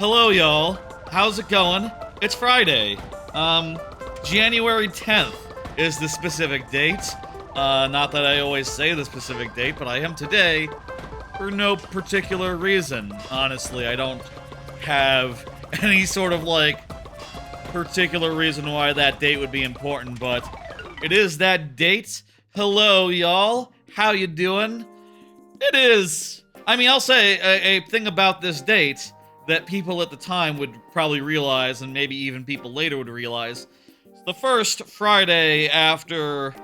Hello, y'all. How's it going? It's Friday. January 10th is the specific date. Not that I always say the specific date, but I am today for no particular reason. Honestly, I don't have any sort of, particular reason why that date would be important, but it is that date. Hello, y'all. How you doing? It is. I'll say a thing about this date that people at the time would probably realize, and maybe even people later would realize. It's the first Friday after,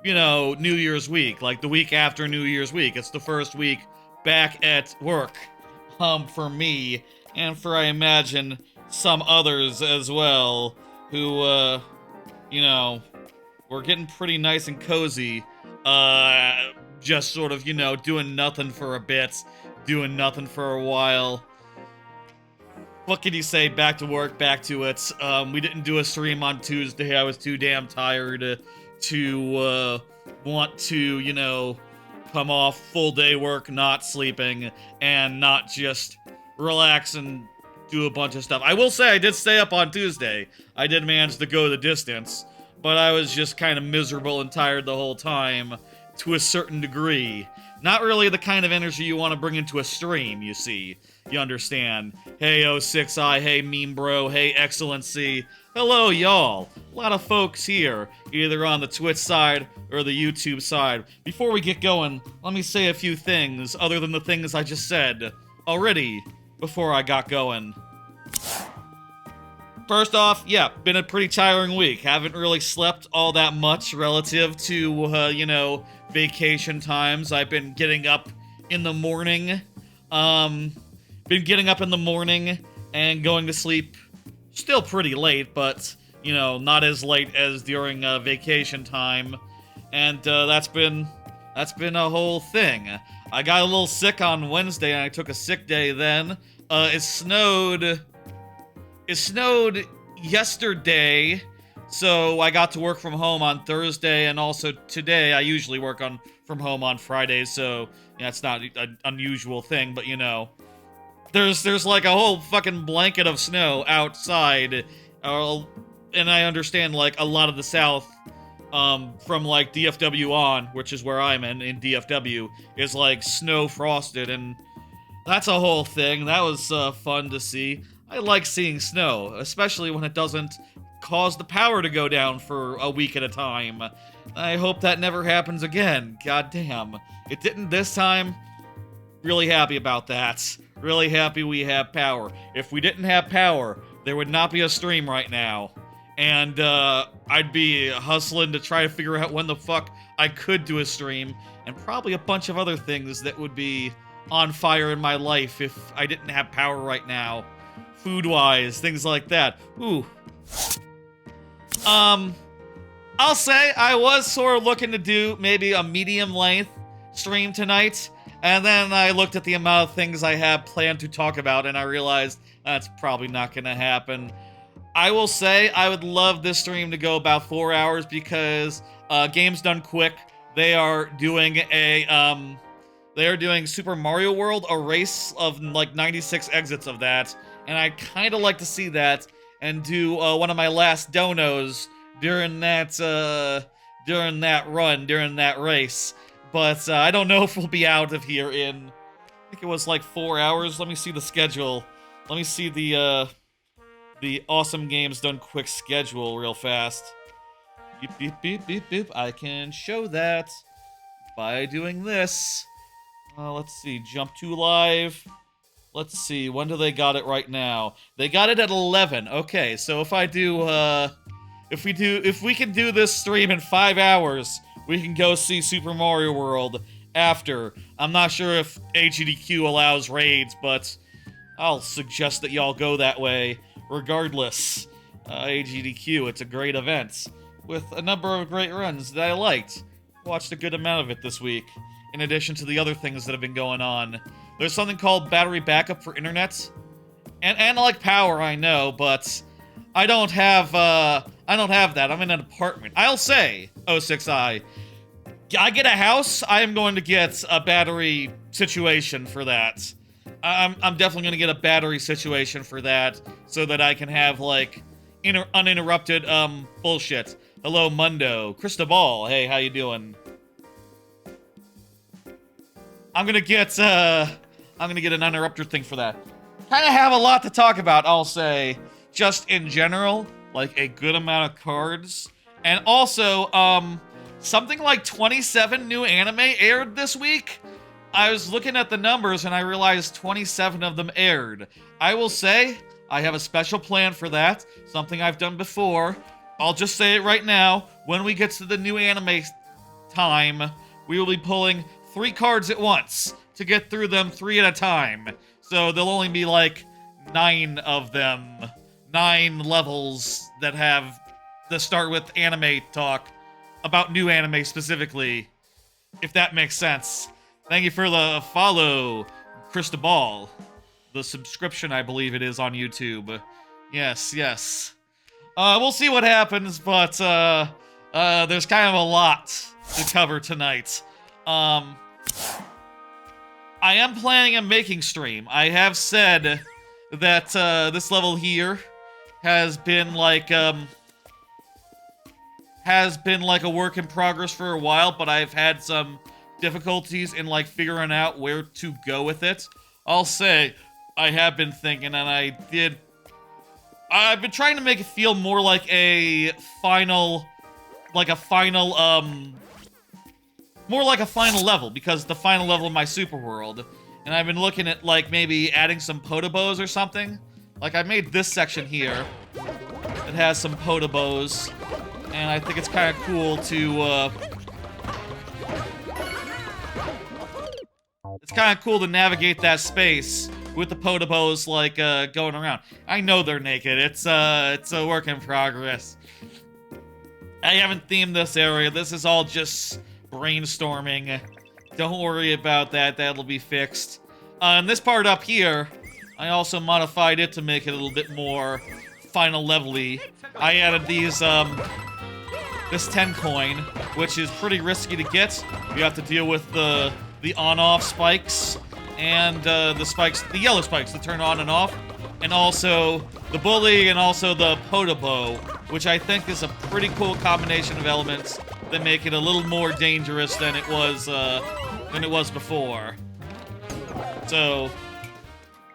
New Year's week, like the week after New Year's week. It's the first week back at work, for me, and for, I imagine, some others as well, who, were getting pretty nice and cozy, just sort of, doing nothing for a bit, doing nothing for a while. What can you say? Back to work, back to it. We didn't do a stream on Tuesday. I was too damn tired to want to, come off full day work, not sleeping, and not just relax and do a bunch of stuff. I will say I did stay up on Tuesday. I did manage to go the distance, but I was just kind of miserable and tired the whole time to a certain degree. Not really the kind of energy you want to bring into a stream, you see. You understand? Hey, 06i, hey, meme bro, hey, excellency. Hello, y'all. A lot of folks here, either on the Twitch side or the YouTube side. Before we get going, let me say a few things, other than the things I just said already, before I got going. First off, yeah, been a pretty tiring week. Haven't really slept all that much relative to, vacation times. I've been getting up in the morning, and going to sleep still pretty late, but, not as late as during vacation time, and that's been a whole thing. I got a little sick on Wednesday, and I took a sick day then. It snowed yesterday, so I got to work from home on Thursday, and also today. I usually work from home on Fridays, so it's not an unusual thing, but there's like a whole fucking blanket of snow outside, and I understand a lot of the South, from DFW on, which is where I'm in DFW, is snow frosted, and that's a whole thing. That was fun to see. I like seeing snow, especially when it doesn't cause the power to go down for a week at a time. I hope that never happens again. God damn. It didn't this time. Really happy about that. Really happy we have power. If we didn't have power, there would not be a stream right now. And I'd be hustling to try to figure out when the fuck I could do a stream, and probably a bunch of other things that would be on fire in my life if I didn't have power right now. Food-wise, things like that. Ooh. I'll say I was sort of looking to do maybe a medium-length stream tonight, and then I looked at the amount of things I have planned to talk about, and I realized that's probably not gonna happen. I will say I would love this stream to go about 4 hours, because Games Done Quick, they are doing Super Mario World, a race of 96 exits of that, and I'd kind of like to see that and do one of my last donos during that race. But I don't know if we'll be out of here in, I think it was 4 hours. Let me see the schedule. Let me see the Awesome Games Done Quick schedule real fast. Beep, beep, beep, beep, beep. I can show that by doing this. Let's see, jump to live. Let's see, when do they got it right now? They got it at 11. Okay, so if we can do this stream in 5 hours, we can go see Super Mario World after. I'm not sure if AGDQ allows raids, but I'll suggest that y'all go that way regardless. AGDQ, it's a great event with a number of great runs that I liked. Watched a good amount of it this week, in addition to the other things that have been going on. There's something called battery backup for internet, and power, I know, but I don't have that. I'm in an apartment. I'll say, 06i, I get a house, I am going to get a battery situation for that. I'm definitely gonna get a battery situation for that, so that I can have like uninterrupted bullshit. Hello, Mundo, Cristobal. Hey, how you doing? I'm gonna get an uninterrupted thing for that. Kind of have a lot to talk about. I'll say, just in general, like a good amount of cards, and also something like 27 new anime aired this week. I was looking at the numbers and I realized 27 of them aired. I will say, I have a special plan for that, something I've done before. I'll just say it right now. When we get to the new anime time, we will be pulling 3 cards at once to get through them 3 at a time. So there'll only be like 9 of them, 9 levels that start with anime talk, about new anime specifically, if that makes sense. Thank you for the follow, Cristobal. The subscription, I believe it is, on YouTube. Yes, yes. We'll see what happens, but there's kind of a lot to cover tonight. I am planning a making stream. I have said that this level here has been like a work in progress for a while, but I've had some difficulties in like figuring out where to go with it. I'll say I have been thinking, and I've been trying to make it feel more like a final level, because the final level of my super world. And I've been looking at like maybe adding some potobos or something. Like I made this section here. It has some potobos, and I think it's kind of cool to navigate that space with the potobos like going around. I know they're naked. It's a work in progress. I haven't themed this area. This is all just brainstorming. Don't worry about that. That'll be fixed. And this part up here, I also modified it to make it a little bit more final level-y. I added these this 10 coin, which is pretty risky to get. You have to deal with the on-off spikes and the yellow spikes that turn on and off, and also the bully and also the Podobo, which I think is a pretty cool combination of elements that make it a little more dangerous than it was before. So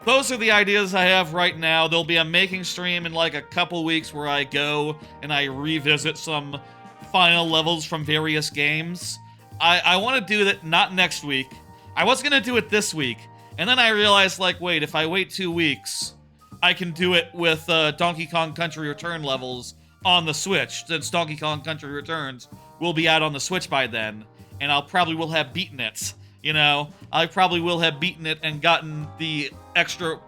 those are the ideas I have right now. There'll be a making stream in like a couple weeks where I go and I revisit some final levels from various games. I want to do that not next week. I was going to do it this week, and then I realized, like, wait, if I wait 2 weeks, I can do it with Donkey Kong Country Return levels on the Switch, since Donkey Kong Country Returns will be out on the Switch by then, and I'll probably will have beaten it, you know? I probably will have beaten it and gotten the extra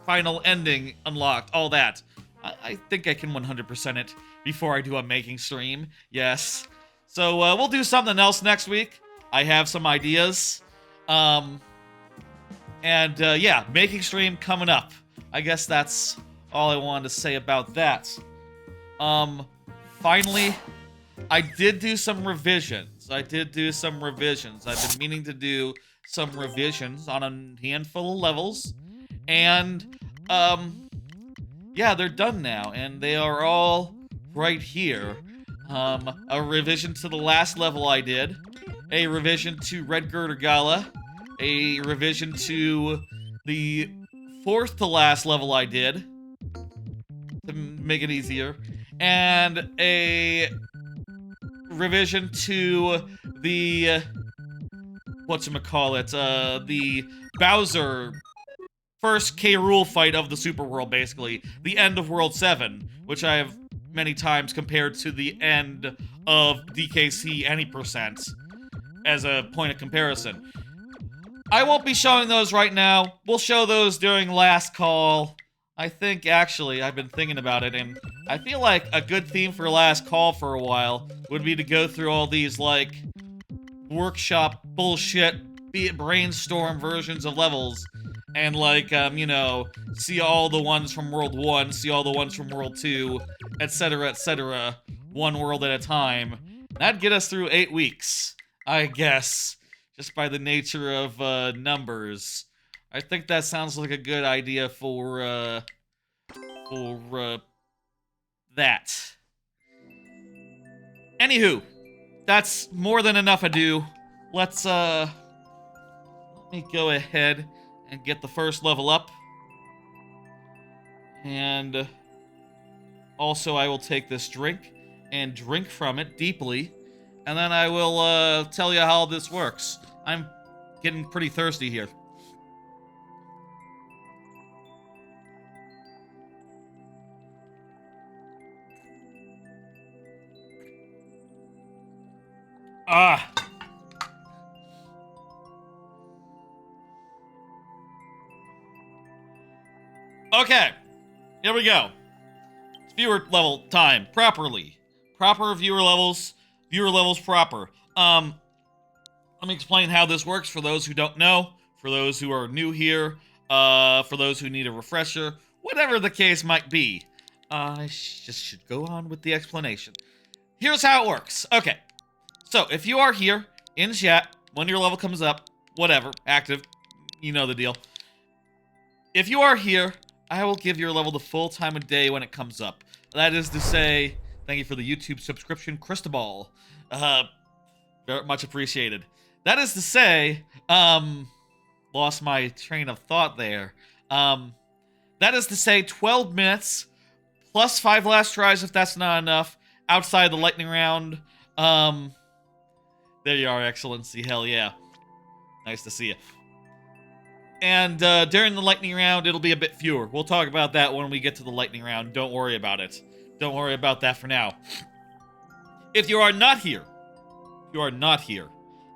final ending unlocked, all that. I think I can 100% it before I do a making stream, yes. So we'll do something else next week. I have some ideas. Yeah, making stream coming up. I guess that's all I wanted to say about that. Finally, I did do some revisions. I've been meaning to do some revisions on a handful of levels. And, yeah, they're done now. And they are all right here. A revision to the last level I did, a revision to Red Girder Gala, a revision to the 4th to last level I did, to make it easier, and a revision to the, the Bowser first K. Rool fight of the Super World, basically, the end of World 7, which I have many times compared to the end of DKC any percent as a point of comparison. I won't be showing those right now. We'll show those during last call. I think, actually, I've been thinking about it, and I feel like a good theme for last call for a while would be to go through all these, like, workshop bullshit, be it brainstorm versions of levels, and, like, you know, see all the ones from World 1, see all the ones from World 2, etc., one world at a time. That'd get us through 8 weeks, I guess, just by the nature of numbers. I think that sounds like a good idea for that. Anywho, that's more than enough ado. Let me go ahead and get the first level up. And also I will take this drink and drink from it deeply. And then I will tell you how this works. I'm getting pretty thirsty here. Ah. Okay. Here we go. It's viewer level time. Properly. Proper viewer levels. Viewer levels proper. Let me explain how this works for those who don't know. For those who are new here. For those who need a refresher. Whatever the case might be. I just should go on with the explanation. Here's how it works. Okay. So, if you are here, in chat, when your level comes up, whatever, active, you know the deal. If you are here, I will give your level the full time of day when it comes up. That is to say, thank you for the YouTube subscription, Cristobal. Very much appreciated. That is to say, lost my train of thought there. That is to say, 12 minutes, plus 5 last tries if that's not enough, outside the lightning round. There you are, Excellency. Hell yeah. Nice to see you. And during the lightning round, it'll be a bit fewer. We'll talk about that when we get to the lightning round. Don't worry about it. Don't worry about that for now. If you are not here,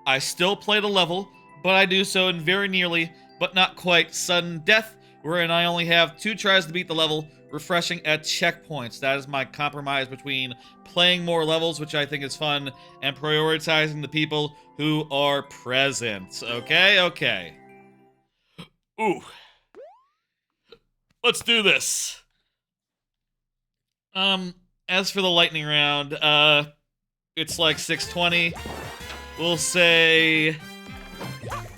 I still play the level, but I do so in very nearly, but not quite, sudden death, wherein I only have 2 tries to beat the level, refreshing at checkpoints. That is my compromise between playing more levels, which I think is fun, and prioritizing the people who are present. Okay? Okay. Ooh. Let's do this. As for the lightning round, it's like 6:20. We'll say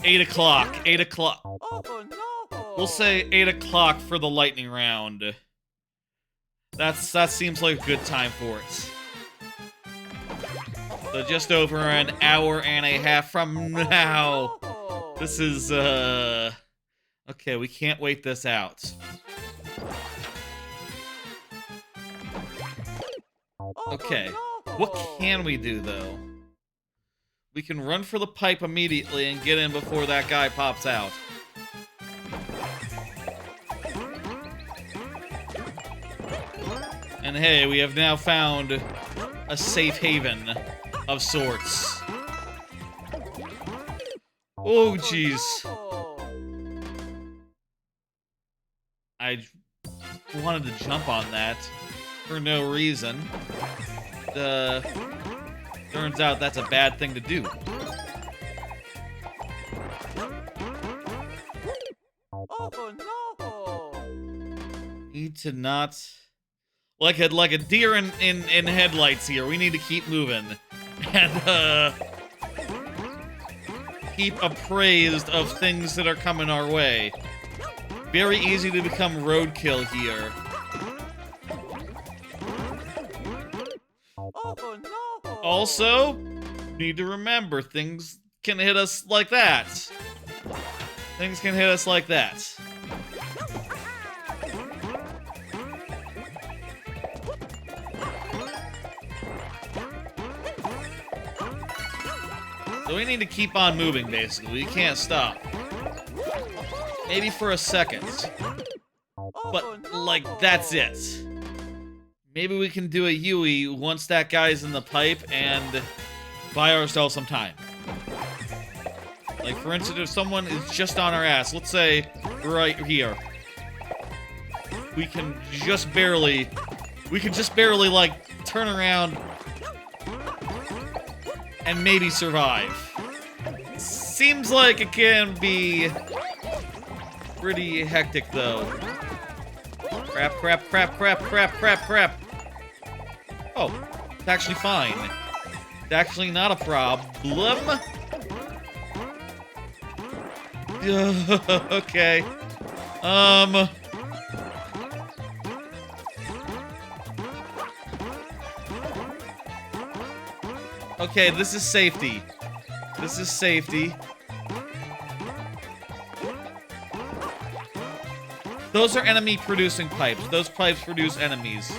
8 o'clock. 8 o'clock. Oh, no. We'll say 8 o'clock for the lightning round. That seems like a good time for it. So just over an hour and a half from now. This is, okay, we can't wait this out. Okay, what can we do, though? We can run for the pipe immediately and get in before that guy pops out. And hey, we have now found a safe haven of sorts. Oh, jeez. I wanted to jump on that for no reason. Turns out that's a bad thing to do. Oh, no. Need to not... Like a deer in headlights here. We need to keep moving. And, keep appraised of things that are coming our way. Very easy to become roadkill here. Oh, no. Also, need to remember, things can hit us like that. Things can hit us like that. So we need to keep on moving, basically. We can't stop. Maybe for a second. But, like, that's it. Maybe we can do a Yui once that guy's in the pipe and buy ourselves some time. Like, for instance, if someone is just on our ass, let's say right here. We can just barely, like, turn around and maybe survive. Seems like it can be pretty hectic, though. Crap, crap, crap, crap, crap, crap, crap. Oh, it's actually fine. It's actually not a problem. Okay. Okay, this is safety. This is safety. Those are enemy-producing pipes. Those pipes produce enemies.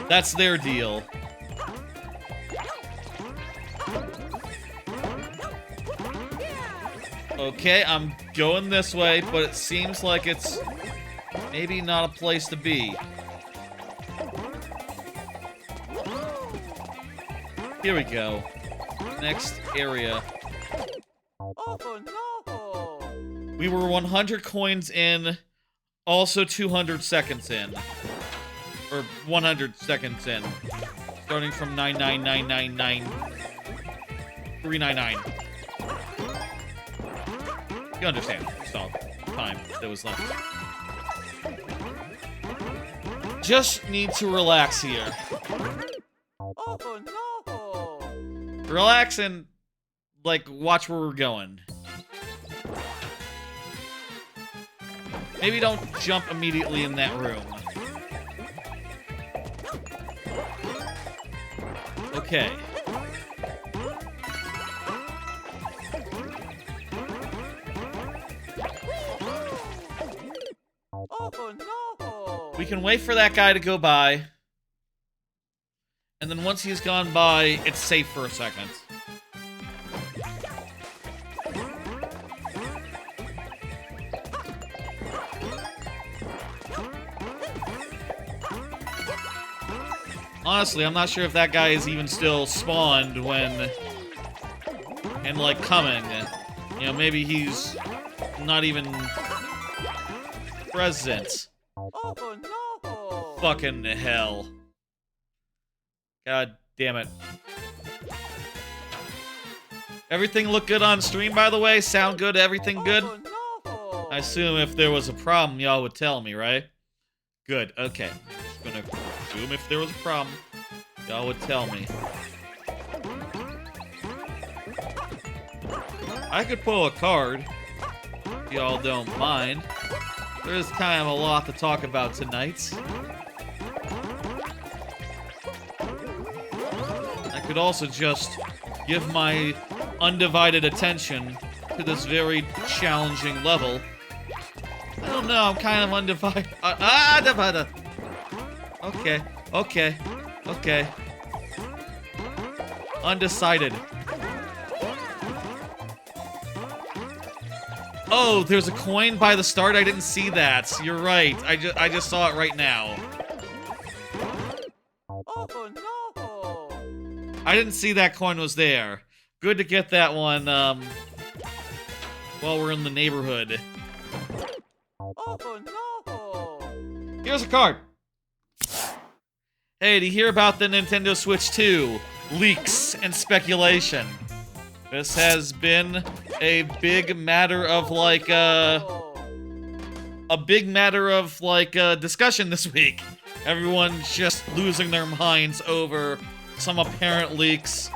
That's their deal. Okay, I'm going this way, but it seems like it's maybe not a place to be. Here we go. Next area. Oh no! We were 100 coins in, also 200 seconds in. Or 100 seconds in. Starting from 99999. You understand. It's all time that was left. Just need to relax here. Oh no! Relax and, like, watch where we're going. Maybe don't jump immediately in that room. Okay. Oh no! We can wait for that guy to go by. And then once he's gone by, it's safe for a second. Honestly, I'm not sure if that guy is even still spawned when... and, like, coming. You know, maybe he's not even present. Oh no! Fucking hell. God damn it. Everything look good on stream, by the way? Sound good? Everything good? Oh no! I assume if there was a problem, y'all would tell me, right? Good, okay. Just gonna assume if there was a problem, y'all would tell me. I could pull a card, if y'all don't mind. There's kind of a lot to talk about tonight. I could also just give my undivided attention to this very challenging level. I don't know, I'm kind of undivided. Divided. Okay, okay, okay. Undecided. Oh, there's a coin by the start? I didn't see that. You're right. I just saw it right now. Oh no! I didn't see that coin was there. Good to get that one, while we're in the neighborhood. Oh no! Here's a card. Hey, did you hear about the Nintendo Switch 2? Leaks and speculation. This has been a big matter of, like, discussion this week. Everyone's just losing their minds over some apparent leaks.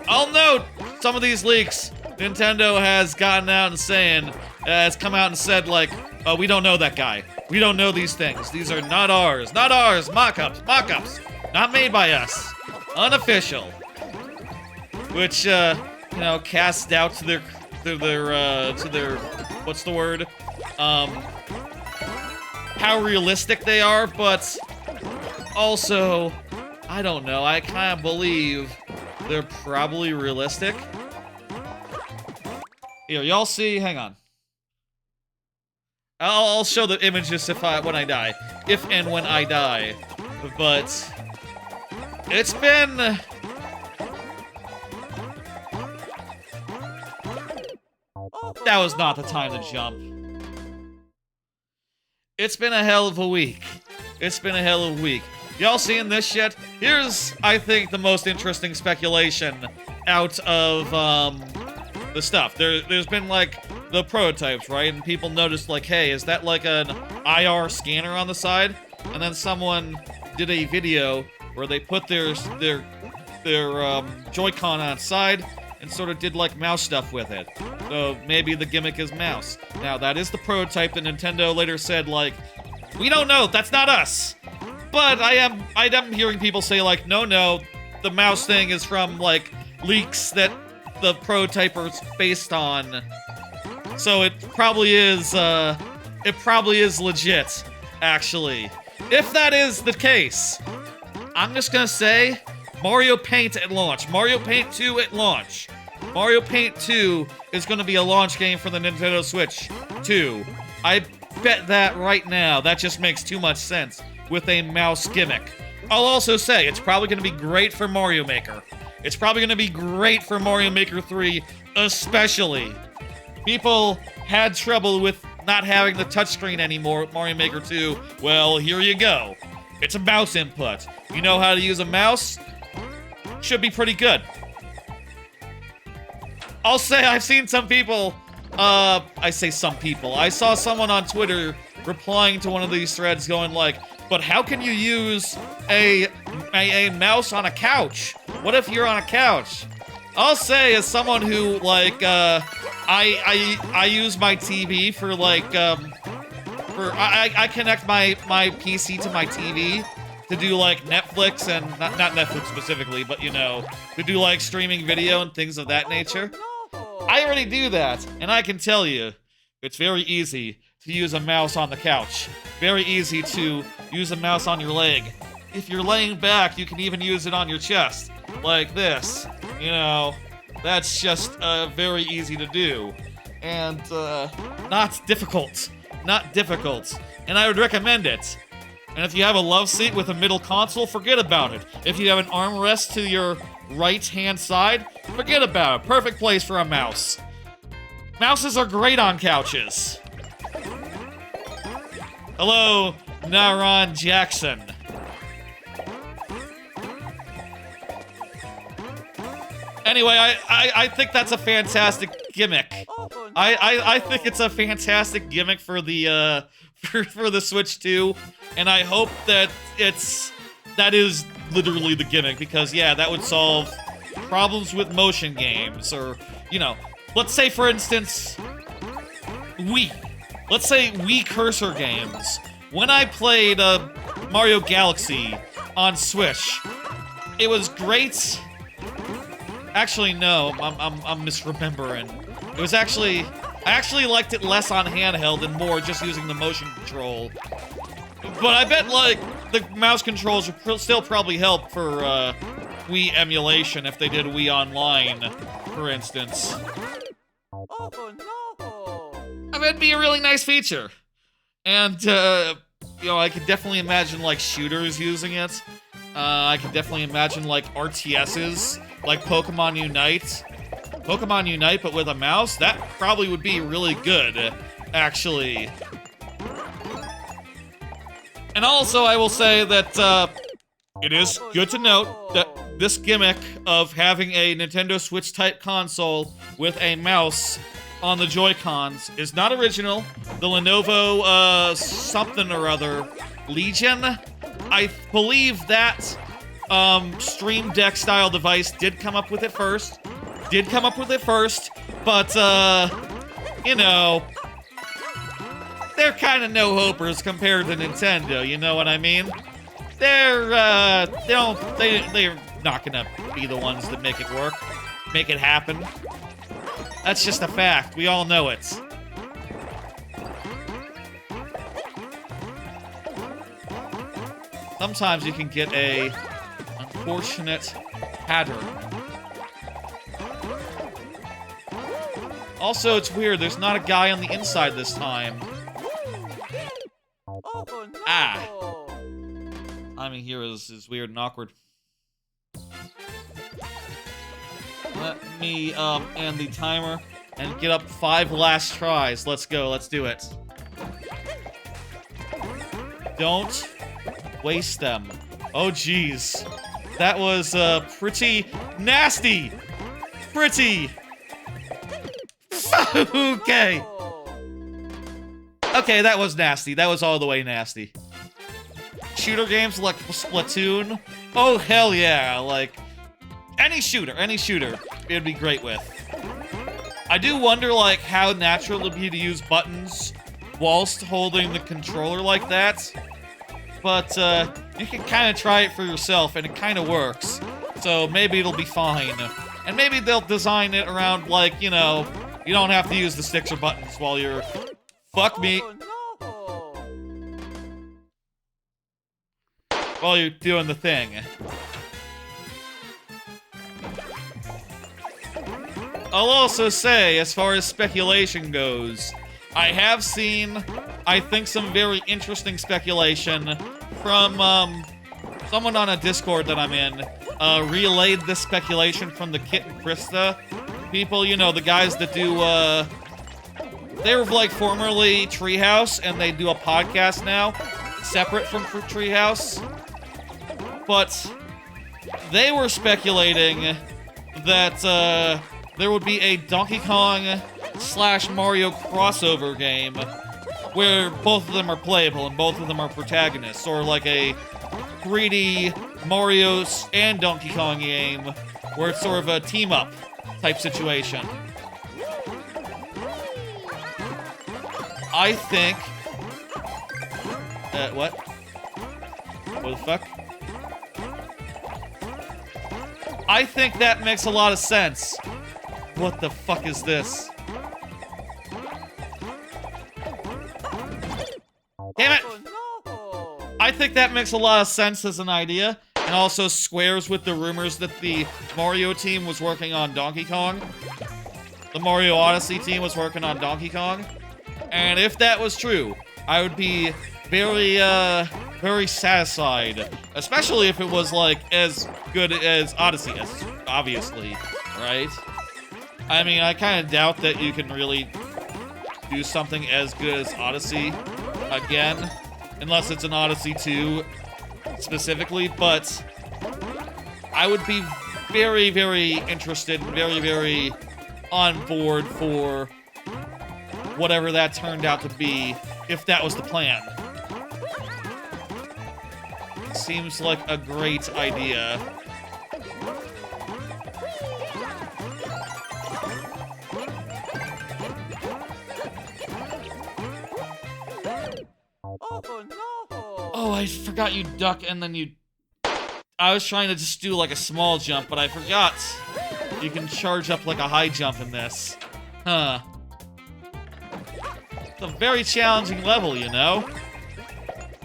I'll note, some of these leaks, Nintendo has gotten out and has come out and said, like, oh, we don't know that guy. We don't know these things. These are not ours. Not ours. Mock-ups. Mock-ups. Not made by us. Unofficial. Which, you know, casts doubt to their, what's the word? How realistic they are, but also, I don't know, I kind of believe they're probably realistic. Here, y'all see, hang on. I'll show the images when I die. If and when I die. But it's been... That was not the time to jump. It's been a hell of a week. It's been a hell of a week. Y'all seeing this yet? Here's, I think, the most interesting speculation out of, the stuff. There's been, like, the prototypes, right? And people noticed, like, hey, is that, like, an IR scanner on the side? And then someone did a video where they put their Joy-Con outside, and sort of did like mouse stuff with it. So maybe the gimmick is mouse. Now that is the prototype that Nintendo later said like, we don't know, that's not us. But I am hearing people say like, no, the mouse thing is from like leaks that the prototype is based on. So it probably is legit, actually. If that is the case, I'm just gonna say Mario Paint at launch. Mario Paint 2 at launch. Mario Paint 2 is gonna be a launch game for the Nintendo Switch 2. I bet that right now. That just makes too much sense with a mouse gimmick. I'll also say it's probably gonna be great for Mario Maker. It's probably gonna be great for Mario Maker 3, especially. People had trouble with not having the touchscreen anymore with Mario Maker 2. Well, here you go. It's a mouse input. You know how to use a mouse? Should be pretty good. I'll say I've seen some people, I say some people. I saw someone on Twitter replying to one of these threads going like, but how can you use a mouse on a couch? What if you're on a couch? I'll say as someone who like, I use my TV for like, I connect my PC to my TV to do like Netflix and, not Netflix specifically, but you know, to do like streaming video and things of that nature. I already do that, and I can tell you, it's very easy to use a mouse on the couch. Very easy to use a mouse on your leg. If you're laying back, you can even use it on your chest, like this. You know, that's just very easy to do. And not difficult. Not difficult. And I would recommend it. And if you have a love seat with a middle console, forget about it. If you have an armrest to your right-hand side, forget about it. Perfect place for a mouse. Mouses are great on couches. Hello, Naron Jackson. Anyway, I think that's a fantastic gimmick. I think it's a fantastic gimmick for the for the Switch 2, and I hope that that is literally the gimmick, because yeah, that would solve problems with motion games, or you know, let's say for instance Wii. Let's say Wii cursor games. When I played Mario Galaxy on Switch, it was great. Actually, no, I'm misremembering. It was actually, I actually liked it less on handheld and more just using the motion control. But I bet, like, the mouse controls would still probably help for Wii emulation if they did Wii Online, for instance. Oh no! I mean, it'd be a really nice feature. And, you know, I could definitely imagine, like, shooters using it. I could definitely imagine, like, RTSs, like Pokemon Unite. Pokemon Unite, but with a mouse? That probably would be really good, actually. And also, I will say that, it is good to note that this gimmick of having a Nintendo Switch-type console with a mouse on the Joy-Cons is not original. The Lenovo, something or other, Legion, I believe that Stream Deck style device did come up with it first. But, you know, they're kind of no-hopers compared to Nintendo, you know what I mean? They're not gonna be the ones that make it work, make it happen. That's just a fact. We all know it. Sometimes you can get a unfortunate pattern. Also, it's weird. There's not a guy on the inside this time. Oh no! Ah. Timing here is weird and awkward. Let me end the timer and get up 5 last tries. Let's go. Let's do it. Don't waste them. Oh, jeez. That was pretty nasty. Pretty. Okay. Okay, that was nasty. That was all the way nasty. Shooter games like Splatoon? Oh, hell yeah. Like, any shooter. it'd be great with. I do wonder, like, how natural it'd be to use buttons whilst holding the controller like that. But, you can kind of try it for yourself, and it kind of works. So maybe it'll be fine. And maybe they'll design it around, like, you know, you don't have to use the sticks or buttons while you're... Fuck me. Oh, no. While you're doing the thing. I'll also say, as far as speculation goes, I have seen, I think, some very interesting speculation from, someone on a Discord that I'm in, relayed this speculation from the Kit and Krista people, you know, the guys that do, they were, like, formerly Treehouse, and they do a podcast now, separate from Treehouse, but they were speculating that, there would be a Donkey Kong / Mario crossover game where both of them are playable and both of them are protagonists, or like a 3D Mario and Donkey Kong game where it's sort of a team-up type situation. I think... what? What the fuck? I think that makes a lot of sense. What the fuck is this? Damn it! Oh, no. I think that makes a lot of sense as an idea, and also squares with the rumors that the Mario team was working on Donkey Kong. The Mario Odyssey team was working on Donkey Kong. And if that was true, I would be very, very satisfied. Especially if it was, like, as good as Odyssey is, obviously, right? I mean, I kind of doubt that you can really do something as good as Odyssey again, unless it's an Odyssey 2 specifically, but I would be very, very interested and very, very on board for whatever that turned out to be, if that was the plan. Seems like a great idea. Oh, no. Oh, I forgot you duck and then you... I was trying to just do like a small jump, but I forgot. You can charge up like a high jump in this. Huh. It's a very challenging level, you know?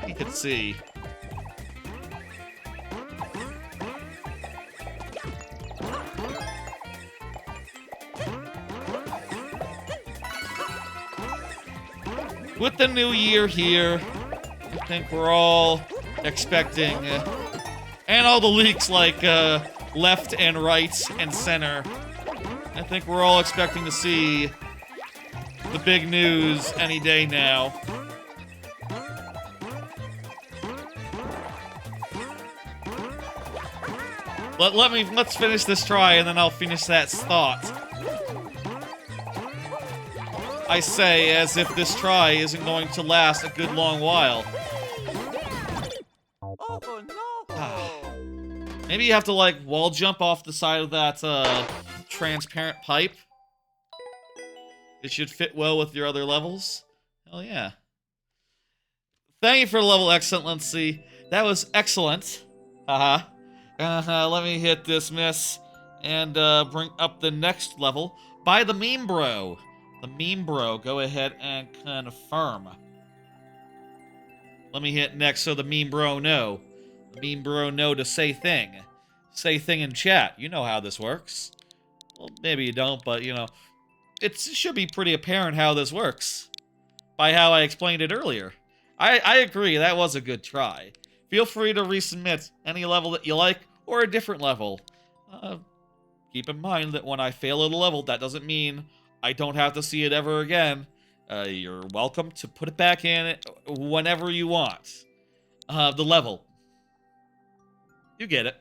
You could see. With the new year here, I think we're all expecting, and all the leaks like left and right and center, I think we're all expecting to see the big news any day now. Let's finish this try and then I'll finish that thought. I say as if this try isn't going to last a good long while. Oh, no. Maybe you have to, like, wall jump off the side of that, transparent pipe. It should fit well with your other levels. Hell yeah. Thank you for level excellency. That was excellent. Haha. Let me hit dismiss and, bring up the next level by the Meme Bro. The Meme Bro, go ahead and confirm. Let me hit next so the Meme Bro know. The Meme Bro know to say thing. Say thing in chat. You know how this works. Well, maybe you don't, but, you know, it should be pretty apparent how this works. By how I explained it earlier. I agree, that was a good try. Feel free to resubmit any level that you like, or a different level. Keep in mind that when I fail at a level, that doesn't mean I don't have to see it ever again. You're welcome to put it back in whenever you want. The level. You get it.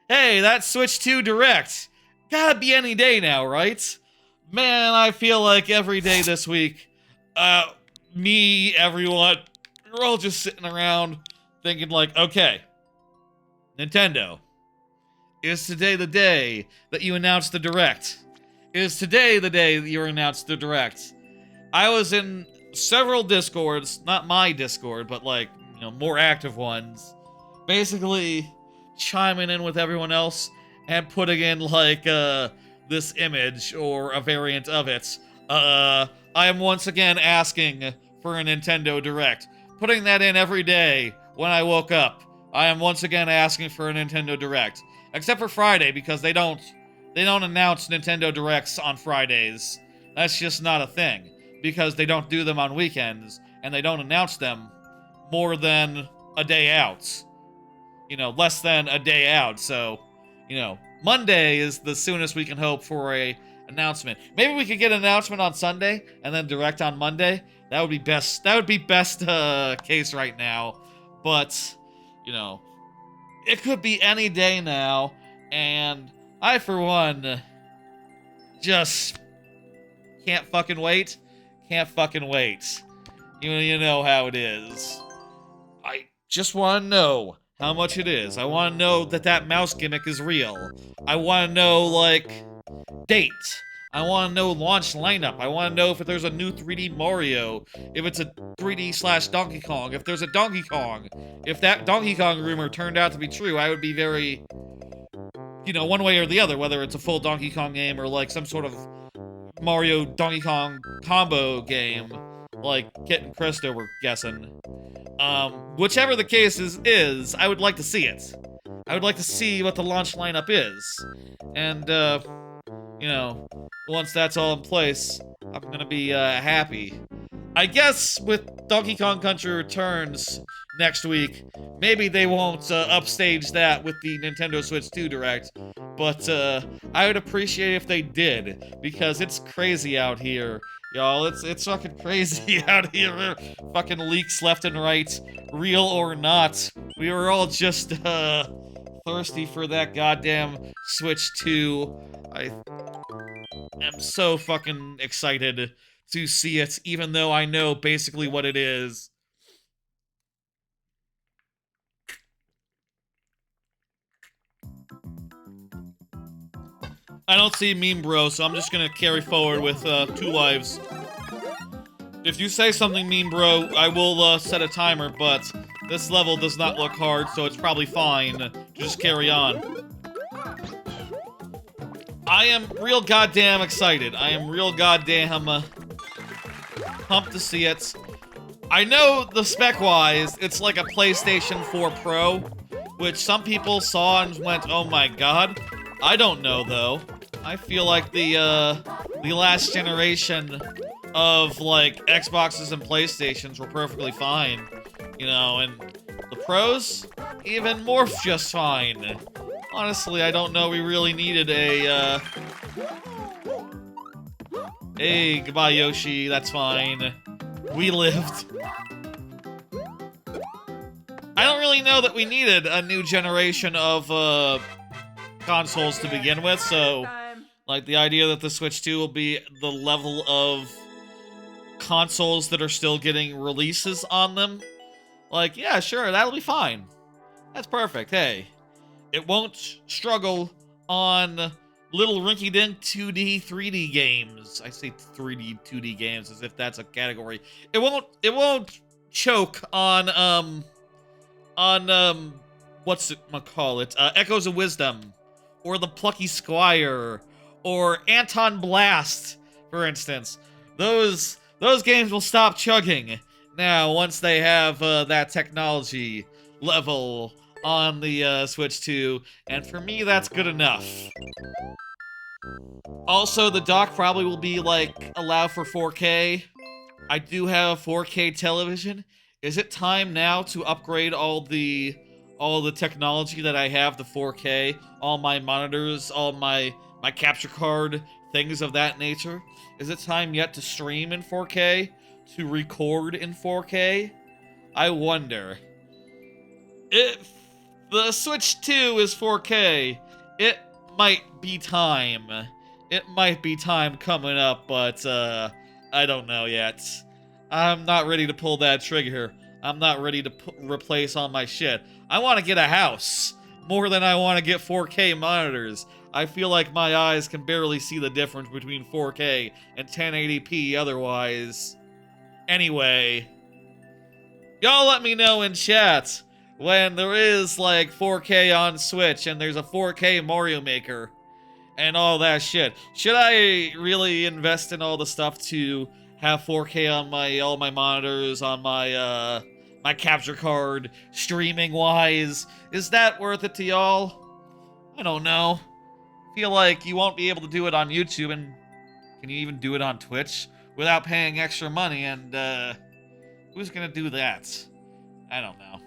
Hey, that's Switch 2 Direct. Gotta be any day now, right? Man, I feel like every day this week, me, everyone, we're all just sitting around thinking like, okay, Nintendo, Is today the day that you announced the Direct? Is today the day that you announced the Direct? I was in several Discords, not my Discord, but like, you know, more active ones, basically chiming in with everyone else and putting in like this image or a variant of it. I am once again asking for a Nintendo Direct. Putting that in every day when I woke up. I am once again asking for a Nintendo Direct. Except for Friday, because they don't announce Nintendo Directs on Fridays. That's just not a thing. Because they don't do them on weekends, and they don't announce them more than a day out. You know, less than a day out, so, you know, Monday is the soonest we can hope for a announcement. Maybe we could get an announcement on Sunday, and then Direct on Monday. That would be best, case right now. But, you know, it could be any day now, and I, for one, just can't fucking wait. Can't fucking wait. You know how it is. I just want to know how much it is. I want to know that that mouse gimmick is real. I want to know, like, date. I want to know launch lineup. I want to know if there's a new 3D Mario. If it's a 3D / Donkey Kong. If there's a Donkey Kong. If that Donkey Kong rumor turned out to be true, I would be very, you know, one way or the other, whether it's a full Donkey Kong game or, like, some sort of Mario Donkey Kong combo game, like Kit and Krista were guessing. Whichever the case is, I would like to see it. I would like to see what the launch lineup is. And, you know, once that's all in place, I'm gonna be, happy. I guess with Donkey Kong Country Returns next week, maybe they won't, upstage that with the Nintendo Switch 2 Direct. But, I would appreciate if they did, because it's crazy out here, y'all. It's fucking crazy out here. Fucking leaks left and right, real or not. We were all just, thirsty for that goddamn Switch 2. I am so fucking excited to see it, even though I know basically what it is. I don't see Meme Bro, so I'm just gonna carry forward with 2 lives. If you say something, Meme Bro, I will set a timer, but this level does not look hard, so it's probably fine to just carry on. I am real goddamn excited. I am real goddamn pumped to see it. I know the spec-wise, it's like a PlayStation 4 Pro, which some people saw and went, oh my god. I don't know, though. I feel like the last generation of, like, Xboxes and PlayStations were perfectly fine. You know, and the Pros, even more just fine. Honestly, I don't know we really needed a, Hey, goodbye, Yoshi, that's fine. We lived. I don't really know that we needed a new generation of, consoles to begin with, so, like, the idea that the Switch 2 will be the level of consoles that are still getting releases on them, like, yeah, sure, that'll be fine. That's perfect, hey. It won't struggle on little rinky-dink 2D, 3D games. I say 3D, 2D games as if that's a category. It won't choke on, what's it call it? Echoes of Wisdom, or the Plucky Squire, or Anton Blast, for instance. Those games will stop chugging now once they have that technology level on the Switch 2, and for me, that's good enough. Also, the dock probably will be, like, allow for 4K. I do have a 4K television. Is it time now to upgrade all the technology that I have, the 4K, all my monitors, all my capture card, things of that nature? Is it time yet to stream in 4K? To record in 4K? I wonder. If the Switch 2 is 4K, it might be time. It might be time coming up, but, I don't know yet. I'm not ready to pull that trigger. I'm not ready to replace all my shit. I want to get a house. more than I want to get 4K monitors. I feel like my eyes can barely see the difference between 4K and 1080p otherwise. Anyway, y'all let me know in chat when there is like 4K on Switch and there's a 4K Mario Maker and all that shit. Should I really invest in all the stuff to have 4K on all my monitors, on my my capture card, streaming wise? Is that worth it to y'all? I don't know. Feel like you won't be able to do it on YouTube, and can you even do it on Twitch without paying extra money? And who's gonna do that? I don't know.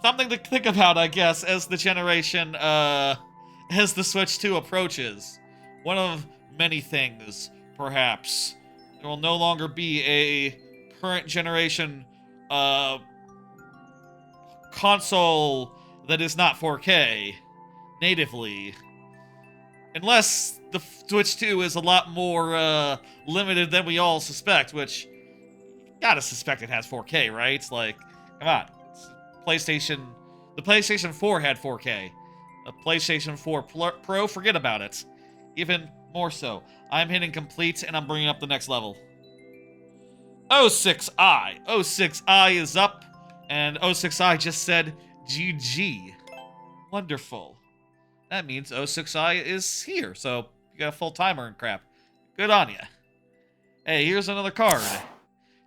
Something to think about, I guess, as the generation, as the Switch 2 approaches. One of many things, perhaps. There will no longer be a current generation, console that is not 4K natively. Unless the Switch 2 is a lot more, limited than we all suspect, which, gotta suspect it has 4K, right? Like, come on. The PlayStation 4 had 4K. The PlayStation 4 Pro, forget about it. Even more so. I'm hitting complete, and I'm bringing up the next level. 06i. 06i is up, and 06i just said GG. Wonderful. That means 06i is here, so you got a full timer and crap. Good on ya. Hey, here's another card.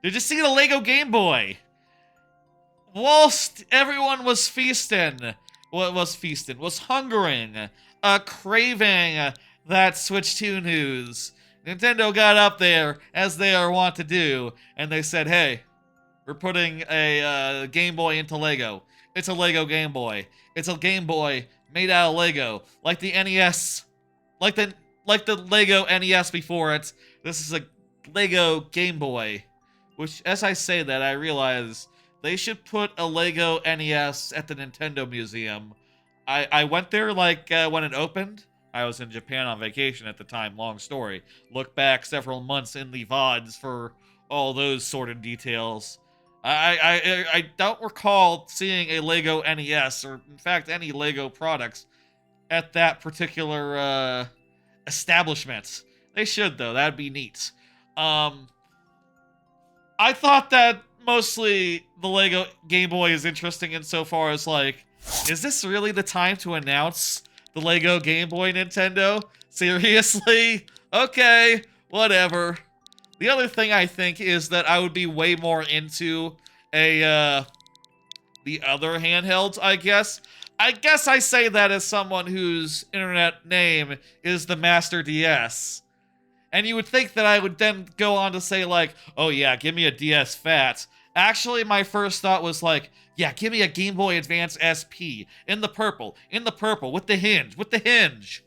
Did you see the Lego Game Boy? Whilst everyone was feasting, was hungering, craving that Switch 2 news, Nintendo got up there, as they are wont to do, and they said, hey, we're putting a Game Boy into Lego. It's a Lego Game Boy. It's a Game Boy made out of Lego, like the NES, like the Lego NES before it. This is a Lego Game Boy, which, as I say that, I realize they should put a Lego NES at the Nintendo Museum. I went there, like, when it opened. I was in Japan on vacation at the time, long story. Look back several months in the VODs for all those sort of details. I don't recall seeing a Lego NES, or in fact any Lego products, at that particular establishment. They should, though. That'd be neat. I thought that mostly the Lego Game Boy is interesting insofar as, like, is this really the time to announce the Lego Game Boy, Nintendo? Seriously? Okay, whatever. The other thing I think is that I would be way more into the other handhelds, I guess. I guess I say that as someone whose internet name is the Master DS. And you would think that I would then go on to say, like, oh yeah, give me a DS Fat. Actually, my first thought was like, yeah, give me a Game Boy Advance SP, in the purple, with the hinge.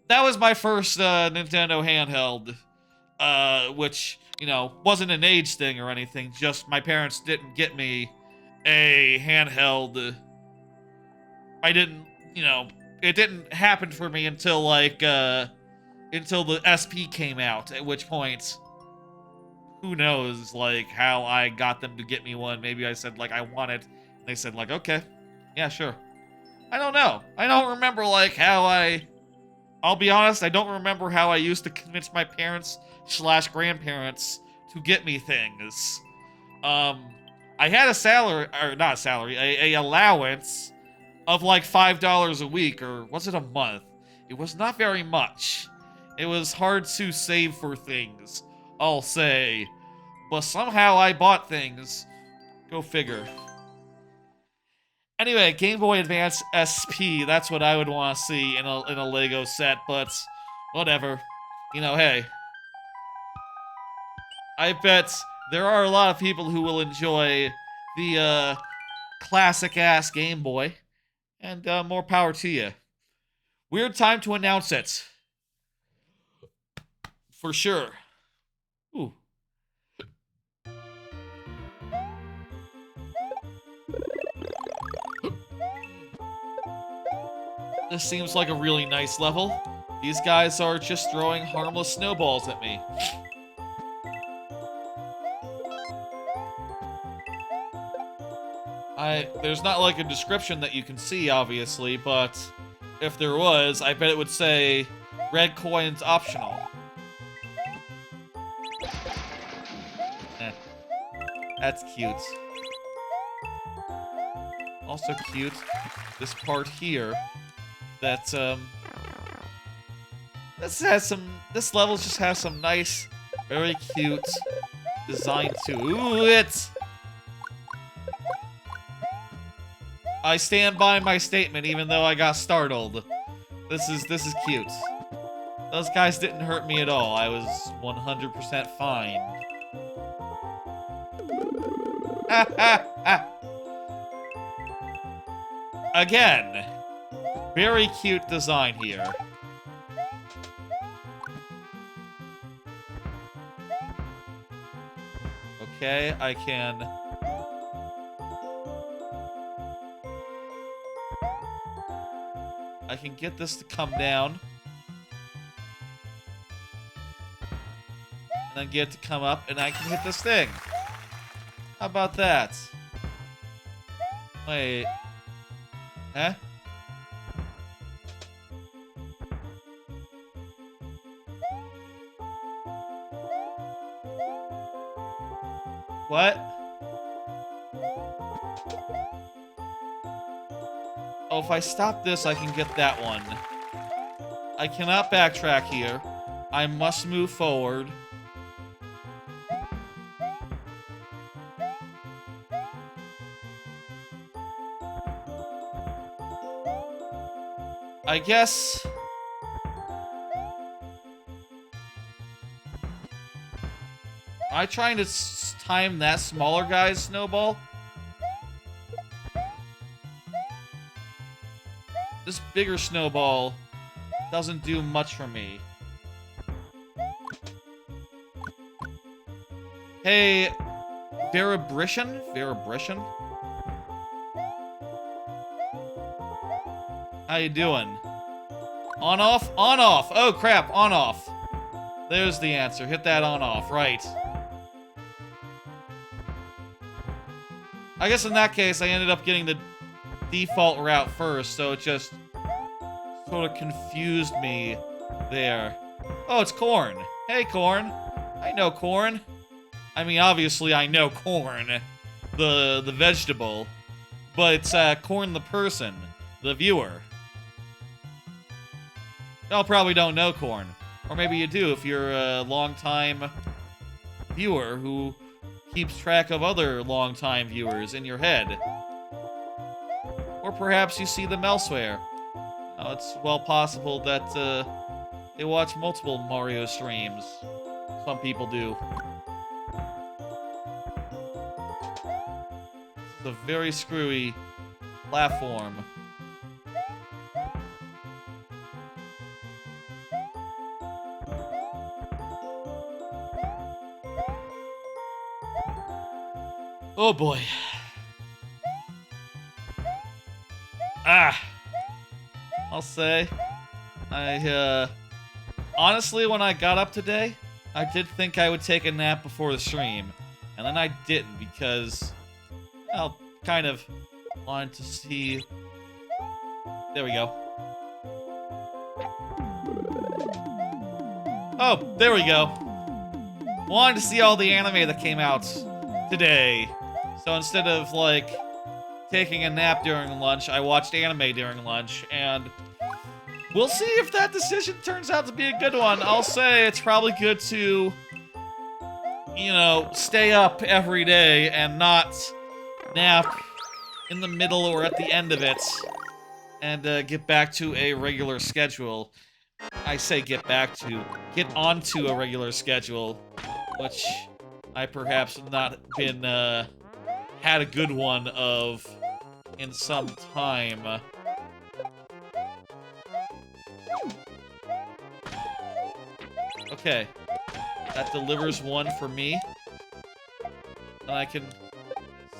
That was my first Nintendo handheld, which, you know, wasn't an age thing or anything, just my parents didn't get me a handheld. I didn't, you know, it didn't happen for me until, like, until the SP came out, at which point, who knows, like, how I got them to get me one. Maybe I said, like, I want it, and they said, like, okay, yeah, sure. I don't know. I don't remember, like, I'll be honest, I don't remember how I used to convince my parents/grandparents to get me things. I had a salary, or not a salary, a allowance of, like, $5 a week, or was it a month? It was not very much. It was hard to save for things, I'll say. But somehow I bought things. Go figure. Anyway, Game Boy Advance SP, that's what I would want to see in a Lego set, but whatever. You know, hey. I bet there are a lot of people who will enjoy the classic-ass Game Boy, and more power to you. Weird time to announce it. For sure. Ooh. This seems like a really nice level. These guys are just throwing harmless snowballs at me. There's not like a description that you can see, obviously, but if there was, I bet it would say red coins optional. Eh, that's cute. Also cute, this part here, that, this level just has some nice, very cute design to it. I stand by my statement, even though I got startled. This is cute. Those guys didn't hurt me at all. I was 100% fine. Ha ha ha! Again, very cute design here. Okay, I can... I can get this to come down. And then get it to come up, and I can hit this thing. How about that? Wait. Huh? What? Oh, if I stop this, I can get that one. I cannot backtrack here. I must move forward. I guess... Am I trying to time that smaller guy's snowball? This bigger snowball doesn't do much for me. Hey, Veribrishan? Veribrishan? How you doing? On off? On off! Oh crap, on off. There's the answer. Hit that on off, right. I guess in that case I ended up getting the default route first, so it just sort of confused me there. Oh, it's Corn. Hey, Corn. I know Corn. I mean, obviously I know Corn, the vegetable, but it's Corn the person, the viewer. Y'all probably don't know Corn, or maybe you do if you're a long-time viewer who keeps track of other long-time viewers in your head. Or perhaps you see them elsewhere. It's well possible that they watch multiple Mario streams. Some people do. This is a very screwy platform. Oh boy. I'll say, honestly, when I got up today, I did think I would take a nap before the stream, and then I didn't because, well, kind of wanted to see, there we go. Oh, there we go. Wanted to see all the anime that came out today, so instead of, like, taking a nap during lunch, I watched anime during lunch, and we'll see if that decision turns out to be a good one. I'll say it's probably good to, you know, stay up every day and not nap in the middle or at the end of it, and get back to a regular schedule. I say get onto a regular schedule, which I perhaps have not been, had a good one of in some time. Okay. That delivers one for me. And I can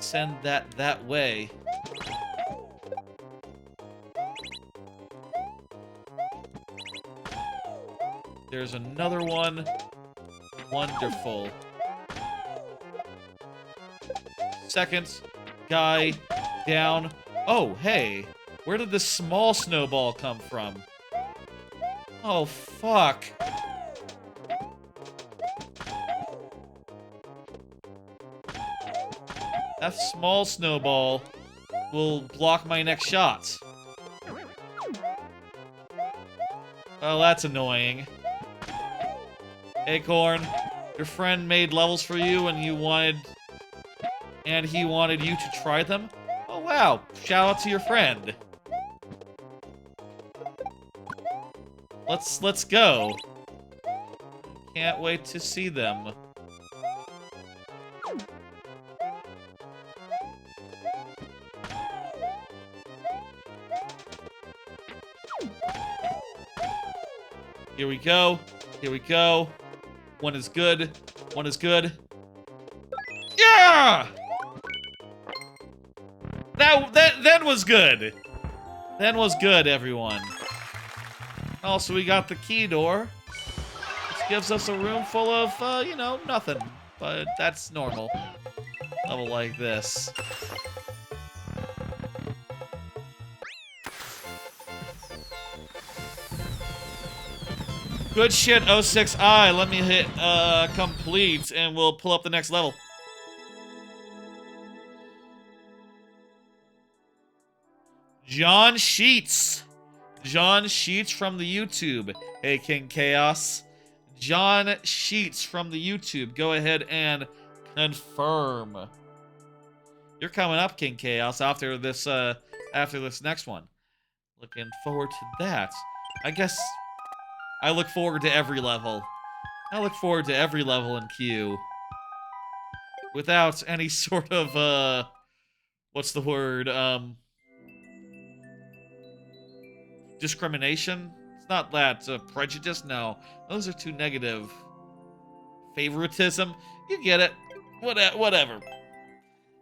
send that way. There's another one. Wonderful. Second guy down. Oh, hey. Where did this small snowball come from? Oh, fuck. That small snowball will block my next shot. Oh, that's annoying. Acorn, your friend made levels for you and he wanted you to try them? Oh, wow. Shout out to your friend. Let's go. Can't wait to see them. Here we go. Here we go. One is good. One is good. Yeah! That was good. That was good, everyone. Also, we got the key door, which gives us a room full of, you know, nothing. But that's normal. Level like this. Good shit, 06I. Let me hit, complete, and we'll pull up the next level. John Sheets. John Sheets from the YouTube. Hey, King Chaos. John Sheets from the YouTube. Go ahead and confirm. You're coming up, King Chaos, after this next one. Looking forward to that. I guess I look forward to every level. I look forward to every level in Q. Without any sort of, what's the word, discrimination? It's not that, prejudice, no. Those are too negative. Favoritism? You get it. Whatever.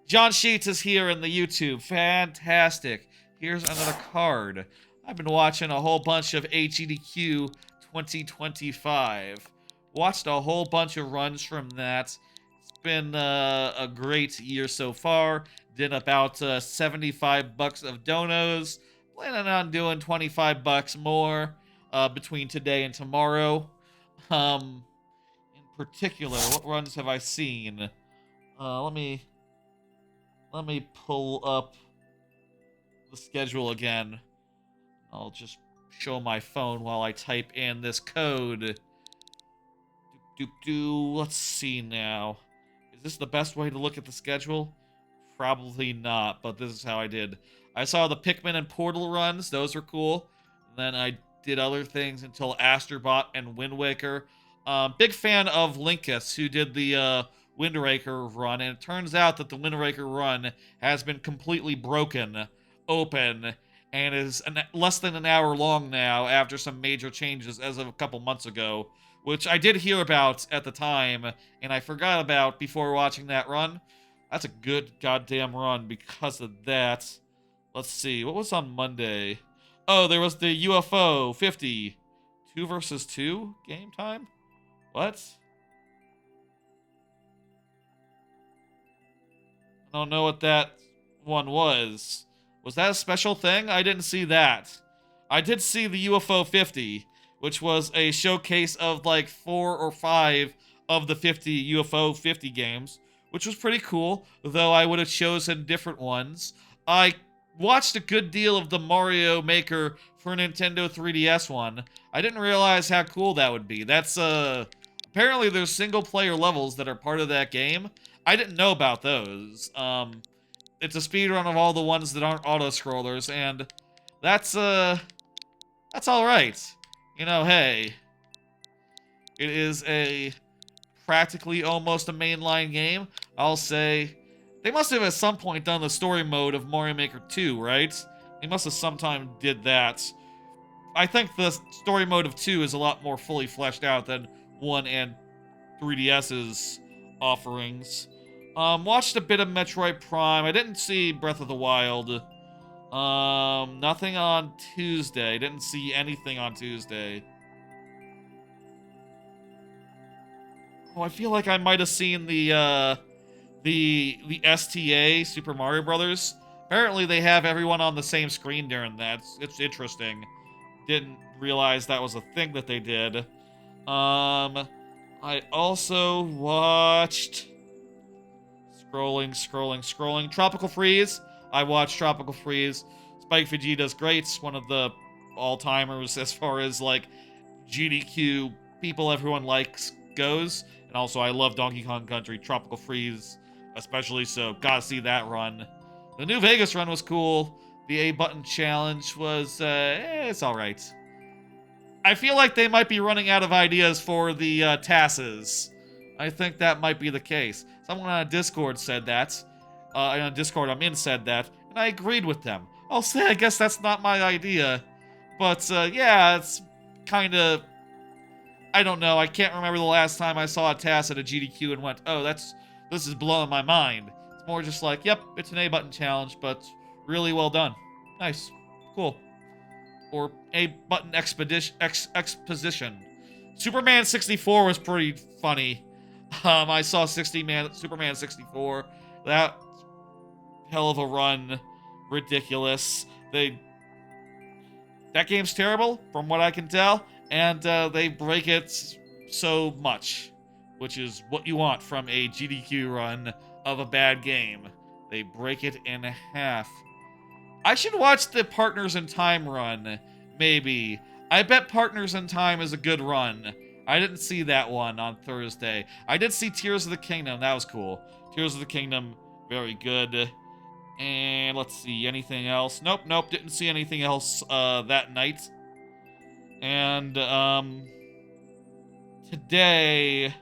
John Sheets is here in the YouTube. Fantastic. Here's another card. I've been watching a whole bunch of AGDQ 2025. Watched a whole bunch of runs from that. It's been a great year so far. Did about 75 bucks of donos. Planning on doing 25 bucks more between today and tomorrow. In particular, what runs have I seen? Let me pull up the schedule again. I'll just show my phone while I type in this code. Let's see now. Is this the best way to look at the schedule? Probably not, but this is how I did. I saw the Pikmin and Portal runs. Those were cool. And then I did other things until Asterbot and Wind Waker. Big fan of Linkus, who did the Wind Waker run. And it turns out that the Wind Waker run has been completely broken open and is less than an hour long now after some major changes as of a couple months ago, which I did hear about at the time, and I forgot about before watching that run. That's a good goddamn run because of that. Let's see, what was on Monday? Oh, there was the UFO 50. 2 versus 2 game time? What? I don't know what that one was. Was that a special thing? I didn't see that. I did see the UFO 50, which was a showcase of like 4 or 5 of the 50 UFO 50 games, which was pretty cool, though I would have chosen different ones. I watched a good deal of the Mario Maker for Nintendo 3DS one. I didn't realize how cool that would be. That's, apparently there's single-player levels that are part of that game. I didn't know about those. It's a speedrun of all the ones that aren't auto-scrollers, and that's alright. You know, hey. It is a practically almost a mainline game. I'll say they must have at some point done the story mode of Mario Maker 2, right? They must have sometime did that. I think the story mode of 2 is a lot more fully fleshed out than 1 and 3DS's offerings. Watched a bit of Metroid Prime. I didn't see Breath of the Wild. Nothing on Tuesday. Didn't see anything on Tuesday. Oh, I feel like I might have seen the STA Super Mario Brothers Apparently they have everyone on the same screen during that. It's interesting. Didn't realize that was a thing that they did. I also watched... Scrolling. Tropical Freeze. I watched Tropical Freeze. Spike Vegeta's great. It's one of the all-timers as far as, like, GDQ people everyone likes goes. And also, I love Donkey Kong Country. Tropical Freeze, especially, so gotta see that run. The New Vegas run was cool. The A-Button Challenge was, it's alright. I feel like they might be running out of ideas for the TASes. I think that might be the case. Someone on Discord said that. On Discord I'm in said that, and I agreed with them. I'll say I guess that's not my idea. But, yeah, it's kind of... I don't know, I can't remember the last time I saw a TAS at a GDQ and went, oh, this is blowing my mind. It's more just like, yep, it's an A-Button Challenge, but really well done. Nice. Cool. Or A-Button Exposition. Superman 64 was pretty funny. I saw Superman 64. That hell of a run. Ridiculous. That game's terrible, from what I can tell, and they break it so much, which is what you want from a GDQ run of a bad game. They break it in half. I should watch the Partners in Time run, maybe. I bet Partners in Time is a good run. I didn't see that one on Thursday. I did see Tears of the Kingdom. That was cool. Tears of the Kingdom, very good. And let's see, anything else? Nope, didn't see anything else that night. And, today...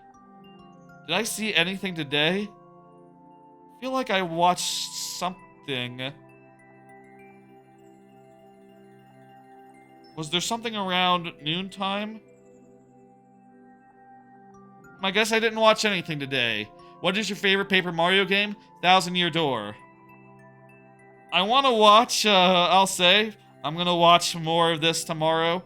Did I see anything today? I feel like I watched something. Was there something around noontime? I guess I didn't watch anything today. What is your favorite Paper Mario game? Thousand Year Door. I want to watch, I'll say, I'm gonna watch more of this tomorrow.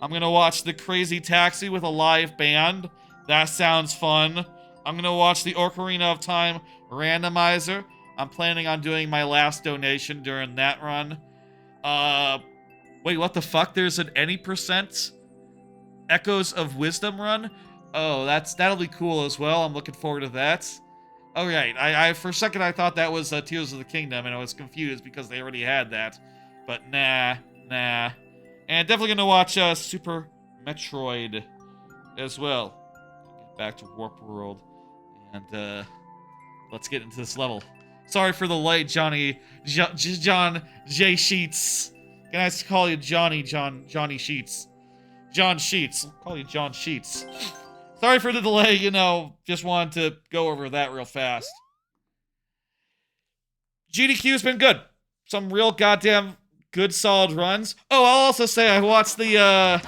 I'm gonna watch The Crazy Taxi with a live band. That sounds fun. I'm gonna watch the Ocarina of Time randomizer. I'm planning on doing my last donation during that run. Wait, what the fuck? There's an any % Echoes of Wisdom run? Oh, that'll be cool as well. I'm looking forward to that. Oh, right. I for a second I thought that was Tears of the Kingdom, and I was confused because they already had that. But nah. And definitely gonna watch Super Metroid as well. Get back to Warp World, and let's get into this level. Sorry for the late, John J. Sheets. Can I call you Johnny Sheets? John Sheets. I'll call you John Sheets. Sorry for the delay, you know, just wanted to go over that real fast. GDQ's been good. Some real goddamn good solid runs. Oh, I'll also say I watched the,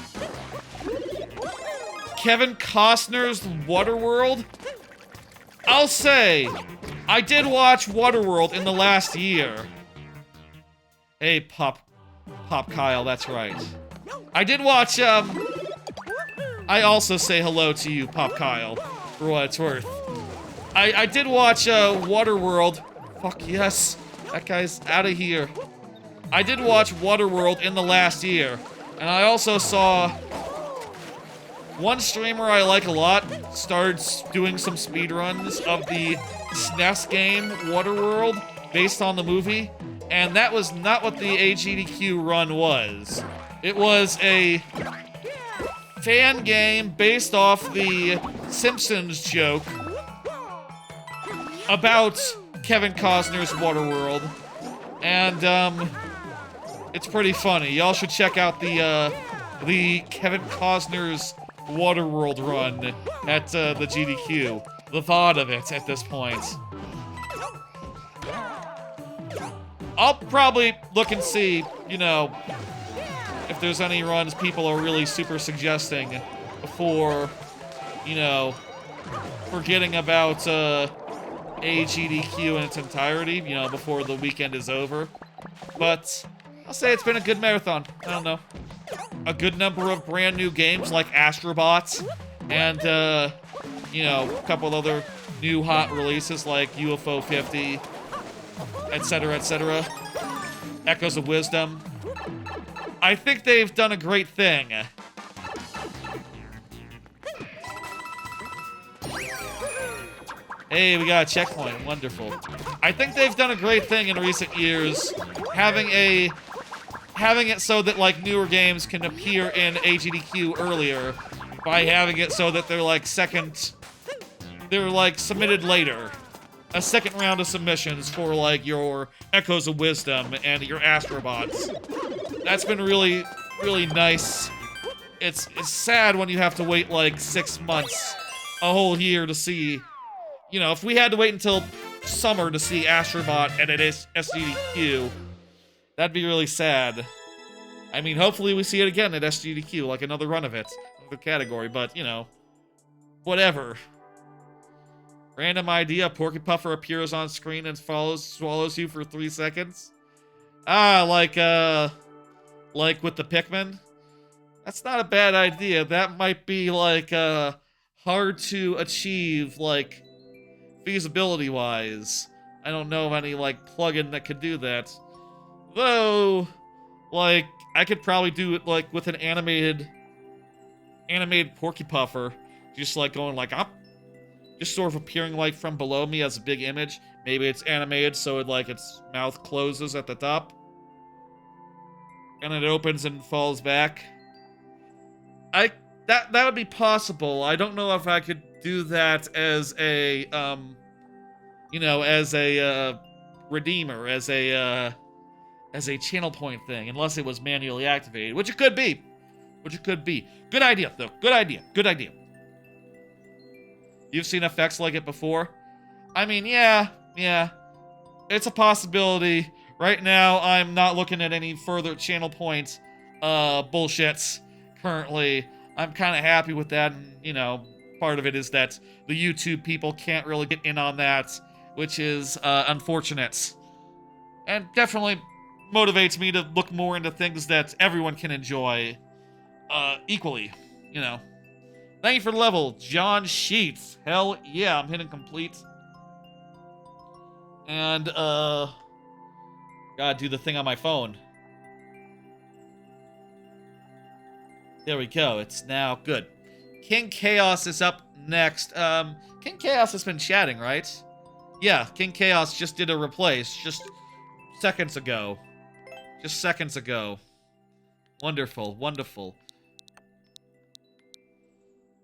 Kevin Costner's Waterworld. I'll say, I did watch Waterworld in the last year. Hey, Pop Kyle, that's right. I did watch, I also say hello to you, Pop Kyle, for what it's worth. I did watch, Waterworld. Fuck yes. That guy's out of here. I did watch Waterworld in the last year. And I also saw one streamer I like a lot started doing some speedruns of the SNES game Waterworld based on the movie. And that was not what the AGDQ run was. It was a fan game based off the Simpsons joke about Kevin Costner's Waterworld. And, it's pretty funny. Y'all should check out the Kevin Costner's Waterworld run at, the GDQ. The thought of it at this point. I'll probably look and see, you know, if there's any runs people are really super suggesting before, you know, forgetting about, AGDQ in its entirety, you know, before the weekend is over. But I'll say it's been a good marathon. I don't know. A good number of brand new games like Astrobots and, you know, a couple other new hot releases like UFO 50 etc., etc. Echoes of Wisdom. I think they've done a great thing. Hey, we got a checkpoint. Wonderful. I think they've done a great thing in recent years, having it so that like newer games can appear in AGDQ earlier by having it so that they're like submitted later. A second round of submissions for like your Echoes of Wisdom and your Astrobots. That's been really, really nice. It's sad when you have to wait like 6 months, a whole year to see. You know, if we had to wait until summer to see Astrobot and it is SGDQ, that'd be really sad. I mean, hopefully we see it again at SGDQ, like another run of it, the category, but, you know, whatever. Random idea, Porky Puffer appears on screen and swallows you for 3 seconds. Ah, like with the Pikmin? That's not a bad idea. That might be, like, hard to achieve, like, feasibility-wise. I don't know of any, like, plugin that could do that. Though, like, I could probably do it, like, with an animated Porky Puffer. Just, like, going, like, up. Just sort of appearing, like, from below me as a big image. Maybe it's animated so it, like, its mouth closes at the top. And it opens and falls back. That would be possible. I don't know if I could do that as a, you know, as a, redeemer, as a channel point thing, unless it was manually activated, which it could be. Good idea, though. Good idea. You've seen effects like it before? I mean, yeah. It's a possibility. Right now, I'm not looking at any further channel point, bullshits currently. I'm kind of happy with that, and, you know, part of it is that the YouTube people can't really get in on that, which is unfortunate. And definitely motivates me to look more into things that everyone can enjoy equally, you know. Thank you for the level, John Sheets. Hell yeah, I'm hitting complete. And, gotta do the thing on my phone. There we go, it's now good. King Chaos is up next. King Chaos has been chatting, right? Yeah, King Chaos just did a replace just seconds ago. Wonderful.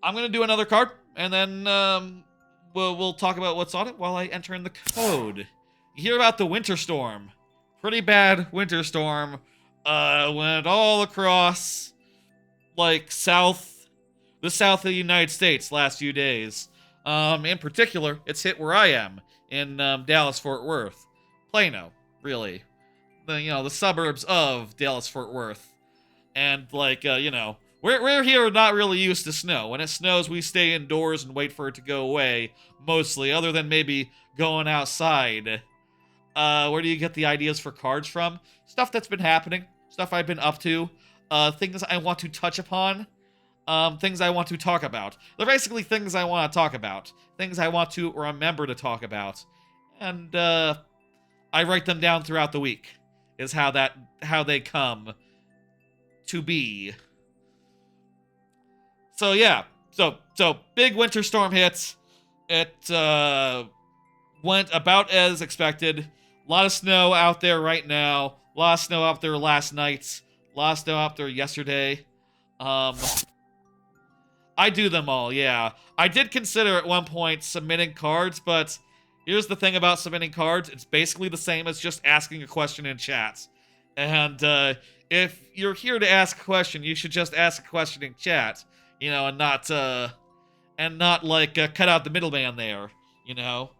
I'm gonna do another card, and then we'll talk about what's on it while I enter in the code. You hear about the winter storm? Pretty bad winter storm. Went all across, like, the south of the United States last few days. In particular, it's hit where I am, in Dallas-Fort Worth. Plano, really. The suburbs of Dallas-Fort Worth. And, like, you know, we're here not really used to snow. When it snows, we stay indoors and wait for it to go away, mostly, other than maybe going outside. Where do you get the ideas for cards from? Stuff that's been happening, stuff I've been up to, things I want to touch upon, things I want to talk about. They're basically things I want to talk about, things I want to remember to talk about, and I write them down throughout the week. Is how they come to be. So yeah, so big winter storm hits. It went about as expected. A lot of snow out there right now. A lot of snow out there last night. A lot of snow out there yesterday. I do them all, yeah. I did consider at one point submitting cards, but here's the thing about submitting cards. It's basically the same as just asking a question in chat. And if you're here to ask a question, you should just ask a question in chat, you know, and not like cut out the middleman there, you know.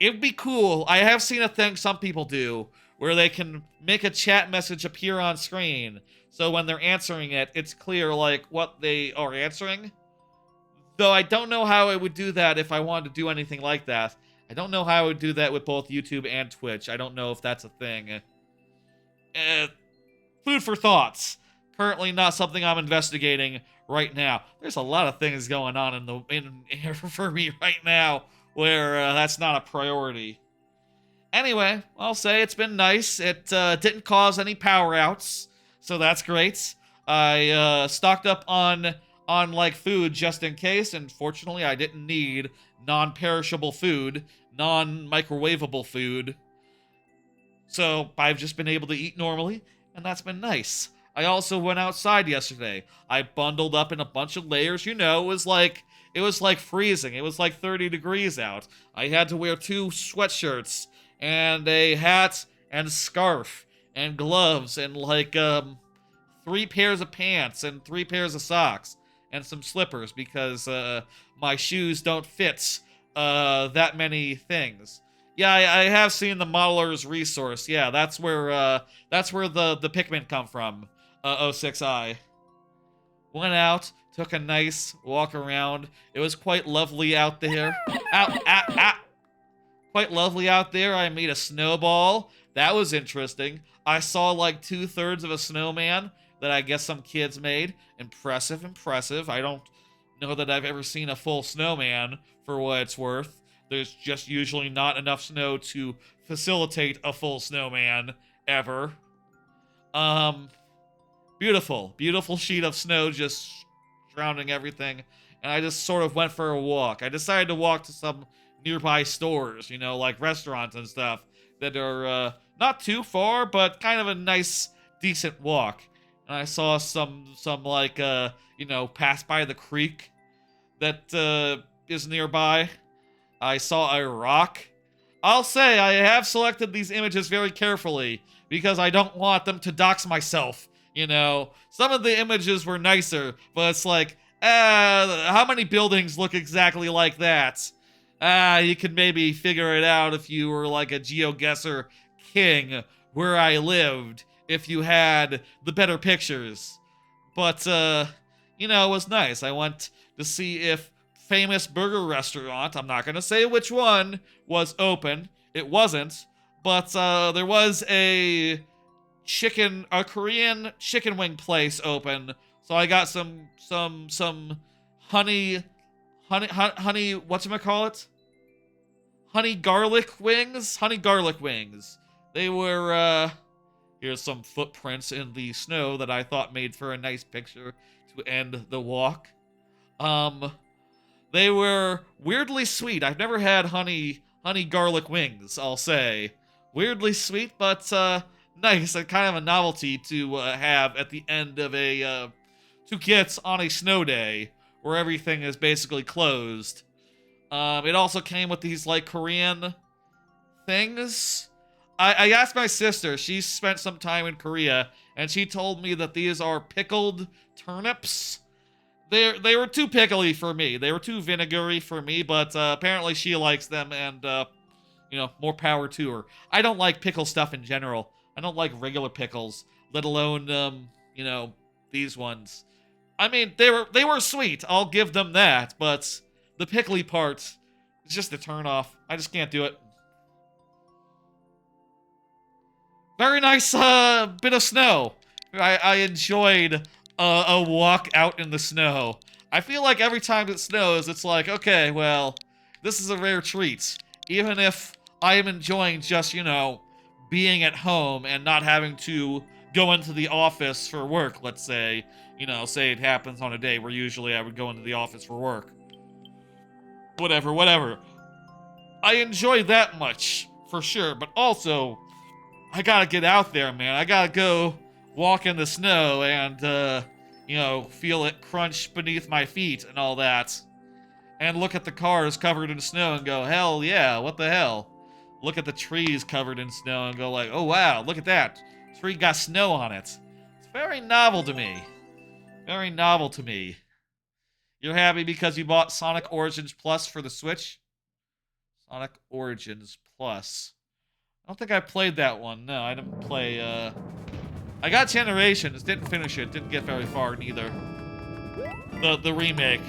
It'd be cool. I have seen a thing some people do where they can make a chat message appear on screen, so when they're answering it, it's clear, like, what they are answering. Though I don't know how I would do that if I wanted to do anything like that. I don't know how I would do that with both YouTube and Twitch. I don't know if that's a thing. Food for thoughts. Currently not something I'm investigating right now. There's a lot of things going on for me right now where that's not a priority. Anyway, I'll say it's been nice. It didn't cause any power outs, so that's great. I stocked up on like food just in case, and fortunately I didn't need non-perishable food, non-microwavable food. So I've just been able to eat normally, and that's been nice. I also went outside yesterday. I bundled up in a bunch of layers. You know, it was like freezing. It was like 30 degrees out. I had to wear 2 sweatshirts and a hat and scarf and gloves and like 3 pairs of pants and 3 pairs of socks and some slippers because my shoes don't fit that many things. Yeah, I have seen the modeler's resource. Yeah, that's where the Pikmin come from. 06i. Went out, took a nice walk around. It was quite lovely out there. Ow. Quite lovely out there. I made a snowball. That was interesting. I saw like 2/3 of a snowman that I guess some kids made. Impressive. I don't know that I've ever seen a full snowman, for what it's worth. There's just usually not enough snow to facilitate a full snowman, ever. Beautiful sheet of snow just drowning everything. And I just sort of went for a walk. I decided to walk to some nearby stores, you know, like restaurants and stuff that are not too far, but kind of a nice, decent walk. And I saw some like, pass by the creek that is nearby. I saw a rock. I'll say I have selected these images very carefully because I don't want them to dox myself, you know. Some of the images were nicer, but it's like, how many buildings look exactly like that? You could maybe figure it out if you were like a GeoGuessr king where I lived, if you had the better pictures. But, it was nice. I went to see if famous burger restaurant, I'm not gonna say which one, was open. It wasn't, but there was a Korean chicken wing place open. So I got some honey, whatchamacallit? Honey garlic wings. They were, here's some footprints in the snow that I thought made for a nice picture to end the walk. They were weirdly sweet. I've never had honey garlic wings, I'll say. Weirdly sweet, but nice and kind of a novelty to have at the end of to get on a snow day where everything is basically closed. It also came with these like Korean things. I asked my sister, she spent some time in Korea, and she told me that these are pickled turnips. They were too pickly for me. They were too vinegary for me, but apparently she likes them, and, more power to her. I don't like pickle stuff in general. I don't like regular pickles, let alone, these ones. I mean, they were sweet. I'll give them that, but the pickly part is just a turnoff. I just can't do it. Very nice bit of snow. I enjoyed a walk out in the snow. I feel like every time it snows, it's like, okay, well, this is a rare treat. Even if I am enjoying just, being at home and not having to go into the office for work, let's say. Say it happens on a day where usually I would go into the office for work. Whatever. I enjoy that much, for sure, but also, I gotta get out there, man. I gotta go walk in the snow and, feel it crunch beneath my feet and all that. And look at the cars covered in snow and go, hell yeah, what the hell? Look at the trees covered in snow and go like, oh wow, look at that. Tree got snow on it. It's very novel to me. Very novel to me. You're happy because you bought Sonic Origins Plus for the Switch? Sonic Origins Plus. I don't think I played that one. No, I didn't play, I got Generations, didn't finish it, didn't get very far neither. The remake.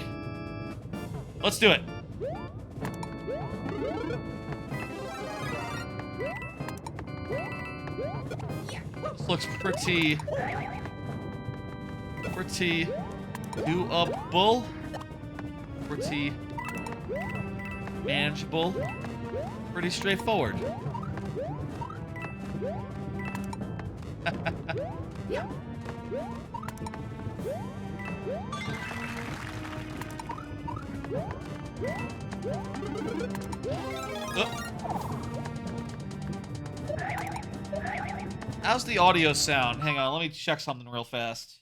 Let's do it. This looks pretty doable. Pretty manageable. Pretty straightforward. How's the audio sound? Hang on, let me check something real fast.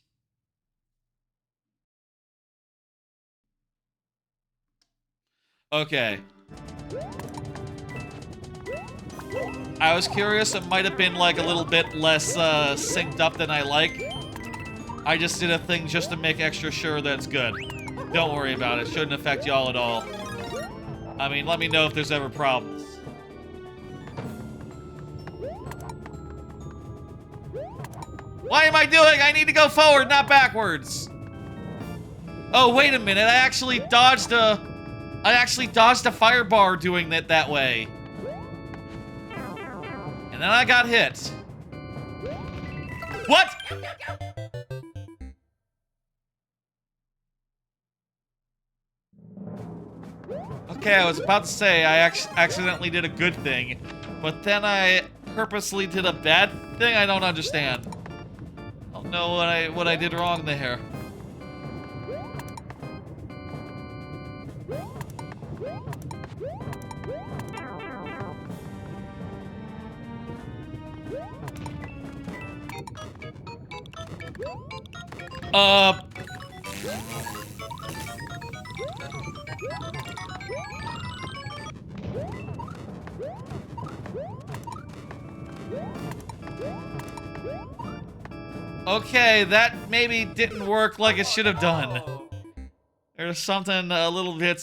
Okay. I was curious, it might have been like a little bit less synced up than I like. I just did a thing just to make extra sure that it's good. Don't worry about it, shouldn't affect y'all at all. I mean, let me know if there's ever problems. Why am I doing? I need to go forward, not backwards. Oh, wait a minute, I actually dodged a fire bar doing it that way. And then I got hit. What? Okay, I was about to say I accidentally did a good thing, but then I purposely did a bad thing. I don't understand. I don't know what I did wrong there. Okay, that maybe didn't work like it should have done. There's something a little bit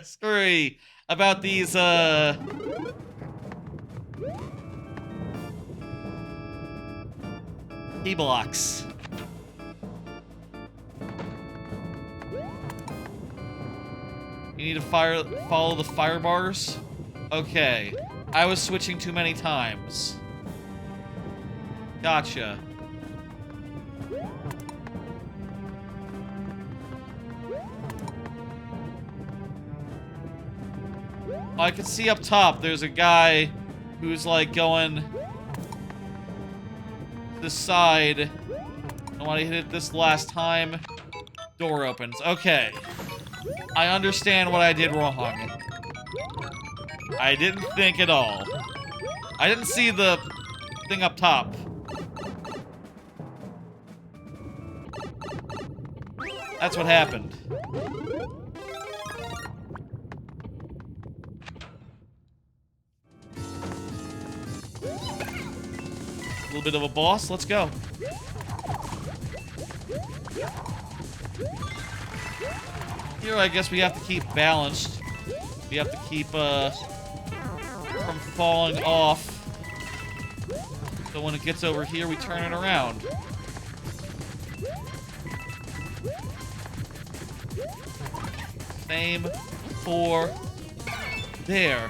screwy about these key blocks. You need to follow the fire bars? Okay. I was switching too many times. Gotcha. I can see up top there's a guy who's like going this side. I want to hit it this last time. Door opens. Okay. I understand what I did wrong. I didn't think at all. I didn't see the thing up top. That's what happened. A little bit of a boss. Let's go. Here, I guess we have to keep balanced. We have to keep from falling off. So when it gets over here, we turn it around. Same for there.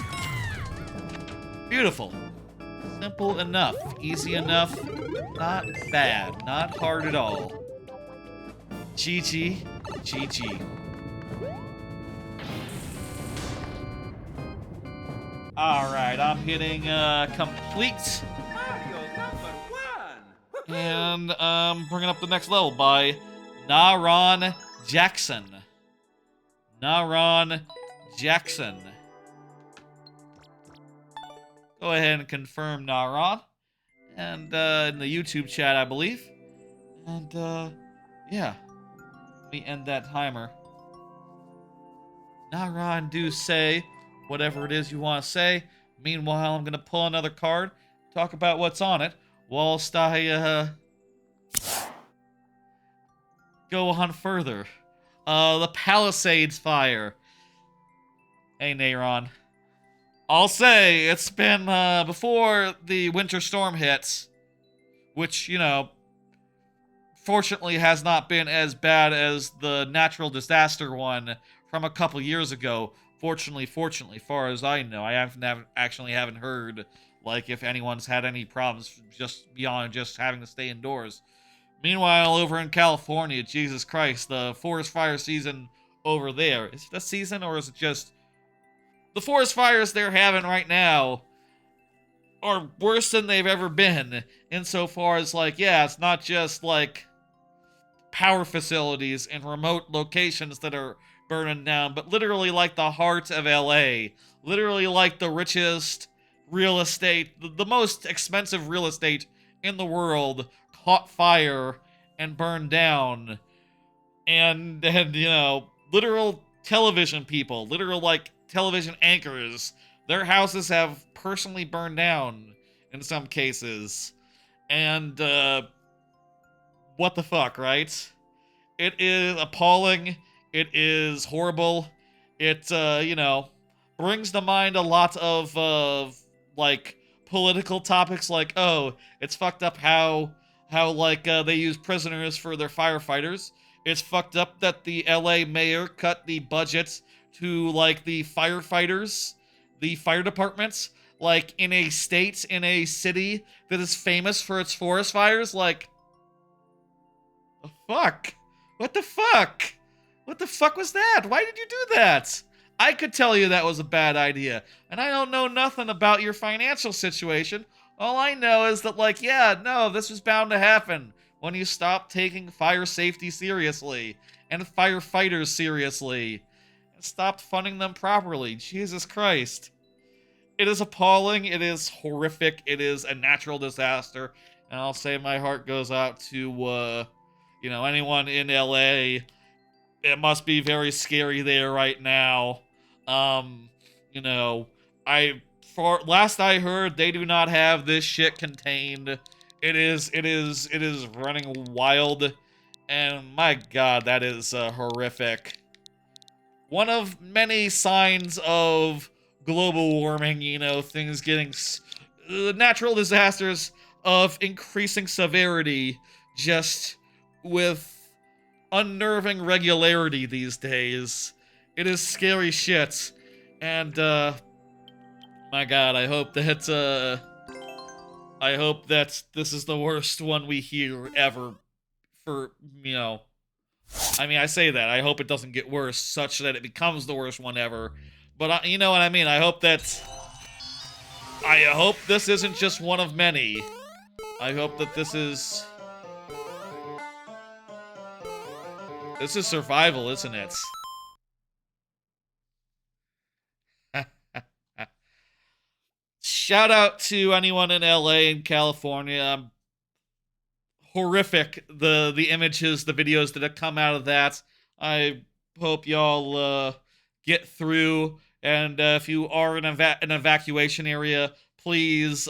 Beautiful. Simple enough. Easy enough. Not bad. Not hard at all. GG. GG. Alright, I'm hitting complete. And bringing up the next level by Naron Jackson. Naron Jackson. Go ahead and confirm Naron. And in the YouTube chat, I believe. And yeah. Let me end that timer. Naron, do say whatever it is you want to say. Meanwhile, I'm going to pull another card, talk about what's on it, whilst I go on further. The Palisades Fire. Hey, Naron. I'll say, it's been, before the winter storm hits, which, you know, fortunately has not been as bad as the natural disaster one from a couple years ago. Fortunately, far as I know, I haven't heard, like, if anyone's had any problems just beyond just having to stay indoors. Meanwhile, over in California, Jesus Christ, the forest fire season over there. Is it a season, or is it just the forest fires they're having right now? are worse than they've ever been, insofar as, like, yeah, it's not just, like, power facilities in remote locations that are burning down, but literally, like, the heart of LA. Literally, like, the richest real estate, the most expensive real estate in the world caught fire and burned down. And you know, literal television people, literal, like, television anchors, their houses have personally burned down in some cases. And what the fuck, right? It is appalling. It is horrible. It you know, brings to mind a lot of like, political topics, like, oh, it's fucked up how like, they use prisoners for their firefighters. It's fucked up that the LA mayor cut the budget to, like, the firefighters, the fire departments, like, in a state, in a city that is famous for its forest fires. Like, the fuck? What the fuck? What the fuck was that? Why did you do that? I could tell you that was a bad idea. And I don't know nothing about your financial situation. All I know is that, like, yeah, no, this was bound to happen when you stop taking fire safety seriously and firefighters seriously and stopped funding them properly. Jesus Christ. It is appalling. It is horrific. It is a natural disaster. And I'll say my heart goes out to, you know, anyone in LA. It must be very scary there right now. You know, for last I heard, they do not have this shit contained. It is running wild, and my God, that is horrific. One of many signs of global warming, you know, things getting natural disasters of increasing severity, just with unnerving regularity these days. It is scary shit. And my God, I hope that this is the worst one we hear ever for, you know, I mean, I say that. I hope it doesn't get worse such that it becomes the worst one ever. But you know what I mean? I hope this isn't just one of many. I hope that this is survival, isn't it? Shout out to anyone in LA and California. Horrific, the images, the videos that have come out of that. I hope y'all get through, and if you are in an evacuation area, please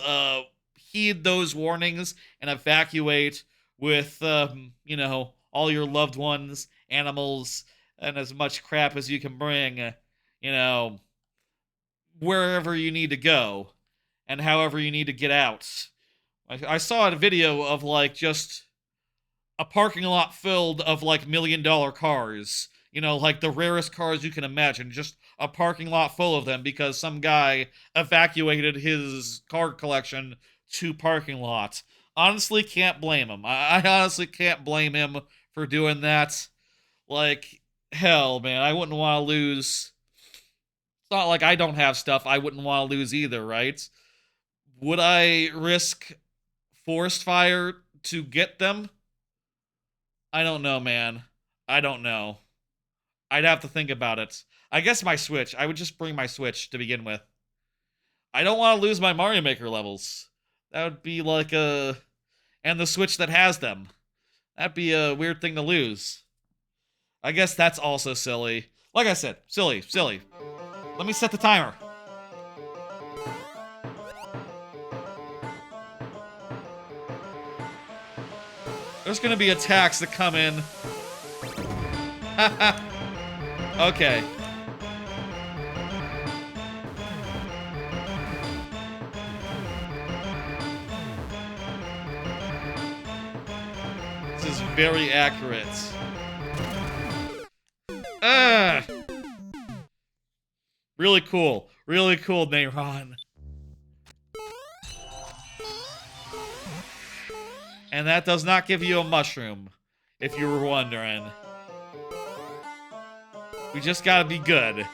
heed those warnings and evacuate with you know, all your loved ones, animals, and as much crap as you can bring, you know, wherever you need to go and however you need to get out. I saw a video of, like, just a parking lot filled of, like, $1 million cars. You know, like the rarest cars you can imagine. Just a parking lot full of them because some guy evacuated his car collection to parking lots. Honestly, can't blame him. I honestly can't blame him for doing that. Like, hell, man, I wouldn't want to lose. It's not like I don't have stuff I wouldn't want to lose either, right? Would I risk forest fire to get them? I don't know, man. I don't know. I'd have to think about it. I guess my Switch. I would just bring my Switch to begin with. I don't want to lose my Mario Maker levels. That would be like a... And the Switch that has them. That'd be a weird thing to lose. I guess that's also silly. Like I said, silly. Let me set the timer. There's gonna be attacks that come in. Okay. This is very accurate. Really cool. Really cool, Neyron. And that does not give you a mushroom, if you were wondering. We just gotta be good.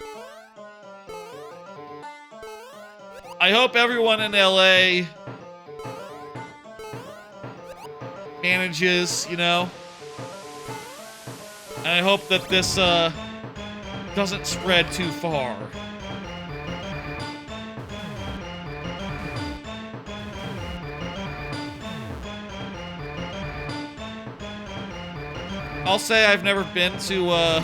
I hope everyone in LA manages, you know? And I hope that this, doesn't spread too far. I'll say I've never been to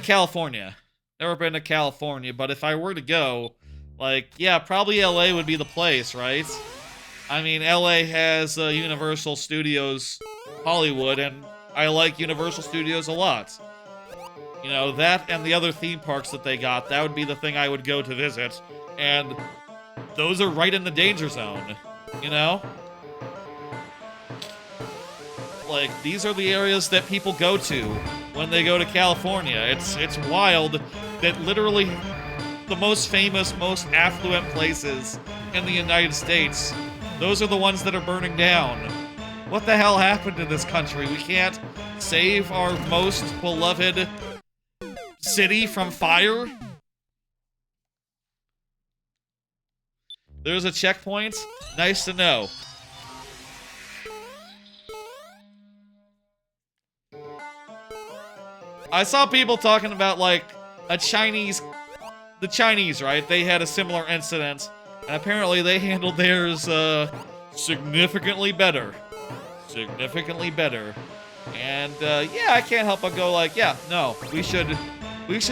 California. Never been to California, but if I were to go, like, yeah, probably LA would be the place, right? I mean, LA has Universal Studios Hollywood, and I like Universal Studios a lot. You know, that and the other theme parks that they got, that would be the thing I would go to visit. And those are right in the danger zone, you know? Like, these are the areas that people go to when they go to California. It's wild that literally the most famous, most affluent places in the United States, those are the ones that are burning down. What the hell happened to this country? We can't save our most beloved city from fire? There's a checkpoint? Nice to know. I saw people talking about, like, the Chinese, right? They had a similar incident, and apparently they handled theirs, significantly better. Significantly better. And, yeah, I can't help but go like, yeah, no, we should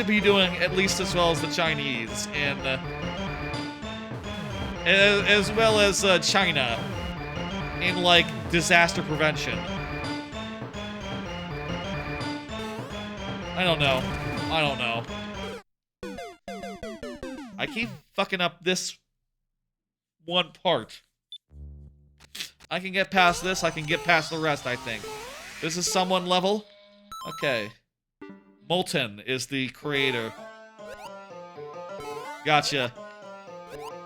be doing at least as well as the Chinese, and, as well as, China, in, like, disaster prevention. I don't know. I keep fucking up this one part. I can get past this, I can get past the rest, I think. This is someone level? Okay. Molten is the creator. Gotcha.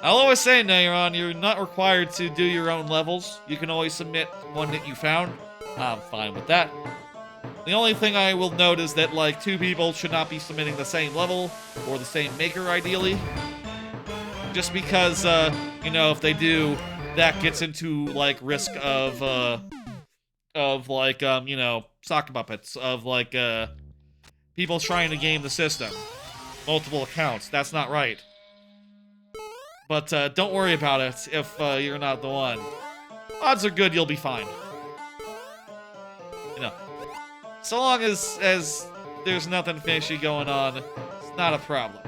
I'll always say, Nairon, you're not required to do your own levels. You can always submit one that you found. I'm fine with that. The only thing I will note is that, like, 2 people should not be submitting the same level, or the same maker, ideally. Just because, you know, if they do, that gets into, like, risk of, like, you know, sock puppets, of, like, people trying to game the system. Multiple accounts, that's not right. But, don't worry about it if, you're not the one. Odds are good you'll be fine. You know. So long as there's nothing fishy going on, it's not a problem.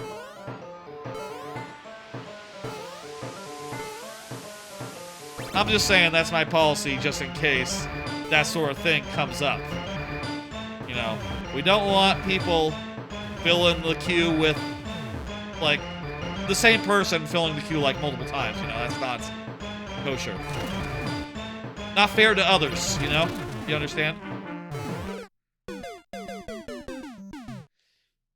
I'm just saying that's my policy just in case that sort of thing comes up. You know, we don't want people filling the queue with, like, the same person filling the queue, like, multiple times, you know? That's not kosher. Not fair to others, you know? You understand?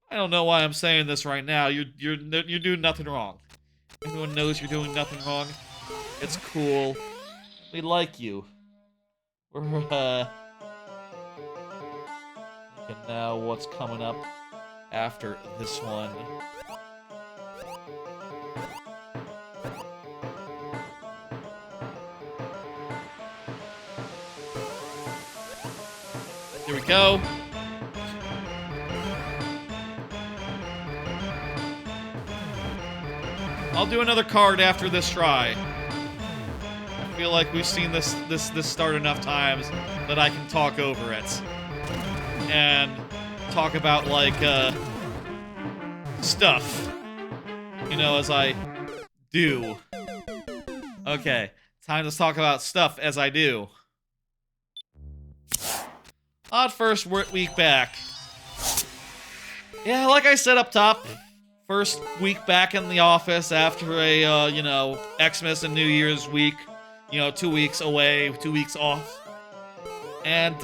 I don't know why I'm saying this right now. You're doing nothing wrong. Everyone knows you're doing nothing wrong. It's cool. We like you. We're thinking now what's coming up after this one. Here we go. I'll do another card after this try. I feel like we've seen this start enough times that I can talk over it. And talk about, like, stuff. You know, as I do. Okay, time to talk about stuff as I do. Odd first week back. Yeah, like I said up top, first week back in the office after a, you know, Xmas and New Year's week. You know, 2 weeks away, 2 weeks off. And,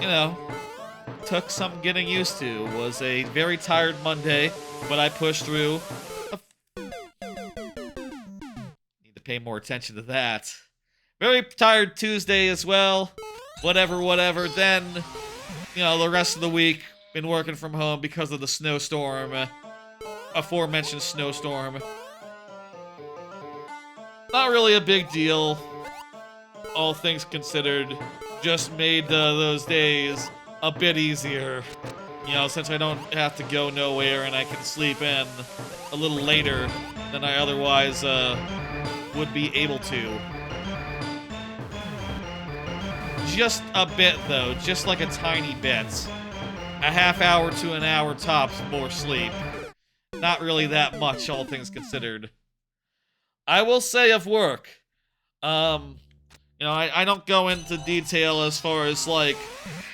you know, took some getting used to. Was a very tired Monday, but I pushed through. Need to pay more attention to that. Very tired Tuesday as well. Whatever. Then, you know, the rest of the week, been working from home because of the snowstorm. aforementioned snowstorm. Not really a big deal, all things considered. Just made those days a bit easier. You know, since I don't have to go nowhere and I can sleep in a little later than I otherwise would be able to. Just a bit, though. Just like a tiny bit. A half hour to an hour tops more sleep. Not really that much, all things considered. I will say of work, you know, I don't go into detail as far as, like,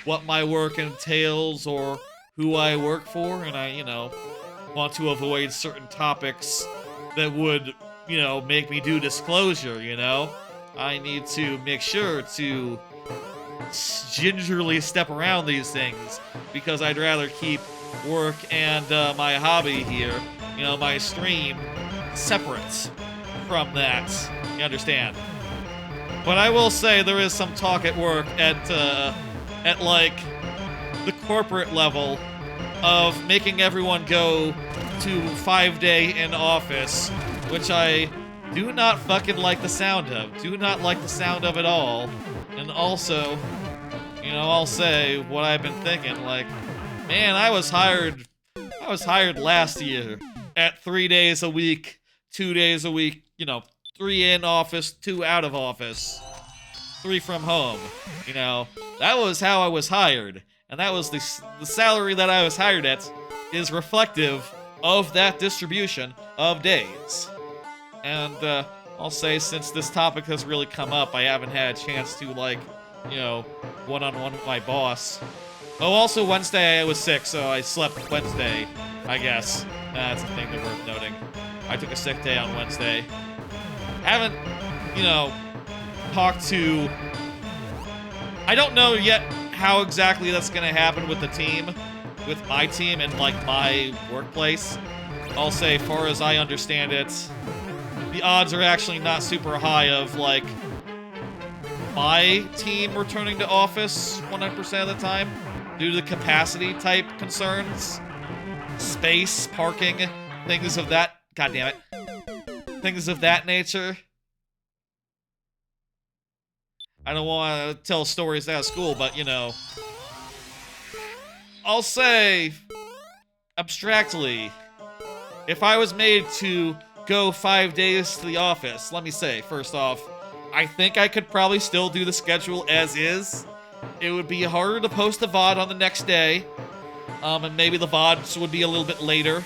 what my work entails or who I work for, and I, you know, want to avoid certain topics that would, you know, make me do disclosure, you know? I need to make sure to gingerly step around these things, because I'd rather keep work and my hobby here, you know, my stream, separate from that. You understand? But I will say there is some talk at work at like the corporate level of making everyone go to 5-day in office, which I do not fucking like the sound of. Do not like the sound of at all. And also, you know, I'll say what I've been thinking, like, man, I was hired last year at 3 days a week, 2 days a week, you know, 3 in office, 2 out of office, 3 from home. You know, that was how I was hired, and that was the salary that I was hired at is reflective of that distribution of days. And I'll say, since this topic has really come up, I haven't had a chance to, like, you know, one-on-one with my boss. Oh, also Wednesday I was sick, so I slept Wednesday, I guess. That's a thing that's worth noting. I took a sick day on Wednesday. Haven't, you know, talked to... I don't know yet how exactly that's gonna happen with the team, with my team and, like, my workplace. I'll say, far as I understand it, the odds are actually not super high of, like, my team returning to office 100% of the time due to capacity type concerns, space, parking, things of that, goddammit, things of that nature. I don't want to tell stories out of school, but, you know, I'll say, abstractly, if I was made to go 5 days to the office, let me say, first off, I think I could probably still do the schedule as is. It would be harder to post the VOD on the next day, and maybe the VODs would be a little bit later.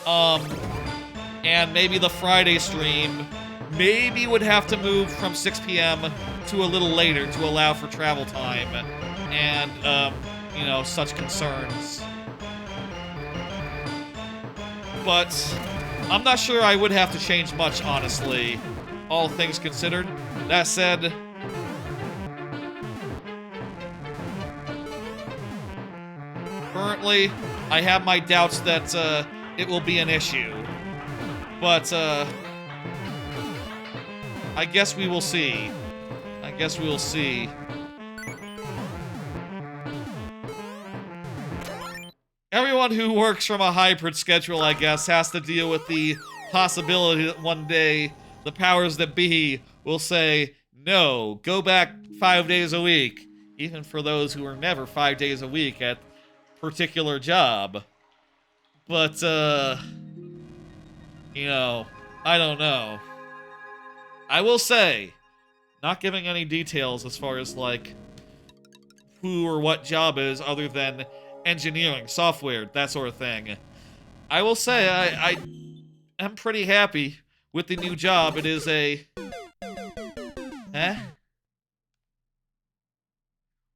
And maybe the Friday stream maybe would have to move from 6 p.m. to a little later to allow for travel time and, you know, such concerns. But I'm not sure I would have to change much, honestly, all things considered. That said, currently, I have my doubts that it will be an issue. But, I guess we will see. I guess we will see. Everyone who works from a hybrid schedule, I guess, has to deal with the possibility that one day the powers that be will say, no, go back 5 days a week, even for those who are never 5 days a week at particular job. But, you know, I don't know. I will say, not giving any details as far as, like, who or what job is other than engineering, software, that sort of thing. I will say, I am pretty happy with the new job. It is a... Eh?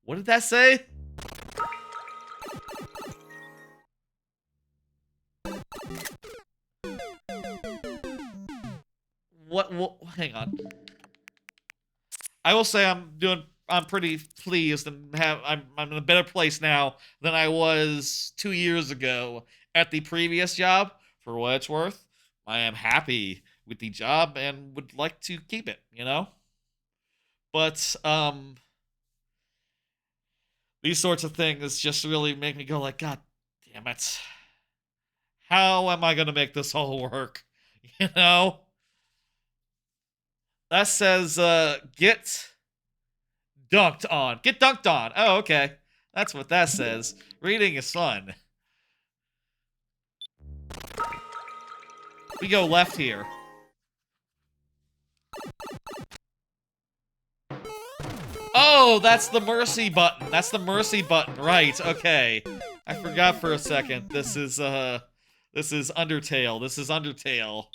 What did that say? What, hang on. I will say I'm pretty pleased and I'm in a better place now than I was 2 years ago at the previous job. For what it's worth, I am happy with the job and would like to keep it, you know? But, these sorts of things just really make me go like, God damn it. How am I gonna make this all work? You know? That says, get dunked on. Get dunked on. Oh, okay. That's what that says. Reading is fun. We go left here. Oh, that's the mercy button. That's the mercy button. Right, okay. I forgot for a second. This is Undertale. This is Undertale.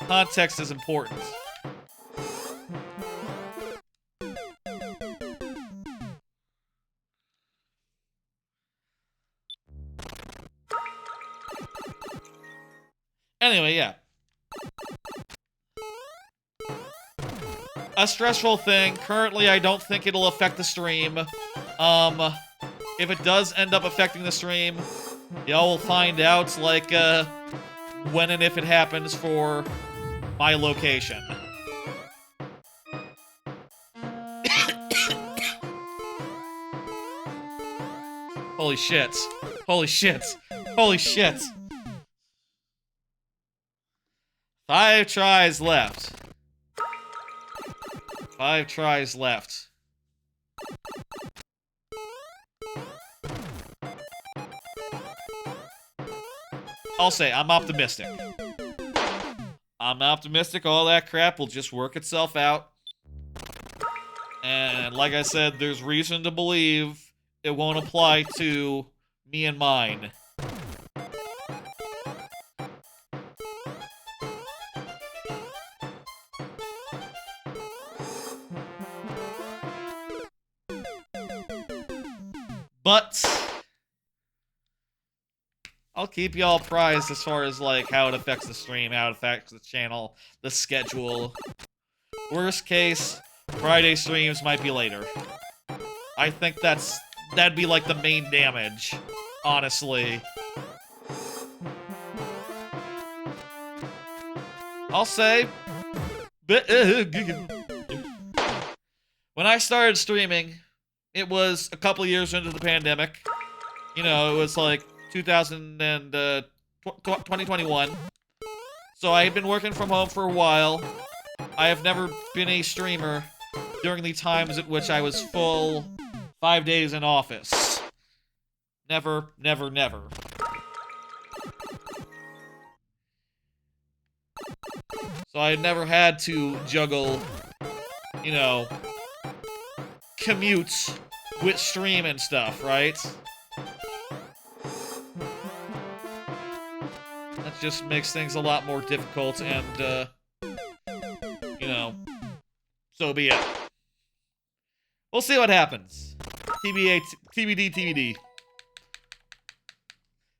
Context is important. Anyway, yeah. A stressful thing. Currently, I don't think it'll affect the stream. If it does end up affecting the stream, y'all will find out, like, when and if it happens for my location. Holy shit. Holy shit. Holy shit. 5 tries left. 5 tries left. I'll say, I'm optimistic. I'm optimistic all that crap will just work itself out. And like I said, there's reason to believe it won't apply to me and mine. But I'll keep y'all apprised as far as, like, how it affects the stream, how it affects the channel, the schedule. Worst case, Friday streams might be later. I think that'd be, like, the main damage, honestly. I'll say, when I started streaming, it was a couple years into the pandemic. You know, it was like 2021. So I had been working from home for a while. I have never been a streamer during the times at which I was full 5 days in office. Never, never, never. So I had never had to juggle, you know, commutes with stream and stuff, right? That just makes things a lot more difficult and, you know, so be it. We'll see what happens. TBD, TBD.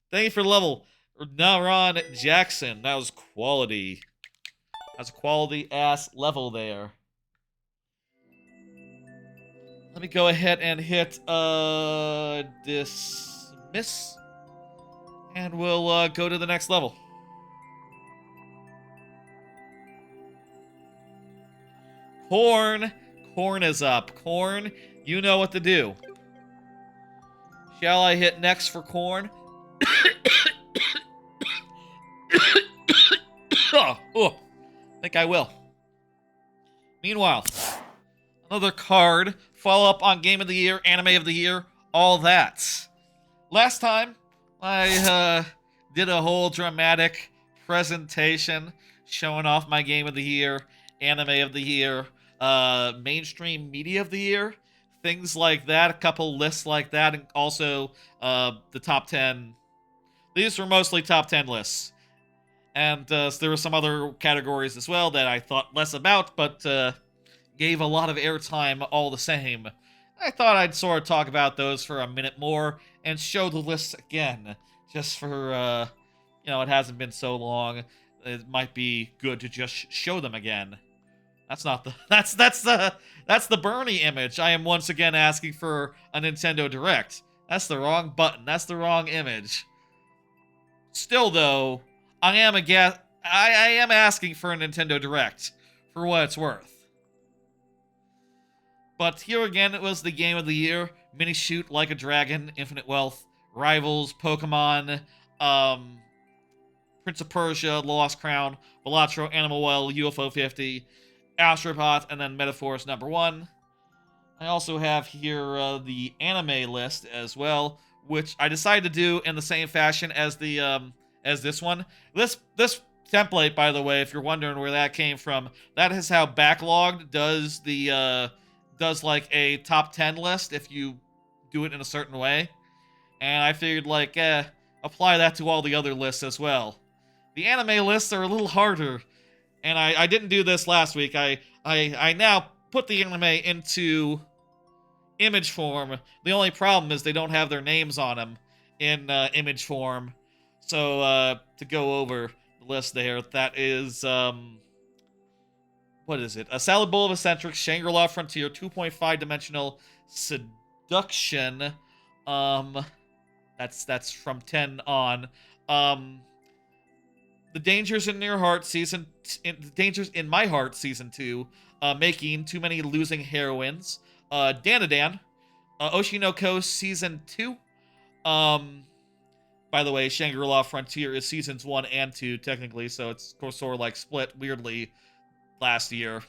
Thank you for the level. Naran Jackson. That was quality. That's a quality-ass level there. Let me go ahead and hit, dismiss. And we'll, go to the next level. Corn. Corn is up. Corn, you know what to do. Shall I hit next for corn? I think I will. Meanwhile, another card. Follow up on Game of the Year, Anime of the Year, all that. Last time, I did a whole dramatic presentation showing off my Game of the Year, Anime of the Year, mainstream media of the year, things like that, a couple lists like that, and also the top 10. These were mostly top 10 lists. And there were some other categories as well that I thought less about, but gave a lot of airtime all the same. I thought I'd sort of talk about those for a minute more and show the lists again, just for, you know, it hasn't been so long. It might be good to just show them again. That's not the that's the Bernie image. I am once again asking for a Nintendo Direct. That's the wrong button. That's the wrong image. Still though, I am I am asking for a Nintendo Direct, for what it's worth. But here again, it was the game of the year. Mini Shoot, Like a Dragon, Infinite Wealth, Rivals, Pokemon, Prince of Persia, Lost Crown, Balatro, Animal Well, UFO 50, Astropod, and then Metaphors #1. I also have here the anime list as well, which I decided to do in the same fashion as the as this one. This template, by the way, if you're wondering where that came from, that is how Backlogged does the does like a top 10 list if you do it in a certain way. And I figured like apply that to all the other lists as well. The anime lists are a little harder, and I didn't do this last week. I now put the anime into image form. The only problem is they don't have their names on them in image form. So to go over the list there, that is what is it? A Salad Bowl of Eccentrics, Shangri-La Frontier, 2.5 dimensional seduction. That's from 10 on. The Dangers in Your Heart Dangers in My Heart season 2, Making Too Many Losing Heroines, Danadan, Oshinoko season 2. By the way, Shangri-La Frontier is seasons 1 and 2 technically, so it's sort of like split weirdly last year.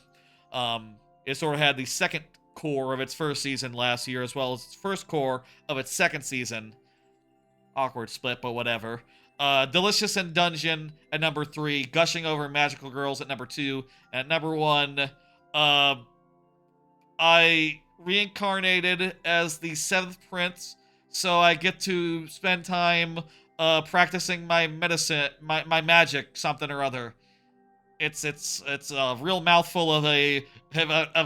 It sort of had the second core of its first season last year, as well as its first core of its second season. Awkward split, but whatever. Delicious in Dungeon at #3, Gushing Over Magical Girls at #2, and at #1, I reincarnated as the 7th Prince, so I get to spend time practicing my medicine, my magic, something or other. It's a real mouthful of a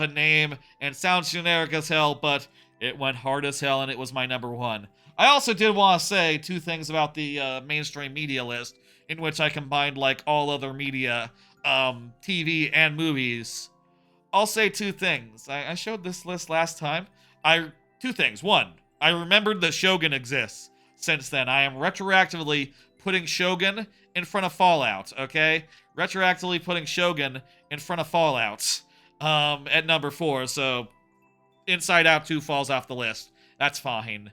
name, and sounds generic as hell, but it went hard as hell, and it was my #1. I also did want to say 2 things about the mainstream media list, in which I combined like all other media, TV and movies. I'll say 2 things. I showed this list last time. 2 things. 1, I remembered that Shogun exists. Since then, I am retroactively putting Shogun in front of Fallout, okay? Retroactively putting Shogun in front of Fallout at #4, so Inside Out 2 falls off the list. That's fine.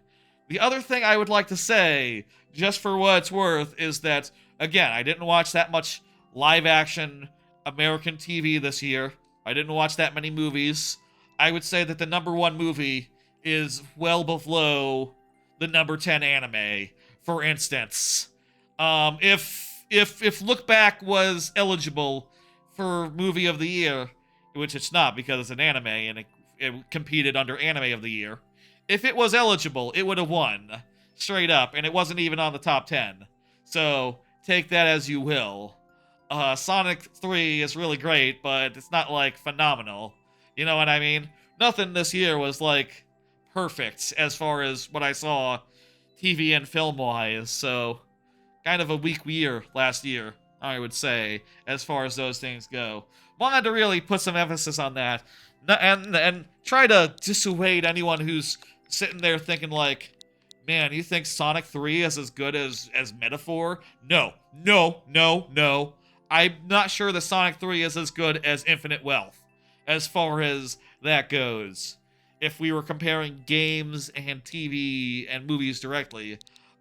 The other thing I would like to say, just for what it's worth, is that, again, I didn't watch that much live-action American TV this year. I didn't watch that many movies. I would say that the #1 movie is well below the #10 anime, for instance. If Look Back was eligible for Movie of the Year, which it's not because it's an anime and it competed under Anime of the Year, if it was eligible, it would have won, straight up, and it wasn't even on the top 10. So, take that as you will. Sonic 3 is really great, but it's not, like, phenomenal. You know what I mean? Nothing this year was, like, perfect as far as what I saw TV and film-wise, so kind of a weak year last year, I would say, as far as those things go. Wanted to really put some emphasis on that, and try to dissuade anyone who's sitting there thinking like, man, you think Sonic 3 is as good as Metaphor? No. I'm not sure that Sonic 3 is as good as Infinite Wealth, as far as that goes. If we were comparing games and TV and movies directly,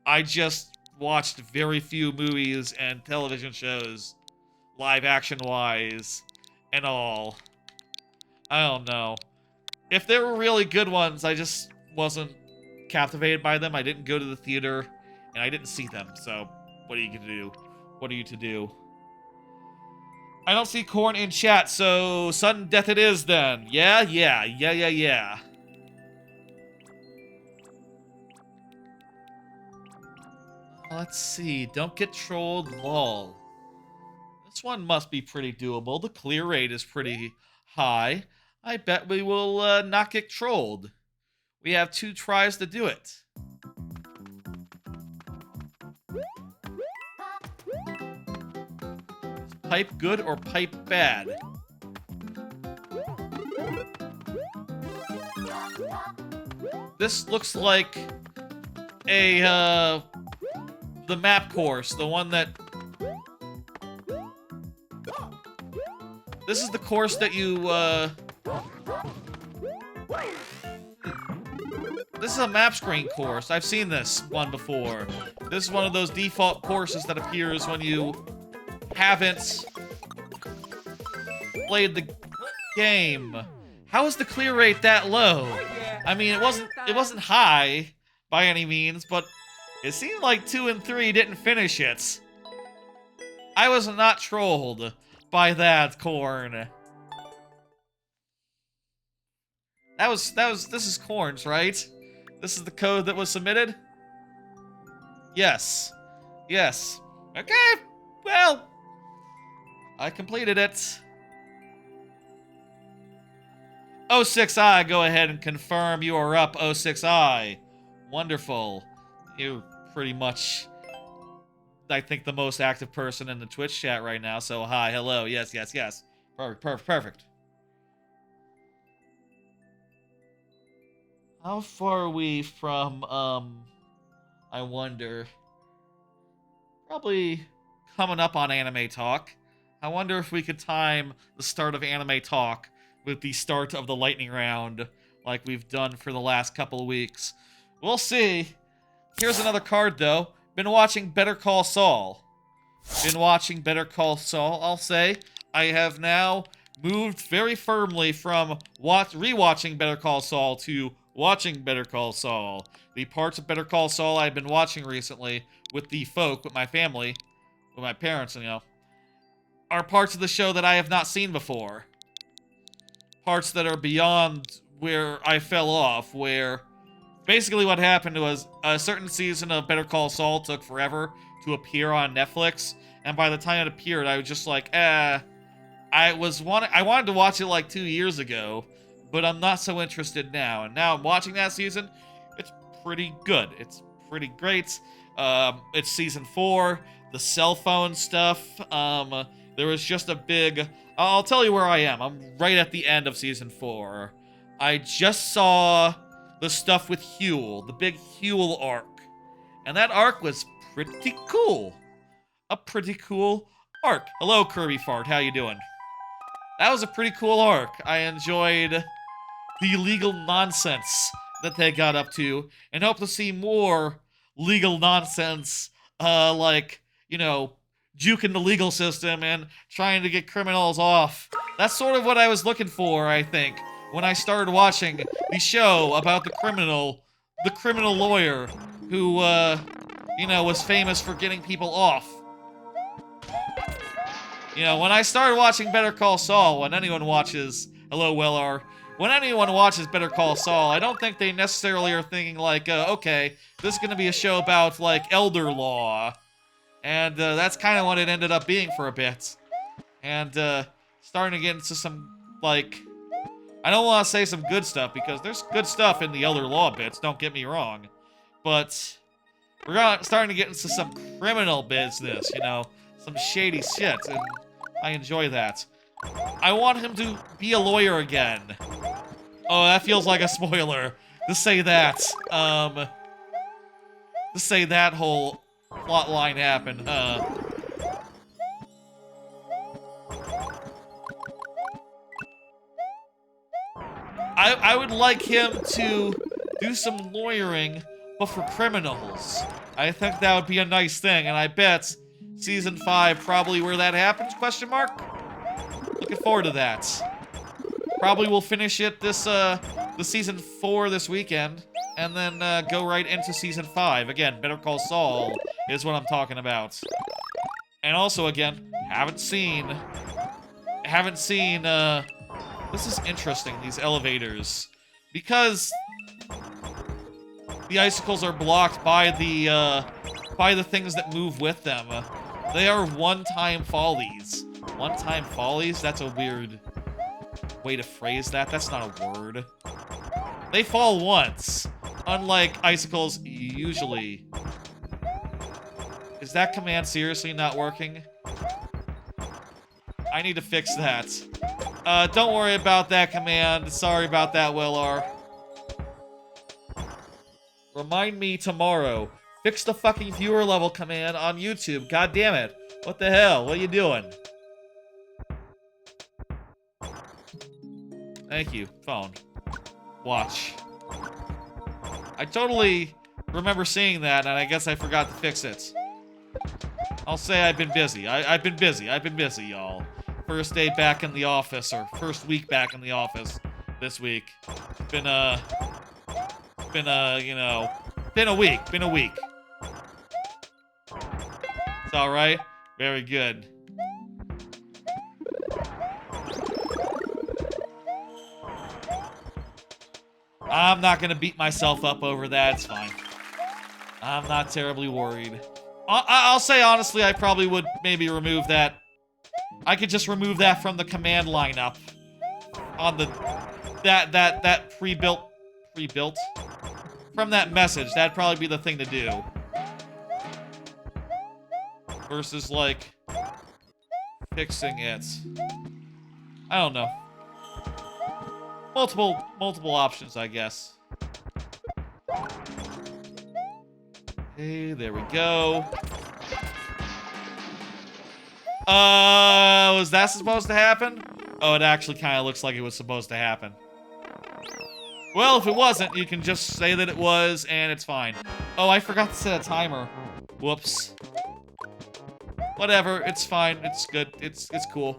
I just watched very few movies and television shows, live action wise, and all. I don't know. If there were really good ones, I just wasn't captivated by them. I didn't go to the theater, and I didn't see them, so what are you gonna do? What are you to do? I don't see Corn in chat, so sudden death it is then. Yeah. Let's see. Don't get trolled, lol. This one must be pretty doable. The clear rate is pretty high. I bet we will not get trolled. We have 2 tries to do it. Is pipe good or pipe bad? This looks like a the map course, the one that This is the course that you, This is a map screen course. I've seen this one before. This is one of those default courses that appears when you haven't played the game. How is the clear rate that low? I mean, it wasn't high by any means, but it seemed like 2 and 3 didn't finish it. I was not trolled by that, Corn. This is Corn's, right? This is the code that was submitted? Yes. Yes. Okay, well, I completed it. 06I, go ahead and confirm you are up, 06I. Wonderful. You're pretty much, I think, the most active person in the Twitch chat right now, so hi, hello, yes, yes, yes. Perfect, perfect, perfect. How far are we from, I wonder, probably coming up on Anime Talk. I wonder if we could time the start of Anime Talk with the start of the lightning round, like we've done for the last couple of weeks. We'll see. Here's another card, though. Been watching Better Call Saul. I'll say. I have now moved very firmly from rewatching Better Call Saul to watching Better Call Saul. The parts of Better Call Saul I've been watching recently with with my family, with my parents, you know, are parts of the show that I have not seen before. Parts that are beyond where I fell off, where basically what happened was a certain season of Better Call Saul took forever to appear on Netflix, and by the time it appeared, I was just like, I wanted to watch it like 2 years ago, but I'm not so interested now. And now I'm watching that season. It's pretty good. It's pretty great. It's season 4. The cell phone stuff. There was just a big... I'll tell you where I am. I'm right at the end of season 4. I just saw the stuff with Huel, the big Huel arc. And that arc was pretty cool. A pretty cool arc. Hello, Kirby Fart. How you doing? That was a pretty cool arc. I enjoyed the legal nonsense that they got up to, and hope to see more legal nonsense, like, you know, juking the legal system and trying to get criminals off. That's sort of what I was looking for, I think, when I started watching the show about the criminal lawyer who, you know, was famous for getting people off. You know, when I started watching Better Call Saul, when anyone watches... Hello, Wellar. When anyone watches Better Call Saul, I don't think they necessarily are thinking, like, okay, this is gonna be a show about, like, elder law. And, that's kind of what it ended up being for a bit. And, starting to get into some, like... I don't want to say some good stuff, because there's good stuff in the elder law bits, don't get me wrong. But, we're starting to get into some criminal business, you know? Some shady shit, and I enjoy that. I want him to be a lawyer again. Oh, that feels like a spoiler. To say that, to say that whole plot line happened, I would like him to do some lawyering, but for criminals. I think that would be a nice thing, and I bet Season 5 probably where that happens, question mark? Looking forward to that. Probably will finish it this, the Season 4 this weekend, and then, go right into Season 5. Again, Better Call Saul is what I'm talking about. And also, again, haven't seen, this is interesting, these elevators. Because the icicles are blocked by the things that move with them. They are one-time follies. One-time follies? That's a weird way to phrase that. That's not a word. They fall once, unlike icicles usually. Is that command seriously not working? I need to fix that. Don't worry about that command. Sorry about that, Willar. Remind me tomorrow. Fix the fucking viewer level command on YouTube. God damn it. What the hell? What are you doing? Thank you, phone. Watch. I totally remember seeing that, and I guess I forgot to fix it. I'll say I've been busy. I've been busy, y'all. First day back in the office, or first week back in the office this week. Been a week. It's alright? Very good. I'm not gonna beat myself up over that, it's fine. I'm not terribly worried. I'll say honestly, I probably would maybe remove that. I could just remove that from the command lineup. On the, that pre-built, from that message, that'd probably be the thing to do. Versus, like, fixing it. I don't know. Multiple options, I guess. Hey, there we go. Was that supposed to happen? Oh, it actually kind of looks like it was supposed to happen. Well, if it wasn't, you can just say that it was, and it's fine. Oh, I forgot to set a timer. Whoops. Whatever, it's fine. It's good. It's cool.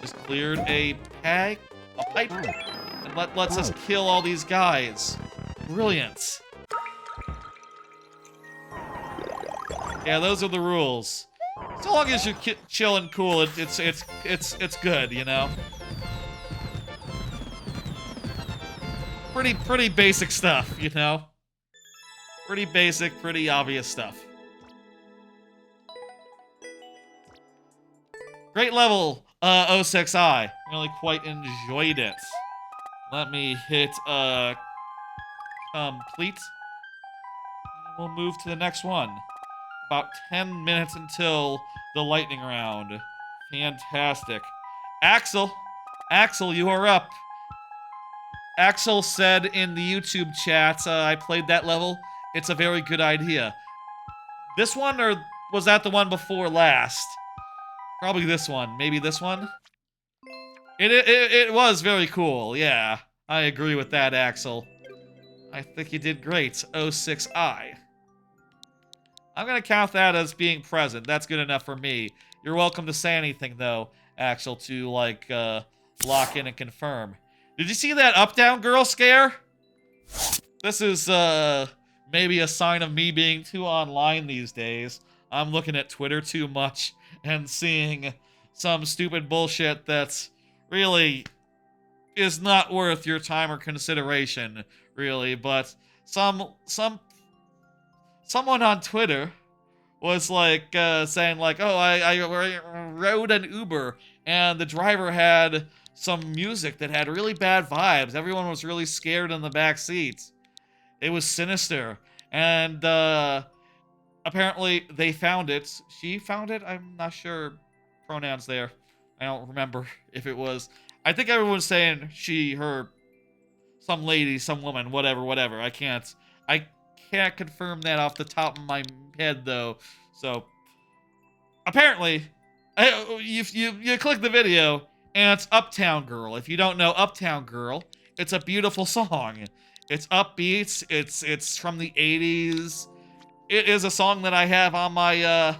Just cleared a pipe, and lets us kill all these guys. Brilliant. Yeah, those are the rules. So long as you're chill and cool, it's good, you know. Pretty basic stuff, you know. Pretty basic, pretty obvious stuff. Great level, 06I. Really quite enjoyed it. Let me hit complete. And we'll move to the next one. About 10 minutes until the lightning round. Fantastic. Axel, you are up. Axel said in the YouTube chat, I played that level. It's a very good idea. This one, or was that the one before last? Probably this one. Maybe this one? It was very cool, yeah. I agree with that, Axel. I think you did great. 06I. I'm gonna count that as being present. That's good enough for me. You're welcome to say anything, though, Axel, to, like, lock in and confirm. Did you see that up-down girl scare? This is, maybe a sign of me being too online these days. I'm looking at Twitter too much and seeing some stupid bullshit that really is not worth your time or consideration, really, but someone on Twitter was like saying like, oh, I rode an Uber and the driver had some music that had really bad vibes. Everyone was really scared in the back seats. It was sinister. And apparently they found it. She found it? I'm not sure pronouns there. I don't remember if it was. I think everyone's saying she, her, some lady, some woman, whatever. I can't confirm that off the top of my head though. So apparently, you click the video and it's Uptown Girl. If you don't know Uptown Girl, it's a beautiful song. It's upbeat. It's from the 80s. It is a song that I have on my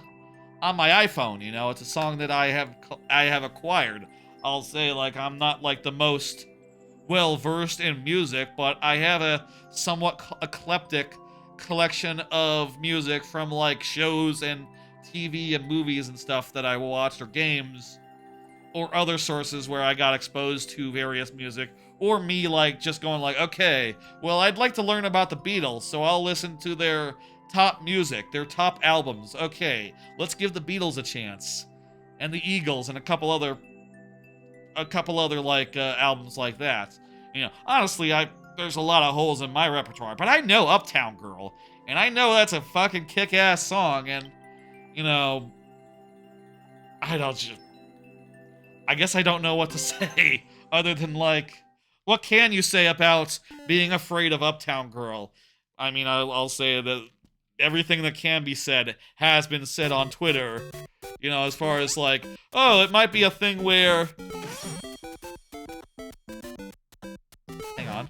iPhone. You know, it's a song that I have acquired. I'll say, like, I'm not like the most well versed in music, but I have a somewhat eclectic collection of music from like shows and TV and movies and stuff that I watched, or games, or other sources where I got exposed to various music, or me like just going like, okay, well, I'd like to learn about the Beatles, so I'll listen to their top music, their top albums. Okay, let's give the Beatles a chance, and the Eagles, and a couple other like albums like that. You know, honestly, there's a lot of holes in my repertoire, but I know Uptown Girl, and I know that's a fucking kick-ass song, and you know, I guess I don't know what to say other than like, what can you say about being afraid of Uptown Girl? I mean, I'll say that everything that can be said has been said on Twitter. You know, as far as like, oh, it might be a thing where... Hang on.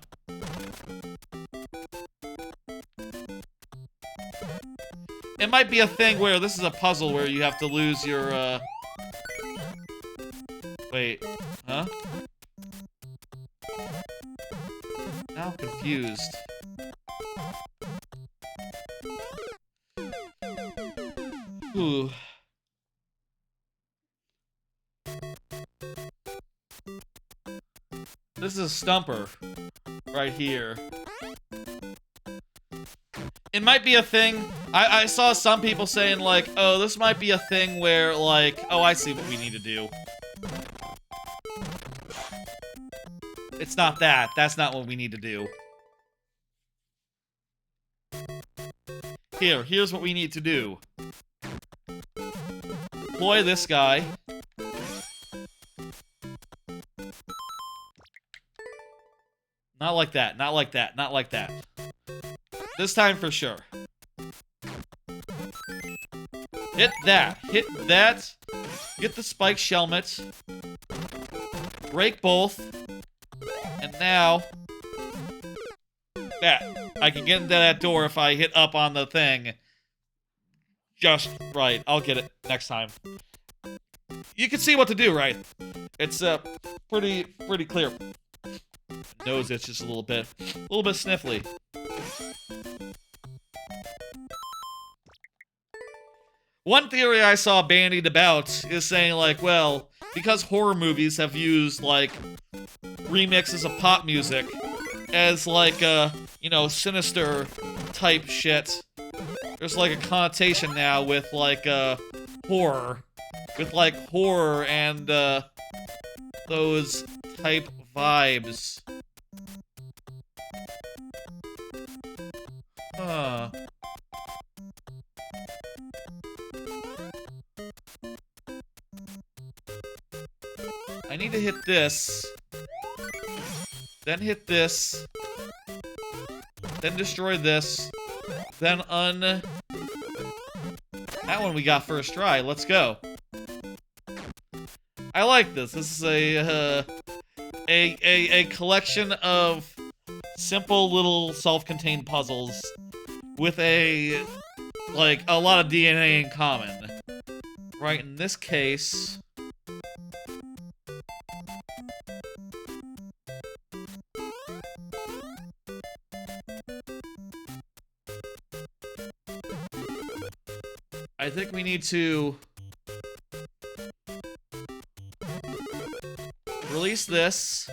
It might be a thing where this is a puzzle where you have to lose your, Wait, huh? Now I'm confused. Ooh. This is a stumper. Right here. It might be a thing. I saw some people saying, like, oh, this might be a thing where, like, oh, I see what we need to do. It's not that. That's not what we need to do. Here's what we need to do. Deploy this guy. Not like that, not like that, not like that. This time for sure. Hit that, hit that. Get the spike shelmet. Break both. And now... that. I can get into that door if I hit up on the thing. Just right. I'll get it next time. You can see what to do, right? It's pretty clear. Nose itches a little bit sniffly. One theory I saw bandied about is saying, like, well, because horror movies have used, like, remixes of pop music as, like, you know, sinister type shit, there's, like, a connotation now with, like, horror. With, like, horror and, those type vibes. Huh. I need to hit this. Then hit this. Then destroy this. Then That one we got first try. Let's go. I like this. This is a collection of simple little self-contained puzzles with a lot of DNA in common. Right, in this case... I think we need to... release this.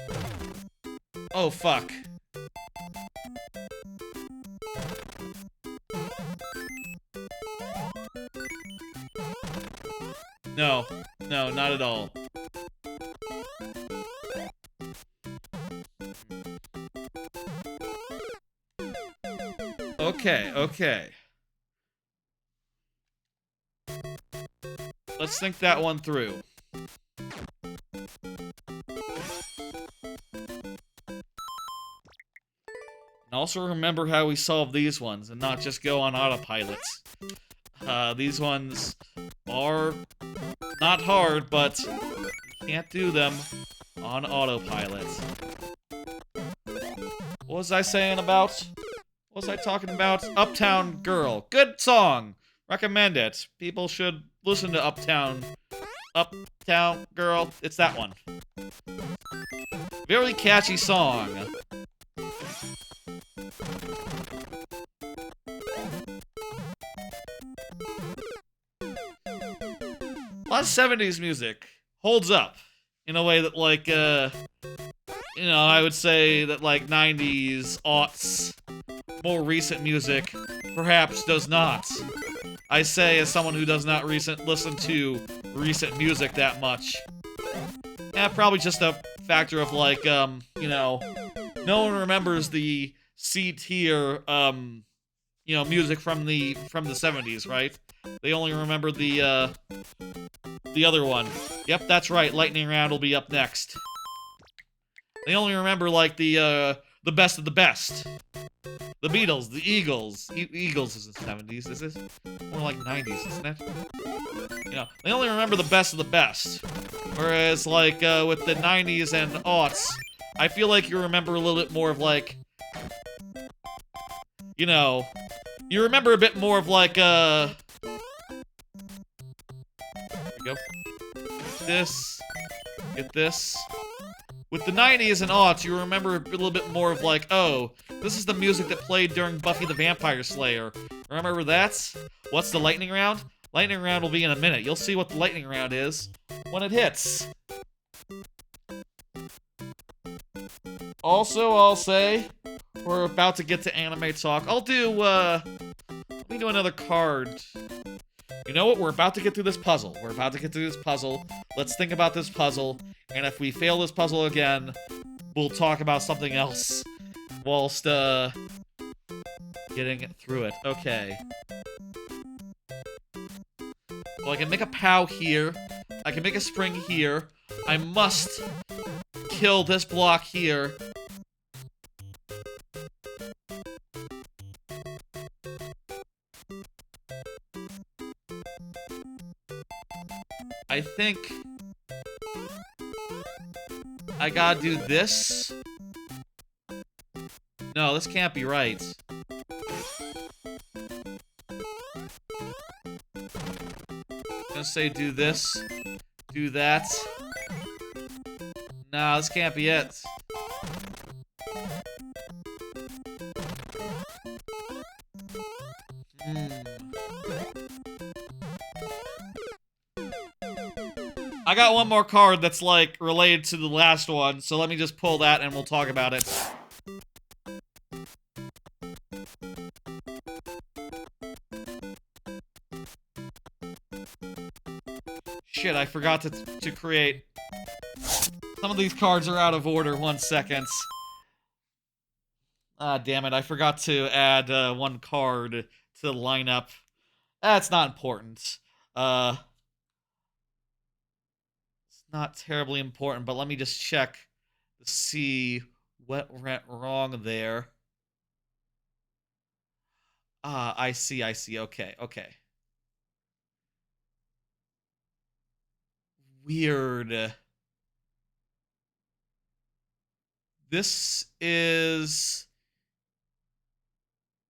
Oh, fuck. No. No, not at all. Okay, okay. Let's think that one through. And also remember how we solve these ones and not just go on autopilot. These ones are not hard, but you can't do them on autopilot. What was I saying about? What was I talking about? Uptown Girl. Good song! Recommend it. People should listen to Uptown Girl. It's that one. Very catchy song. A lot of 70s music holds up in a way that, like, you know, I would say that, like, 90s, aughts, more recent music perhaps does not. I say as someone who does not listen to recent music that much. Yeah, probably just a factor of, like, you know, no one remembers the C-tier, you know, music from the 70s, right? They only remember the other one. Yep, that's right, Lightning Round will be up next. They only remember, like, the best of the best. The Beatles, the Eagles. Eagles is the 70s. This is more like 90s, isn't it? You know, they only remember the best of the best. Whereas, like, with the 90s and aughts, I feel like you remember a little bit more of, like, you know, you remember a bit more of, like, there we go. Get this. With the 90s and aughts, you remember a little bit more of, like, oh, this is the music that played during Buffy the Vampire Slayer. Remember that? What's the lightning round? Lightning round will be in a minute. You'll see what the lightning round is when it hits. Also, I'll say, we're about to get to anime talk. Let me do another card. You know what? We're about to get through this puzzle. Let's think about this puzzle. And if we fail this puzzle again, we'll talk about something else whilst, getting through it. Okay. Well, I can make a POW here. I can make a spring here. I must kill this block here. I think I gotta do this. No, this can't be right. I'm gonna say do this, do that. No, this can't be it. I got one more card that's, like, related to the last one, so let me just pull that and we'll talk about it. Shit, I forgot to create. Some of these cards are out of order. 1 second. Ah, damn it. I forgot to add one card to the lineup. That's not important. It's not terribly important, but let me just check to see what went wrong there. Ah, I see. Okay. Weird. This is...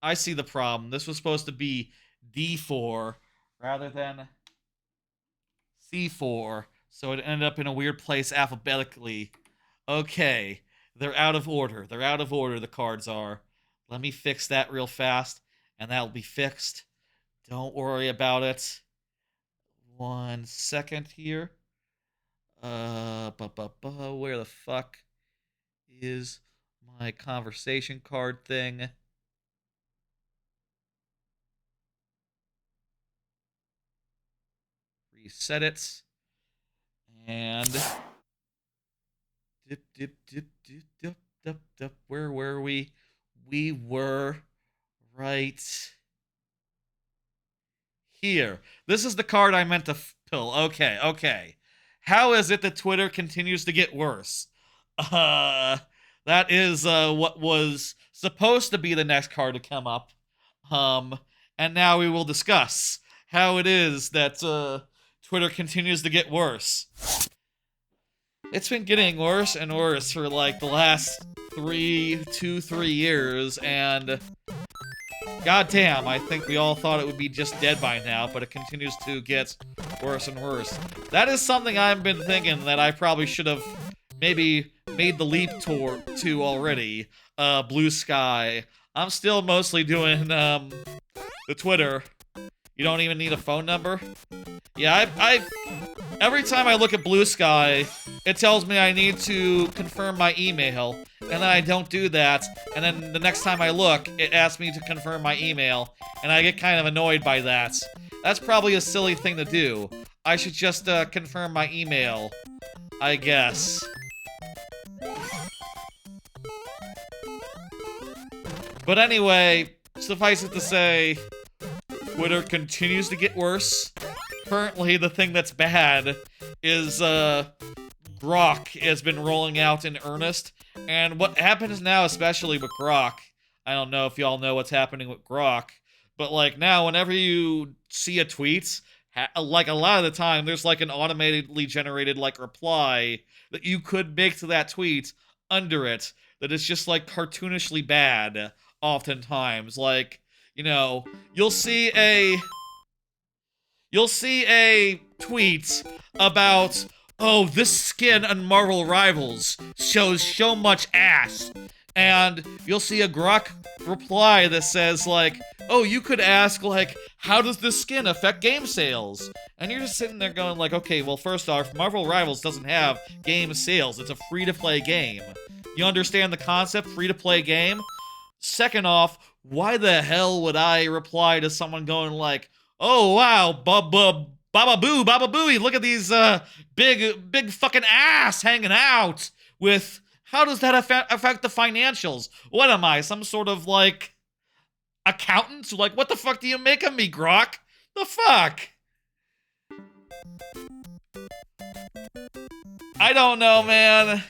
I see the problem. This was supposed to be D4 rather than C4, so it ended up in a weird place alphabetically. Okay, they're out of order. The cards are. Let me fix that real fast, and that'll be fixed. Don't worry about it. 1 second here. Where the fuck is my conversation card thing? Reset it. And where were we? We were right here. This is the card I meant to pull. Okay. How is it that Twitter continues to get worse? That is what was supposed to be the next card to come up. And now we will discuss how it is that Twitter continues to get worse. It's been getting worse and worse for like the last 3 years, and goddamn, I think we all thought it would be just dead by now, but it continues to get worse and worse. That is something I've been thinking that I probably should have maybe made the leap to already. Blue Sky. I'm still mostly doing the Twitter. You don't even need a phone number? Yeah, every time I look at Blue Sky, it tells me I need to confirm my email, and then I don't do that, and then the next time I look, it asks me to confirm my email, and I get kind of annoyed by that. That's probably a silly thing to do. I should just confirm my email, I guess. But anyway, suffice it to say, Twitter continues to get worse. Currently, the thing that's bad is, Grok has been rolling out in earnest. And what happens now, especially with Grok, I don't know if y'all know what's happening with Grok, but like now, whenever you see a tweet, like a lot of the time, there's like an automatically generated like reply that you could make to that tweet under it that is just like cartoonishly bad. Oftentimes, like you'll see a tweet about, oh, this skin on Marvel Rivals shows so much ass. And you'll see a Grok reply that says, like, oh, you could ask, like, how does this skin affect game sales? And you're just sitting there going, like, okay, well, first off, Marvel Rivals doesn't have game sales. It's a free-to-play game. You understand the concept, free-to-play game? Second off, why the hell would I reply to someone going, like, oh, wow, baba booey, look at these, big fucking ass hanging out with... How does that affect the financials? What am I, some sort of, like, accountant? Like, what the fuck do you make of me, Grok? The fuck? I don't know, man.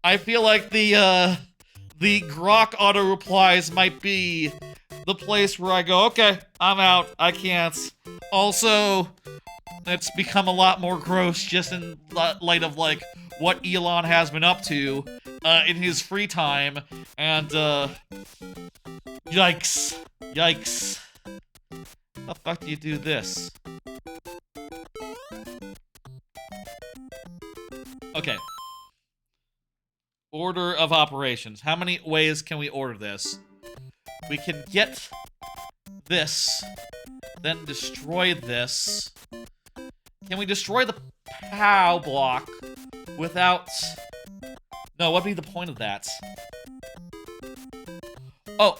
I feel like the Grok auto-replies might be the place where I go, okay, I'm out. I can't. Also, it's become a lot more gross just in light of, like, what Elon has been up to in his free time, and yikes. How the fuck do you do this? Okay. Order of operations. How many ways can we order this? We can get this, then destroy this. Can we destroy the POW block without... No, what would be the point of that? Oh,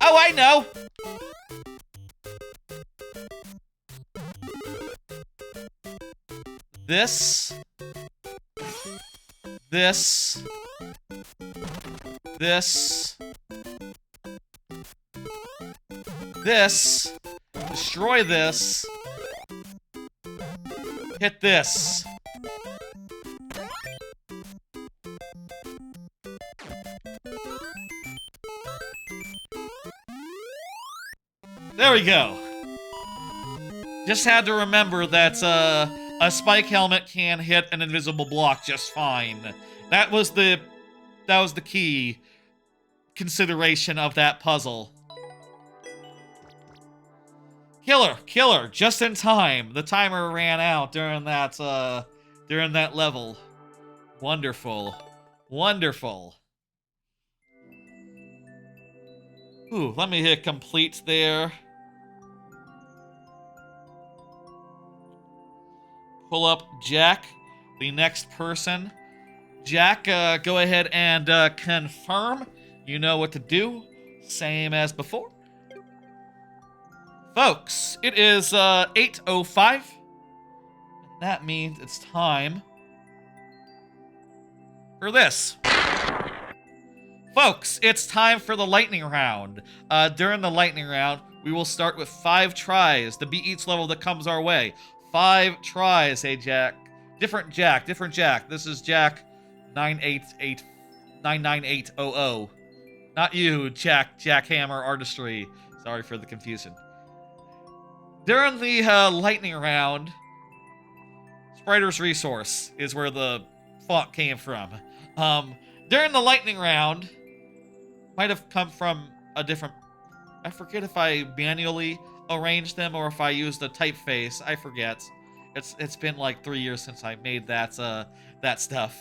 I know! This. Destroy this. Hit this. There we go. Just had to remember that a spike helmet can hit an invisible block just fine. That was the key consideration of that puzzle. Killer, just in time. The timer ran out during that level. Wonderful. Ooh, let me hit complete there. Pull up Jack, the next person. Jack, go ahead and confirm. You know what to do. Same as before. Folks, it is 8:05. That means it's time for this. Folks, it's time for the lightning round. During the lightning round, we will start with 5 tries to beat each level that comes our way. 5 tries, hey Jack. Different Jack. This is Jack 99800. Not you, Jackhammer Artistry. Sorry for the confusion. During the lightning round, Spriter's Resource is where the font came from. During the lightning round, might have come from a different... I forget if I manually arranged them or if I used a typeface. I forget. It's been like 3 years since I made that stuff.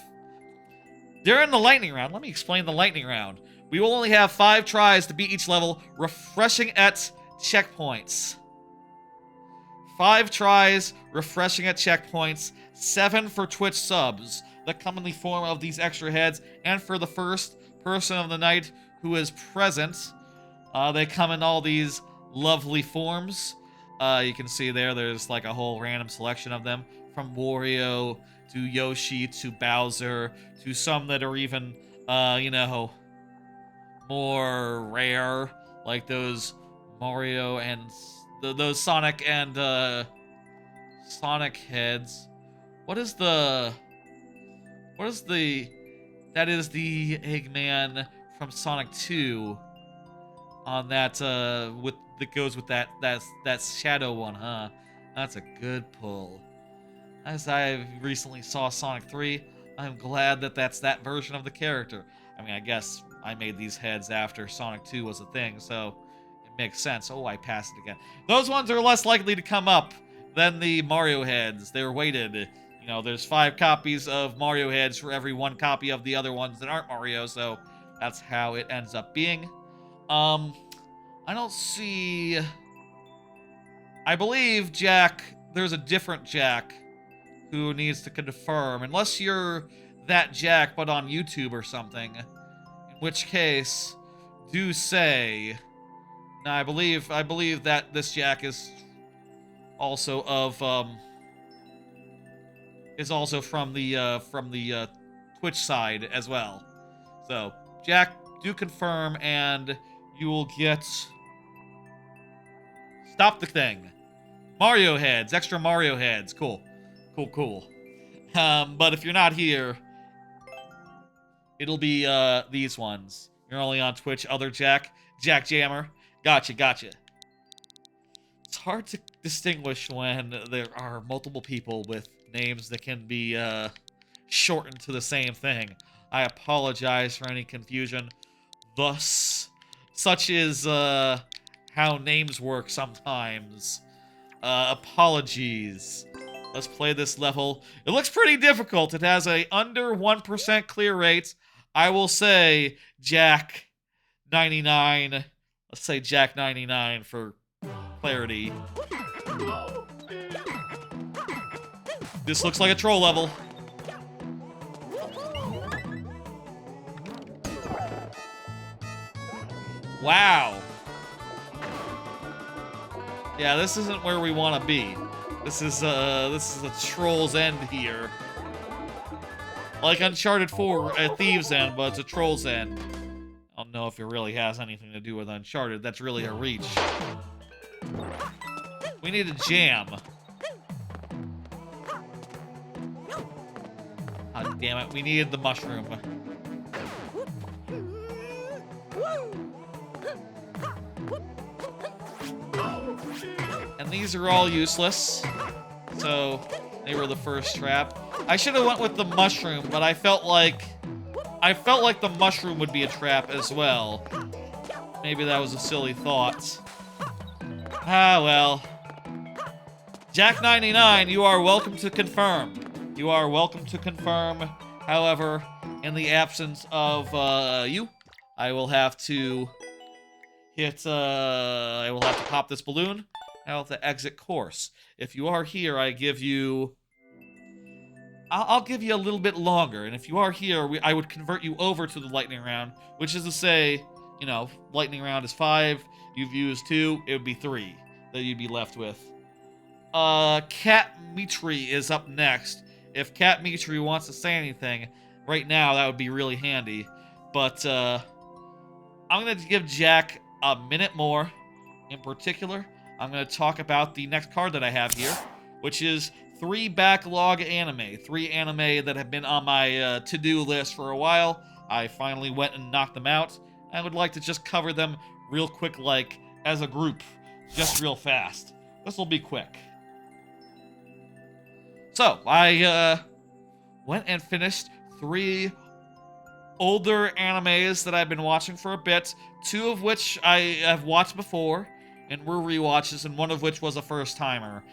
During the lightning round, let me explain the lightning round. We will only have 5 tries to beat each level, refreshing at checkpoints. 5 tries, refreshing at checkpoints. 7 for Twitch subs that come in the form of these extra heads, and for the first person of the night who is present, they come in all these lovely forms. You can see there's like a whole random selection of them, from Wario to Yoshi to Bowser to some that are even, more rare, like those Mario and those Sonic and Sonic heads. What is the That is the Eggman from Sonic 2 on that that goes with that shadow one, huh? That's a good pull. As I recently saw Sonic 3, I'm glad that that's that version of the character. I mean, I guess I made these heads after Sonic 2 was a thing, so it makes sense. Oh, I passed it again. Those ones are less likely to come up than the Mario heads. They're weighted. You know, there's 5 copies of Mario heads for every 1 copy of the other ones that aren't Mario, so that's how it ends up being. I don't see... I believe there's a different Jack who needs to confirm, unless you're that Jack but on YouTube or something, in which case do say. Now I believe that this Jack is also from the Twitch side as well. So Jack, do confirm and you will get stop the thing. Mario heads, extra Mario heads. Cool. But if you're not here, it'll be these ones. You're only on Twitch, other Jack Jammer. Gotcha. It's hard to distinguish when there are multiple people with names that can be shortened to the same thing. I apologize for any confusion. Such is how names work sometimes. Apologies. Let's play this level. It looks pretty difficult. It has a under 1% clear rate. I will say Jack 99. Let's say Jack 99 for clarity. This looks like a troll level. Wow. Yeah, this isn't where we want to be. This is a troll's end here. Like Uncharted 4 at Thieves' End, but it's a troll's end. I don't know if it really has anything to do with Uncharted. That's really a reach. We need a jam. Oh, damn it. We needed the mushroom. And these are all useless. So, they were the first trap. I should have went with the mushroom, but I felt like the mushroom would be a trap as well. Maybe that was a silly thought. Ah, well. Jack99, you are welcome to confirm. You are welcome to confirm. However, in the absence of you, I will have to I will have to pop this balloon. I'll have to exit course. If you are here, I give you... I'll give you a little bit longer, and if you are here, I would convert you over to the lightning round, which is to say, you know, lightning round is 5, you've used 2, it would be 3 that you'd be left with. Cat Mitri is up next. If Cat Mitri wants to say anything, right now that would be really handy. But, I'm gonna give Jack a minute more. In particular, I'm gonna talk about the next card that I have here, which is 3 backlog anime. 3 anime that have been on my to-do list for a while. I finally went and knocked them out. I would like to just cover them real quick, like, as a group. Just real fast. This will be quick. So, I went and finished 3 older animes that I've been watching for a bit. 2 of which I have watched before, and were rewatches, and 1 of which was a first-timer.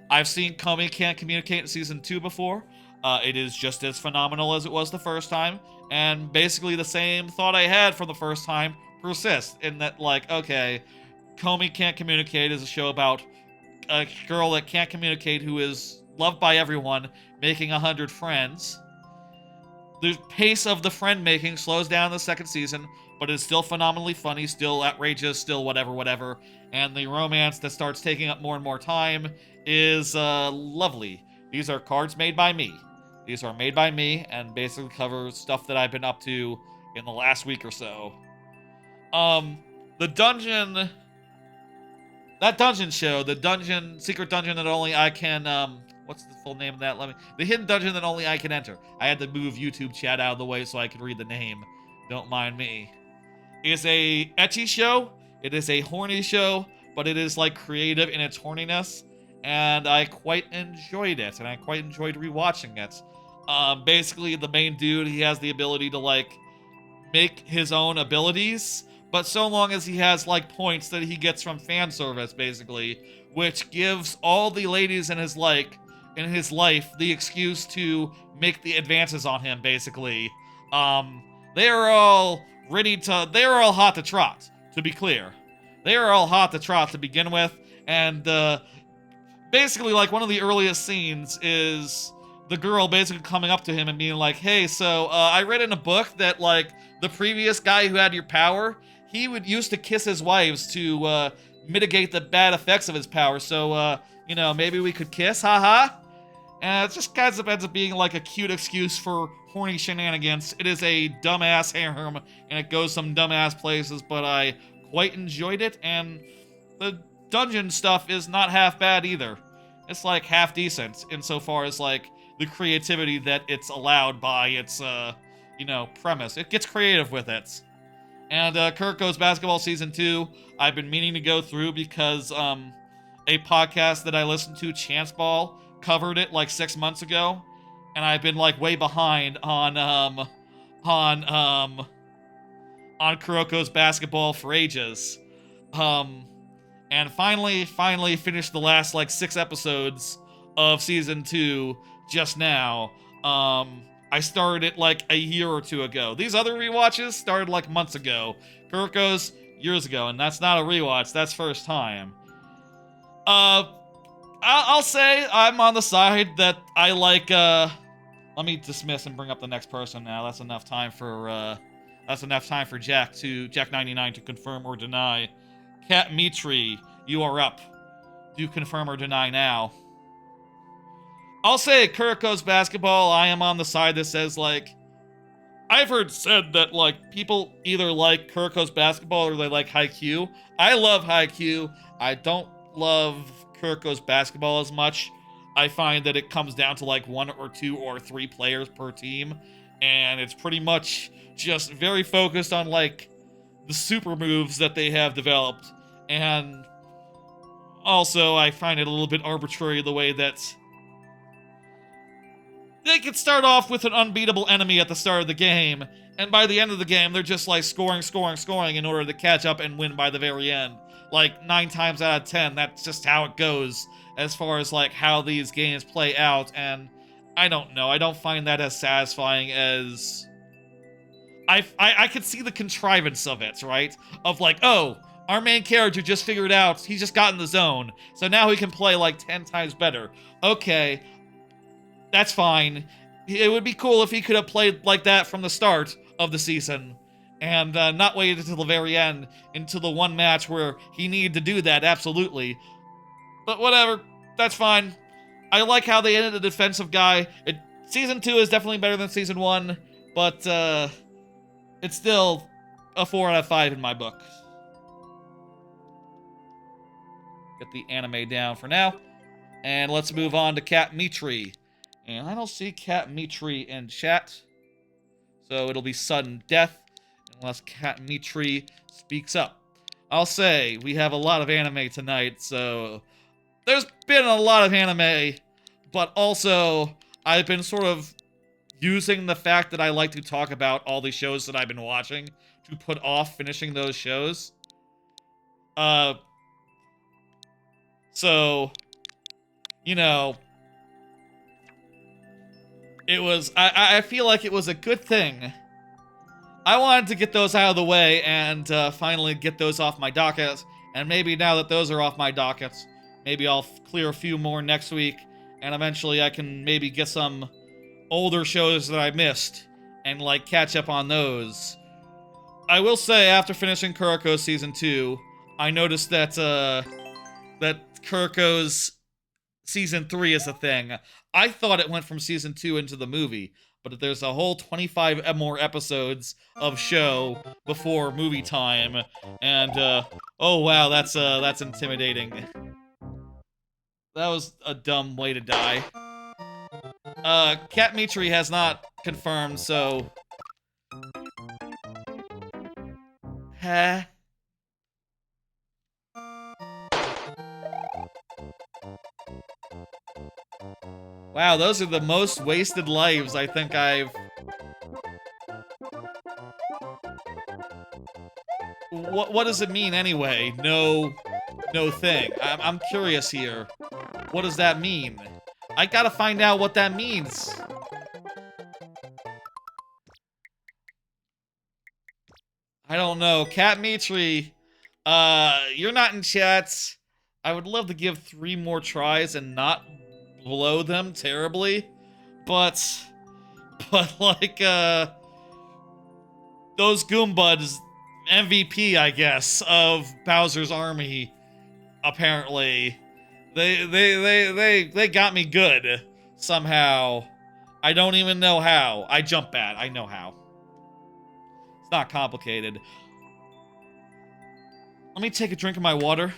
I've seen Komi Can't Communicate in Season 2 before. It is just as phenomenal as it was the first time, and basically the same thought I had from the first time persists, in that, like, okay, Komi Can't Communicate is a show about a girl that can't communicate who is loved by everyone, making 100 friends. The pace of the friend-making slows down in the second season, but it's still phenomenally funny, still outrageous, still whatever. And the romance that starts taking up more and more time is lovely. These are cards made by me. These are made by me and basically cover stuff that I've been up to in the last week or so. The dungeon... That dungeon show, the dungeon, secret dungeon that only I can what's the full name of that? The hidden dungeon that only I can enter. I had to move YouTube chat out of the way so I could read the name. Don't mind me. It's a ecchi show. It is a horny show, but it is like creative in its horniness, and I quite enjoyed it, and I quite enjoyed rewatching it. Basically, the main dude, he has the ability to like make his own abilities, but so long as he has like points that he gets from fan service, basically, which gives all the ladies in his life the excuse to make the advances on him, basically. They are all they are all hot to trot, to be clear. They are all hot to trot to begin with, and basically, like, one of the earliest scenes is the girl basically coming up to him and being like, hey, so, I read in a book that, like, the previous guy who had your power, he would used to kiss his wives to, mitigate the bad effects of his power, so, you know, maybe we could kiss, haha? And it just kind of ends up being, like, a cute excuse for horny shenanigans. It is a dumbass harem, and it goes some dumbass places, but I quite enjoyed it, and the dungeon stuff is not half bad either. It's like half decent insofar as like the creativity that it's allowed by its premise. It gets creative with it. And Kuriko's Basketball Season 2, I've been meaning to go through because a podcast that I listened to, Chance Ball, covered it like 6 months ago, and I've been like way behind on Kuriko's Basketball for ages. And finally finished the last, like, 6 episodes of Season 2 just now. I started it, like, a year or 2 ago. These other rewatches started, like, months ago. Kuriko's years ago, and that's not a rewatch, that's first time. I'll say I'm on the side that I like, let me dismiss and bring up the next person now. That's enough time for Jack99 to confirm or deny. Cat Mitri, you are up. Do you confirm or deny now? I'll say Kuriko's Basketball, I am on the side that says, like, I've heard said that, like, people either like Kuriko's Basketball or they like Haikyuu. I love Haikyuu. I don't love Kuriko's Basketball as much. I find that it comes down to, like, 1 or 2 or 3 players per team, and it's pretty much just very focused on, like, the super moves that they have developed. And also, I find it a little bit arbitrary the way that they could start off with an unbeatable enemy at the start of the game, and by the end of the game, they're just like scoring in order to catch up and win by the very end. Like, 9 times out of 10, that's just how it goes as far as, like, how these games play out, and I don't know, I don't find that as satisfying as I could see the contrivance of it, right? Of like, oh, our main character just figured out, he just got in the zone, so now he can play like 10 times better. Okay, that's fine. It would be cool if he could have played like that from the start of the season, and not waited until the very end, into the one match where he needed to do that, absolutely. But whatever, that's fine. I like how they ended the defensive guy. Season 2 is definitely better than Season 1, but it's still a 4 out of 5 in my book. Get the anime down for now. And let's move on to Cat Mitri. And I don't see Cat Mitri in chat, so it'll be sudden death unless Cat Mitri speaks up. I'll say, we have a lot of anime tonight, so there's been a lot of anime, but also I've been sort of using the fact that I like to talk about all the shows that I've been watching to put off finishing those shows. So, you know, it was, I feel like it was a good thing. I wanted to get those out of the way and finally get those off my docket. And maybe now that those are off my docket, maybe I'll clear a few more next week. And eventually I can maybe get some older shows that I missed and, like, catch up on those. I will say, after finishing Kuriko Season 2, I noticed that, that Kuriko's Season 3 is a thing. I thought it went from Season 2 into the movie, but there's a whole 25 more episodes of show before movie time, and, oh wow, that's intimidating. That was a dumb way to die. Cat Mitri has not confirmed, so... Huh? Wow, those are the most wasted lives I think I've... What does it mean anyway? No thing. I'm curious here. What does that mean? I gotta find out what that means. I don't know. Cat Mitri, you're not in chat. I would love to give 3 more tries and not blow them terribly. But like, those Goombuds, MVP, I guess, of Bowser's Army, apparently. They got me good, somehow. I don't even know how. I jump bad. I know how. It's not complicated. Let me take a drink of my water.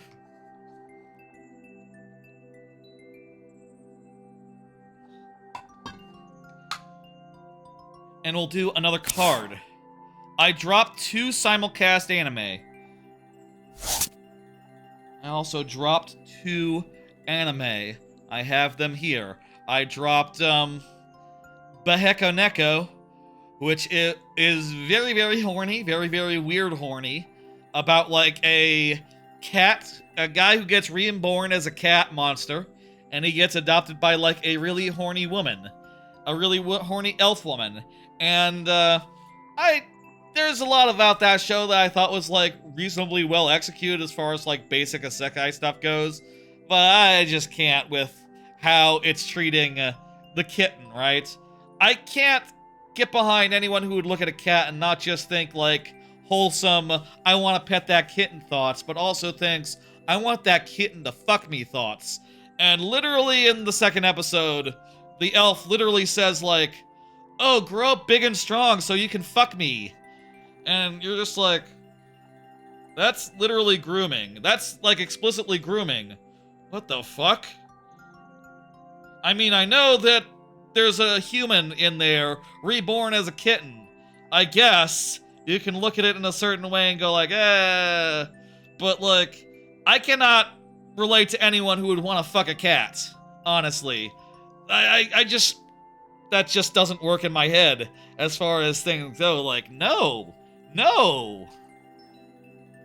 And we'll do another card. I dropped 2 simulcast anime. I also dropped 2 anime. I have them here. I dropped, Beheko Neko, which is very, very horny, very, very weird horny, about, like, a guy who gets reborn as a cat monster, and he gets adopted by, like, a really horny woman. A really horny elf woman. And, there's a lot about that show that I thought was, like, reasonably well executed as far as, like, basic isekai stuff goes. But I just can't with how it's treating the kitten, right? I can't get behind anyone who would look at a cat and not just think, like, wholesome, I want to pet that kitten thoughts, but also thinks, I want that kitten to fuck me thoughts. And literally in the 2nd episode, the elf literally says, like, oh, grow up big and strong so you can fuck me. And you're just like, that's literally grooming. That's, like, explicitly grooming. What the fuck? I mean, I know that there's a human in there, reborn as a kitten. I guess you can look at it in a certain way and go like, but, like, I cannot relate to anyone who would want to fuck a cat, honestly. I just, that just doesn't work in my head as far as things go. Like, no.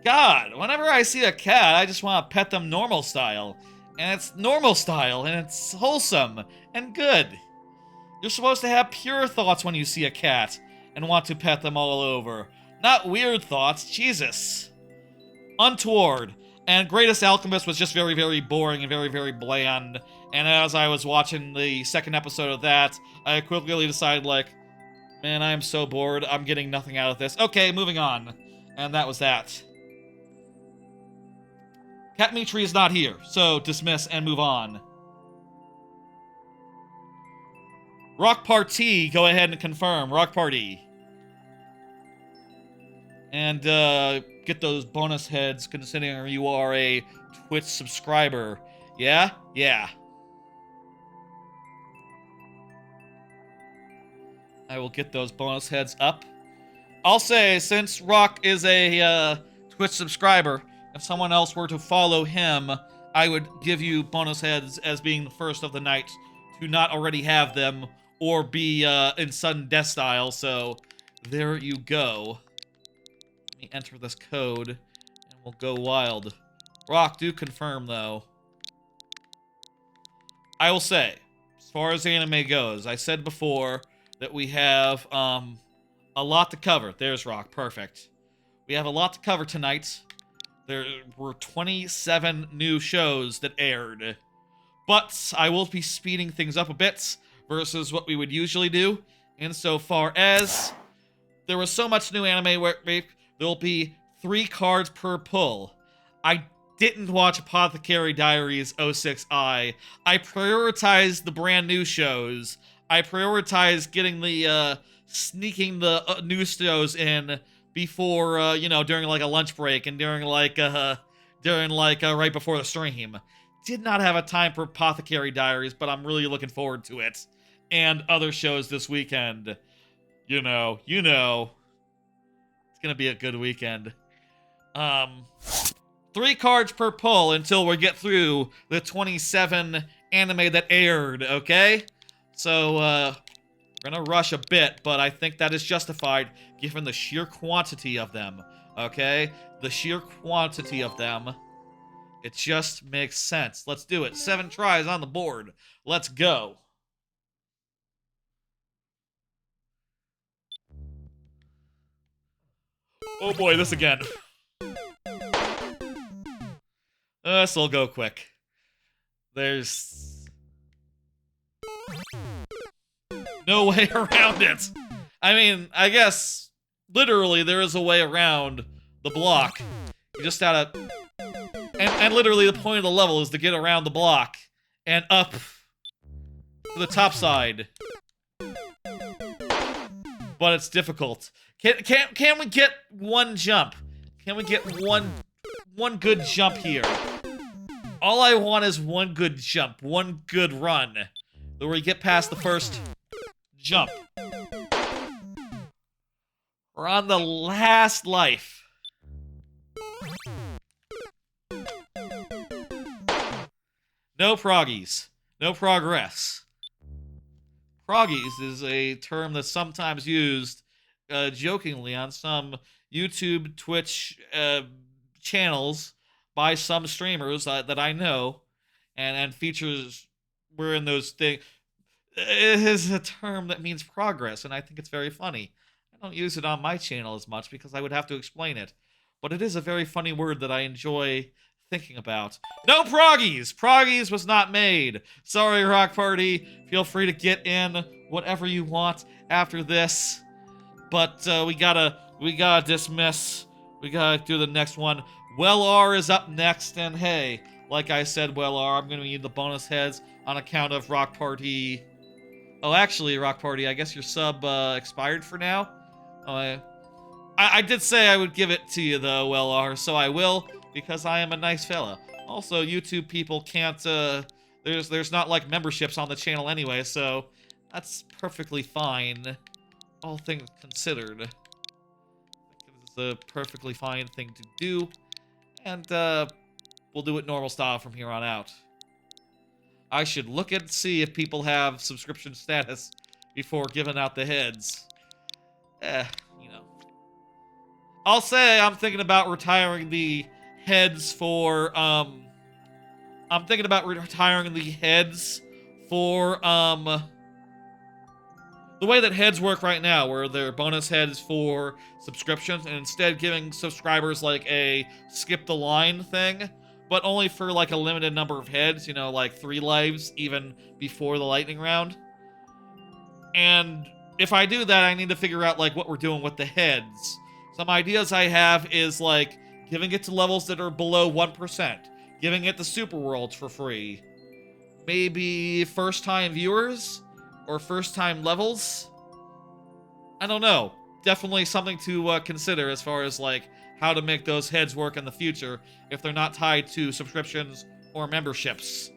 God, whenever I see a cat, I just want to pet them normal style. And it's normal style, and it's wholesome and good. You're supposed to have pure thoughts when you see a cat and want to pet them all over. Not weird thoughts, Jesus. Untoward. And Greatest Alchemist was just very, very boring and very, very bland. And as I was watching the 2nd episode of that, I quickly decided, like, man, I am so bored. I'm getting nothing out of this. Okay, moving on. And that was that. Cat Mitri is not here, so dismiss and move on. Rock Party, go ahead and confirm. Rock Party. And get those bonus heads, considering you are a Twitch subscriber. Yeah? Yeah. I will get those bonus heads up. I'll say, since Rock is a Twitch subscriber, if someone else were to follow him, I would give you bonus heads as being the first of the night to not already have them or be in sudden death style, so there you go. Let me enter this code, and we'll go wild. Rock, do confirm, though. I will say, as far as anime goes, I said before that we have a lot to cover. There's Rock, perfect. We have a lot to cover tonight. There were 27 new shows that aired. But I will be speeding things up a bit versus what we would usually do, insofar as there was so much new anime where there'll be 3 cards per pull. I didn't watch Apothecary Diaries 06I. I prioritized the brand new shows. I prioritized getting the, sneaking the new shows in before, you know, during, like, a lunch break and during, like, right before the stream. did not have a time for Apothecary Diaries, but I'm really looking forward to it. And other shows this weekend. You know. It's gonna be a good weekend. 3 cards per pull until we get through the 27 anime that aired, okay? So, we're gonna rush a bit, but I think that is justified given the sheer quantity of them, okay? The sheer quantity of them. It just makes sense. Let's do it. 7 tries on the board. Let's go. Oh boy, this again. This'll go quick. There's no way around it. I mean, I guess literally there is a way around the block. You just gotta... And literally the point of the level is to get around the block and up to the top side. But it's difficult. Can we get one jump? Can we get one good jump here? All I want is one good jump, one good run, where we get past the first jump. We're on the last life. No proggies. No progress. Proggies is a term that's sometimes used jokingly on some YouTube, Twitch channels by some streamers that I know, and features were in those things. It is a term that means progress, and I think it's very funny. I don't use it on my channel as much because I would have to explain it, but it is a very funny word that I enjoy thinking about. No proggies! Proggies was not made. Sorry, Rock Party. Feel free to get in whatever you want after this, but we gotta dismiss. We gotta do the next one. Well-R is up next, and hey, like I said, Well-R, I'm gonna need the bonus heads on account of Rock Party. Oh, actually, Rock Party, I guess your sub expired for now. I did say I would give it to you, though, Well-R, so I will, because I am a nice fella. Also, YouTube people can't, there's not, like, memberships on the channel anyway, so that's perfectly fine, all things considered. It's a perfectly fine thing to do, and, we'll do it normal style from here on out. I should look and see if people have subscription status before giving out the heads. You know. I'll say I'm thinking about retiring the heads for, the way that heads work right now, where they're bonus heads for subscriptions, and instead giving subscribers, like, a skip the line thing, but only for, like, a limited number of heads, you know, like 3 lives, even before the lightning round. And if I do that, I need to figure out, like, what we're doing with the heads. Some ideas I have is, like, giving it to levels that are below 1%, giving it the super worlds for free. Maybe first-time viewers? Or first-time levels? I don't know. Definitely something to consider as far as, like, how to make those heads work in the future if they're not tied to subscriptions or memberships.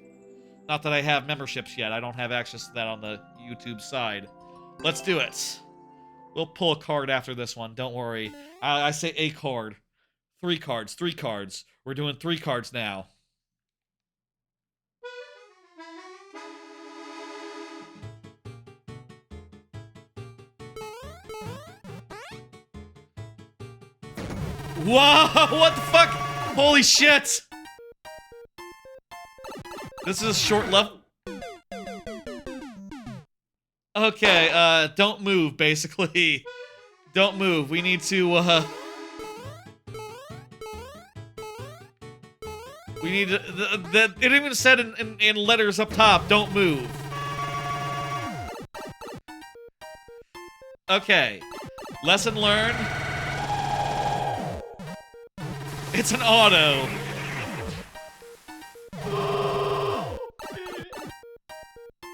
Not that I have memberships yet. I don't have access to that on the YouTube side. Let's do it. We'll pull a card after this one. Don't worry. I say a card. 3 cards. 3 cards. We're doing 3 cards now. Whoa! What the fuck? Holy shit! This is a short level. Okay, don't move, basically. Don't move. We need to, we need to... it even said in letters up top, don't move. Okay. Lesson learned. It's an auto.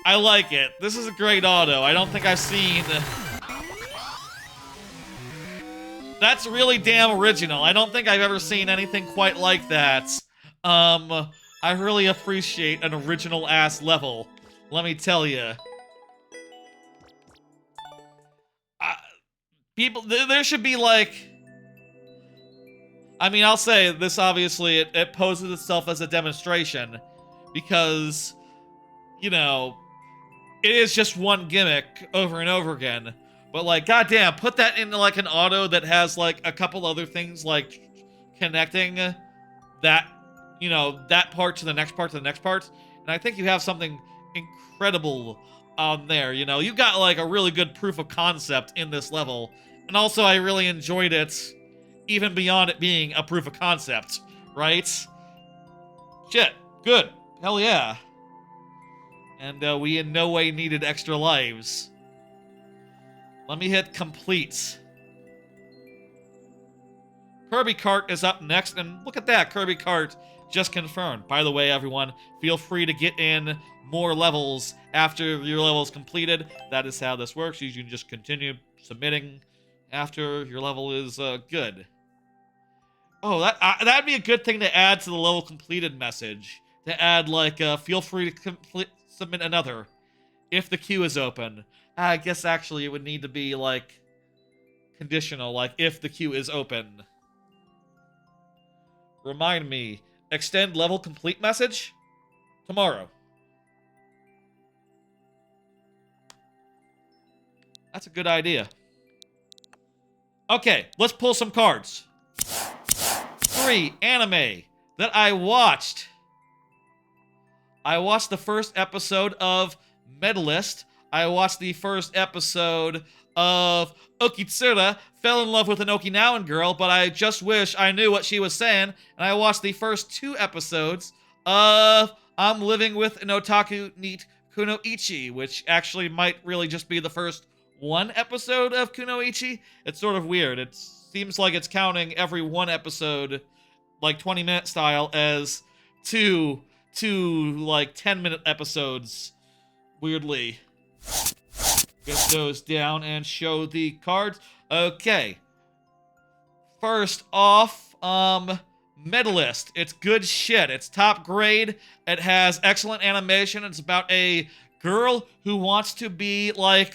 I like it. This is a great auto. I don't think I've seen... That's really damn original. I don't think I've ever seen anything quite like that. I really appreciate an original-ass level. Let me tell you. There should be, like... I mean, I'll say, this obviously, it poses itself as a demonstration. Because, you know, it is just one gimmick over and over again. But, like, goddamn, put that into, like, an auto that has, like, a couple other things, like, connecting that, you know, that part to the next part to the next part. And I think you have something incredible on there, you know. You got, like, a really good proof of concept in this level. And also, I really enjoyed it, even beyond it being a proof of concept, right? Shit, good. Hell yeah. And we in no way needed extra lives. Let me hit complete. Kirby Kart is up next, and look at that, Kirby Kart just confirmed. By the way, everyone, feel free to get in more levels after your level is completed. That is how this works. You can just continue submitting after your level is good. Oh, that'd be a good thing to add to the level completed message. To add, like, feel free to submit another if the queue is open. I guess actually it would need to be, like, conditional, like, if the queue is open. Remind me, extend level complete message? Tomorrow. That's a good idea. Okay, let's pull some cards. 3 anime that I watched. I watched the first episode of Medalist. I watched the first episode of Okitsura, fell in love with an Okinawan girl, but I just wish I knew what she was saying. And I watched the first 2 episodes of I'm Living with an Otaku Neat Kunoichi, which actually might really just be the first 1 episode of Kunoichi. It's sort of weird. It seems like it's counting every 1 episode, like 20-minute style, as two like 10-minute episodes, weirdly. Get those down and show the cards. Okay. First off, Medalist. It's good shit. It's top grade. It has excellent animation. It's about a girl who wants to be like,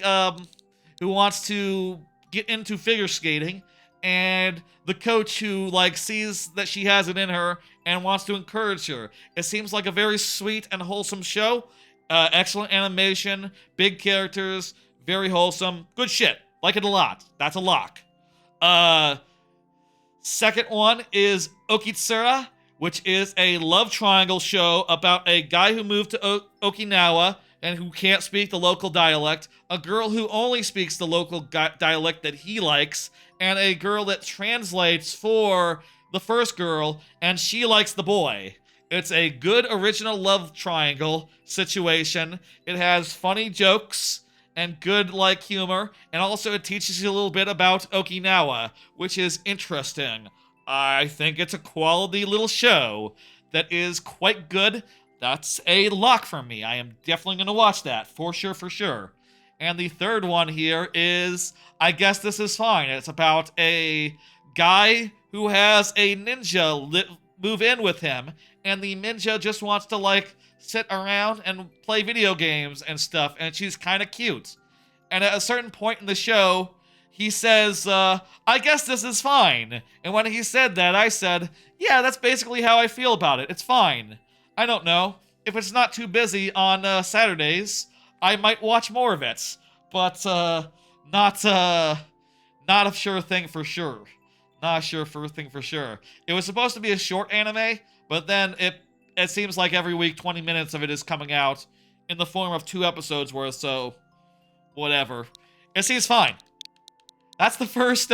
who wants to get into figure skating, and the coach who, like, sees that she has it in her and wants to encourage her. It seems like a very sweet and wholesome show. Excellent animation, big characters, very wholesome. Good shit. Like it a lot. That's a lock. Second one is Okitsura, which is a love triangle show about a guy who moved to Okinawa and who can't speak the local dialect, a girl who only speaks the local dialect that he likes, and a girl that translates for the first girl, and she likes the boy. It's a good original love triangle situation. It has funny jokes and good, like, humor, and also it teaches you a little bit about Okinawa, which is interesting. I think it's a quality little show that is quite good. That's a lock for me. I am definitely going to watch that, for sure, for sure. And the third one here is, I Guess This Is Fine. It's about a guy who has a ninja move in with him, and the ninja just wants to, like, sit around and play video games and stuff, and she's kind of cute. And at a certain point in the show, he says, I guess this is fine. And when he said that, I said, yeah, that's basically how I feel about it. It's fine. I don't know. If it's not too busy on Saturdays, I might watch more of it. But not a sure thing for sure. Not a sure thing for sure. It was supposed to be a short anime, but then it seems like every week 20 minutes of it is coming out in the form of 2 episodes worth, so whatever. It seems fine. That's the first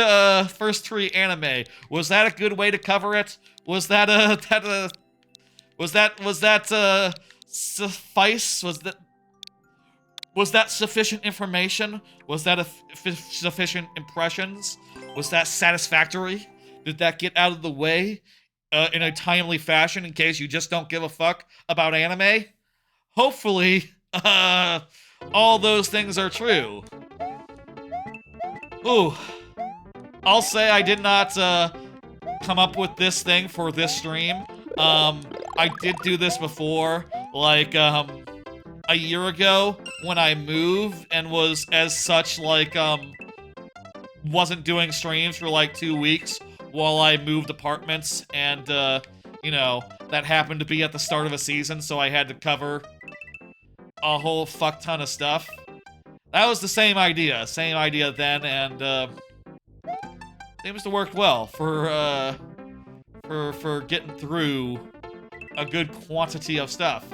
3 anime. Was that a good way to cover it? Was that suffice? Was that sufficient information? Was that sufficient impressions? Was that satisfactory? Did that get out of the way in a timely fashion in case you just don't give a fuck about anime? Hopefully, all those things are true. Ooh. I'll say I did not come up with this thing for this stream. I did do this before, like, a year ago when I moved and was as such, like, wasn't doing streams for like 2 weeks while I moved apartments, and, you know, that happened to be at the start of a season, so I had to cover a whole fuck ton of stuff. That was the same idea then, and, seems to work well for getting through a good quantity of stuff.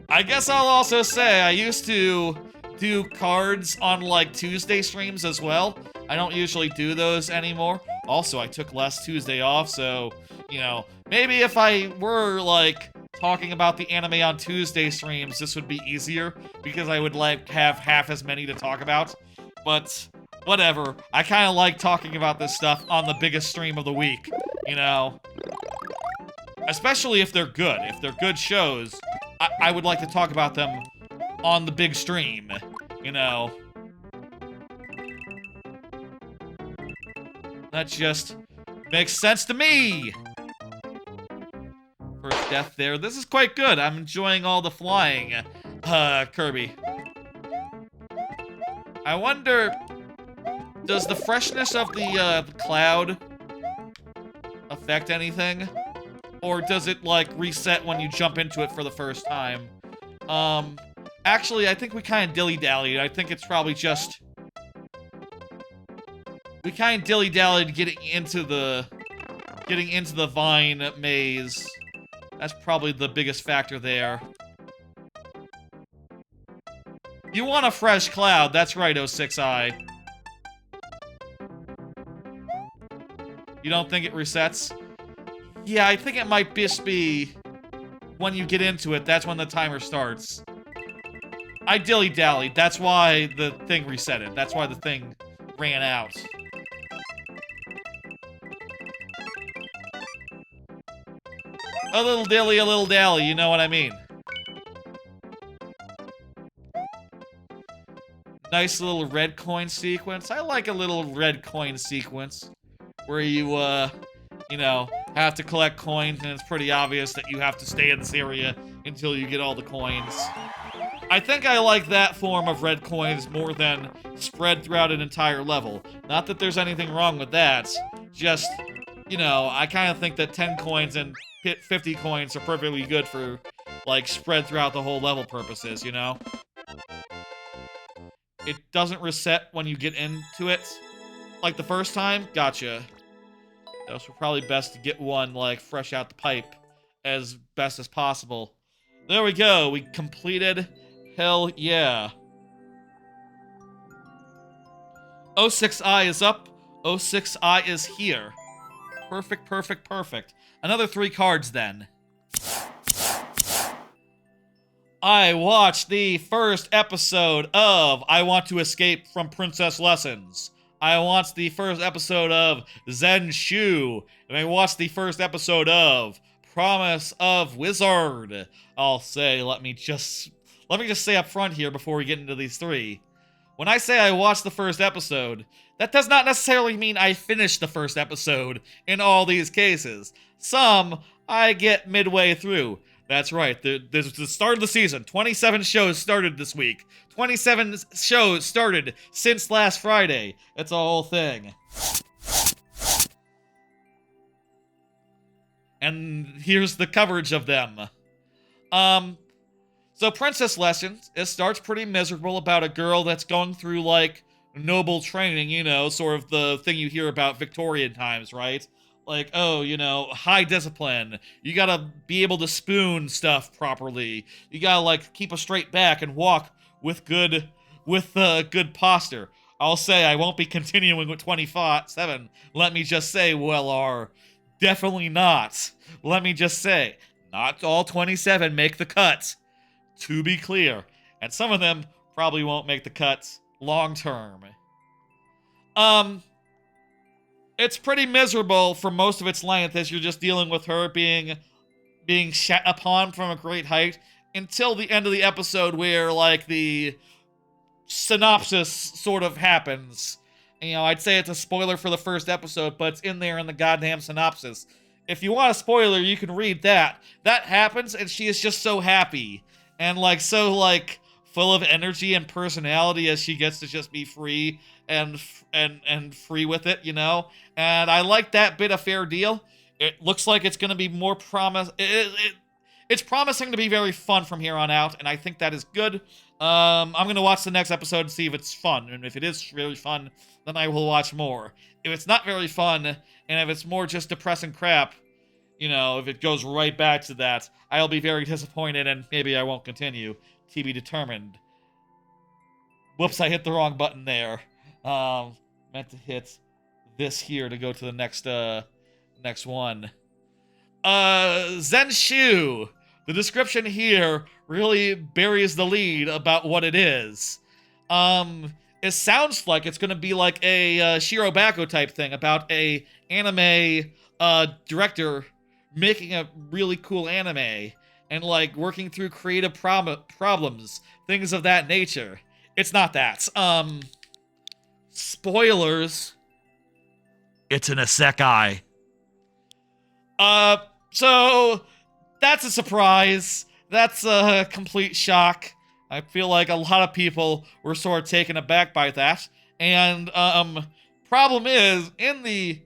I guess I'll also say I used to do cards on like Tuesday streams as well. I don't usually do those anymore. Also, I took last Tuesday off, so, you know, maybe if I were like talking about the anime on Tuesday streams, this would be easier because I would like have half as many to talk about. But whatever. I kind of like talking about this stuff on the biggest stream of the week, you know? Especially if they're good. If they're good shows, I would like to talk about them on the big stream, you know? That just makes sense to me! First death there. This is quite good. I'm enjoying all the flying, Kirby. I wonder, does the freshness of the cloud affect anything? Or does it, like, reset when you jump into it for the first time? Actually, I think we kind of dilly-dallied. I think it's probably just... We kind of dilly-dallied getting into the vine maze. That's probably the biggest factor there. You want a fresh cloud, that's right, 06i. You don't think it resets? Yeah, I think it might just be when you get into it, that's when the timer starts. I dilly-dallied, that's why the thing resetted. That's why the thing ran out. A little dilly, a little dally, you know what I mean. Nice little red coin sequence. I like a little red coin sequence where you, you know, have to collect coins, and it's pretty obvious that you have to stay in this area until you get all the coins. I think I like that form of red coins more than spread throughout an entire level. Not that there's anything wrong with that, just, you know, I kind of think that 10 coins and 50 coins are perfectly good for, like, spread throughout the whole level purposes, you know? It doesn't reset when you get into it, like the first time? Gotcha. So probably best to get one, like, fresh out the pipe as best as possible. There we go, we completed. Hell yeah. 06i is up, 06i is here. Perfect, perfect, perfect. Another 3 cards then. I watched the first episode of I Want to Escape from Princess Lessons. I watched the first episode of Zen Shu. And I watched the first episode of Promise of Wizard. I'll say, let me just say up front here before we get into these 3. When I say I watched the first episode, that does not necessarily mean I finished the first episode in all these cases. Some I get midway through. That's right, this is the start of the season. 27 shows started this week. 27 shows started since last Friday. It's a whole thing. And here's the coverage of them. So Princess Lessons, it starts pretty miserable about a girl that's going through, like, noble training, you know, sort of the thing you hear about Victorian times, right? Like, oh, you know, high discipline. You gotta be able to spoon stuff properly. You gotta, like, keep a straight back and walk with good posture. I'll say I won't be continuing with 27. Let me just say, definitely not. Let me just say, not all 27 make the cut. To be clear. And some of them probably won't make the cut long term. It's pretty miserable for most of its length as you're just dealing with her being shat upon from a great height until the end of the episode where, like, the synopsis sort of happens. You know, I'd say it's a spoiler for the first episode, but it's in there in the goddamn synopsis. if you want a spoiler, you can read that. That happens, and she is just so happy and like so like full of energy and personality as she gets to just be free and free with it, you know. And I like that bit of fair deal. It looks like it's going to be more it's promising to be very fun from here on out, and I think that is good. I'm going to watch the next episode and see if it's fun, and if it is very fun, then I will watch more. If it's not very fun, and if it's more just depressing crap, you know, if it goes right back to that, I'll be very disappointed, and maybe I won't continue. To be determined. Whoops, I hit the wrong button there. Meant to hit this here to go to the next one. Zenshu. The description here really buries the lead about what it is. It sounds like it's gonna be like a Shirobako type thing about a anime director making a really cool anime and like working through creative problems, things of that nature. It's not that. Spoilers. It's an isekai. So that's a surprise. That's a complete shock. I feel like a lot of people were sort of taken aback by that. And problem is, in the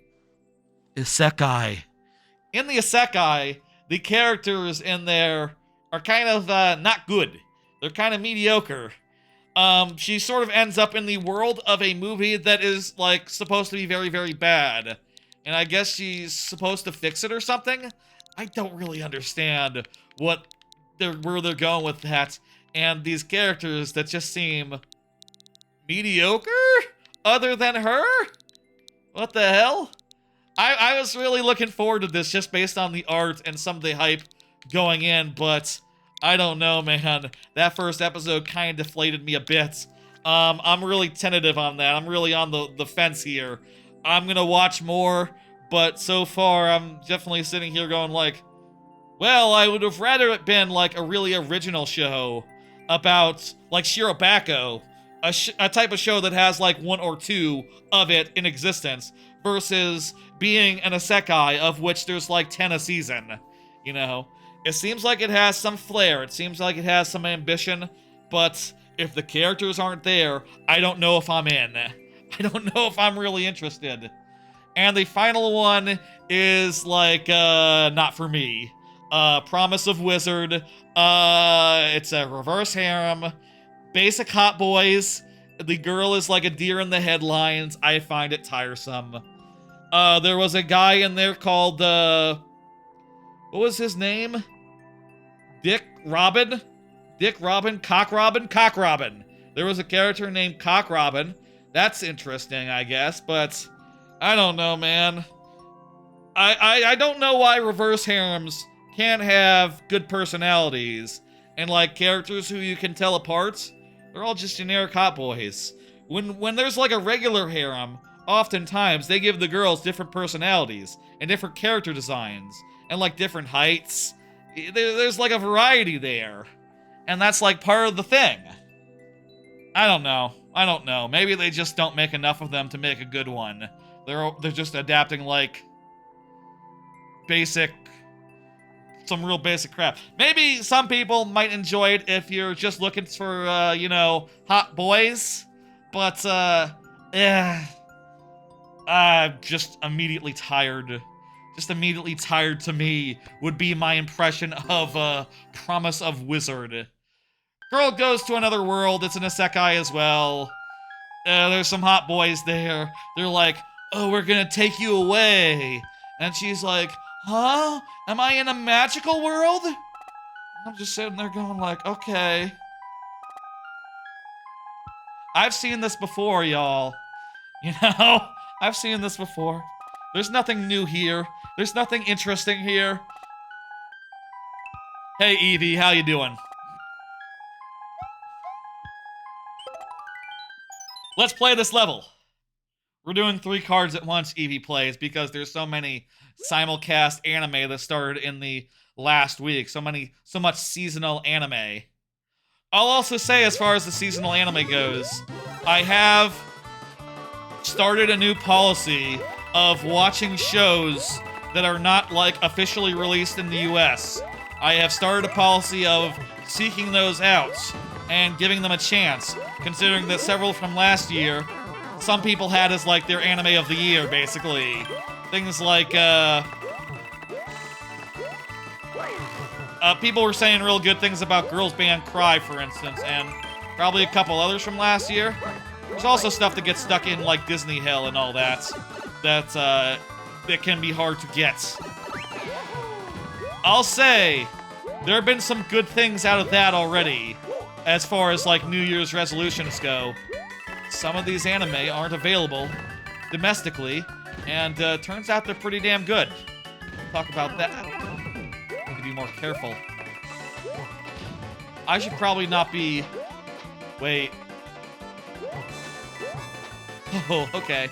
isekai, the characters in there are kind of not good. They're kind of mediocre. She sort of ends up in the world of a movie that is like supposed to be very, very bad. And I guess she's supposed to fix it or something? I don't really understand where they're going with that. And these characters that just seem mediocre other than her? What the hell? I was really looking forward to this just based on the art and some of the hype going in, but I don't know, man. That first episode kind of deflated me a bit. I'm really tentative on that. I'm really on the fence here. I'm gonna watch more, but so far I'm definitely sitting here going like, well, I would have rather it been like a really original show about like Shirobako, a type of show that has like one or two of it in existence, versus being an isekai of which there's like 10 a season, you know? It seems like it has some flair, it seems like it has some ambition, but if the characters aren't there, I don't know if I'm in. I don't know if I'm really interested. And the final one is like, not for me. Promise of Wizard. It's a reverse harem. Basic hot boys. The girl is like a deer in the headlines. I find it tiresome. There was a guy in there called, what was his name? Dick Robin? Cock Robin. There was a character named Cock Robin. That's interesting, I guess, but I don't know, man. I don't know why reverse harems can't have good personalities and like characters who you can tell apart. They're all just generic hot boys. When there's like a regular harem, oftentimes they give the girls different personalities and different character designs and like different heights. There's like a variety there. And that's like part of the thing. I don't know. Maybe they just don't make enough of them to make a good one. They're just adapting like some real basic crap. Maybe some people might enjoy it if you're just looking for, you know, hot boys. But, I'm just immediately tired. Just immediately tired to me would be my impression of, Promise of Wizard. Girl goes to another world. It's an isekai as well. There's some hot boys there. They're like, oh, we're gonna take you away. And she's like, huh? Am I in a magical world? I'm just sitting there going like, okay. I've seen this before, y'all. You know? I've seen this before. There's nothing new here. There's nothing interesting here. Hey, Evie, how you doing? Let's play this level. We're doing 3 cards at once, Evie plays, because there's so many simulcast anime that started in the last week. So much seasonal anime. I'll also say, as far as the seasonal anime goes, I have started a new policy of watching shows that are not, like, officially released in the US. I have started a policy of seeking those out and giving them a chance, considering that several from last year, some people had as, like, their anime of the year, basically. Things like, people were saying real good things about girls' band Cry, for instance, and probably a couple others from last year. There's also stuff that gets stuck in, like, Disney Hell and all that, that can be hard to get. I'll say, there have been some good things out of that already, as far as, like, New Year's resolutions go. Some of these anime aren't available domestically, and turns out they're pretty damn good. Talk about that. Need to be more careful. I should probably not be... Wait. Oh, okay.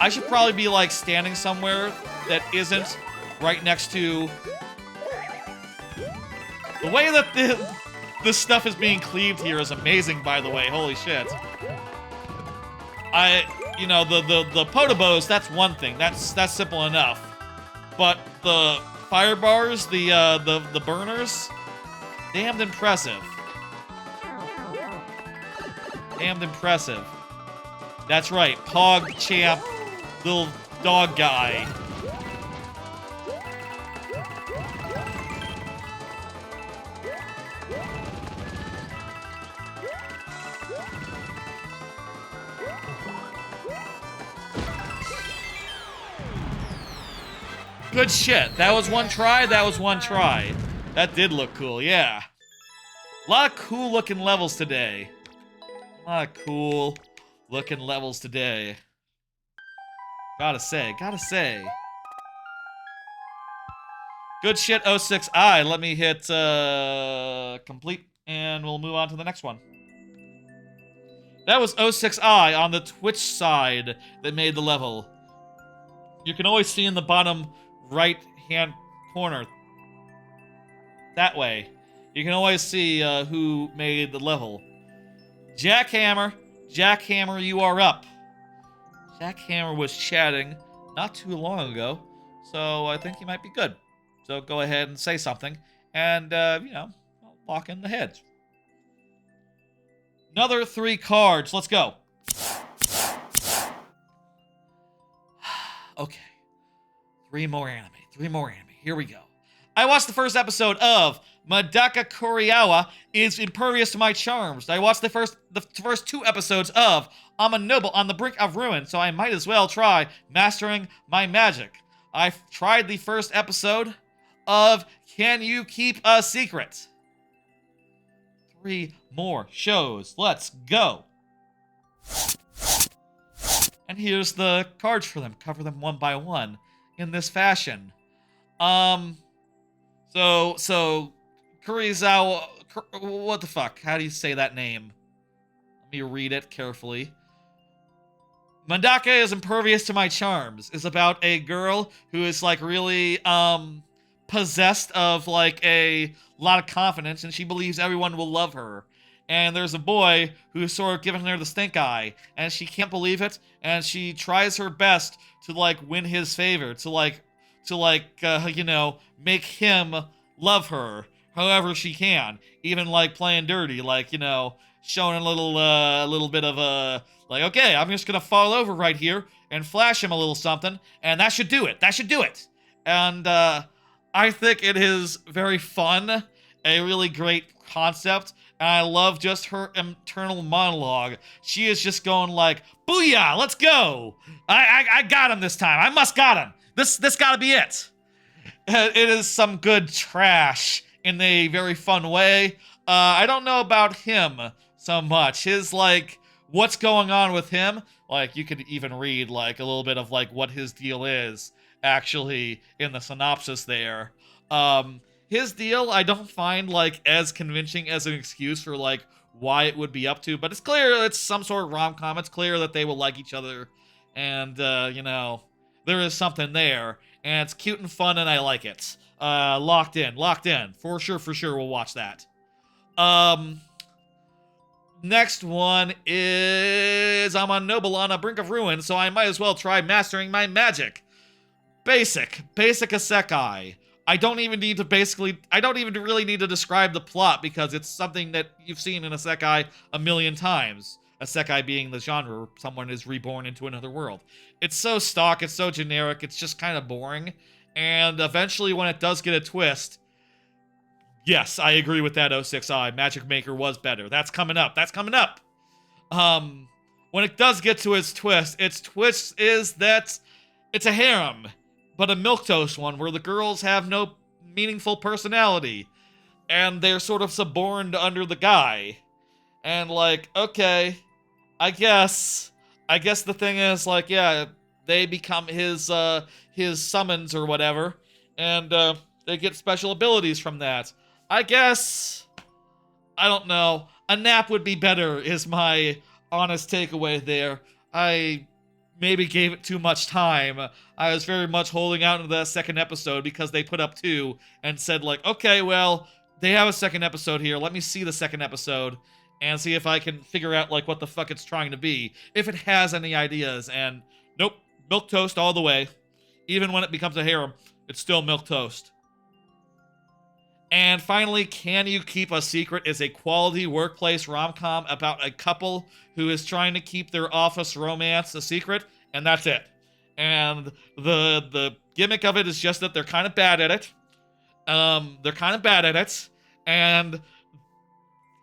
I should probably be, like, standing somewhere that isn't right next to... The way that this stuff is being cleaved here is amazing, by the way. Holy shit. You know, the potobos, that's one thing. That's simple enough. But the fire bars, the burners, damned impressive. Damned impressive. That's right, Pog Champ, little dog guy. Good shit. That was one try, that was one try. That did look cool, yeah. A lot of cool looking levels today. A lot of cool looking levels today. Gotta say. Good shit, 06I. Let me hit complete, and we'll move on to the next one. That was 06I on the Twitch side that made the level. You can always see in the bottom right-hand corner. That way. You can always see who made the level. Jackhammer, you are up. Jackhammer was chatting not too long ago, so I think he might be good. So go ahead and say something, and, you know, lock in the heads. Another 3 cards. Let's go. Okay. 3 more anime. Here we go. I watched the first episode of Madaka Kuriawa is Impervious to My Charms. I watched the first 2 episodes of I'm a Noble on the Brink of Ruin, so I might as well try Mastering My Magic. I've tried the first episode of Can You Keep a Secret? 3 more shows. Let's go. And here's the cards for them. Cover them one by one in this fashion. So Kurizawa, what the fuck? How do you say that name? Let me read it carefully. Mandaka is Impervious to My Charms is about a girl who is, like, really, possessed of, like, a lot of confidence, and she believes everyone will love her. And there's a boy who's sort of giving her the stink eye, and she can't believe it, and she tries her best to, like, win his favor, you know, make him love her however she can, even, like, playing dirty, like, you know, showing a little bit of a, like, okay, I'm just gonna fall over right here and flash him a little something, and that should do it. And I think it is very fun, a really great concept, and I love just her internal monologue. She is just going like, booyah, let's go. I got him this time. I must got him. This gotta be it. It is some good trash in a very fun way. I don't know about him so much. His, like, what's going on with him, like, you could even read, like, a little bit of, like, what his deal is, actually, in the synopsis there. His deal, I don't find, like, as convincing as an excuse for, like, why it would be up to, but it's clear it's some sort of rom-com. It's clear that they will like each other, and, you know, there is something there, and it's cute and fun, and I like it. Locked in. For sure, we'll watch that. Next one is I'm a Noble on a Brink of Ruin, so I might as well try Mastering My Magic. Basic isekai. I don't even really need to describe the plot because it's something that you've seen in isekai a million times. Isekai being the genre where someone is reborn into another world. It's so stock, it's so generic, it's just kind of boring. And eventually when it does get a twist, yes, I agree with that 06i. Magic Maker was better. That's coming up. When it does get to its twist is that it's a harem, but a milquetoast one where the girls have no meaningful personality, and they're sort of suborned under the guy. And like, okay, I guess the thing is like, yeah, they become his summons or whatever, and they get special abilities from that. I guess, I don't know. A nap would be better is my honest takeaway there. I maybe gave it too much time. I was very much holding out into that second episode because they put up 2 and said like, okay, well, they have a second episode here. Let me see the second episode and see if I can figure out like what the fuck it's trying to be. If it has any ideas. And nope, milquetoast all the way. Even when it becomes a harem, it's still milquetoast. And finally, Can You Keep a Secret is a quality workplace rom-com about a couple who is trying to keep their office romance a secret, and that's it. And the gimmick of it is just that they're kind of bad at it. And,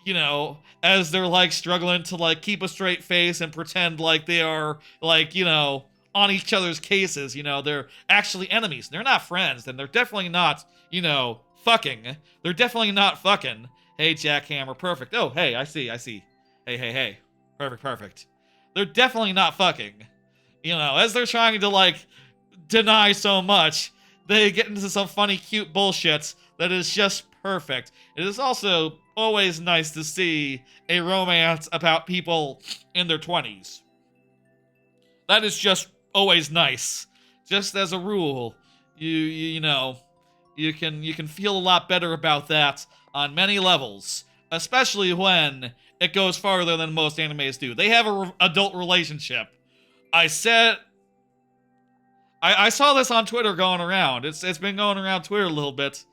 you know, as they're, like, struggling to, like, keep a straight face and pretend like they are, like, you know, on each other's cases, you know, they're actually enemies. They're not friends, and they're definitely not, you know, fucking. They're definitely not fucking. Hey, Jackhammer, perfect. Oh, hey, I see. Hey. Perfect. They're definitely not fucking. You know, as they're trying to, like, deny so much, they get into some funny, cute bullshit that is just perfect. It is also always nice to see a romance about people in their 20s. That is just always nice. Just as a rule, you know, you can feel a lot better about that on many levels, especially when it goes farther than most animes do. They have an adult relationship. I saw this on Twitter going around. It's been going around Twitter a little bit.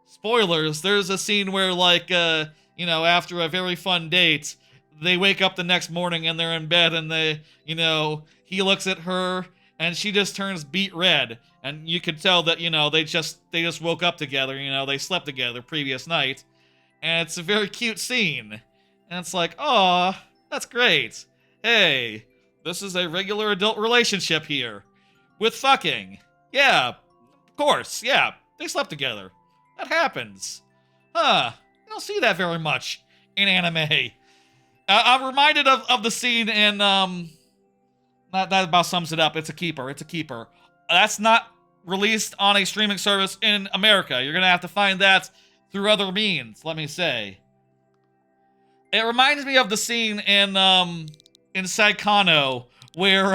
Spoilers, there's a scene where, like, you know, after a very fun date, they wake up the next morning and they're in bed and they, you know, he looks at her and she just turns beet red. And you could tell that, you know, they just woke up together, you know, they slept together previous night. And it's a very cute scene. And it's like, aw, that's great. Hey, this is a regular adult relationship here. With fucking. Yeah, of course, yeah, they slept together. That happens. Huh, you don't see that very much in anime. I'm reminded of the scene in, that about sums it up. It's a keeper. That's not released on a streaming service in America. You're gonna have to find that through other means, let me say. It reminds me of the scene in Saikano, where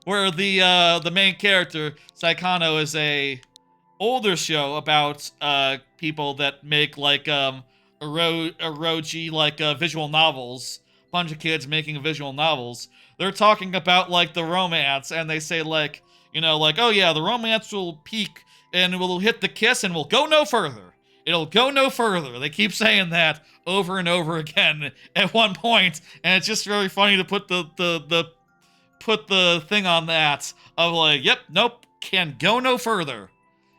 the main character, Saikano, is a older show about people that make like eroji, like visual novels. Bunch of kids making visual novels. They're talking about like the romance, and they say like, you know, like, oh yeah, the romance will peak and we'll hit the kiss and we'll go no further. It'll go no further. They keep saying that over and over again at one point, and it's just very funny to put the thing on that of like, yep, nope, can go no further.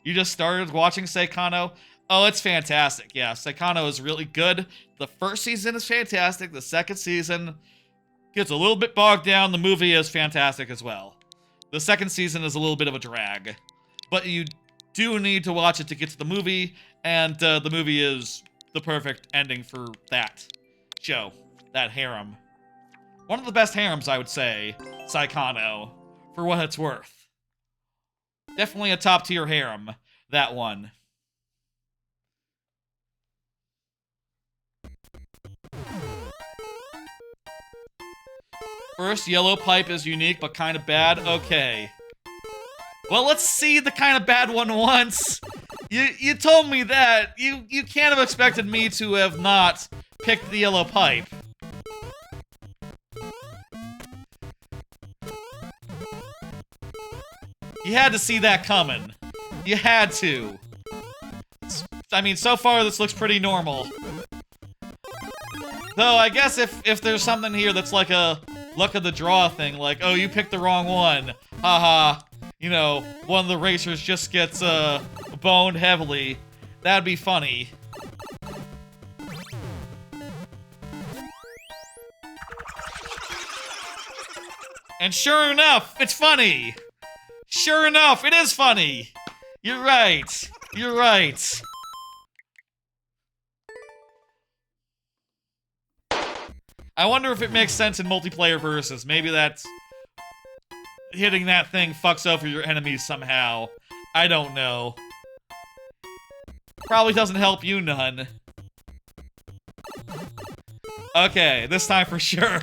You just started watching Saikano. Oh, it's fantastic. Yeah, Saikano is really good. The first season is fantastic. The second season gets a little bit bogged down. The movie is fantastic as well. The second season is a little bit of a drag, but you do need to watch it to get to the movie, and the movie is the perfect ending for that show, that harem. One of the best harems, I would say, Saikano, for what it's worth. Definitely a top-tier harem, that one. First, Yellow Pipe is unique, but kind of bad. Okay. Well, let's see the kind of bad one once. You told me that. You can't have expected me to have not picked the Yellow Pipe. You had to see that coming. You had to. I mean, so far this looks pretty normal. Though, I guess if there's something here that's like a luck of the draw thing, like, oh, you picked the wrong one. Haha. You know, one of the racers just gets, boned heavily. That'd be funny. And sure enough, it's funny! Sure enough, it is funny! You're right. You're right. I wonder if it makes sense in multiplayer versus. Maybe that's... hitting that thing fucks over your enemies somehow. I don't know. Probably doesn't help you none. Okay, this time for sure.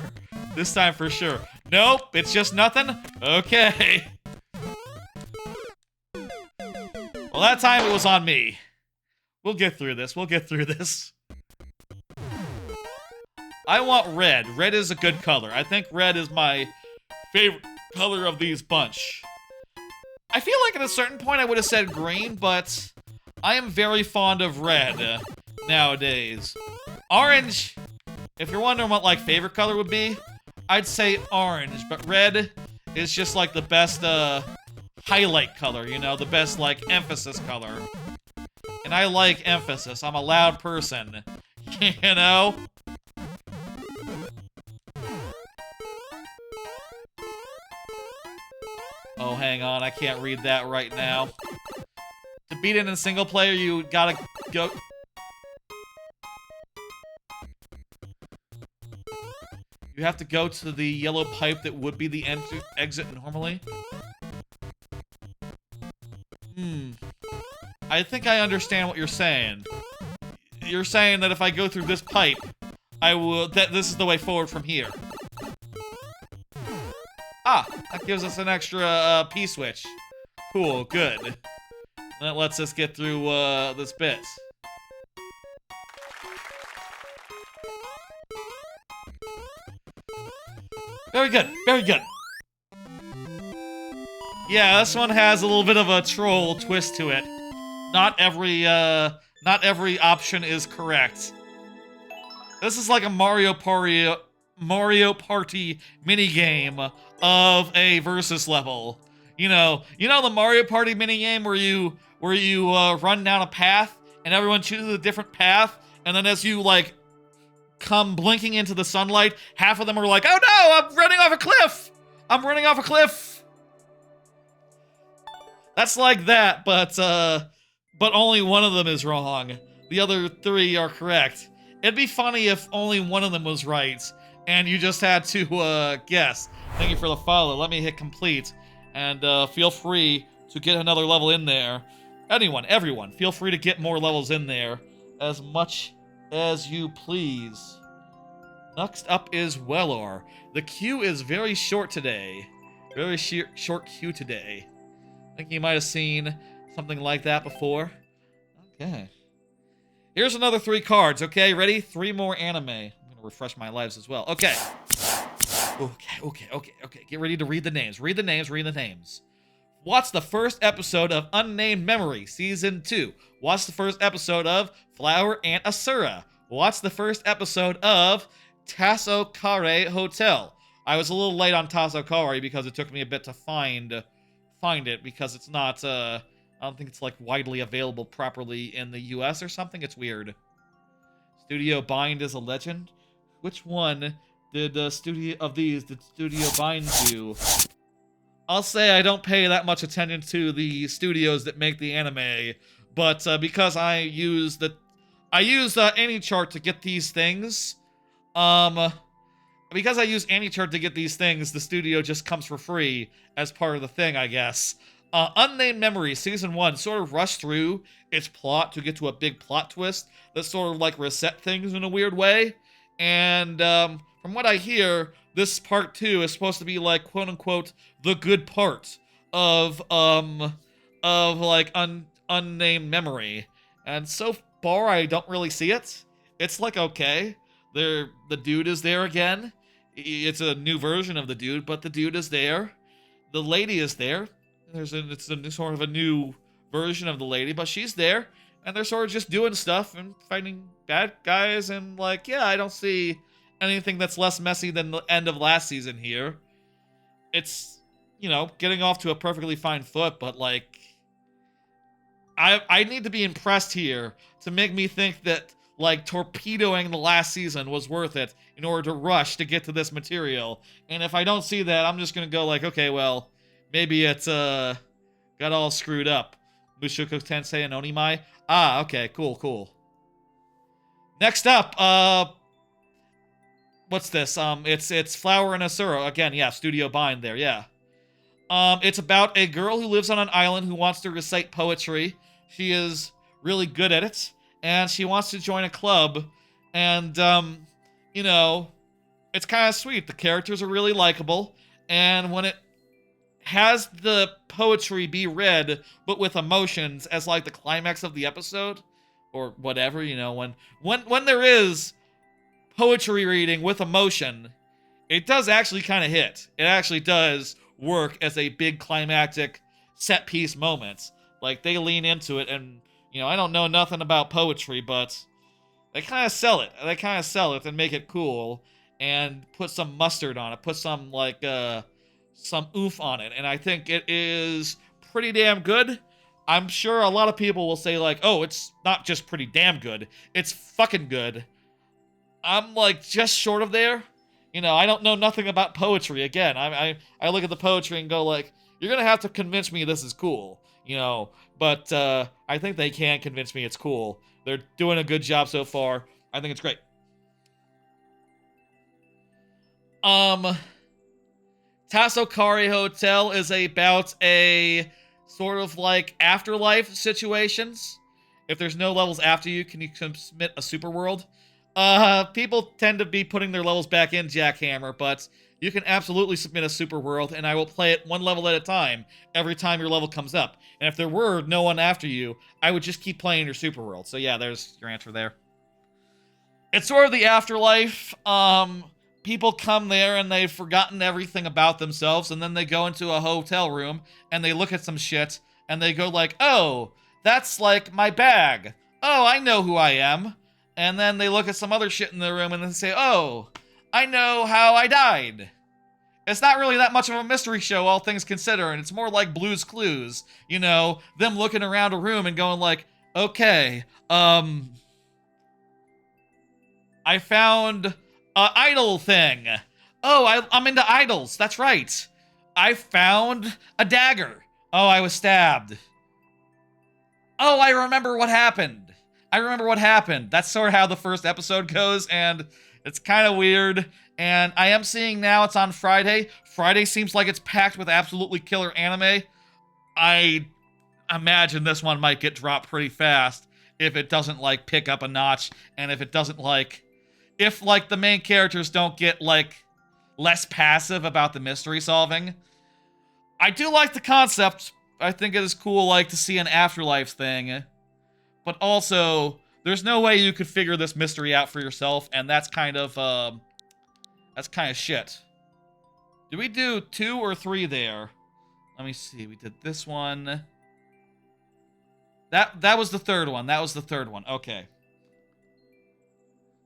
This time for sure. Nope, it's just nothing? Okay. Well, that time it was on me. We'll get through this. We'll get through this. I want red. Red is a good color. I think red is my favorite color of these bunch. I feel like at a certain point I would have said green, but I am very fond of red nowadays. Orange, if you're wondering what like favorite color would be, I'd say orange, but red is just like the best highlight color, you know, the best like emphasis color. And I like emphasis. I'm a loud person, you know? Oh, hang on, I can't read that right now. To beat it in single player, you gotta go... You have to go to the yellow pipe that would be the exit normally? I think I understand what you're saying. You're saying that if I go through this pipe, I will... that this is the way forward from here. Ah, that gives us an extra P-switch. Cool, good. That lets us get through this bit. Very good, very good. Yeah, this one has a little bit of a troll twist to it. Not every option is correct. This is like a Mario Party minigame of a versus level. You know the Mario Party minigame where you run down a path and everyone chooses a different path, and then as you like come blinking into the sunlight, half of them are like, "Oh no, I'm running off a cliff! I'm running off a cliff!" That's like that, but only one of them is wrong. The other three are correct. It'd be funny if only one of them was right, and you just had to guess. Thank you for the follow. Let me hit complete, and feel free to get another level in there. Everyone, feel free to get more levels in there, as much as you please. Next up is Wellor. The queue is very short today. Very short queue today. I think you might have seen something like that before. Okay. Here's another 3 cards, okay? Ready? 3 more anime. I'm gonna refresh my lives as well. Okay. Okay. Get ready to read the names. Read the names. Watch the first episode of Unnamed Memory, Season 2. Watch the first episode of Flower and Asura. Watch the first episode of Tasokare Hotel. I was a little late on Tasokare because it took me a bit to find it, because it's not, I don't think it's, like, widely available properly in the US or something. It's weird. Studio Bind is a legend? Which one did Studio Bind do? I'll say I don't pay that much attention to the studios that make the anime, but because I use AnyChart to get these things, because I use AnyChart to get these things, the studio just comes for free as part of the thing, I guess. Unnamed Memory, Season 1, sort of rushed through its plot to get to a big plot twist that sort of, like, reset things in a weird way. And, from what I hear, this part 2 is supposed to be, like, quote-unquote, the good part of like, Unnamed Memory. And so far, I don't really see it. It's, like, okay. The dude is there again. It's a new version of the dude, but the dude is there. The lady is there. It's a sort of a new version of the lady, but she's there, and they're sort of just doing stuff and fighting bad guys, and like, yeah, I don't see anything that's less messy than the end of last season here. It's, getting off to a perfectly fine foot, but like, I need to be impressed here to make me think that like torpedoing the last season was worth it in order to rush to get to this material. And if I don't see that, I'm just gonna go like, okay, well, maybe it's got all screwed up. Mushoku Tensei and Onimai. Ah, okay, cool. Next up, what's this? It's Flower and Asura. Again, yeah, Studio Bind there, yeah. It's about a girl who lives on an island who wants to recite poetry. She is really good at it, and she wants to join a club. And, it's kind of sweet. The characters are really likable, and when it has the poetry be read, but with emotions as like the climax of the episode, or whatever, when there is poetry reading with emotion, it does actually kind of hit. It actually does work as a big climactic set piece moment. Like, they lean into it, and, I don't know nothing about poetry, but they kind of sell it. They kind of sell it and make it cool, and put some mustard on it, put some, like, some oomph on it, and I think it is pretty damn good. I'm sure a lot of people will say, like, oh, it's not just pretty damn good, it's fucking good. I'm, like, just short of there. I don't know nothing about poetry. Again, I look at the poetry and go, like, you're gonna have to convince me this is cool, but I think they can convince me it's cool. They're doing a good job so far. I think it's great. Tasokari Hotel is about a sort of like afterlife situations. If there's no levels after you, can you submit a super world? People tend to be putting their levels back in Jackhammer, but you can absolutely submit a super world, and I will play it one level at a time every time your level comes up. And if there were no one after you, I would just keep playing your super world. So yeah, there's your answer there. It's sort of the afterlife. People come there and they've forgotten everything about themselves, and then they go into a hotel room and they look at some shit and they go like, oh, that's like my bag. Oh, I know who I am. And then they look at some other shit in the room and they say, oh, I know how I died. It's not really that much of a mystery show, all things considered, and it's more like Blue's Clues. Them looking around a room and going like, okay, I found an idol thing. Oh, I'm into idols. That's right. I found a dagger. Oh, I was stabbed. Oh, I remember what happened. That's sort of how the first episode goes, and it's kind of weird. And I am seeing now it's on Friday. Friday seems like it's packed with absolutely killer anime. I imagine this one might get dropped pretty fast if it doesn't, like, pick up a notch, and if it doesn't, like... If, like, the main characters don't get, like, less passive about the mystery solving. I do like the concept. I think it is cool, like, to see an afterlife thing. But also, there's no way you could figure this mystery out for yourself, and that's kind of shit. Did we do 2 or 3 there? Let me see. We did this one. That was the third one. Okay.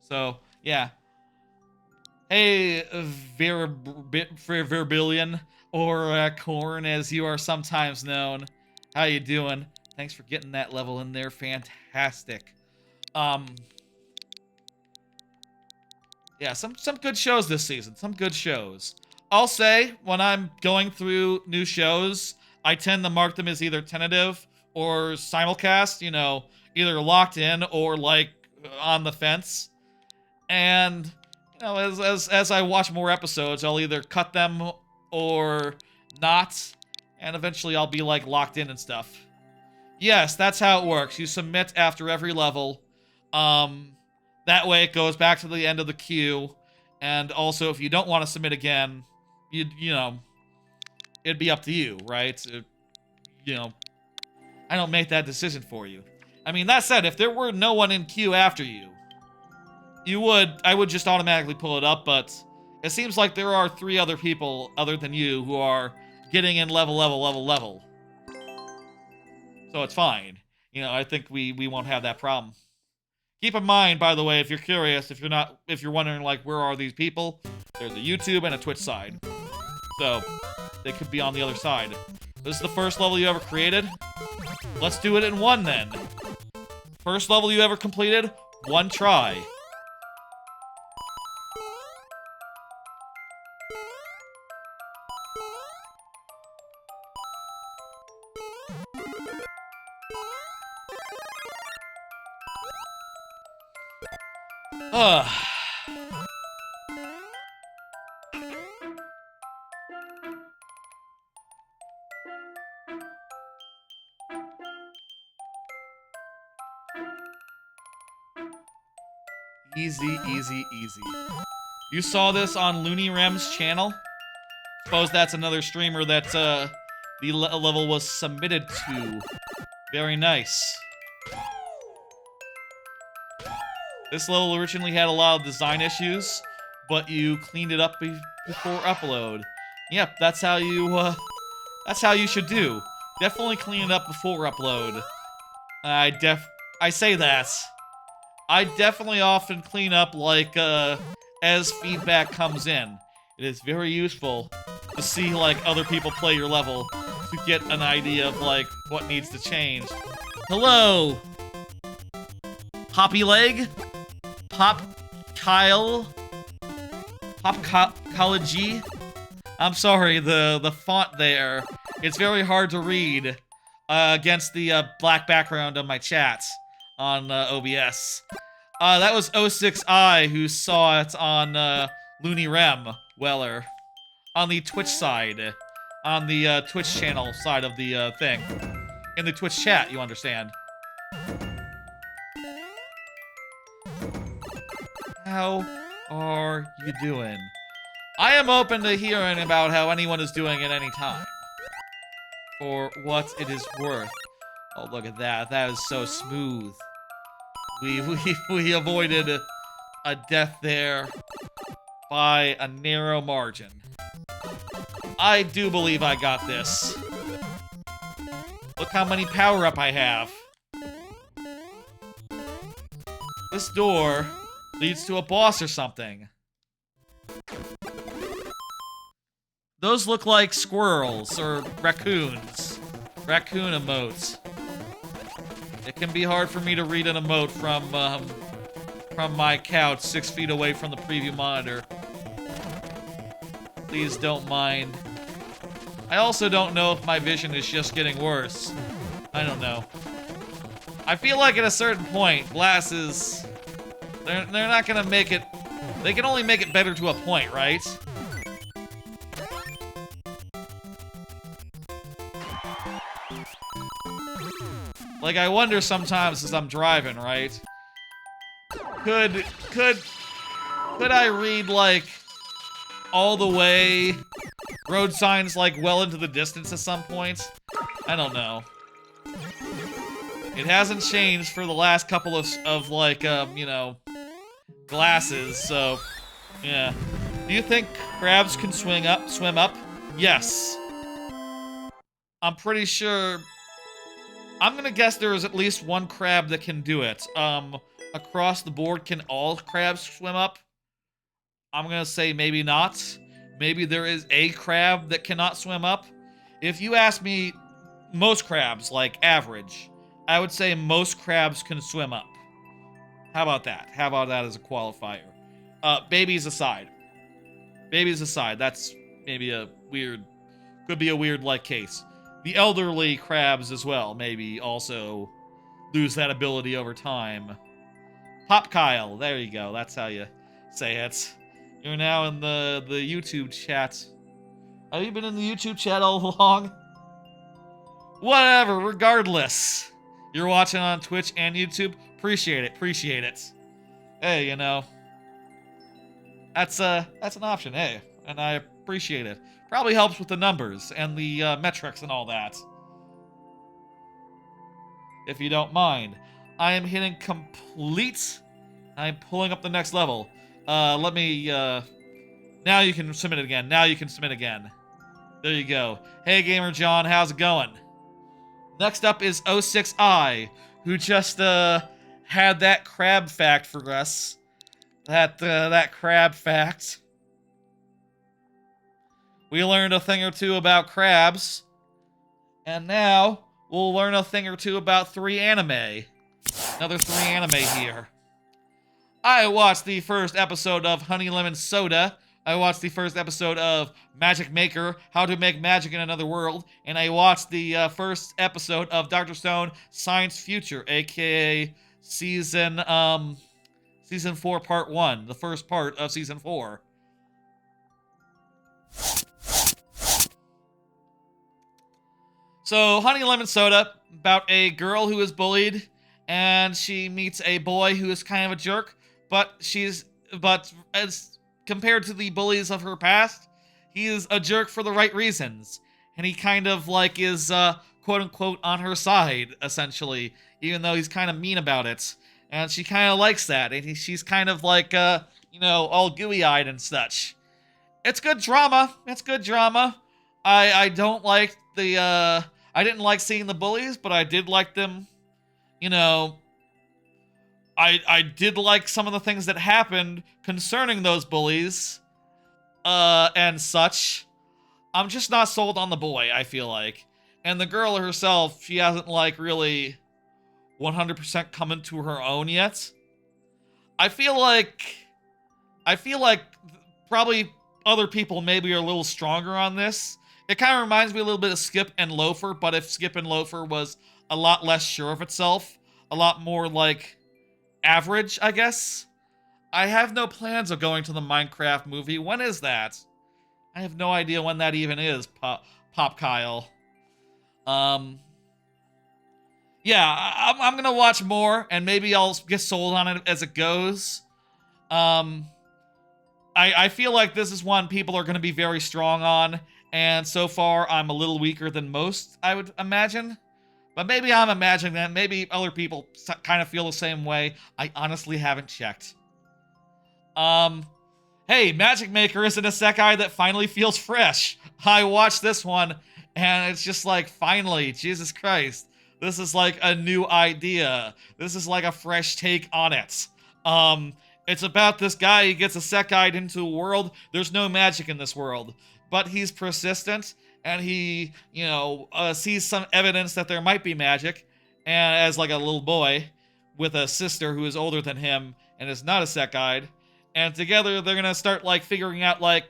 So, yeah. Hey, Verbillion, or Corn, as you are sometimes known. How you doing? Thanks for getting that level in there. Fantastic. Yeah, some good shows this season. Some good shows. I'll say, when I'm going through new shows, I tend to mark them as either tentative or simulcast, either locked in or, like, on the fence. And, as I watch more episodes, I'll either cut them or not, and eventually I'll be, like, locked in and stuff. Yes, that's how it works. You submit after every level. That way it goes back to the end of the queue. And also, if you don't want to submit again, it'd be up to you, right? I don't make that decision for you. I mean, that said, if there were no one in queue after you, I would just automatically pull it up, but it seems like there are 3 other people other than you who are getting in level. So it's fine. You know, I think we won't have that problem. Keep in mind, by the way, if you're curious, if you're wondering, like, where are these people? There's a YouTube and a Twitch side. So, they could be on the other side. This is the first level you ever created? Let's do it in one, then. First level you ever completed? One try. Ugh. Easy, easy, easy. You saw this on Looney Rem's channel? Suppose that's another streamer that the level was submitted to. Very nice. This level originally had a lot of design issues, but you cleaned it up before upload. Yep, that's how you should do. Definitely clean it up before upload. I say that. I definitely often clean up, like, as feedback comes in. It is very useful to see, like, other people play your level to get an idea of, like, what needs to change. Hello! Poppy Leg? Pop Kyle? College? I'm sorry, the font there. It's very hard to read against the black background of my chat on OBS. That was 06I who saw it on Looney Rem Weller. On the Twitch side. On the Twitch channel side of the thing. In the Twitch chat, you understand. How are you doing? I am open to hearing about how anyone is doing at any time. For what it is worth. Oh, look at that. That is so smooth. We avoided a death there by a narrow margin. I do believe I got this. Look how many power-up I have. This door leads to a boss or something. Those look like squirrels or raccoons. Raccoon emotes. It can be hard for me to read an emote from my couch 6 feet away from the preview monitor. Please don't mind. I also don't know if my vision is just getting worse. I don't know. I feel like at a certain point, glasses, they're not gonna make it. They can only make it better to a point, right? Like, I wonder sometimes as I'm driving, right? Could I read, like, all the way road signs, like, well into the distance at some point? I don't know. It hasn't changed for the last couple of like, you know, glasses, so, yeah. Do you think crabs can swim up? Yes. I'm pretty sure... I'm gonna guess there is at least one crab that can do it. Across the board, can all crabs swim up? I'm gonna say maybe not. Maybe there is a crab that cannot swim up. If you ask me, most crabs, like average, I would say most crabs can swim up. How about that? How about that as a qualifier? Babies aside. Babies aside, that's maybe a weird, could be a weird like case. The elderly crabs as well, maybe also lose that ability over time. Pop Kyle, there you go, that's how you say it. You're now in the YouTube chat. Have you been in the YouTube chat all along? Whatever, regardless. You're watching on Twitch and YouTube, appreciate it, appreciate it. Hey, you know, that's an option, hey, and I appreciate it. Probably helps with the numbers and the metrics and all that. If you don't mind. I am hitting complete. I'm pulling up the next level. Let me, now you can submit it again. Now you can submit again. There you go. Hey, Gamer John, how's it going? Next up is 06I, who just had that crab fact for us. That crab fact. We learned a thing or two about crabs, and now we'll learn a thing or two about 3 anime. Another 3 anime here. I watched the first episode of Honey Lemon Soda. I watched the first episode of Magic Maker, How to Make Magic in Another World, and I watched the first episode of Dr. Stone Science Future, aka season 4 part 1, the first part of season 4. So, Honey Lemon Soda, about a girl who is bullied, and she meets a boy who is kind of a jerk, but as compared to the bullies of her past, he is a jerk for the right reasons. And he kind of like is quote-unquote on her side, essentially, even though he's kind of mean about it. And she kind of likes that, and she's kind of like, all gooey-eyed and such. It's good drama. It's good drama. I don't like the, I didn't like seeing the bullies, but I did like them, I did like some of the things that happened concerning those bullies, and such. I'm just not sold on the boy, I feel like. And the girl herself, she hasn't, like, really 100% come into her own yet. I feel like probably other people maybe are a little stronger on this. It kind of reminds me a little bit of Skip and Loafer, but if Skip and Loafer was a lot less sure of itself, a lot more, like, average, I guess. I have no plans of going to the Minecraft movie. When is that? I have no idea when that even is, Pop Kyle. Yeah, I'm gonna watch more, and maybe I'll get sold on it as it goes. I feel like this is one people are gonna be very strong on, and so far I'm a little weaker than most, I would imagine. But maybe I'm imagining that. Maybe other people kind of feel the same way. I honestly haven't checked. Hey, Magic Maker is an isekai that finally feels fresh. I watched this one, and it's just like, finally, Jesus Christ. This is like a new idea. This is like a fresh take on it. It's about this guy, he gets isekai'd into a world. There's no magic in this world, but he's persistent, and he, sees some evidence that there might be magic, and as like a little boy with a sister who is older than him and is not isekai'd, and together they're gonna start like figuring out like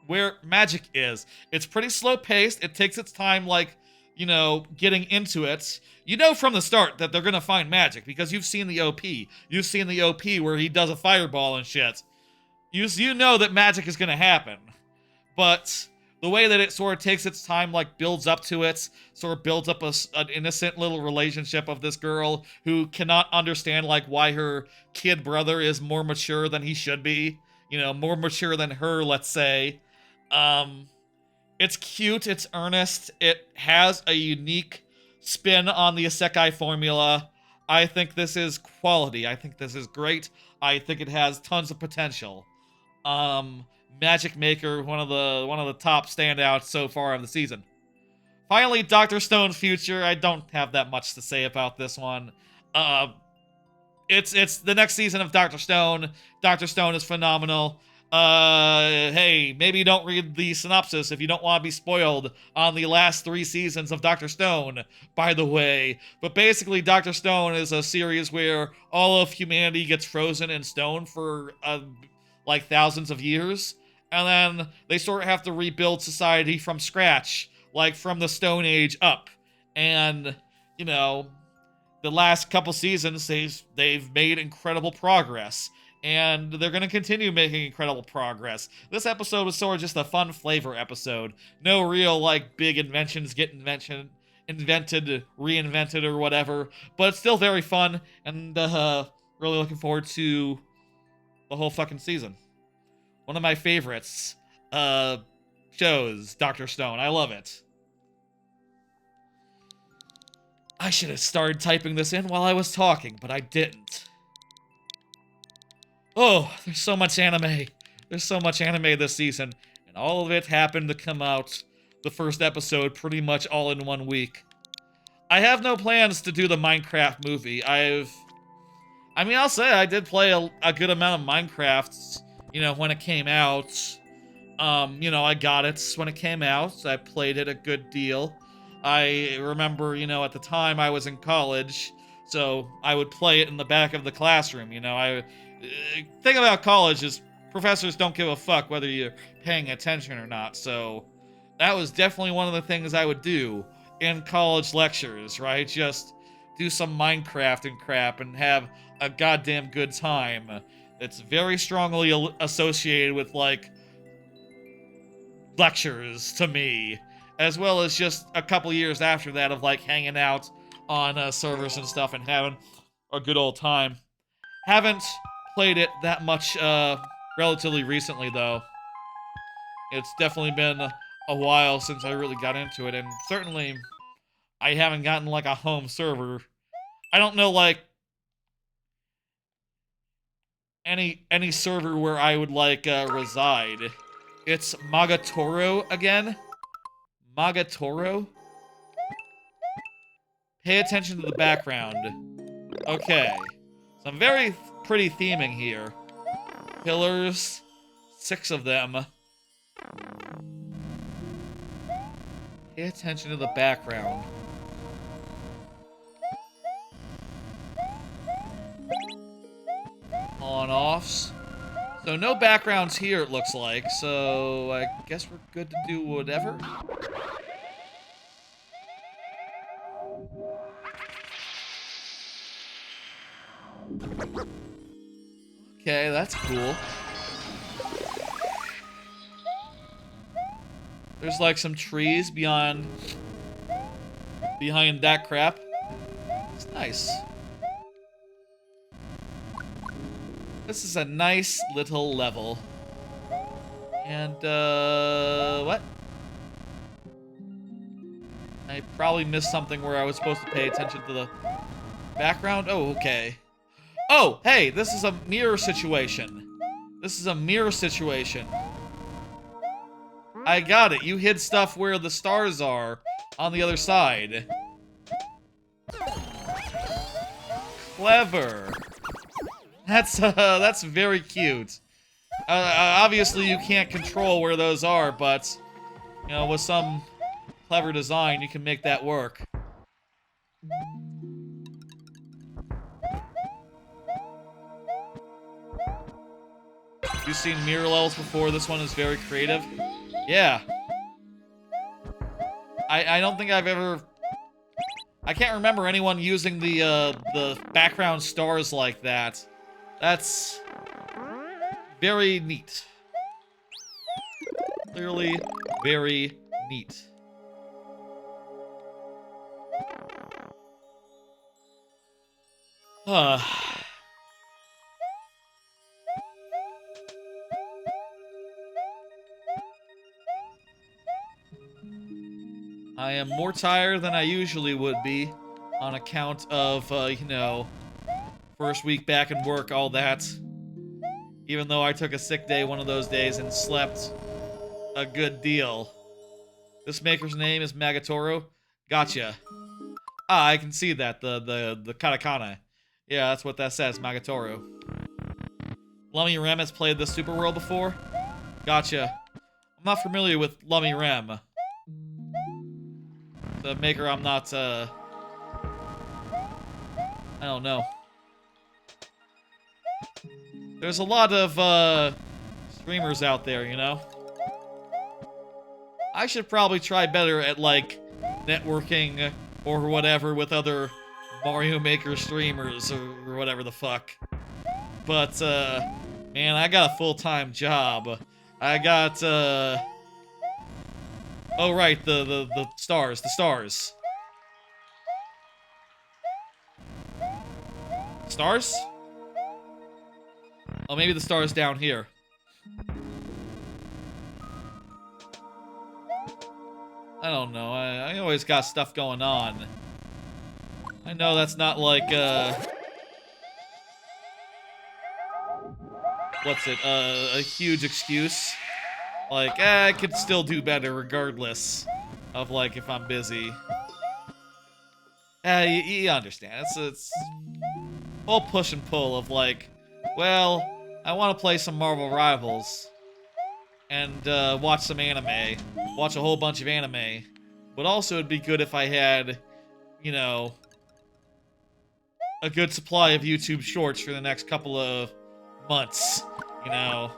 where magic is. It's pretty slow paced. It takes its time, like, getting into it. You know from the start that they're gonna find magic because you've seen the OP. You've seen the OP where he does a fireball and shit. You know that magic is gonna happen, but the way that it sort of takes its time, like, builds up to it, sort of builds up an innocent little relationship of this girl who cannot understand, like, why her kid brother is more mature than he should be. More mature than her, let's say. It's cute, it's earnest, it has a unique spin on the isekai formula. I think this is quality. I think this is great. I think it has tons of potential. Magic Maker, one of the top standouts so far of the season. Finally, Dr. Stone's Future. I don't have that much to say about this one. It's the next season of Dr. Stone. Dr. Stone is phenomenal. Hey, maybe don't read the synopsis if you don't want to be spoiled on the last 3 seasons of Dr. Stone, by the way. But basically, Dr. Stone is a series where all of humanity gets frozen in stone for, like, thousands of years. And then they sort of have to rebuild society from scratch, like from the Stone Age up. And, the last couple seasons, they've made incredible progress. And they're going to continue making incredible progress. This episode was sort of just a fun flavor episode. No real, like, big inventions get invented, reinvented, or whatever. But it's still very fun, and really looking forward to the whole fucking season. One of my favorites shows, Dr. Stone. I love it. I should have started typing this in while I was talking, but I didn't. Oh, there's so much anime. There's so much anime this season, and all of it happened to come out the first episode pretty much all in one week. I have no plans to do the Minecraft movie. I mean, I'll say I did play a good amount of Minecraft, you know, when it came out. You know, I got it when it came out. I played it a good deal. I remember, you know, at the time I was in college, so I would play it in the back of the classroom. You know, thing about college is professors don't give a fuck whether you're paying attention or not. So that was definitely one of the things I would do in college lectures, right? Just do some Minecraft and crap and have a goddamn good time. That's very strongly associated with, like, lectures to me, as well as just a couple years after that of, like, hanging out on servers and stuff and having a good old time. Haven't played it that much relatively recently, though. It's definitely been a while since I really got into it, and certainly I haven't gotten, like, a home server. I don't know, like, any server where I would, like, reside. It's Magatoro again? Magatoro? Pay attention to the background. Okay. Some very pretty theming here. Pillars. 6 of them. Pay attention to the background. On-offs. So no backgrounds here, it looks like. So I guess we're good to do whatever. Okay, that's cool. There's like some trees behind that crap. It's nice. This is a nice little level. And, what? I probably missed something where I was supposed to pay attention to the background. Oh, okay. Oh, hey, this is a mirror situation. This is a mirror situation. I got it. You hid stuff where the stars are on the other side. Clever. That's very cute. Obviously, you can't control where those are, but, you know, with some clever design, you can make that work. You've seen mirror levels before. This one is very creative. Yeah. I don't think I've ever... I can't remember anyone using the background stars like that. That's very neat. Clearly very neat. I am more tired than I usually would be on account of, you know, first week back in work, all that. Even though I took a sick day one of those days and slept a good deal. This maker's name is Magatoro. Gotcha. Ah, I can see that, the katakana. Yeah, that's what that says, Magatoro. Lummy Rem has played this Super World before? Gotcha. I'm not familiar with Lummy Rem. The maker I'm not, I don't know. There's a lot of, streamers out there, you know? I should probably try better at, like, networking or whatever with other Mario Maker streamers or whatever the fuck. But, man, I got a full-time job. I got, oh, right, the stars, the stars. Stars? Oh, maybe the stars down here. I don't know, I always got stuff going on. I know that's not like, what's it, a huge excuse. Like, I could still do better regardless of, like, if I'm busy. You understand. It's whole push and pull of like, well, I want to play some Marvel Rivals and watch some anime, watch a whole bunch of anime, but also it'd be good if I had, you know, a good supply of YouTube Shorts for the next couple of months, you know.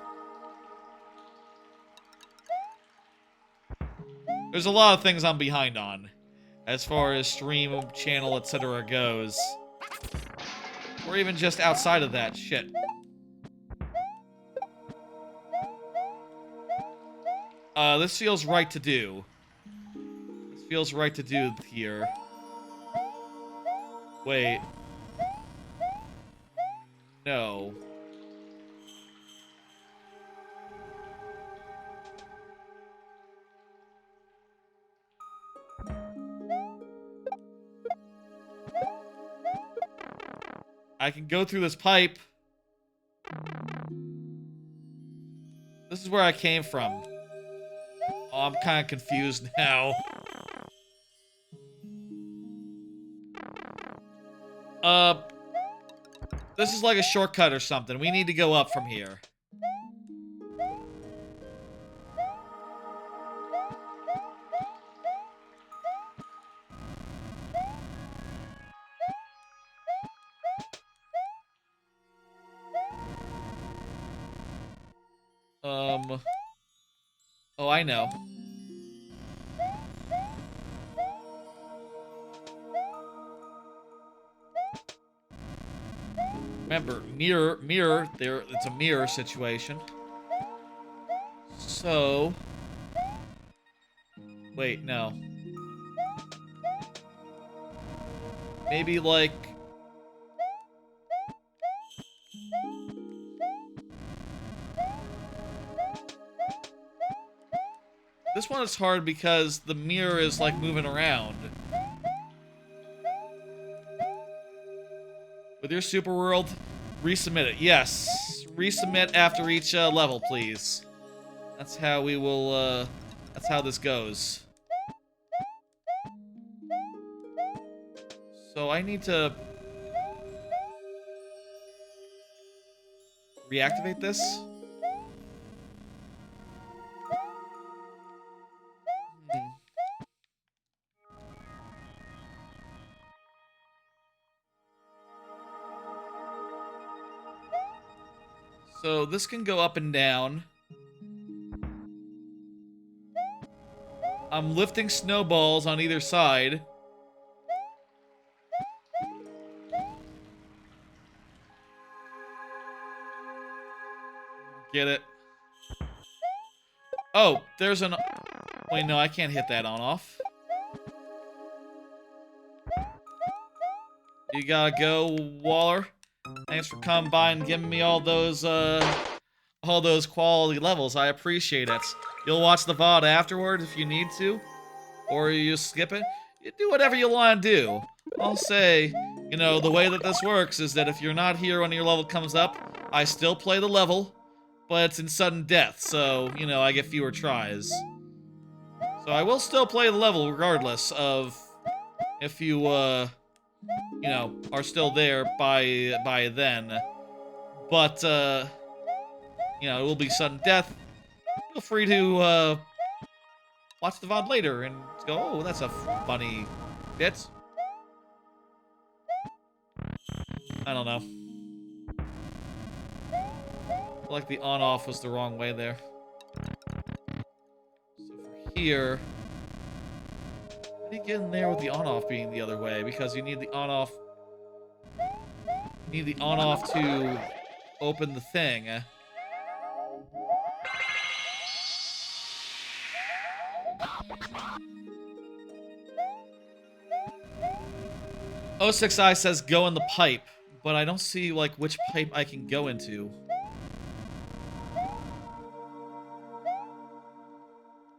There's a lot of things I'm behind on, as far as stream, channel, etc. goes. Or even just outside of that, shit. This feels right to do. This feels right to do here. Wait. No. I can go through this pipe. This is where I came from. Oh, I'm kind of confused now. This is like a shortcut or something. We need to go up from here. Oh, I know. Remember, mirror, there, it's a mirror situation. So... Wait, no. Maybe, like... This one is hard because the mirror is, like, moving around. With your super world, resubmit it. Yes. Resubmit after each level, please. That's how we will, that's how this goes. So I need to... reactivate this? So this can go up and down. I'm lifting snowballs on either side. Get it? Oh, there's an... Wait, no, I can't hit that on-off. You gotta go, Waller. Thanks for coming by and giving me all those quality levels. I appreciate it. You'll watch the VOD afterward if you need to, or you skip it. You do whatever you want to do. I'll say, you know, the way that this works is that if you're not here when your level comes up, I still play the level, but it's in sudden death, so, you know, I get fewer tries. So I will still play the level regardless of if you, you know, are still there by then. But, you know, it will be sudden death. Feel free to, watch the VOD later and go, oh, that's a funny bit. I don't know. I feel like the on-off was the wrong way there. So for here... How do you get in there with the on-off being the other way? Because you need the on-off... You need the on-off to open the thing. 06I says go in the pipe, but I don't see, like, which pipe I can go into.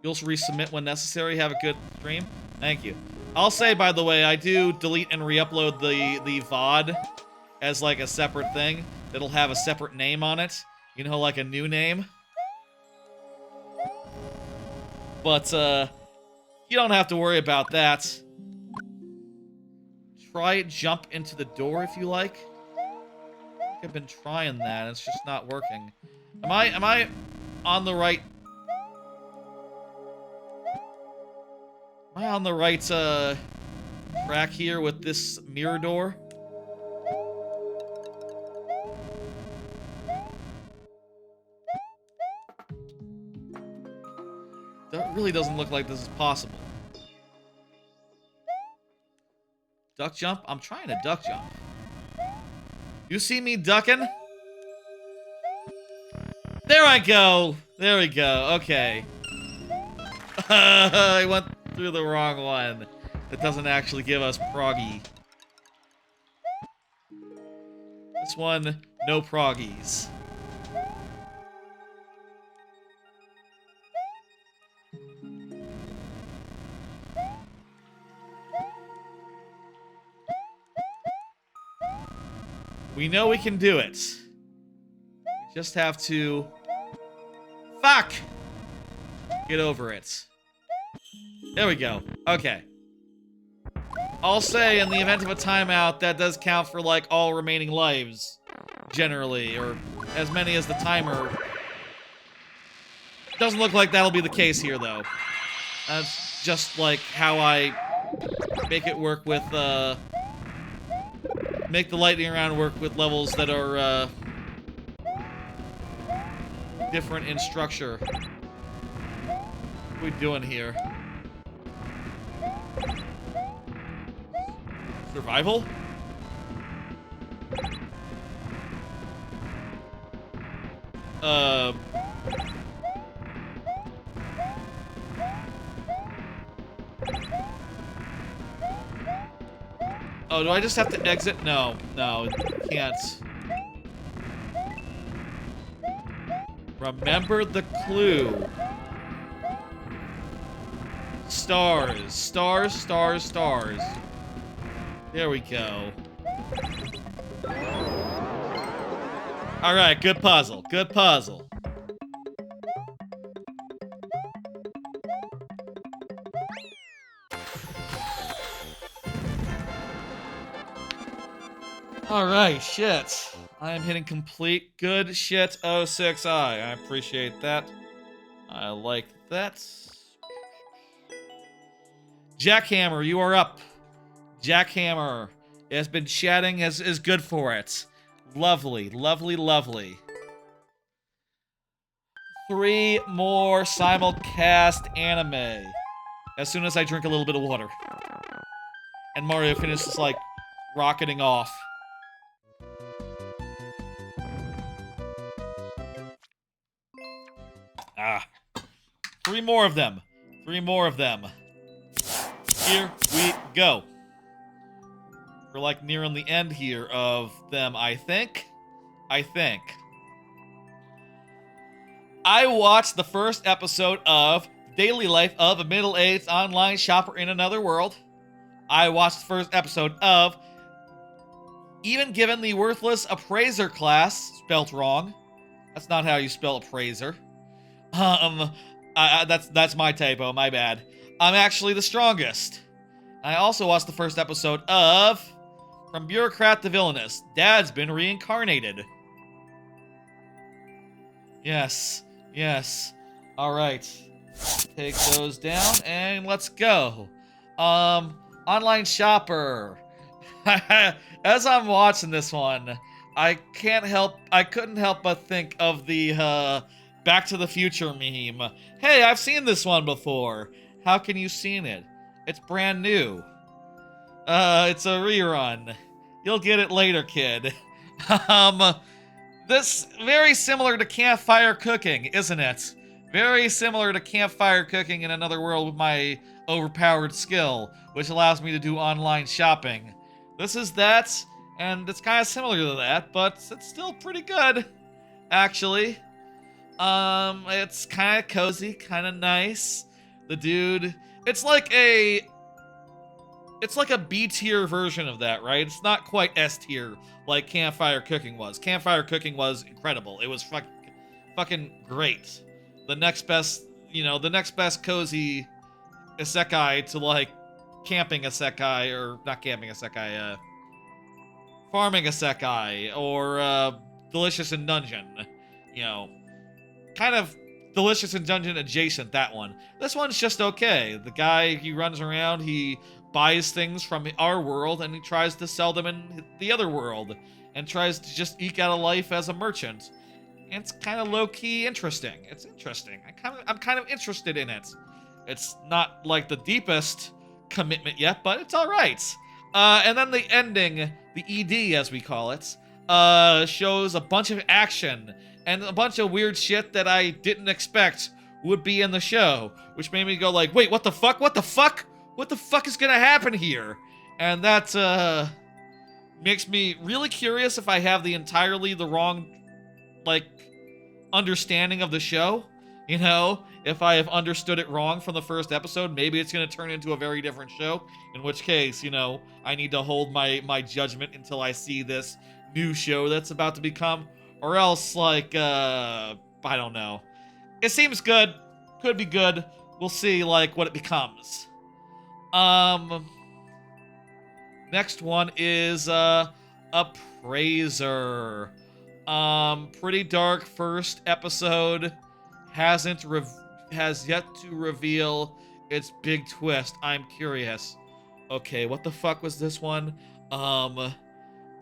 You'll resubmit when necessary. Have a good stream. Thank you. I'll say, by the way, I do delete and re-upload the VOD as, like, a separate thing. It'll have a separate name on it. You know, like a new name. But, you don't have to worry about that. try jump into the door if you like? I've been trying that. It's just not working. Am I on the right? Am I on the right track here with this mirror door? That really doesn't look like this is possible. Duck jump? I'm trying to duck jump. You see me ducking? There I go. There we go. Okay. I went through the wrong one. It doesn't actually give us proggy. This one, no proggies. We know we can do it. We just have to... Fuck! Get over it. There we go. Okay. I'll say in the event of a timeout, that does count for, like, all remaining lives. Generally. Or as many as the timer. Doesn't look like that'll be the case here, though. That's just, like, how I make it work with, make the lightning round work with levels that are, different in structure. What are we doing here? Survival? Oh, do I just have to exit? No, can't. Remember the clue. Stars, stars, stars, stars. There we go. Alright, good puzzle, good puzzle. Alright, shit. I am hitting complete. Good shit, 06i. I appreciate that. I like that. Jackhammer, you are up. Jackhammer has been chatting, is good for it. Lovely, lovely, lovely. 3 more simulcast anime. As soon as I drink a little bit of water. And Mario finishes, like, rocketing off. Ah. 3 more of them. 3 more of them. Here we go. We're like nearing the end here of them, I think. I watched the first episode of Daily Life of a Middle-Aged Online Shopper in Another World. I watched the first episode of Even Given the Worthless Appraiser Class, spelt wrong. That's not how you spell appraiser. That's my typo, my bad. I'm actually the strongest. I also watched the first episode of From Bureaucrat to Villainous. Dad's been reincarnated. Yes. Alright. Take those down and let's go. Online Shopper. As I'm watching this one, I couldn't help but think of the Back to the Future meme. Hey, I've seen this one before. How can you seen it? It's brand new. It's a rerun. You'll get it later, kid. This very similar to campfire cooking, isn't it? Very similar to campfire cooking in Another World with my overpowered skill, which allows me to do online shopping. This is that, and it's kind of similar to that, but it's still pretty good, actually. It's kind of cozy, kind of nice. The dude, it's like a B tier version of that, right? It's not quite S tier like Campfire Cooking was. Campfire Cooking was incredible. It was fucking great. The next best cozy isekai to, like, camping isekai, or not camping isekai, farming isekai, or Delicious in Dungeon. You know, kind of Delicious in Dungeon adjacent, that one. This one's just okay. The guy, he runs around, he buys things from our world, and he tries to sell them in the other world, and tries to just eke out a life as a merchant. And it's kind of low-key interesting. It's interesting. I'm kind of interested in it. It's not like the deepest commitment yet, but it's all right. And then the ending, the ED as we call it, shows a bunch of action and a bunch of weird shit that I didn't expect would be in the show, which made me go like, wait, what the fuck? What the fuck? What the fuck is gonna happen here? And that makes me really curious if I have the entirely the wrong, like, understanding of the show. You know, if I have understood it wrong from the first episode, maybe it's going to turn into a very different show, in which case, you know, I need to hold my judgment until I see this new show that's about to become, or else, like, I don't know. It seems good. Could be good. We'll see, like, what it becomes. Next one is, Appraiser. Pretty dark first episode. Has yet to reveal its big twist. I'm curious. Okay, what the fuck was this one?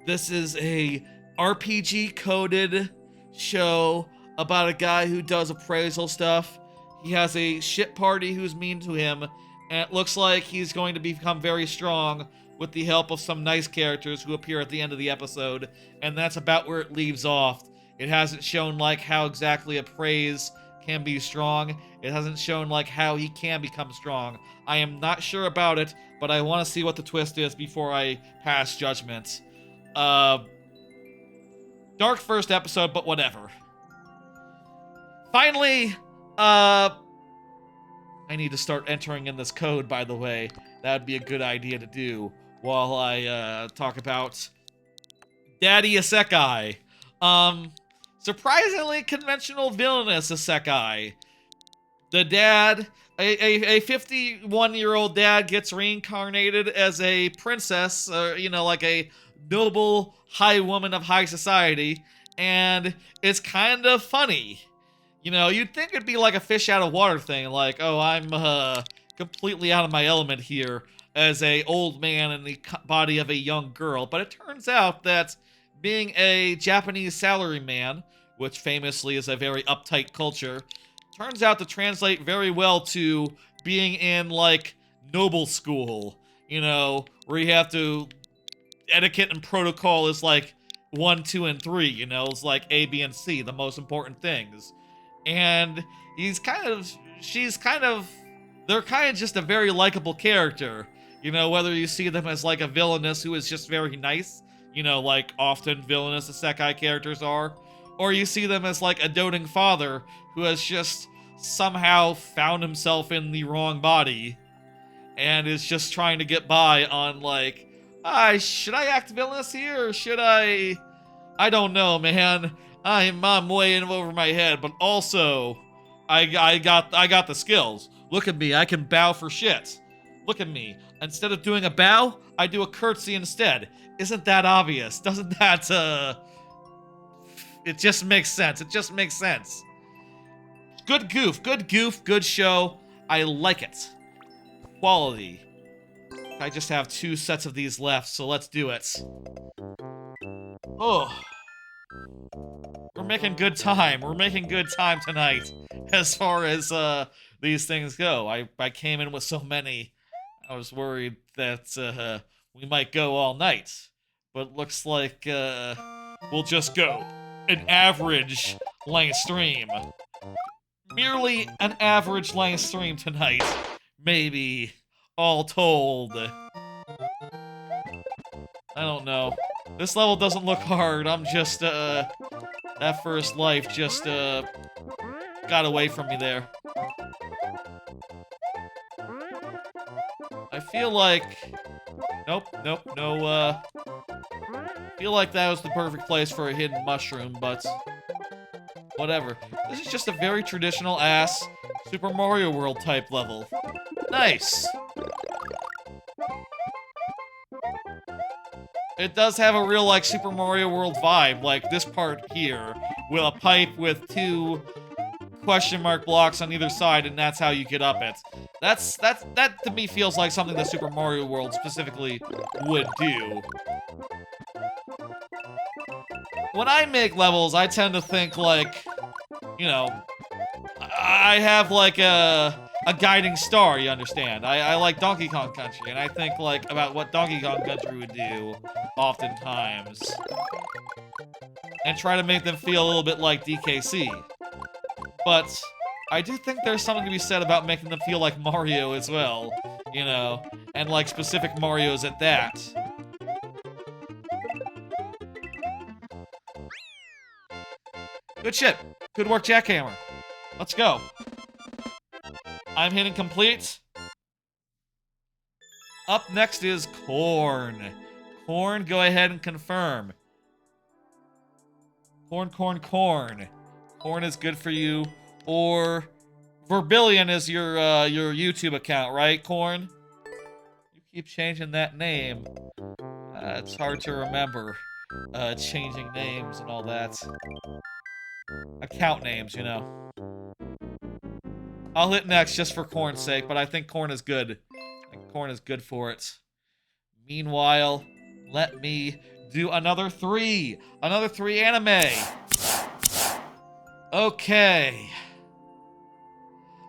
This is a RPG coded show about a guy who does appraisal stuff. He has a shit party who's mean to him, and it looks like he's going to become very strong with the help of some nice characters who appear at the end of the episode, and that's about where it leaves off. It hasn't shown, like, how exactly Appraise can be strong. It hasn't shown, like, how he can become strong. I am not sure about it, but I want to see what the twist is before I pass judgment. Dark first episode, but whatever. Finally, I need to start entering in this code, by the way. That would be a good idea to do while I talk about Daddy Isekai. Surprisingly conventional villainous Isekai. The dad, a 51-year-old dad gets reincarnated as a princess, you know, like a noble high woman of high society, and it's kind of funny. You know, you'd think it'd be like a fish out of water thing, like, oh, I'm completely out of my element here as a old man in the body of a young girl, but it turns out that being a Japanese salaryman, which famously is a very uptight culture, turns out to translate very well to being in, like, noble school, you know, where you have to, etiquette and protocol is like 1, 2, and 3, you know, it's like A, B, and C, the most important things. And they're kind of just a very likable character, you know, whether you see them as like a villainess who is just very nice, you know, like often villainous isekai characters are, or you see them as like a doting father who has just somehow found himself in the wrong body and is just trying to get by on, like, should I act villainous here, or should I don't know, man. I'm way in over my head, but also I got the skills. Look at me, I can bow for shit. Look at me. Instead of doing a bow, I do a curtsy instead. Isn't that obvious? Doesn't that it just makes sense. It just makes sense. Good goof, good show. I like it. Quality. I just have 2 sets of these left, so let's do it. Oh. We're making good time. We're making good time tonight as far as these things go. I came in with so many. I was worried that we might go all night. But looks like we'll just go an average length stream. Merely an average length stream tonight. Maybe. All told. I don't know. This level doesn't look hard. I'm just, that first life just, got away from me there. I feel like... Nope, no, I feel like that was the perfect place for a hidden mushroom, but... whatever. This is just a very traditional ass Super Mario World type level. Nice! It does have a real, like, Super Mario World vibe, like this part here, with a pipe with 2 question mark blocks on either side, and that's how you get up it. That to me feels like something that Super Mario World specifically would do. When I make levels, I tend to think like, you know, I have like a guiding star, you understand? I like Donkey Kong Country, and I think like about what Donkey Kong Country would do oftentimes. And try to make them feel a little bit like DKC. But I do think there's something to be said about making them feel like Mario as well, you know, and like specific Marios at that. Good shit. Good work, Jackhammer. Let's go. I'm hitting complete. Up next is Corn. Corn, go ahead and confirm. Corn, corn, corn. Corn is good for you. Or Verbillion is your YouTube account, right, Corn? You keep changing that name. It's hard to remember. Changing names and all that. Account names, you know. I'll hit next just for Corn's sake, but I think Corn is good. I think Corn is good for it. Meanwhile, let me do another 3. Another 3 anime. Okay.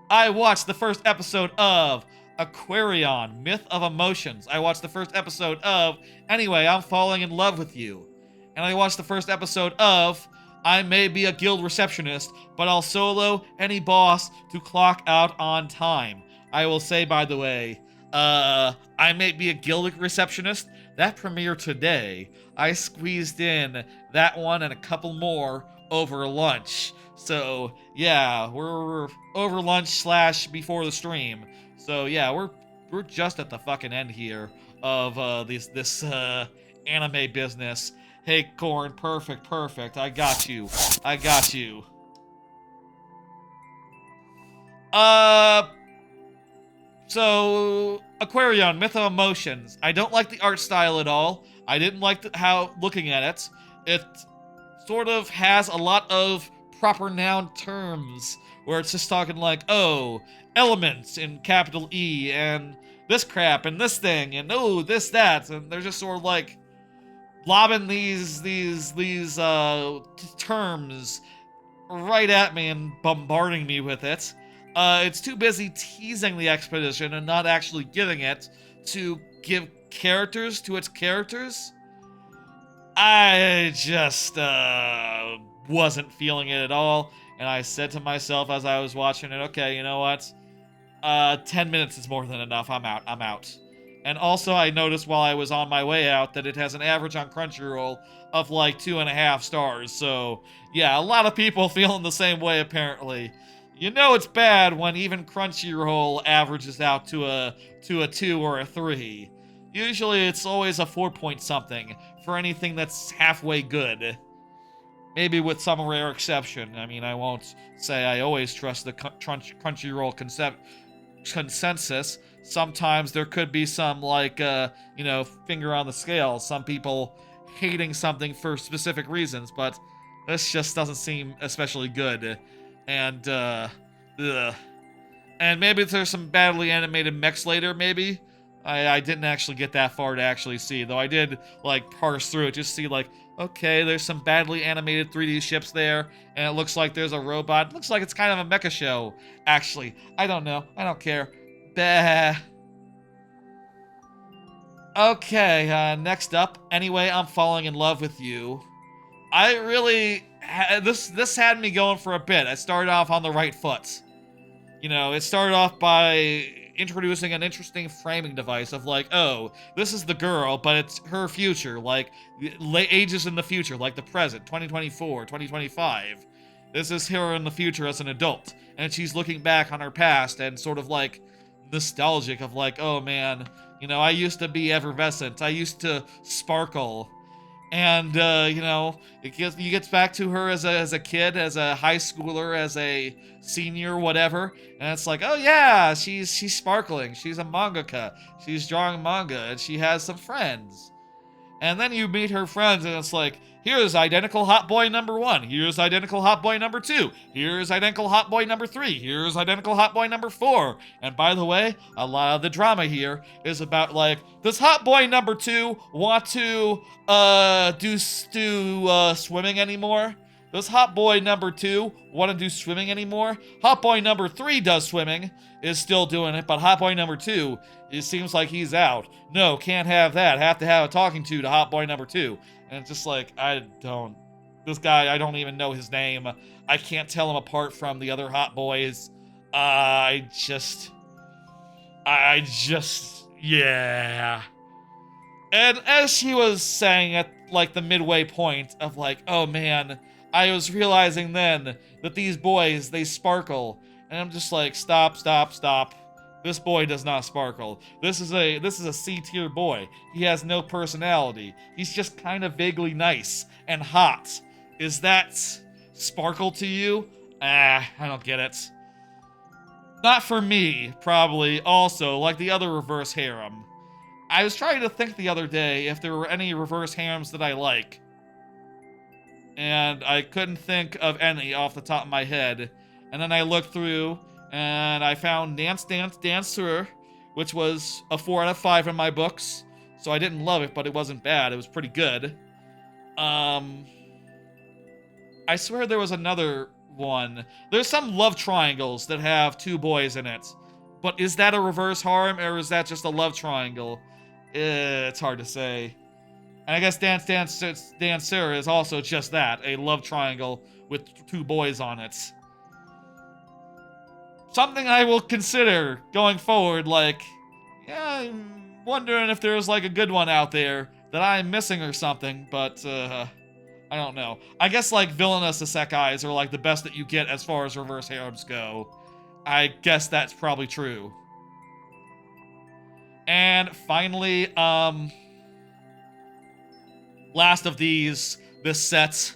I watched the first episode of Aquarion, Myth of Emotions. I watched the first episode of Anyway, I'm Falling in Love with You. And I watched the first episode of I May Be a Guild Receptionist, but I'll solo any boss to clock out on time. I will say, by the way, I May Be a Guild Receptionist, that premiered today. I squeezed in that one and a couple more over lunch. So, yeah, we're over lunch / before the stream. So, yeah, we're just at the fucking end here of this anime business. Hey, Corn, perfect. I got you. So, Aquarion, Myth of Emotions. I don't like the art style at all. I didn't like how looking at it. It sort of has a lot of proper noun terms where it's just talking like, oh, elements in capital E, and this crap, and this thing, and oh, this, that, and they're just sort of like lobbing these terms right at me and bombarding me with it. It's too busy teasing the expedition and not actually giving it to give characters to its characters. I just wasn't feeling it at all, and I said to myself as I was watching it, okay, you know what? 10 minutes is more than enough. I'm out. And also, I noticed while I was on my way out that it has an average on Crunchyroll of like 2.5 stars. So, yeah, a lot of people feeling the same way, apparently. You know it's bad when even Crunchyroll averages out to a 2 or a 3. Usually, it's always a 4 point something for anything that's halfway good. Maybe with some rare exception. I mean, I won't say I always trust the Crunchyroll consensus. Sometimes there could be some, like, finger on the scale. Some people hating something for specific reasons, but this just doesn't seem especially good. And, And maybe there's some badly animated mechs later, maybe? I didn't actually get that far to actually see, though I did, like, parse through it, just see, like, okay, there's some badly animated 3D ships there, and it looks like there's a robot. It looks like it's kind of a mecha show, actually. I don't know. I don't care. Bah. Okay, next up. Anyway, I'm Falling in Love with You. I really... This had me going for a bit. I started off on the right foot. You know, it started off by introducing an interesting framing device of like, oh, this is the girl, but it's her future, like ages in the future, like the present, 2024, 2025. This is her in the future as an adult, and she's looking back on her past and sort of like nostalgic of like, oh man, you know, I used to be effervescent, I used to sparkle. And, you know, he gets back to her as a kid, as a high schooler, as a senior, whatever. And it's like, oh yeah, she's sparkling. She's a mangaka. She's drawing manga, and she has some friends. And then you meet her friends, and it's like, here's identical hot boy number 1. Here's identical hot boy number 2. Here's identical hot boy number 3. Here's identical hot boy number 4. And by the way, a lot of the drama here is about, like, does hot boy number 2 want to do swimming anymore? Does hot boy number 2 want to do swimming anymore? Hot boy number 3 does swimming, is still doing it, but hot boy number 2, it seems like he's out. No, can't have that. Have to have a talking to hot boy number 2. And it's just like, this guy, I don't even know his name. I can't tell him apart from the other hot boys. Yeah. And as she was saying at, like, the midway point of, like, oh man, I was realizing then that these boys, they sparkle. And I'm just like, stop. This boy does not sparkle. This is a C-tier boy. He has no personality. He's just kind of vaguely nice and hot. Is that sparkle to you? I don't get it. Not for me, probably. Also, like the other reverse harem. I was trying to think the other day if there were any reverse harems that I like. And I couldn't think of any off the top of my head. And then I looked through, and I found Dance Dance Dancer, which was a 4 out of 5 in my books. So I didn't love it, but it wasn't bad. It was pretty good. I swear there was another one. There's some love triangles that have 2 boys in it. But is that a reverse harem, or is that just a love triangle? It's hard to say. And I guess Dance Dance Dancer is also just that, a love triangle with 2 boys on it. Something I will consider going forward, like, yeah, I'm wondering if there's, like, a good one out there that I'm missing or something, but, I don't know. I guess, like, villainous isekais are, like, the best that you get as far as reverse harems go. I guess that's probably true. And finally, last of these, this set.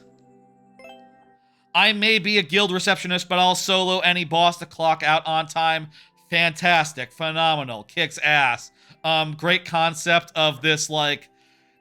I may be a guild receptionist, but I'll solo any boss to clock out on time. Fantastic, phenomenal, kicks ass. Great concept of this, like,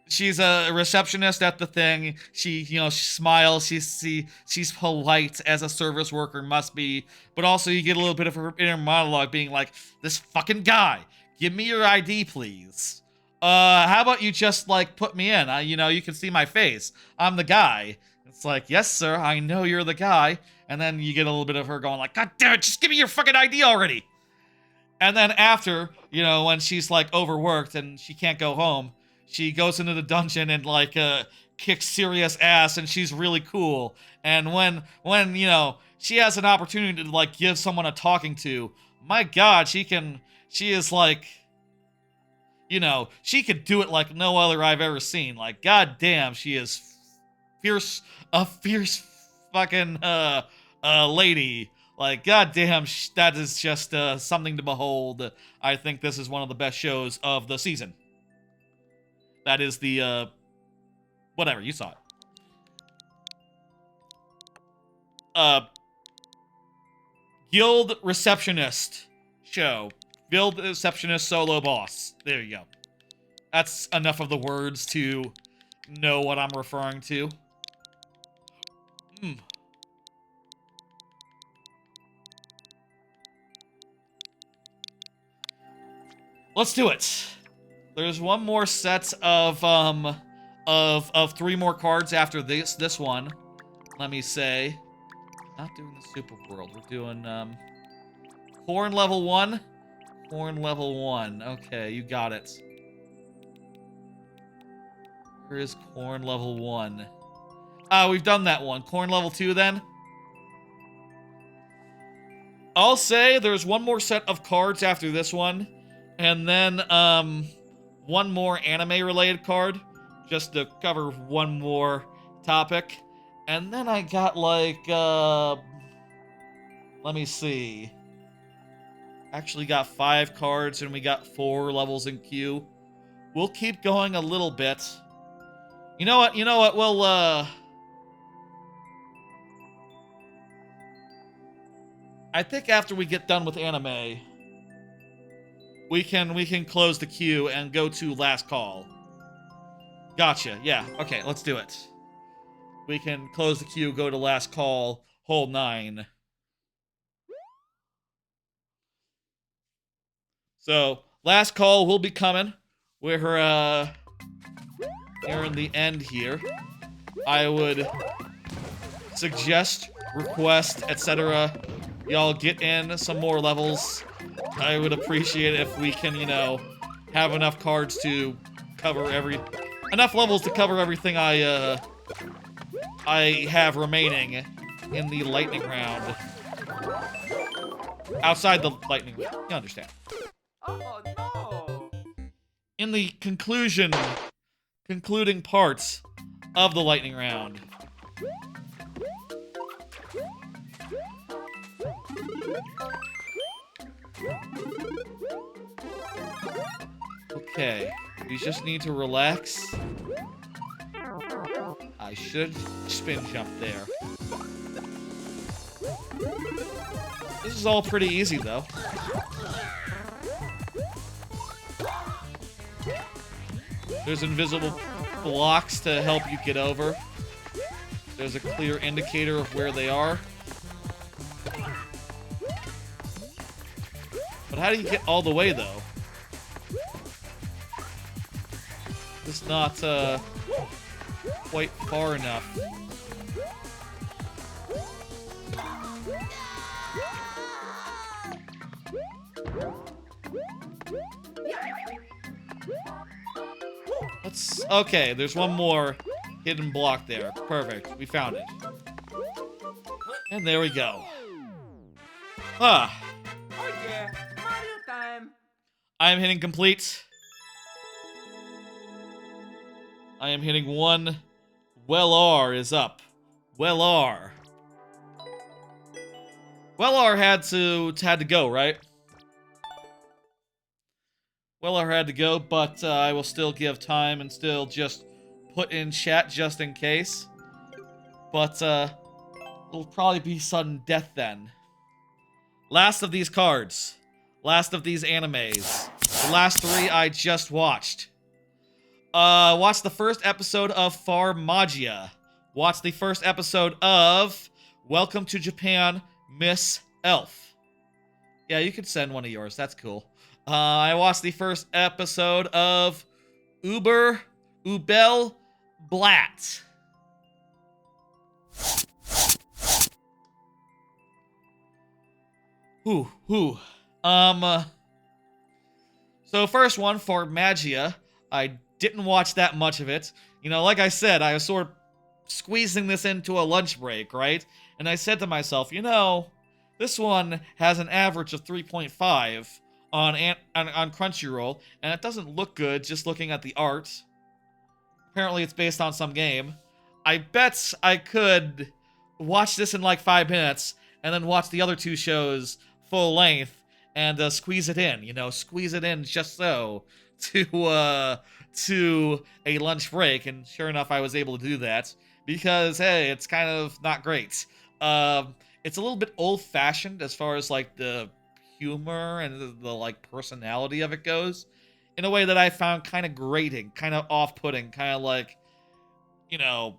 she's a receptionist at the thing. She smiles. She's polite as a service worker must be. But also you get a little bit of her inner monologue being like, this fucking guy, give me your ID, please. How about you just, like, put me in? You can see my face. I'm the guy. It's like, yes, sir, I know you're the guy. And then you get a little bit of her going like, God damn it, just give me your fucking ID already. And then after, when she's, like, overworked and she can't go home, she goes into the dungeon and, like, kicks serious ass, and she's really cool. And when she has an opportunity to, like, give someone a talking to, my God, she is, like, she could do it like no other I've ever seen. Like, God damn, she is a fierce fucking lady. Like, goddamn, that is just something to behold. I think this is one of the best shows of the season. That is the, whatever, you saw it. Guild Receptionist show. Guild Receptionist solo boss. There you go. That's enough of the words to know what I'm referring to. Let's do it. There's one more set of 3 more cards after this one. Let me say. Not doing the super world. We're doing Corn level 1. Corn level 1. Okay, you got it. Where is Corn level 1? We've done that one. Corn level 2 then? I'll say there's one more set of cards after this one. And then, one more anime-related card. Just to cover one more topic. And then I got, like, let me see. Actually got 5 cards, and we got 4 levels in queue. We'll keep going a little bit. You know what? We'll, I think after we get done with anime, we can close the queue and go to last call. Gotcha. Yeah. Okay, let's do it. We can close the queue, go to last call, hole 9. So, last call will be coming. We're, nearing the end here. I would suggest, request, etc. Y'all get in some more levels. I would appreciate it if we can, you know, have enough cards to cover enough levels to cover everything I have remaining in the lightning round. Outside the lightning round, you understand. Oh no! In the concluding parts of the lightning round. Okay, we just need to relax. I should spin jump there. This is all pretty easy, though. There's invisible blocks to help you get over. There's a clear indicator of where they are. But how do you get all the way, though? It's not, quite far enough. Okay, there's one more hidden block there. Perfect. We found it. And there we go. Ah. Oh yeah, Mario time! I am hitting complete. I am hitting 1. Well-R is up. Well-R. Well-R had to go, right? Well-R had to go, but I will still give time and still just put in chat just in case. But it'll probably be sudden death then. Last of these cards. Last of these animes. The last 3 I just watched. Watch the first episode of Farmagia. Watch the first episode of Welcome to Japan, Miss Elf. Yeah, you could send one of yours. That's cool. I watched the first episode of Ubel Blatt. Whew. So first one, Farmagia. I didn't watch that much of it. You know, like I said, I was sort of squeezing this into a lunch break, right? And I said to myself, you know, this one has an average of 3.5 on Crunchyroll, and it doesn't look good just looking at the art. Apparently it's based on some game. I bet I could watch this in like 5 minutes, and then watch the other 2 shows full length, and squeeze it in, you know, squeeze it in just so to a lunch break, and sure enough, I was able to do that, because, hey, it's kind of not great. It's a little bit old-fashioned as far as, like, the humor and the like, personality of it goes, in a way that I found kind of grating, kind of off-putting, kind of like, you know,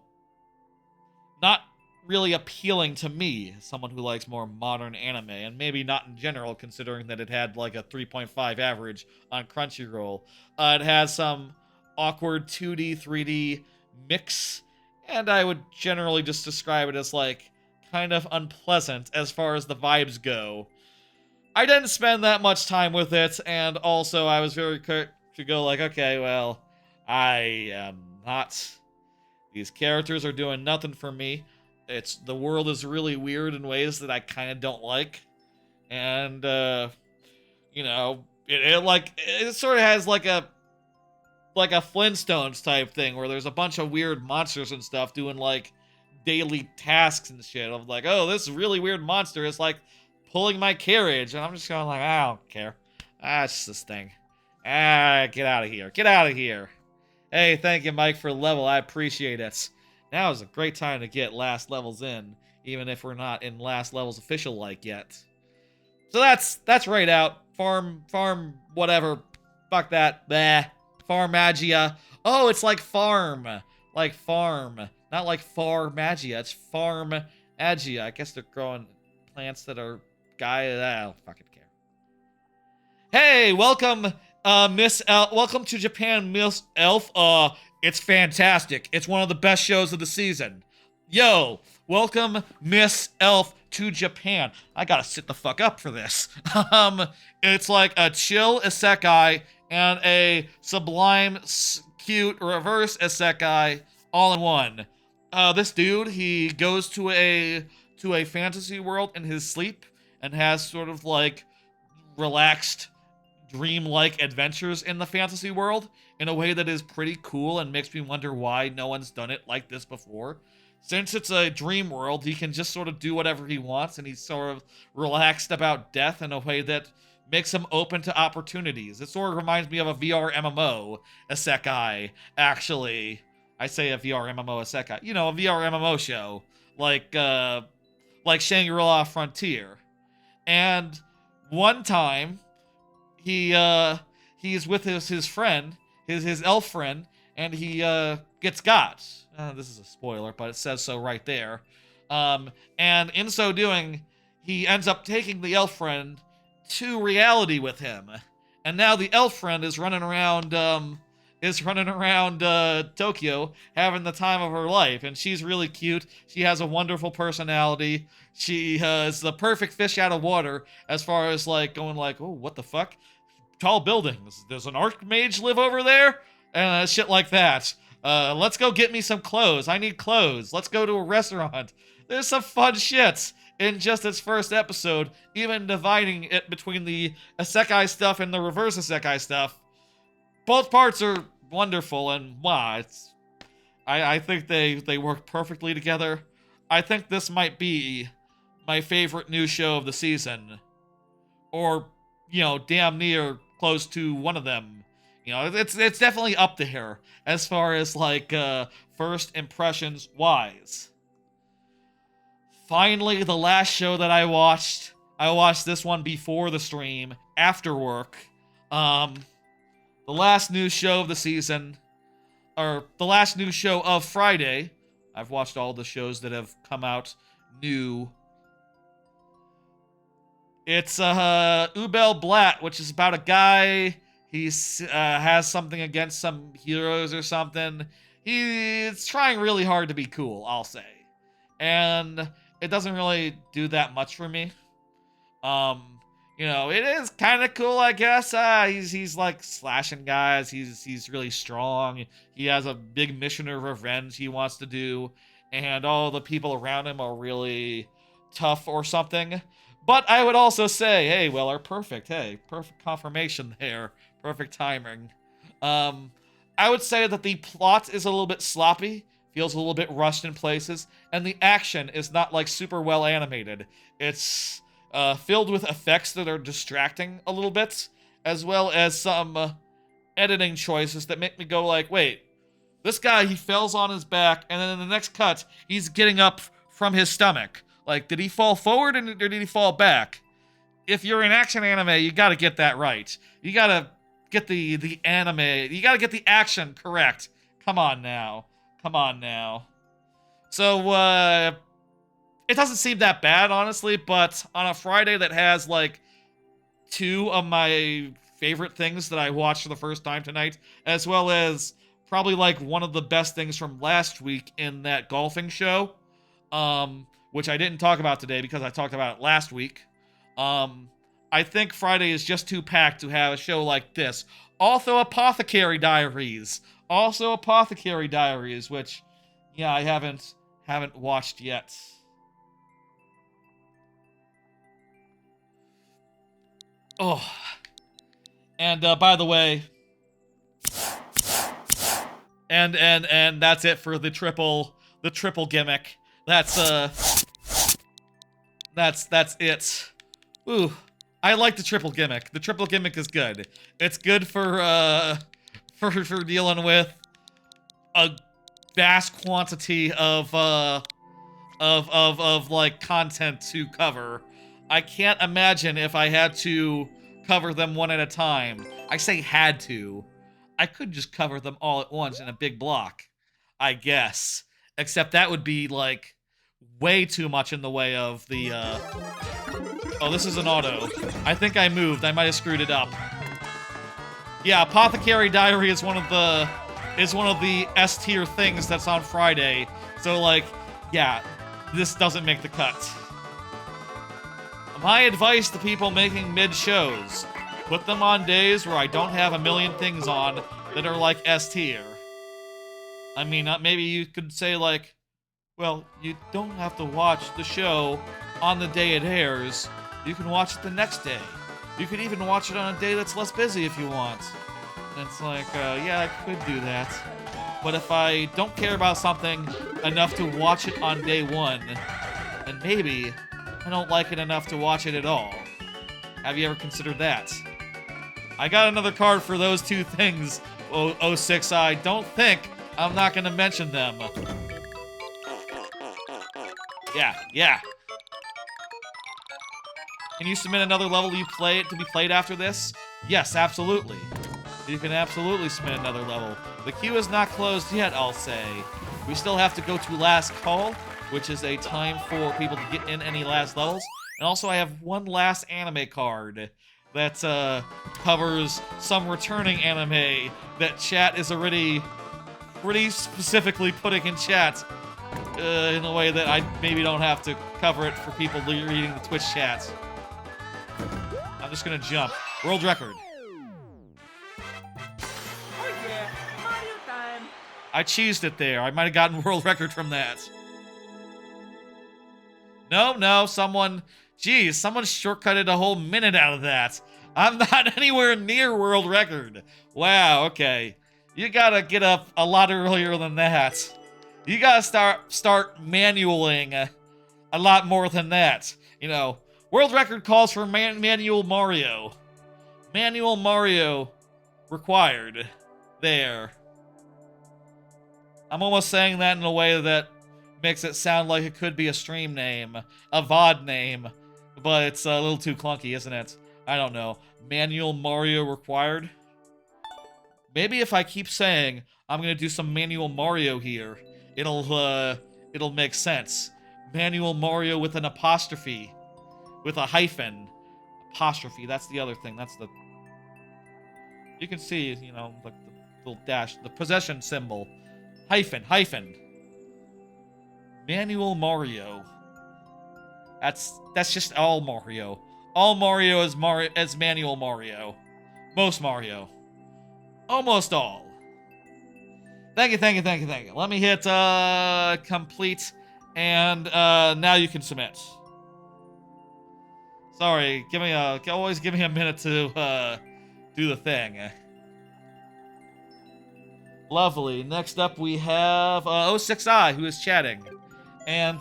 not really appealing to me, someone who likes more modern anime, and maybe not in general, considering that it had like a 3.5 average on Crunchyroll. It has some awkward 2D, 3D mix, and I would generally just describe it as like kind of unpleasant as far as the vibes go. I didn't spend that much time with it, and also I was very quick to go like, okay, well, I am not... These characters are doing nothing for me. The world is really weird in ways that I kind of don't like. And, you know, it sort of has like a Flintstones type thing where there's a bunch of weird monsters and stuff doing like daily tasks and shit. I'm like, oh, this really weird monster is like pulling my carriage. And I'm just going like, I don't care. It's just this thing. Get out of here. Get out of here. Hey, thank you, Mike, for the level. I appreciate it. Now is a great time to get last levels in, even if we're not in last levels official like yet. So that's right out. Farm, whatever. Fuck that. Bah. Farmagia. Oh, it's like farm. Like farm. Not like Farmagia. It's Farmagia. I guess they're growing plants that are I don't fucking care. Hey, welcome, Miss Elf. Welcome to Japan, Miss Elf. It's fantastic. It's one of the best shows of the season. Yo, welcome, Miss Elf, to Japan. I gotta sit the fuck up for this. It's like a chill isekai and a sublime, cute reverse isekai all in one. This dude, he goes to a fantasy world in his sleep and has sort of like relaxed, dreamlike adventures in the fantasy world in a way that is pretty cool and makes me wonder why no one's done it like this before. Since it's a dream world, he can just sort of do whatever he wants, and he's sort of relaxed about death in a way that makes him open to opportunities. It sort of reminds me of a VR MMO isekai, actually. I say a VR MMO isekai. You know, a VR MMO show. Like Shangri-La Frontier. And one time, he's with his friend, his elf friend, and he gets got. This is a spoiler, but it says so right there. And in so doing, he ends up taking the elf friend to reality with him. And now the elf friend is running around Tokyo having the time of her life, and she's really cute. She has a wonderful personality. She is the perfect fish out of water as far as like going like, oh, what the fuck? Tall buildings. Does an archmage live over there? And shit like that. Let's go get me some clothes. I need clothes. Let's go to a restaurant. There's some fun shit in just its first episode, even dividing it between the isekai stuff and the reverse isekai stuff. Both parts are wonderful, and wow, I think they work perfectly together. I think this might be my favorite new show of the season. Or, you know, damn near close to one of them. You know, it's definitely up there as far as like first impressions wise. Finally, the last show that I watched this one before the stream, after work. The last new show of the season, or the last new show of Friday. I've watched all the shows that have come out new. It's Ubel Blatt, which is about a guy. He's has something against some heroes or something. He's trying really hard to be cool, I'll say. And it doesn't really do that much for me. You know, it is kind of cool, I guess. He's like slashing guys. He's really strong. He has a big mission of revenge he wants to do, and all the people around him are really tough or something. But I would also say, hey, Weller, perfect. Hey, perfect confirmation there. Perfect timing. I would say that the plot is a little bit sloppy, feels a little bit rushed in places, and the action is not like super well animated. It's filled with effects that are distracting a little bit, as well as some editing choices that make me go like, wait, this guy, he falls on his back, and then in the next cut, he's getting up from his stomach. Like, did he fall forward or did he fall back? If you're an action anime, you gotta get that right. You gotta get the anime, you gotta get the action correct. Come on now. Come on now. So, it doesn't seem that bad, honestly, but on a Friday that has, like, two of my favorite things that I watched for the first time tonight, as well as probably, like, one of the best things from last week in that golfing show, which I didn't talk about today because I talked about it last week. I think Friday is just too packed to have a show like this. Also, Apothecary Diaries. Which, yeah, I haven't watched yet. Oh, and by the way, and that's it for the triple gimmick. That's it. Ooh, I like the triple gimmick. The triple gimmick is good. It's good for dealing with a vast quantity of like content to cover. I can't imagine if I had to cover them one at a time. I say had to. I could just cover them all at once in a big block, I guess. Except that would be, like, way too much in the way of the, Oh, this is an auto. I think I moved. I might have screwed it up. Yeah, Apothecary Diary is one of the S tier things that's on Friday. So, like, yeah, this doesn't make the cut. My advice to people making mid-shows: put them on days where I don't have a million things on that are, like, S tier. I mean, maybe you could say, like, well, you don't have to watch the show on the day it airs. You can watch it the next day. You could even watch it on a day that's less busy if you want. And it's like, yeah, I could do that. But if I don't care about something enough to watch it on day one, then maybe I don't like it enough to watch it at all. Have you ever considered that? I got another card for those two things, 06i. Don't think I'm not going to mention them. Yeah. Can you submit another level you play to be played after this? Yes, absolutely. You can absolutely submit another level. The queue is not closed yet, I'll say. We still have to go to last call, which is a time for people to get in any last levels. And also I have one last anime card that covers some returning anime that chat is already pretty specifically putting in chat in a way that I maybe don't have to cover it for people reading the Twitch chat. I'm just gonna jump. World record. Oh yeah, Mario time. I cheesed it there. I might have gotten world record from that. No, someone shortcutted a whole minute out of that. I'm not anywhere near world record. Wow, okay. You gotta get up a lot earlier than that. You gotta start manualing a lot more than that. You know, world record calls for manual Mario. Manual Mario required. There. I'm almost saying that in a way that makes it sound like it could be a stream name, a VOD name, but it's a little too clunky, isn't it? I don't know. Manual Mario required? Maybe if I keep saying I'm gonna do some Manual Mario here, it'll make sense. Manual Mario with an apostrophe. With a hyphen. Apostrophe, that's the other thing. That's the... You can see, you know, like the little dash, the possession symbol. Hyphen. Manual Mario. That's just all Mario. All Mario is Manual Mario. Most Mario. Almost all. Thank you. Let me hit complete, and now you can submit. Sorry, always give me a minute to do the thing. Lovely. Next up we have 06i, who is chatting. And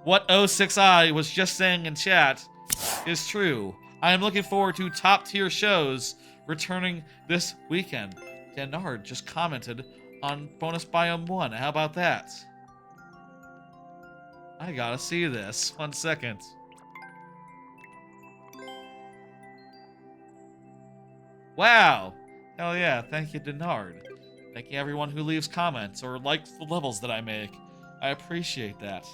what 06i was just saying in chat is true. I am looking forward to top tier shows returning this weekend. Denard just commented on Bonus Biome 1. How about that? I gotta see this. 1 second. Wow! Hell yeah, thank you, Denard. Thank you everyone who leaves comments or likes the levels that I make. I appreciate that.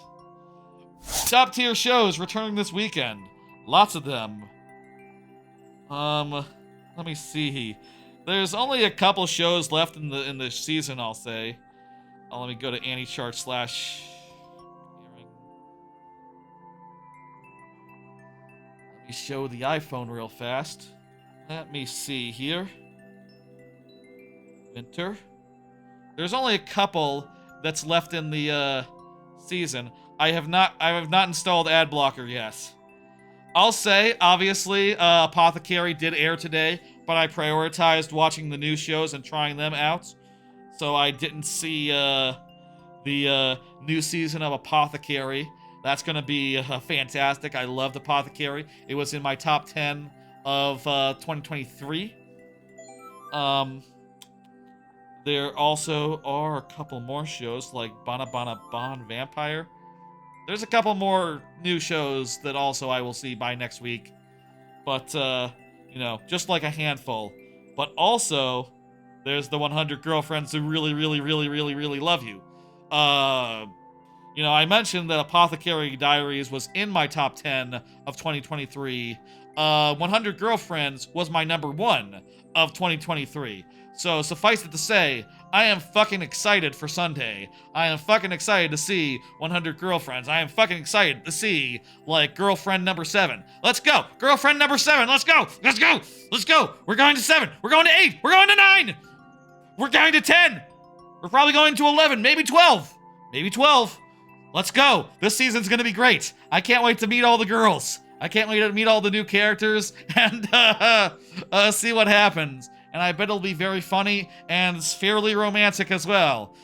Top tier shows returning this weekend. Lots of them. Let me see. There's only a couple shows left in the season, I'll say. Let me go to AnyChart / Let me show the iPhone real fast. Let me see here. Winter. There's only a couple that's left in the season. I have not installed ad blocker yet. I'll say, obviously, Apothecary did air today, but I prioritized watching the new shows and trying them out. So I didn't see the new season of Apothecary. That's going to be fantastic. I loved Apothecary. It was in my top 10 of 2023. There also are a couple more shows like Bana Bana Bon Vampire. There's a couple more new shows that also I will see by next week. But, you know, just like a handful. But also, There's the 100 girlfriends who really, really, really, really, really love you. You know, I mentioned that Apothecary Diaries was in my top 10 of 2023. 100 Girlfriends was my number 1 of 2023. So suffice it to say, I am fucking excited for Sunday. I am fucking excited to see 100 Girlfriends. I am fucking excited to see, like, girlfriend number 7. Let's go! Girlfriend number 7! Let's go! Let's go! Let's go! We're going to 7! We're going to 8! We're going to 9! We're going to 10! We're probably going to 11, maybe 12! Maybe 12. Let's go! This season's gonna be great! I can't wait to meet all the girls! I can't wait to meet all the new characters and see what happens. And I bet it'll be very funny and fairly romantic as well.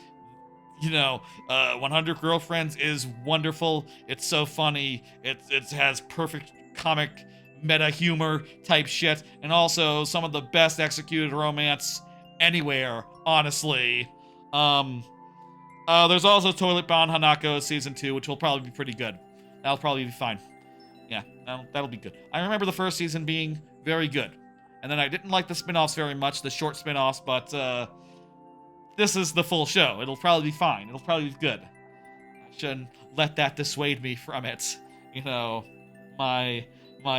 You know, 100 Girlfriends is wonderful. It's so funny. It has perfect comic meta humor type shit, and also some of the best executed romance anywhere, honestly. There's also Toilet Bound Hanako Season 2, which will probably be pretty good. That'll probably be fine. Yeah, that'll be good. I remember the first season being very good. And then I didn't like the spin-offs very much, the short spin-offs, but, this is the full show. It'll probably be fine. It'll probably be good. I shouldn't let that dissuade me from it. You know, my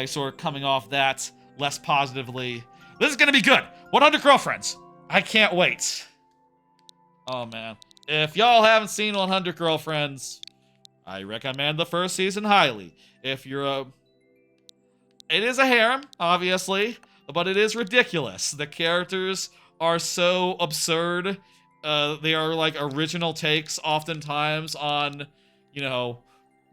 sort of coming off that less positively. This is gonna be good! 100 Girlfriends! I can't wait. Oh, man. If y'all haven't seen 100 Girlfriends, I recommend the first season highly. If you're it is a harem, obviously, but it is ridiculous. The characters are so absurd. They are like original takes oftentimes on, you know,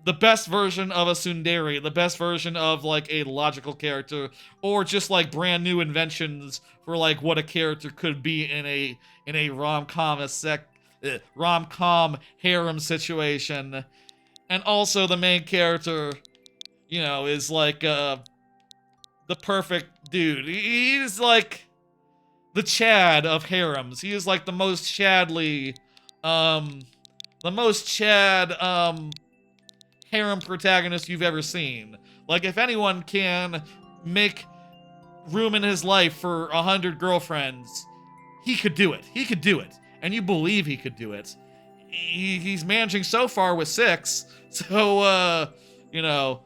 the best version of a tsundere, the best version of like a logical character, or just like brand new inventions for like what a character could be in a rom-com harem situation. And also the main character, you know, is like the perfect dude. He's like the Chad of harems. He is like the most Chadly harem protagonist you've ever seen. Like, if anyone can make room in his life for 100 girlfriends, he could do it. He could do it. And you believe he could do it. He's managing so far with 6, so, you know,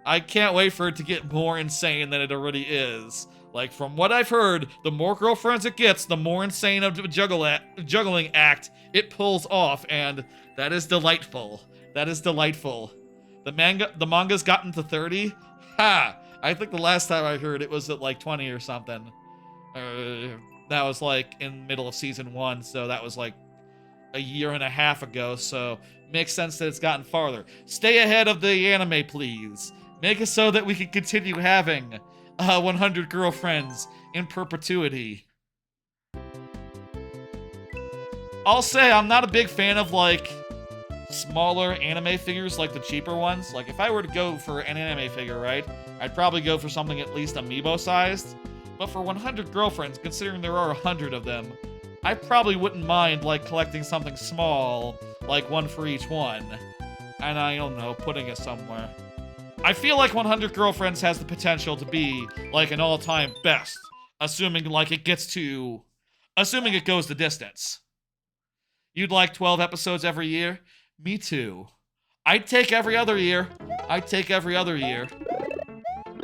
I can't wait for it to get more insane than it already is. Like, from what I've heard, the more girlfriends it gets, the more insane of the juggling act it pulls off, and that is delightful. That is delightful. The manga's gotten to 30? Ha! I think the last time I heard it was at like 20 or something. That was like in the middle of season 1, so that was like a year and a half ago, so makes sense that it's gotten farther. Stay ahead of the anime, please. Make it so that we can continue having 100 girlfriends in perpetuity. I'll say I'm not a big fan of like smaller anime figures, like the cheaper ones. Like, if I were to go for an anime figure, right, I'd probably go for something at least amiibo-sized. But for 100 girlfriends, considering there are 100 of them, I probably wouldn't mind, like, collecting something small, like one for each one. And I don't know, putting it somewhere. I feel like 100 Girlfriends has the potential to be, like, an all-time best. Assuming, like, assuming it goes the distance. You'd like 12 episodes every year? Me too. I'd take every other year. I'd take every other year.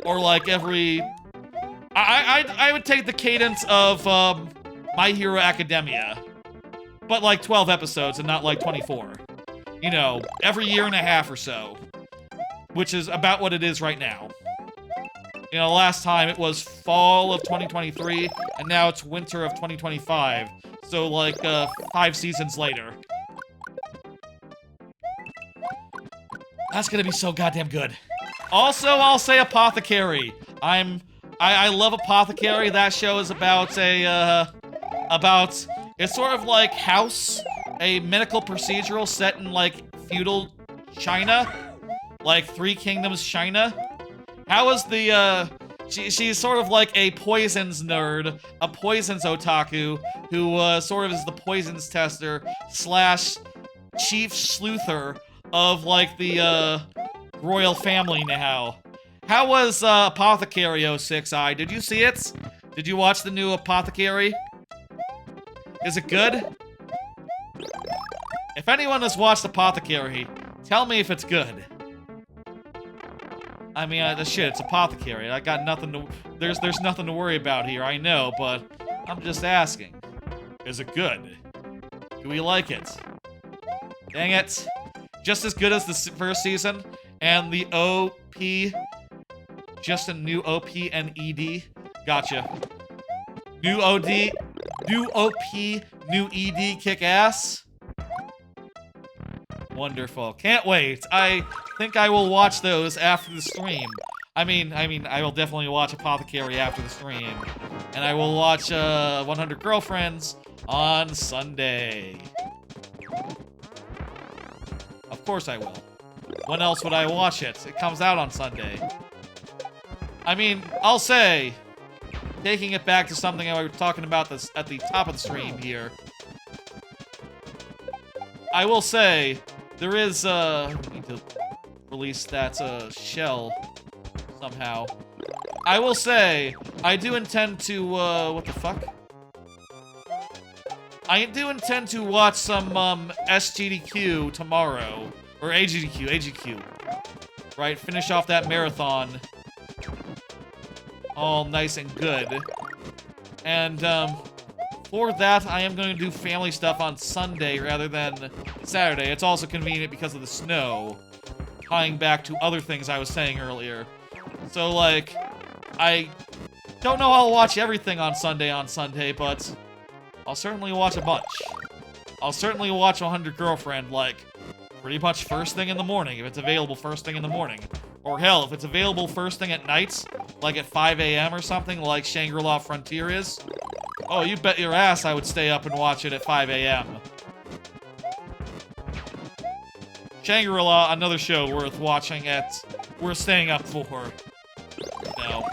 Or, like, every... I would take the cadence of, My Hero Academia. But, like, 12 episodes and not, like, 24. You know, every year and a half or so. Which is about what it is right now. You know, last time it was fall of 2023, and now it's winter of 2025. So, like, 5 seasons later. That's gonna be so goddamn good. Also, I'll say Apothecary. I love Apothecary. That show is about it's sort of like House, a medical procedural set in, like, feudal China. Like, Three Kingdoms China. How is the, she's sort of like a poisons nerd, a poisons otaku, who, sort of is the poisons tester / chief sleuther of, like, the, royal family now. How was, Apothecary 06i? Did you see it? Did you watch the new Apothecary? Is it good? If anyone has watched Apothecary, tell me if it's good. I mean, shit, it's Apothecary. I got nothing to... There's nothing to worry about here, I know, but I'm just asking. Is it good? Do we like it? Dang it. Just as good as the first season, and the OP... Just a new OP and ED. Gotcha. New OD... New OP, new ED, kick ass. Wonderful. Can't wait. I think I will watch those after the stream. I mean, I will definitely watch Apothecary after the stream. And I will watch 100 Girlfriends on Sunday. Of course I will. When else would I watch it? It comes out on Sunday. I mean, I'll say, taking it back to something I was talking about this at the top of the stream here. I will say, there is, I need to release that, shell somehow. I will say, I do intend to, what the fuck? I do intend to watch some, SGDQ tomorrow. Or AGDQ. Right, finish off that marathon. All nice and good. And, for that, I am going to do family stuff on Sunday rather than Saturday. It's also convenient because of the snow. Tying back to other things I was saying earlier. So, like, I don't know I'll watch everything on Sunday, but I'll certainly watch a bunch. I'll certainly watch 100 Girlfriend, like, pretty much first thing in the morning, if it's available first thing in the morning. Or hell, if it's available first thing at night, like at 5 a.m. or something, like Shangri-La Frontier is. Oh, you bet your ass I would stay up and watch it at 5 a.m. Shangri-La, another show worth watching worth staying up for. No.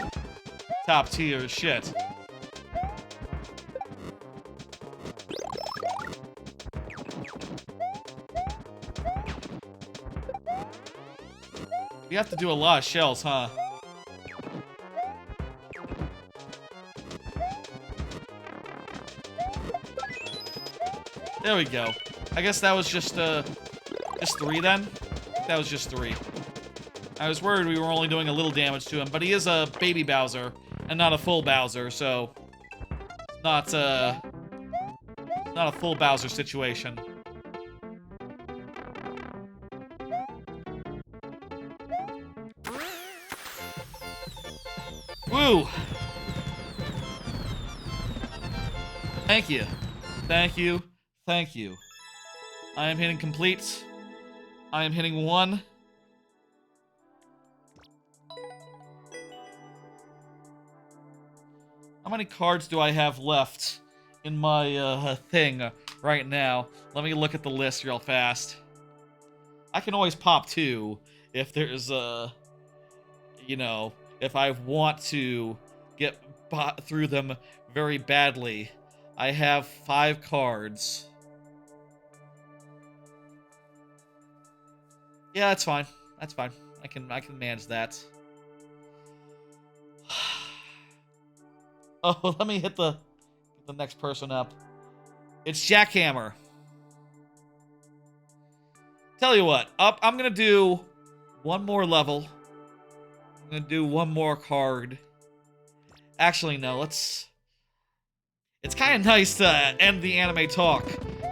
Top tier shit. You have to do a lot of shells, huh? There we go. I guess that was just 3 then? That was just 3. I was worried we were only doing a little damage to him, but he is a baby Bowser and not a full Bowser, so not a full Bowser situation. Woo! Thank you. Thank you. Thank you. I am hitting complete. I am hitting 1. How many cards do I have left in my thing right now? Let me look at the list real fast. I can always pop 2 if there's you know, if I want to get through them very badly. I have 5 cards. Yeah, that's fine. That's fine. I can manage that. Oh, let me hit the next person up. It's Jackhammer. Tell you what, I'm gonna do 1 more level. I'm gonna do 1 more card. Actually, no, let's... It's kind of nice to end the anime talk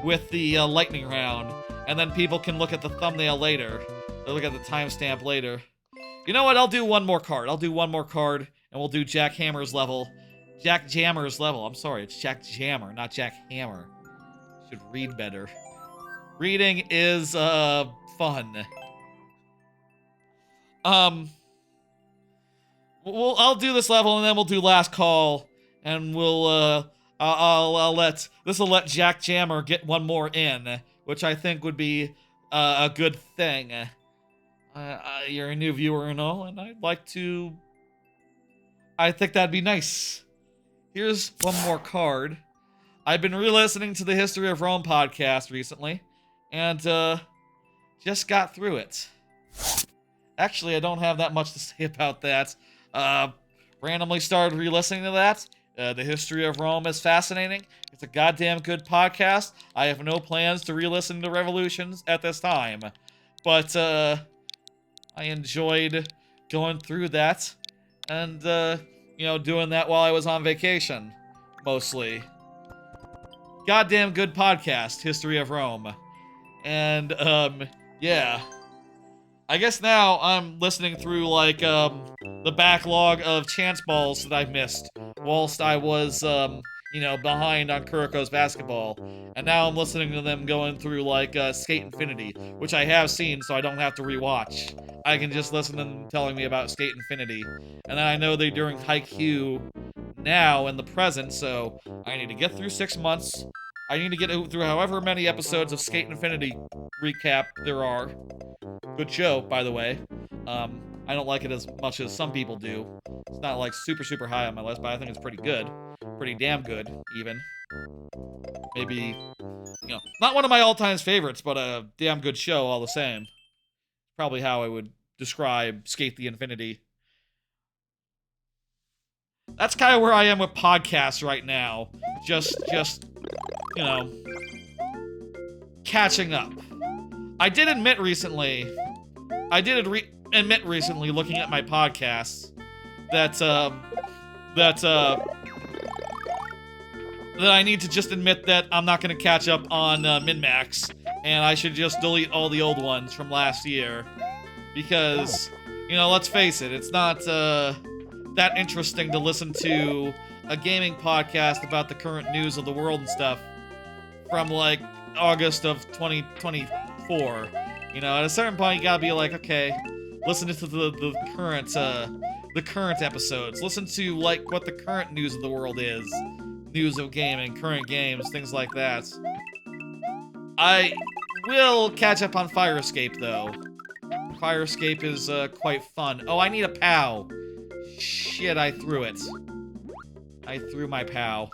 with the lightning round, and then people can look at the thumbnail later. They'll look at the timestamp later. You know what? I'll do 1 more card. I'll do 1 more card, and we'll do Jackhammer's level. Jack Jammer's level. I'm sorry, it's Jack Jammer, not Jack Hammer. Should read better. Reading is fun. I'll do this level, and then we'll do last call, and we'll I'll let Jack Jammer get 1 more in, which I think would be a good thing. You're a new viewer and all, and I'd like to... I think that'd be nice. Here's 1 more card. I've been re-listening to the History of Rome podcast recently, and just got through it. Actually, I don't have that much to say about that. Randomly started re-listening to that. The history of Rome is fascinating. It's a goddamn good podcast. I have no plans to re-listen to Revolutions at this time. But, I enjoyed going through that. And, you know, doing that while I was on vacation. Mostly. Goddamn good podcast, History of Rome. And, yeah. I guess now I'm listening through, like, the backlog of chance balls that I missed whilst I was, you know, behind on Kuroko's basketball. And now I'm listening to them going through, like, Skate Infinity, which I have seen, so I don't have to rewatch. I can just listen to them telling me about Skate Infinity. And then I know they're doing Haikyuu now in the present, so I need to get through 6 months. I need to get through however many episodes of Skate Infinity recap there are. Good show, by the way. I don't like it as much as some people do. It's not like super, super high on my list, but I think it's pretty good. Pretty damn good, even. Maybe, you know, not one of my all-time favorites, but a damn good show all the same. Probably how I would describe Skate the Infinity. That's kind of where I am with podcasts right now. Just, you know, catching up. I did admit recently, looking at my podcasts, that I need to just admit that I'm not going to catch up on Min-Max, and I should just delete all the old ones from last year. Because, you know, let's face it, it's not that interesting to listen to a gaming podcast about the current news of the world and stuff from, like, August of 2024. You know, at a certain point, you gotta be like, okay, listen to the current episodes. Listen to, like, what the current news of the world is. News of gaming, current games, things like that. I will catch up on Fire Escape, though. Fire Escape is, quite fun. Oh, I need a POW. Shit, I threw it. I threw my POW.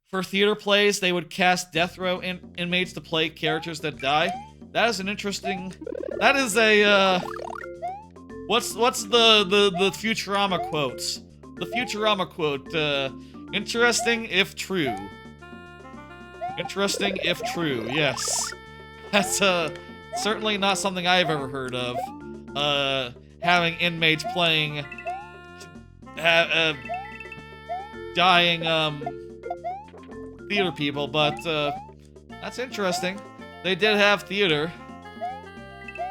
For theater plays, they would cast death row inmates to play characters that die. That is an interesting... That is a, What's the Futurama quote? The Futurama quote, interesting if true. Interesting if true, yes. That's, certainly not something I've ever heard of. Having inmates playing... dying, theater people, but, that's interesting. They did have theater.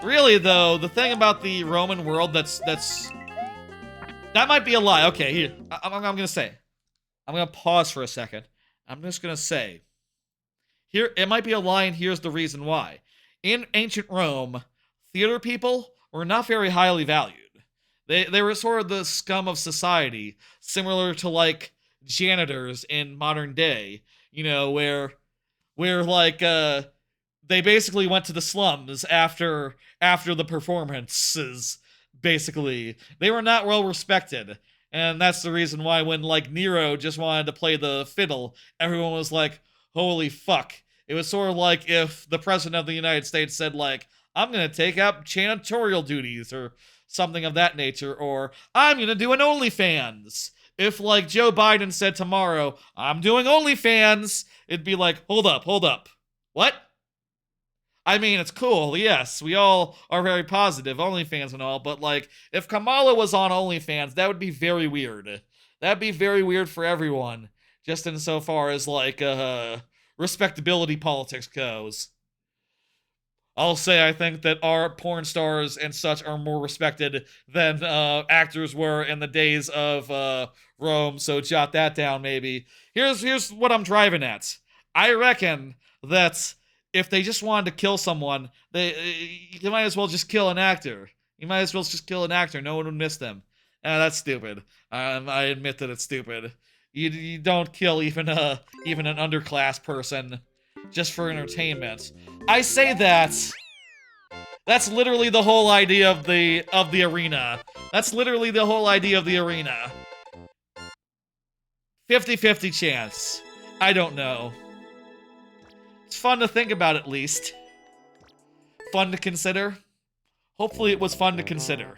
Really, though, the thing about the Roman world that might be a lie. Okay, here, I'm gonna say. I'm gonna pause for a second. I'm just gonna say. Here, it might be a lie, and here's the reason why. In ancient Rome, theater people were not very highly valued. They were sort of the scum of society, similar to, like, janitors in modern day. You know, where like, they basically went to the slums after the performances, basically. They were not well respected. And that's the reason why when, like, Nero just wanted to play the fiddle, everyone was like, holy fuck. It was sort of like if the president of the United States said, like, I'm gonna take up janitorial duties, or something of that nature, or I'm gonna do an OnlyFans. If, like, Joe Biden said tomorrow, I'm doing OnlyFans, it'd be like, hold up. What? I mean, it's cool, yes, we all are very positive, OnlyFans and all, but, like, if Kamala was on OnlyFans, that would be very weird. That'd be very weird for everyone, just insofar as, like, respectability politics goes. I'll say I think that our porn stars and such are more respected than actors were in the days of Rome, so jot that down maybe. Here's what I'm driving at. I reckon that if they just wanted to kill someone, you might as well just kill an actor. You might as well just kill an actor. No one would miss them. That's stupid. I admit that it's stupid. You don't kill even an underclass person just for entertainment. I say that. That's literally the whole idea of the arena. That's literally the whole idea of the arena. 50-50 chance. I don't know. It's fun to think about, at least. Fun to consider. Hopefully it was fun to consider.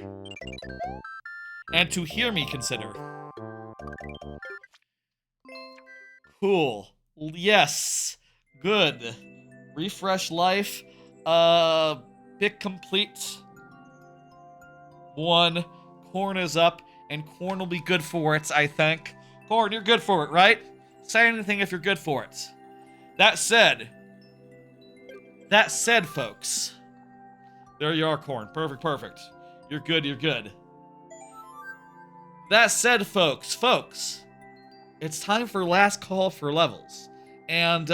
and to hear me consider. Cool. Yes. Good. Refresh life. Pick complete. 1. Corn is up, and corn will be good for it, I think. Corn, you're good for it, right? Say anything if you're good for it. That said, folks. There you are, corn. Perfect, perfect. You're good, you're good. That said, folks, it's time for last call for levels. And,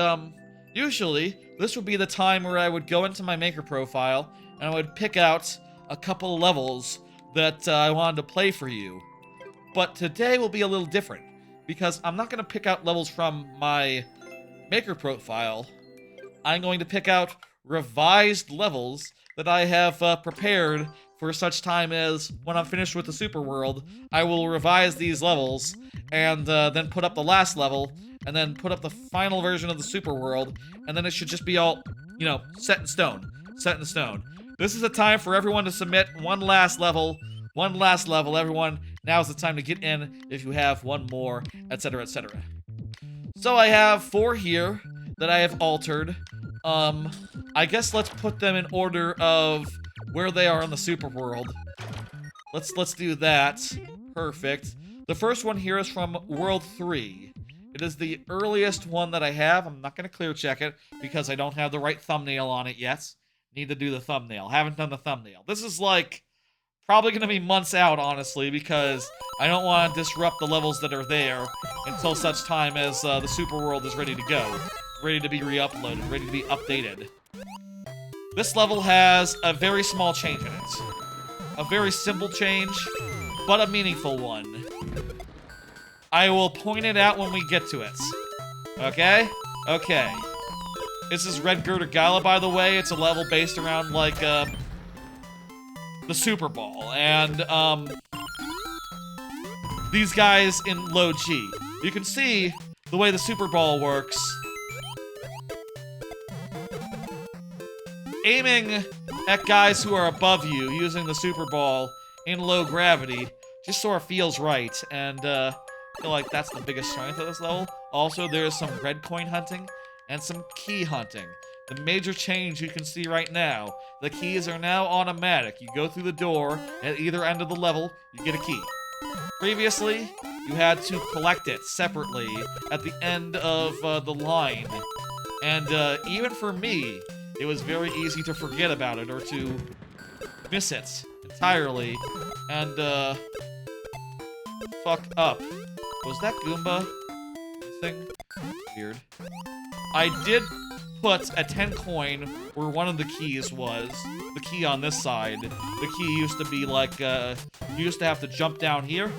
usually, this would be the time where I would go into my maker profile, and I would pick out a couple of levels that I wanted to play for you. But today will be a little different, because I'm not going to pick out levels from my maker profile. I'm going to pick out revised levels that I have prepared for such time as when I'm finished with the super world. I will revise these levels and then put up the last level and then put up the final version of the super world, and then it should just be all, you know, set in stone. This is a time for everyone to submit one last level, everyone. Now's the time to get in if you have one more, etc., etc. So I have 4 here that I have altered. I guess let's put them in order of where they are in the super world. Let's do that. Perfect. The first one here is from World 3. It is the earliest one that I have. I'm not going to clear check it because I don't have the right thumbnail on it yet. Need to do the thumbnail. Haven't done the thumbnail. This is like probably going to be months out, honestly, because I don't want to disrupt the levels that are there until such time as the super world is ready to go. Ready to be re-uploaded, ready to be updated. This level has a very small change in it. A very simple change, but a meaningful one. I will point it out when we get to it. Okay? Okay. This is Red Girder Gala, by the way. It's a level based around, like, the Super Ball. And, these guys in low G. You can see the way the Super Ball works. Aiming at guys who are above you using the Super Ball in low gravity just sort of feels right, and I feel like that's the biggest strength of this level. Also, there's some red coin hunting and some key hunting. The major change you can see right now, the keys are now automatic. You go through the door, at either end of the level, you get a key. Previously, you had to collect it separately at the end of the line, and even for me, it was very easy to forget about it or to miss it entirely and fuck up. Was that Goomba thing? Weird. I did put a 10 coin where one of the keys was. The key on this side. The key used to be like, you used to have to jump down here.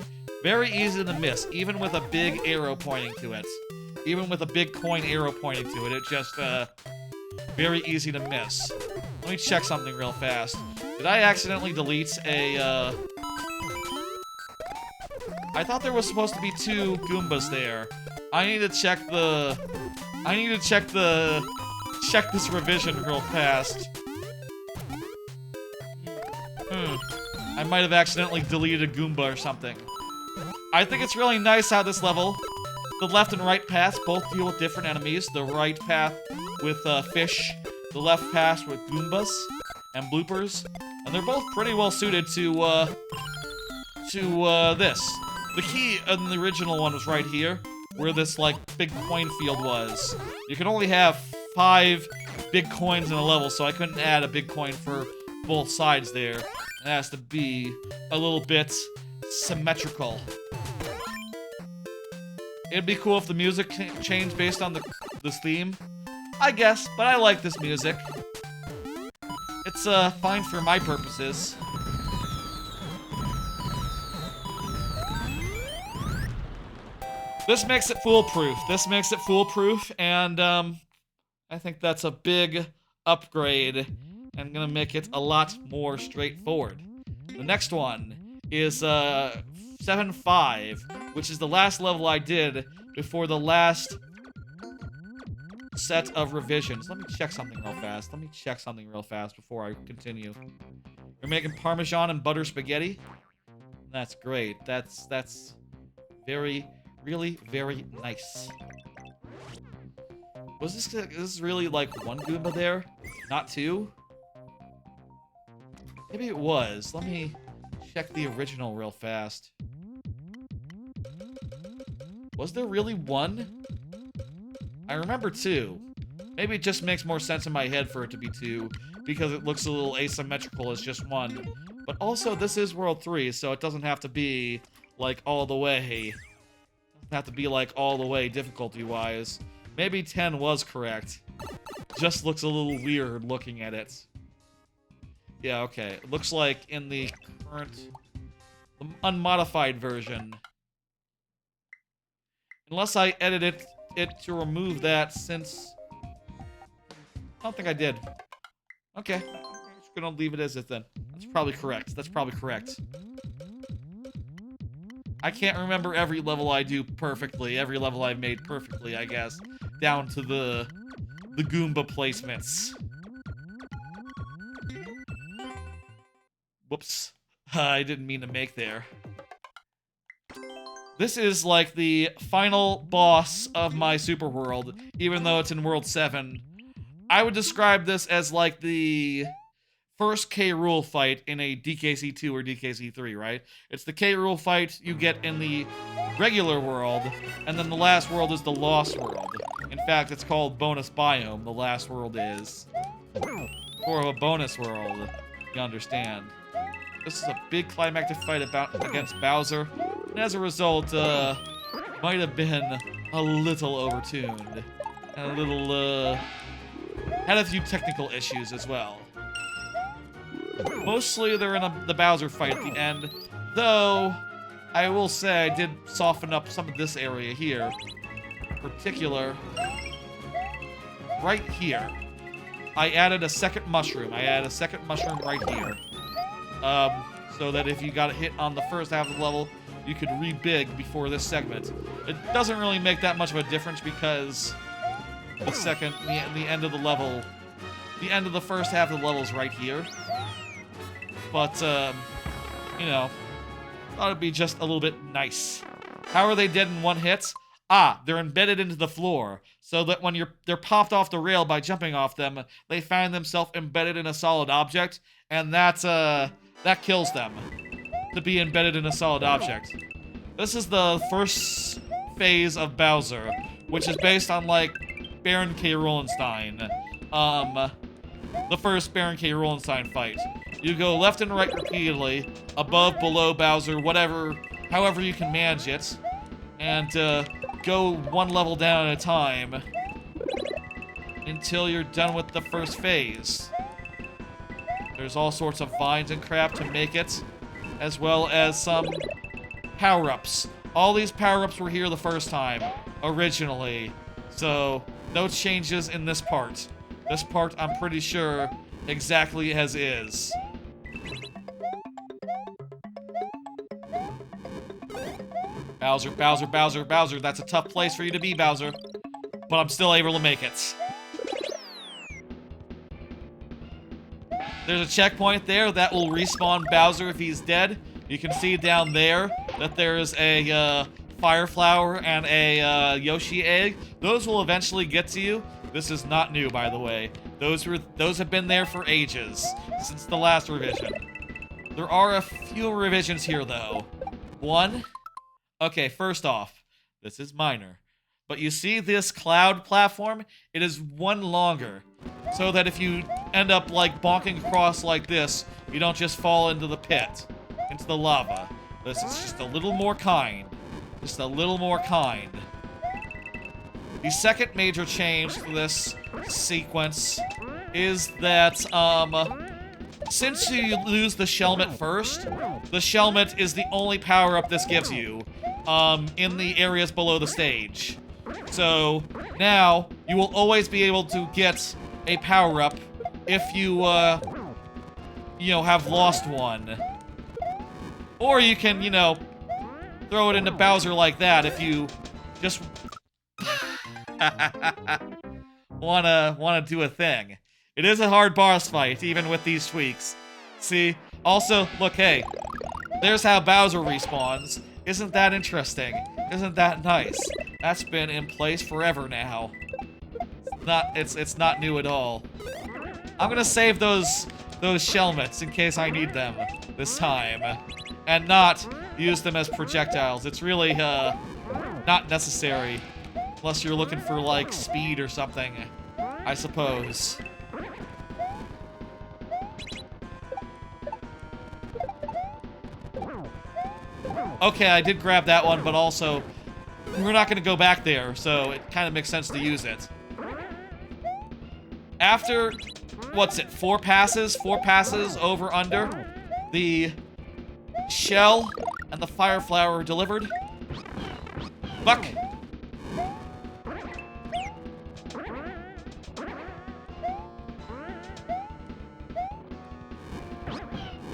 Very easy to miss, even with a big arrow pointing to it. Even with a big coin arrow pointing to it, it just, very easy to miss. Let me check something real fast. Did I accidentally delete a, I thought there was supposed to be 2 Goombas there. I need to check this revision real fast. I might have accidentally deleted a Goomba or something. I think it's really nice how this level, the left and right paths both deal with different enemies. The right path with fish, the left path with Goombas and bloopers, and they're both pretty well suited to this. The key in the original one was right here, where this like big coin field was. You can only have 5 big coins in a level, so I couldn't add a big coin for both sides there. It has to be a little bit symmetrical. It'd be cool if the music changed based on this theme, I guess, but I like this music. It's fine for my purposes. This makes it foolproof. And I think that's a big upgrade and gonna make it a lot more straightforward. The next one is 7-5, which is the last level I did before the last set of revisions. Let me check something real fast before I continue. You're making Parmesan and butter spaghetti? That's great. That's very, really very nice. Was this is really like one Goomba there? Not two? Maybe it was. Let me check the original real fast. Was there really one? I remember two. Maybe it just makes more sense in my head for it to be two, because it looks a little asymmetrical as just one. But also, this is World 3, so it doesn't have to be, like, all the way. It doesn't have to be, like, all the way difficulty-wise. Maybe 10 was correct. Just looks a little weird looking at it. Yeah, okay. It looks like in the current, the unmodified version. Unless I edited it to remove that, since I don't think I did. Okay. I'm just gonna leave it as it then. That's probably correct. That's probably correct. I can't remember every level I do perfectly, every level I've made perfectly, I guess. Down to the Goomba placements. Whoops. I didn't mean to make there. This is like the final boss of my super world, even though it's in World 7. I would describe this as like the first K. Rool fight in a DKC2 or DKC3, right? It's the K. Rool fight you get in the regular world, and then the last world is the Lost World. In fact, it's called Bonus Biome, the last world is. More of a bonus world, you understand. This is a big climactic fight against Bowser, and as a result, might have been a little overtuned. And a little, had a few technical issues as well. Mostly they're in the Bowser fight at the end, though I will say I did soften up some of this area here. In particular, right here. I added a second mushroom. I added a second mushroom right here. So that if you got hit on the first half of the level, you could re-big before this segment. It doesn't really make that much of a difference because the end of the level, the end of the first half of the level is right here. But, you know, thought it'd be just a little bit nice. How are they dead in one hit? Ah, they're embedded into the floor, so that when they're popped off the rail by jumping off them, they find themselves embedded in a solid object, and that kills them, to be embedded in a solid object. This is the first phase of Bowser, which is based on, like, Baron K. Rollenstein. The first Baron K. Rollenstein fight. You go left and right repeatedly, above, below Bowser, whatever, however you can manage it, and, go one level down at a time until you're done with the first phase. There's all sorts of vines and crap to make it, as well as some power-ups. All these power-ups were here the first time, originally, so no changes in this part. This part, I'm pretty sure, exactly as is. Bowser, Bowser, Bowser, Bowser. That's a tough place for you to be, Bowser. But I'm still able to make it. There's a checkpoint there that will respawn Bowser if he's dead. You can see down there that there's a fire flower and a Yoshi egg. Those will eventually get to you. This is not new, by the way. Those have been there for ages, since the last revision. There are a few revisions here, though. One... Okay, first off, this is minor. But you see this cloud platform? It is one longer. So that if you end up, like, bonking across like this, you don't just fall into the pit. Into the lava. This is just a little more kind. Just a little more kind. The second major change to this sequence is that, since you lose the Shelmet first, the Shelmet is the only power-up this gives you. In the areas below the stage. So, now, you will always be able to get a power-up if you, you know, have lost one. Or you can, you know, throw it into Bowser like that if you just wanna do a thing. It is a hard boss fight, even with these tweaks. See? Also, look, hey. There's how Bowser respawns. Isn't that interesting? Isn't that nice? That's been in place forever now. It's not new at all. I'm gonna save those shellmets in case I need them this time, and not use them as projectiles. It's really not necessary unless you're looking for like speed or something, I suppose. Okay, I did grab that one, but also we're not gonna go back there, so it kind of makes sense to use it. After, what's it, 4 passes over under, the shell and the fire flower are delivered. Buck.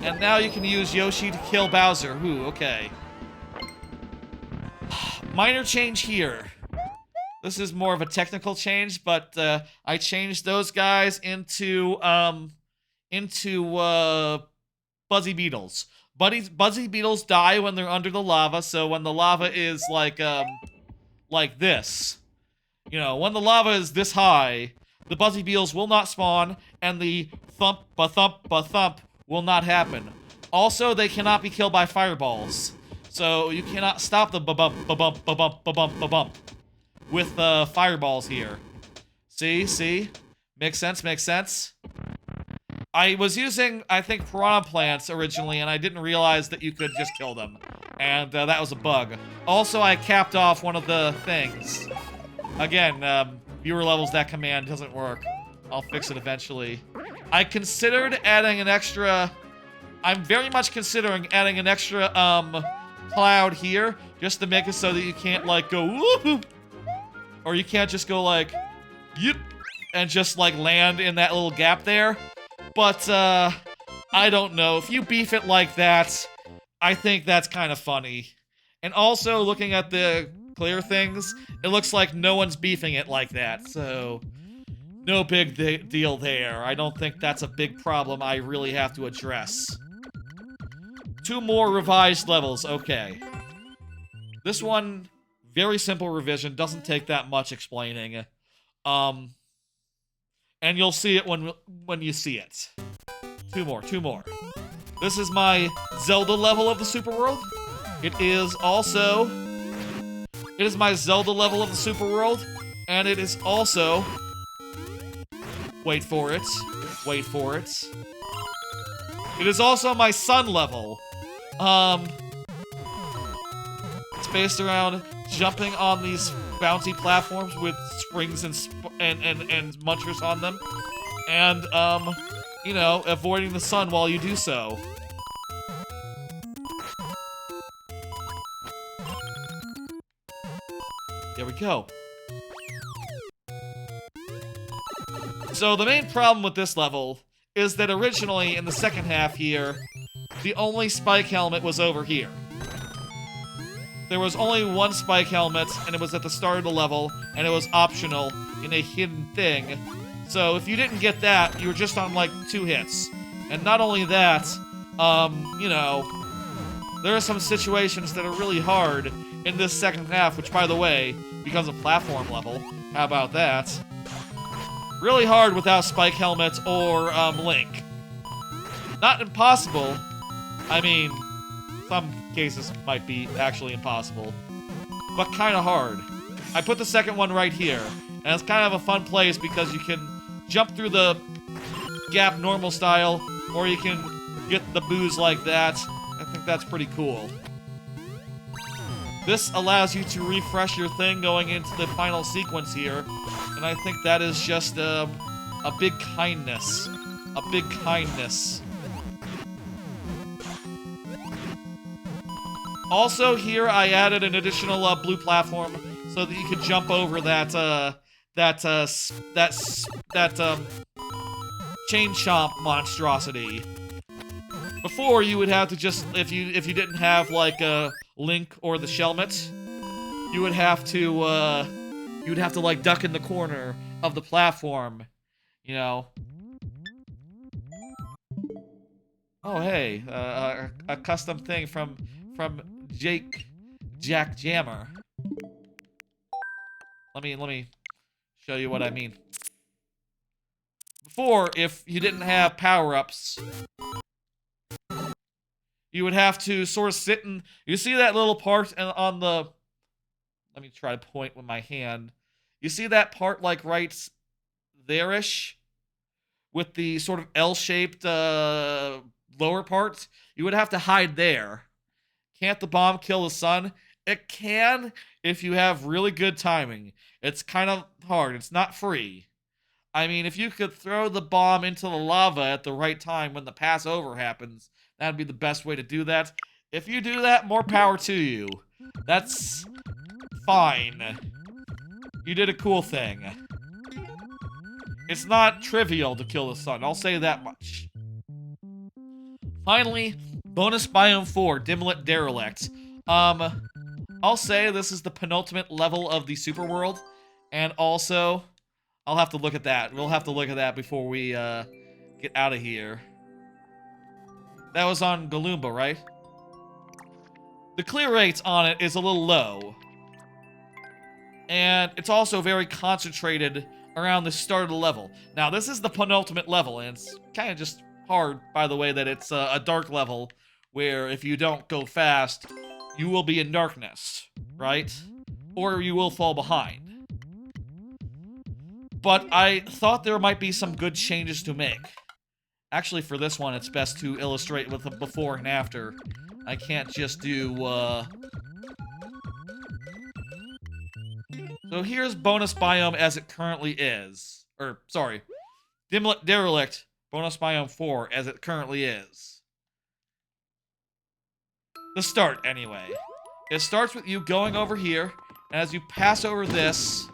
And now you can use Yoshi to kill Bowser. Ooh, okay. Minor change here. This is more of a technical change, but I changed those guys into Buzzy Beetles. Buzzy Beetles die when they're under the lava, so when the lava is like this, you know, when the lava is this high, the Buzzy Beetles will not spawn, and the thump will not happen. Also, they cannot be killed by fireballs, so you cannot stop the ba-bump with fireballs here. See? Makes sense. I was using, I think, piranha plants originally, and I didn't realize that you could just kill them. And that was a bug. Also, I capped off one of the things. Again, viewer levels, that command doesn't work. I'll fix it eventually. I considered adding an extra... I'm very much considering adding an extra, cloud here, just to make it so that you can't, like, go whoop, or you can't just go, like, yip, and just, like, land in that little gap there. But, I don't know. If you beef it like that, I think that's kind of funny. And also, looking at the clear things, it looks like no one's beefing it like that, so... no big deal there. I don't think that's a big problem I really have to address. 2 more revised levels, okay. This one, very simple revision, doesn't take that much explaining. And you'll see it when you see it. 2 more. This is my Zelda level of the Super World. It is my Zelda level of the Super World, and it is also... Wait for it. It is also my Sun level. It's based around jumping on these bouncy platforms with springs and munchers on them. And, you know, avoiding the sun while you do so. There we go. So the main problem with this level is that originally in the second half here, the only spike helmet was over here. There was only one spike helmet, and it was at the start of the level, and it was optional in a hidden thing. So if you didn't get that, you were just on like 2 hits. And not only that, you know, there are some situations that are really hard in this second half, which by the way, becomes a platform level. How about that? Really hard without spike helmets or Link. Not impossible. I mean, some cases might be actually impossible, but kind of hard. I put the second one right here, and it's kind of a fun place because you can jump through the gap normal style, or you can get the booze like that. I think that's pretty cool. This allows you to refresh your thing going into the final sequence here, and I think that is just a big kindness. A big kindness. Also, here I added an additional blue platform so that you could jump over that chain chomp monstrosity. Before, you would have to just, if you didn't have like Link or the Shelmet, you would have to like duck in the corner of the platform, you know. Oh, hey, a custom thing from Jack Jammer. Let me show you what I mean. Before, if you didn't have power-ups, you would have to sort of sit and... You see that little part on the... Let me try to point with my hand. You see that part, like, right there-ish? With the sort of L-shaped lower part? You would have to hide there. Can't the bomb kill the sun? It can if you have really good timing. It's kind of hard. It's not free. I mean, if you could throw the bomb into the lava at the right time when the Passover happens, that'd be the best way to do that. If you do that, more power to you. That's fine. You did a cool thing. It's not trivial to kill the sun, I'll say that much. Finally, bonus biome 4, Dimlet Derelict. I'll say this is the penultimate level of the super world, and also, I'll have to look at that. We'll have to look at that before we, get out of here. That was on Galumba, right? The clear rate on it is a little low. And it's also very concentrated around the start of the level. Now, this is the penultimate level, and it's kind of just hard, by the way, that it's a dark level, where if you don't go fast, you will be in darkness, right? Or you will fall behind. But I thought there might be some good changes to make. Actually, for this one, it's best to illustrate with a before and after. I can't just do, So here's bonus biome as it currently is. Or, sorry. Dimlet Derelict, bonus biome 4 as it currently is. The start, anyway. It starts with you going over here, and as you pass over this,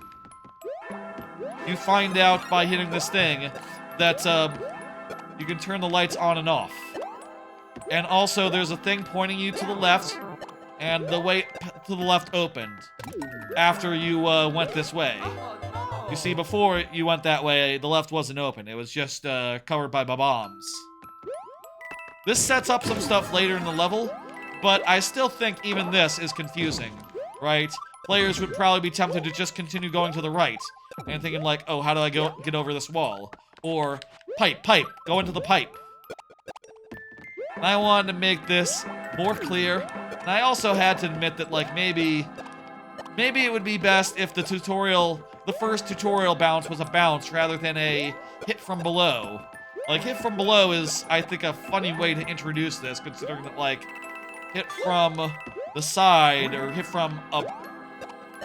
you find out by hitting this thing that, you can turn the lights on and off. And also, there's a thing pointing you to the left, and the way to the left opened after you went this way. You see, before you went that way, the left wasn't open. It was just covered by bombs. This sets up some stuff later in the level, but I still think even this is confusing, right? Players would probably be tempted to just continue going to the right and thinking like, oh, how do I get over this wall? Or, pipe, go into the pipe. And I wanted to make this more clear, and I also had to admit that, like, maybe it would be best if the first tutorial bounce was a bounce rather than a hit from below. Like, hit from below is, I think, a funny way to introduce this, considering that, like, hit from the side, or hit from a...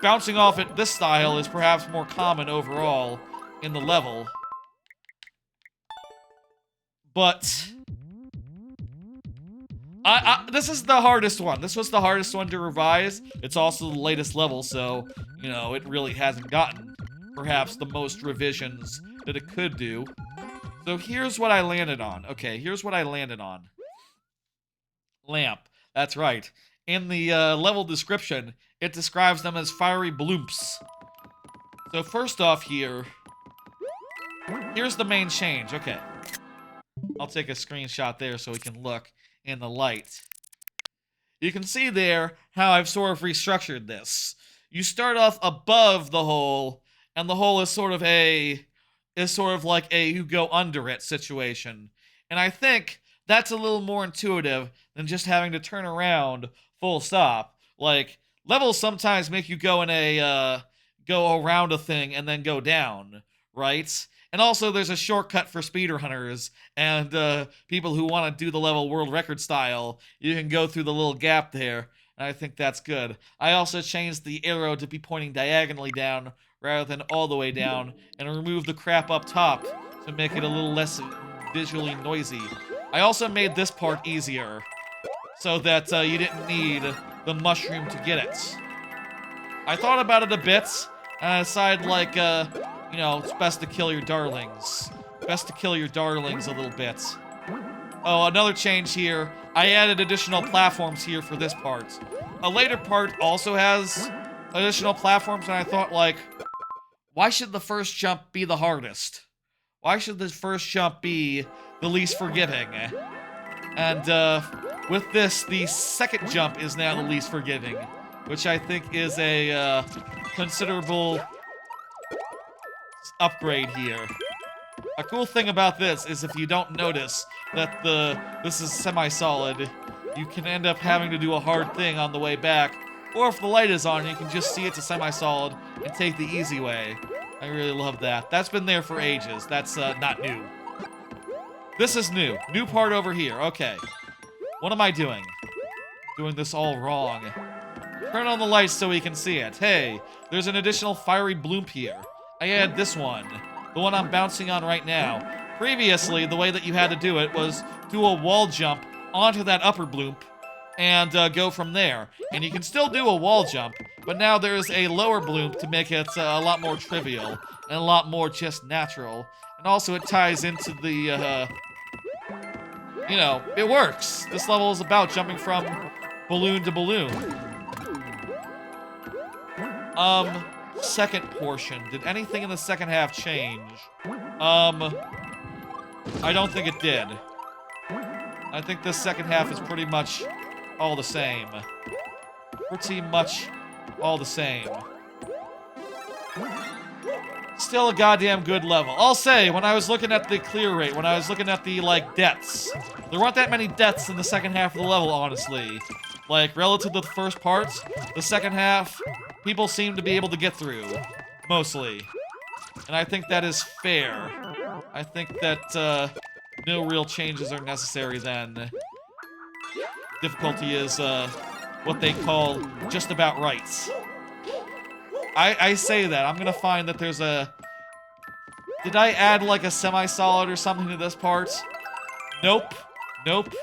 Bouncing off at this style is perhaps more common overall in the level. But... this is the hardest one. This was the hardest one to revise. It's also the latest level, so, you know, it really hasn't gotten perhaps the most revisions that it could do. So here's what I landed on. Okay, here's what I landed on. Lamp. That's right. In the level description, it describes them as fiery bloomps. So first off here's the main change. Okay. I'll take a screenshot there so we can look in the light. You can see there how I've sort of restructured this. You start off above the hole, and the hole is sort of like a you go under it situation. And I think that's a little more intuitive than just having to turn around full stop. Like, levels sometimes make you go in a go around a thing and then go down, right? And also, there's a shortcut for speedrunners and people who want to do the level world record style. You can go through the little gap there, and I think that's good. I also changed the arrow to be pointing diagonally down rather than all the way down, and removed the crap up top to make it a little less visually noisy. I also made this part easier, so that you didn't need the mushroom to get it. I thought about it a bit, and I decided, like, you know, it's best to kill your darlings. Best to kill your darlings a little bit. Oh, another change here. I added additional platforms here for this part. A later part also has additional platforms, and I thought, like, why should the first jump be the hardest? Why should the first jump be the least forgiving? And with this, the second jump is now the least forgiving, which I think is a considerable upgrade here. A cool thing about this is if you don't notice that this is semi-solid, you can end up having to do a hard thing on the way back, or if the light is on, you can just see it's a semi-solid and take the easy way. I really love that. That's been there for ages. That's not new. This is new. New part over here. Okay. What am I doing? Doing this all wrong. Turn on the lights so we can see it. Hey, there's an additional fiery bloom here. I added this one. The one I'm bouncing on right now. Previously, the way that you had to do it was do a wall jump onto that upper bloop and go from there. And you can still do a wall jump, but now there's a lower bloop to make it a lot more trivial and a lot more just natural. And also it ties into the, you know, it works. This level is about jumping from balloon to balloon. Second portion. Did anything in the second half change? I don't think it did. I think the second half is pretty much all the same. Pretty much all the same. Still a goddamn good level. I'll say, when I was looking at the clear rate, when I was looking at the, like, deaths, there weren't that many deaths in the second half of the level, honestly. Like, relative to the first parts, the second half, people seem to be able to get through. Mostly. And I think that is fair. I think that, no real changes are necessary then. Difficulty is, what they call just about right. I say that. I'm gonna find that there's a... Did I add, like, a semi-solid or something to this part? Nope. Nope.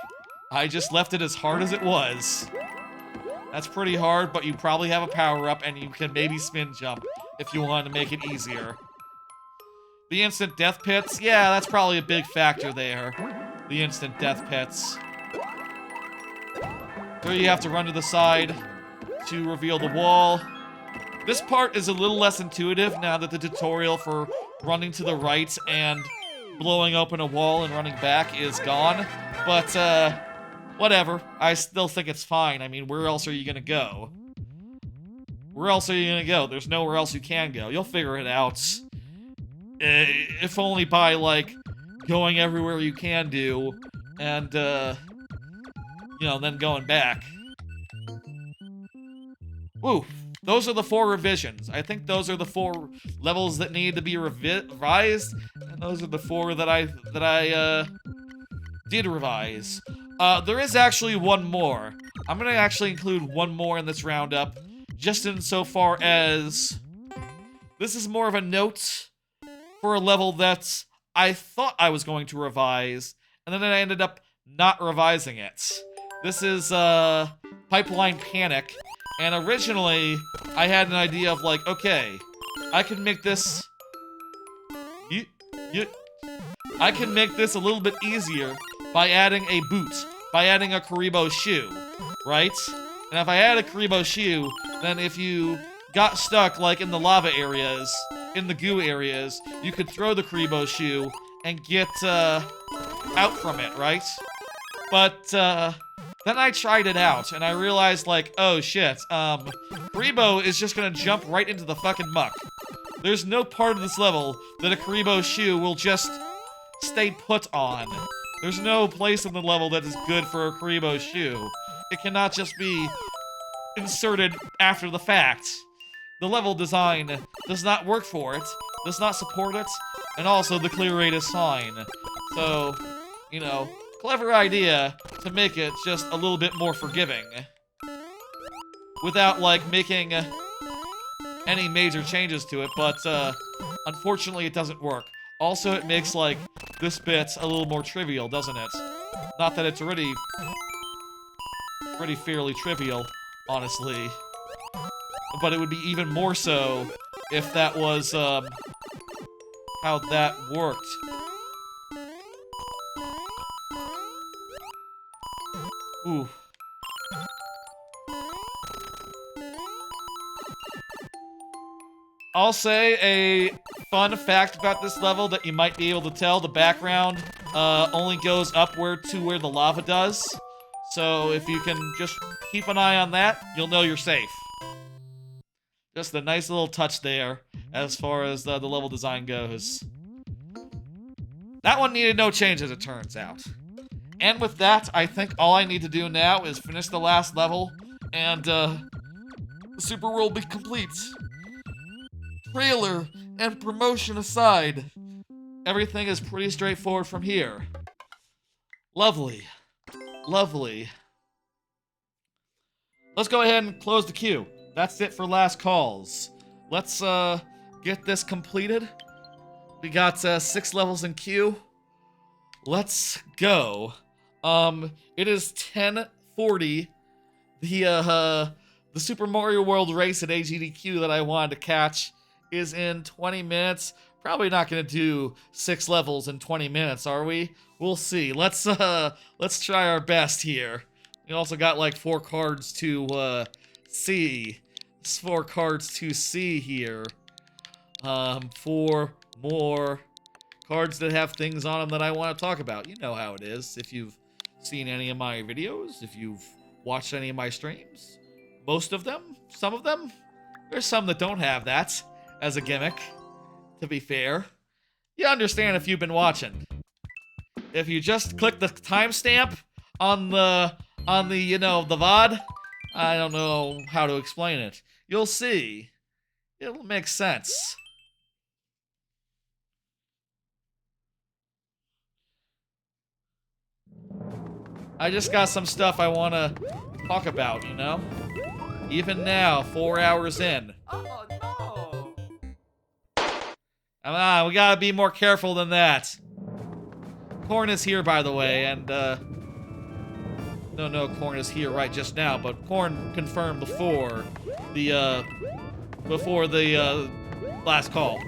I just left it as hard as it was. That's pretty hard, but you probably have a power-up, and you can maybe spin jump if you want to make it easier. The instant death pits? Yeah, that's probably a big factor there. The instant death pits. So you have to run to the side to reveal the wall. This part is a little less intuitive now that the tutorial for running to the right and blowing open a wall and running back is gone. But, whatever. I still think it's fine. I mean, where else are you gonna go? Where else are you gonna go? There's nowhere else you can go. You'll figure it out. If only by, like, going everywhere you can do, and, you know, then going back. Woo! Those are the 4 revisions. I think those are the 4 levels that need to be revised, and those are the 4 that I did revise. There is actually one more. I'm gonna actually include one more in this roundup, just insofar as this is more of a note for a level that I thought I was going to revise, and then I ended up not revising it. This is, Pipeline Panic, and originally, I had an idea of like, okay, I can make this... I can make this a little bit easier by adding a boot, by adding a Karibo shoe, right? And if I add a Karibo shoe, then if you got stuck, like, in the lava areas, in the goo areas, you could throw the Karibo shoe and get, out from it, right? But, then I tried it out, and I realized, like, oh shit, Karibo is just gonna jump right into the fucking muck. There's no part of this level that a Karibo shoe will just stay put on. There's no place in the level that is good for a Karibo shoe. It cannot just be inserted after the fact. The level design does not work for it, does not support it, and also the clear rate is fine. So, you know, clever idea to make it just a little bit more forgiving. Without, like, making any major changes to it, but, unfortunately it doesn't work. Also, it makes, like, this bit a little more trivial, doesn't it? Not that it's already fairly trivial, honestly. But it would be even more so if that was, how that worked. Ooh. I'll say a fun fact about this level that you might be able to tell. The background only goes upward to where the lava does. So if you can just keep an eye on that, you'll know you're safe. Just a nice little touch there as far as the level design goes. That one needed no change, as it turns out. And with that, I think all I need to do now is finish the last level, and the Super World will be complete. Trailer and promotion aside, everything is pretty straightforward from here. Lovely. Lovely. Let's go ahead and close the queue. That's it for last calls. Let's get this completed. We got 6 levels in queue. Let's go. It is 10:40. The Super Mario World race at AGDQ that I wanted to catch is in 20 minutes. Probably not gonna do 6 levels in 20 minutes, are we? We'll see. Let's try our best here. We also got like 4 cards to see. 4 cards to see here. 4 more cards that have things on them that I want to talk about. You know how it is. If you've seen any of my videos, if you've watched any of my streams, most of them, some of them, there's some that don't have that as a gimmick, to be fair. You understand if you've been watching. If you just click the timestamp on the you know, the VOD, I don't know how to explain it. You'll see. It'll make sense. I just got some stuff I want to talk about, you know? Even now, 4 hours in. Oh no! Come on, we gotta be more careful than that. Corn is here, by the way, and, no, Corn is here right just now, but Corn confirmed before the last call.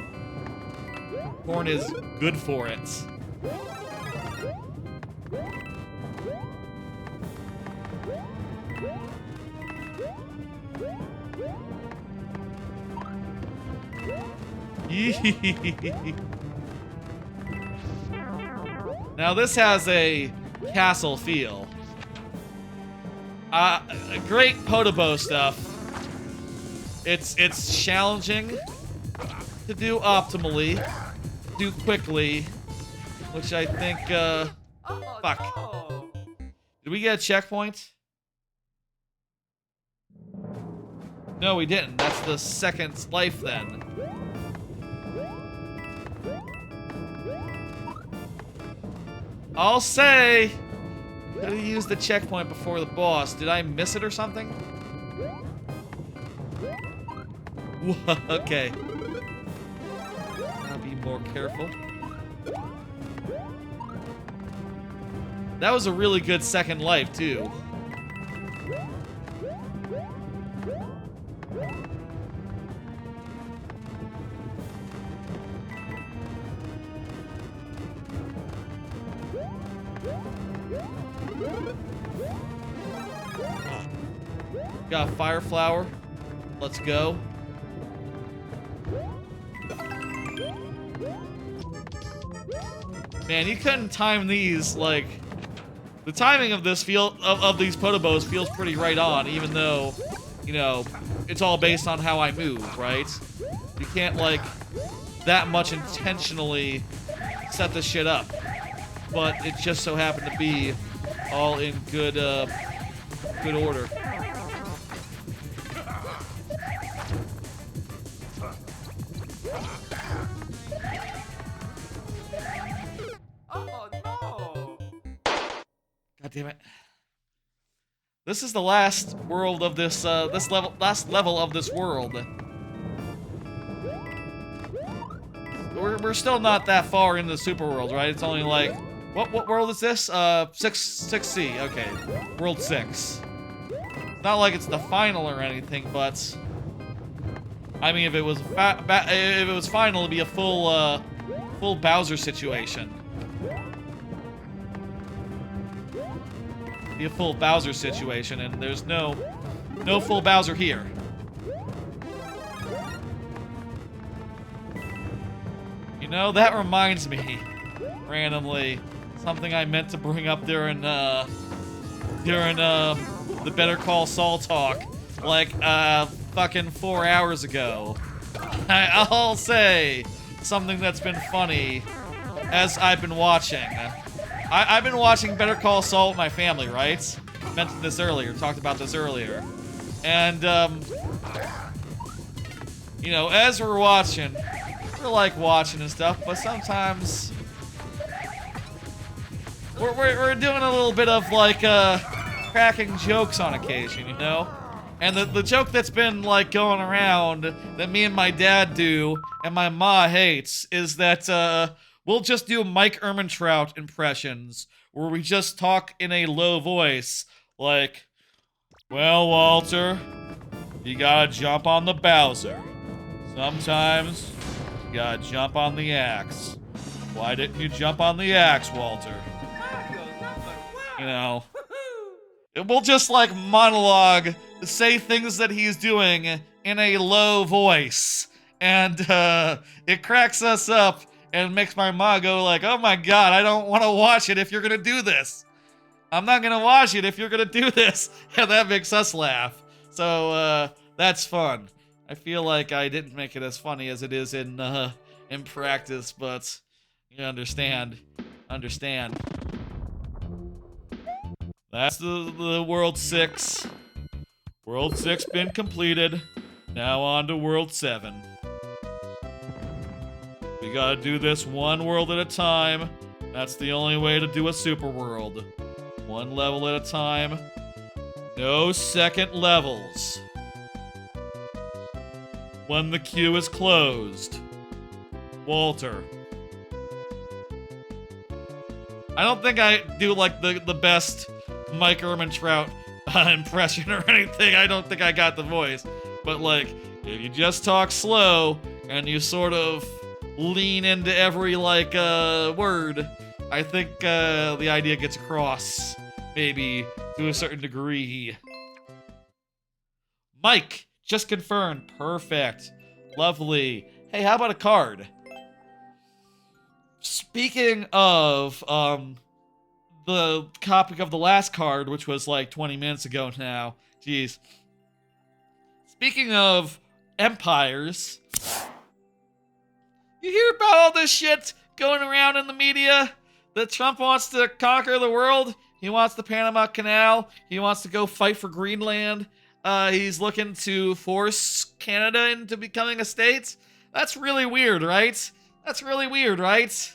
Corn is good for it. Now this has a castle feel. Great Podobo stuff. It's challenging to do optimally, do quickly, which I think, fuck. No. Did we get a checkpoint? No, we didn't. That's the second life then. I'll say, could have used the checkpoint before the boss. Did I miss it or something? Okay. I'll be more careful. That was a really good second life, too. Got a fire flower. Let's go. Man, you couldn't time these, like, the timing of this of these Podobos feels pretty right on, even though, you know, it's all based on how I move, right? You can't, like, that much intentionally set this shit up. But it just so happened to be all in good order. Oh no! God damn it. This is the last world of this, last level of this world. We're still not that far into the super world, right? It's only like, what world is this? 6C, okay. World 6. It's not like it's the final or anything, but I mean, if it was final, it'd be a full Bowser situation. Be a full Bowser situation, and there's no full Bowser here. You know, that reminds me, randomly, something I meant to bring up during the Better Call Saul talk, like, fucking 4 hours ago. I'll say something that's been funny as I've been watching. I've been watching Better Call Saul with my family, right? Mentioned this earlier, talked about this earlier. And, you know, as we're watching, we're like watching and stuff, but sometimes we're doing a little bit of like cracking jokes on occasion, you know? And the joke that's been like going around that me and my dad do and my ma hates is that we'll just do Mike Ehrmantraut impressions where we just talk in a low voice like, well, Walter, you gotta jump on the Bowser. Sometimes you gotta jump on the axe. Why didn't you jump on the axe, Walter? You know, we'll just like monologue, say things that he's doing in a low voice, and it cracks us up and makes my ma go like, oh my god, I don't want to watch it if you're gonna do this. I'm not gonna watch it if you're gonna do this. And that makes us laugh. So that's fun. I feel like I didn't make it as funny as it is in practice, but you understand. That's the World 6. World 6 been completed. Now on to World 7. We gotta do this one world at a time. That's the only way to do a super world. One level at a time. No second levels. When the queue is closed. Walter. I don't think I do like the best Mike Ehrmantraut impression or anything. I don't think I got the voice. But like, if you just talk slow and you sort of lean into every like word, I think the idea gets across, maybe to a certain degree. Mike, just confirmed. Perfect. Lovely. Hey, how about a card? Speaking of the topic of the last card, which was like 20 minutes ago now. Jeez. Speaking of empires, you hear about all this shit going around in the media? That Trump wants to conquer the world? He wants the Panama Canal. He wants to go fight for Greenland. He's looking to force Canada into becoming a state. That's really weird, right? That's really weird, right?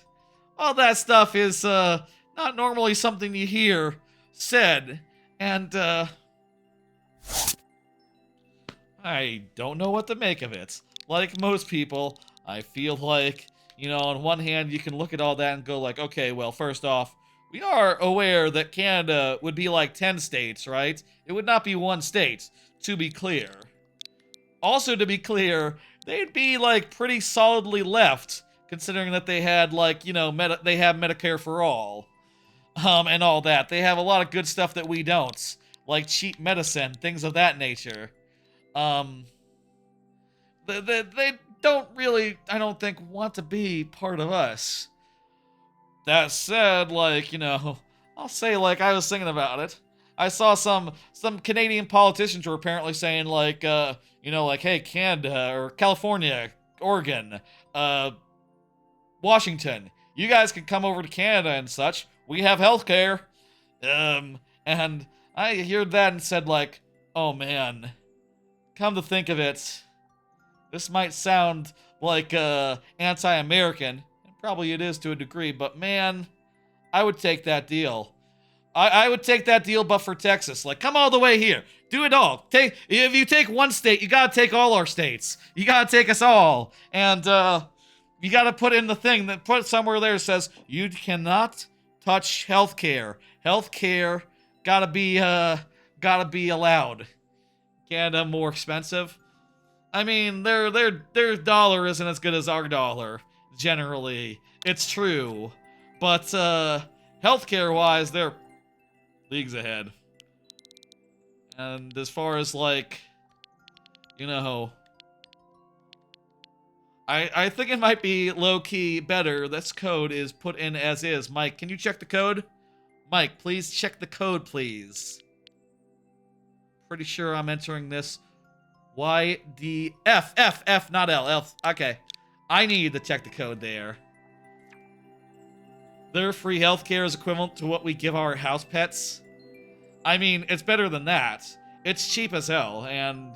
All that stuff is not normally something you hear said. And I don't know what to make of it. Like most people, I feel like, you know, on one hand, you can look at all that and go like, okay, well, first off, we are aware that Canada would be like 10 states, right? It would not be one state, to be clear. Also, to be clear, they'd be like pretty solidly left, considering that they had like, you know, they have Medicare for all, and all that. They have a lot of good stuff that we don't, like cheap medicine, things of that nature. They don't really, I don't think, want to be part of us. That said, like, you know, I'll say, like, I was thinking about it. I saw some Canadian politicians were apparently saying, like, you know, like, hey, Canada, or California, Oregon, Washington, you guys can come over to Canada and such. We have healthcare. And I heard that and said, like, oh, man, come to think of it, this might sound like, anti-American. Probably it is to a degree, but man, I would take that deal. I would take that deal, but for Texas. Like, come all the way here. Do it all. If you take one state, you gotta take all our states. You gotta take us all. And, you gotta put in the thing that put somewhere there says, you cannot touch healthcare. Healthcare gotta be allowed. Canada more expensive. I mean, their dollar isn't as good as our dollar. Generally, it's true, but healthcare-wise, they're leagues ahead. And as far as like, you know, I think it might be low-key better. This code is put in as is. Mike, can you check the code? Mike, please check the code, please. Pretty sure I'm entering this YDF, not L, F. Okay. I need to check the code there. Their free healthcare is equivalent to what we give our house pets. I mean, it's better than that. It's cheap as hell, and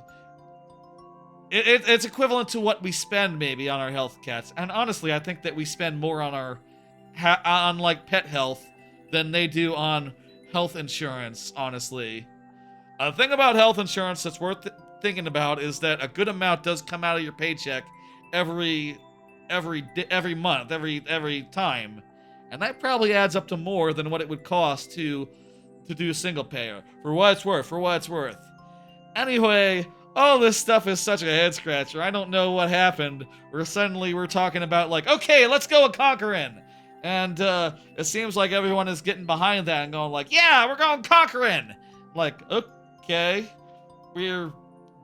it's equivalent to what we spend maybe on our health cats. And honestly, I think that we spend more on our on like pet health than they do on health insurance. Honestly, a thing about health insurance that's worth thinking about is that a good amount does come out of your paycheck every month, every time, and that probably adds up to more than what it would cost to do single payer. For what it's worth. For what it's worth. Anyway. All this stuff is such a head scratcher. I don't know what happened. Where suddenly we're talking about like, okay, let's go conquering. And it seems like everyone is getting behind that and going like, yeah, we're going conquering. Like, okay, we're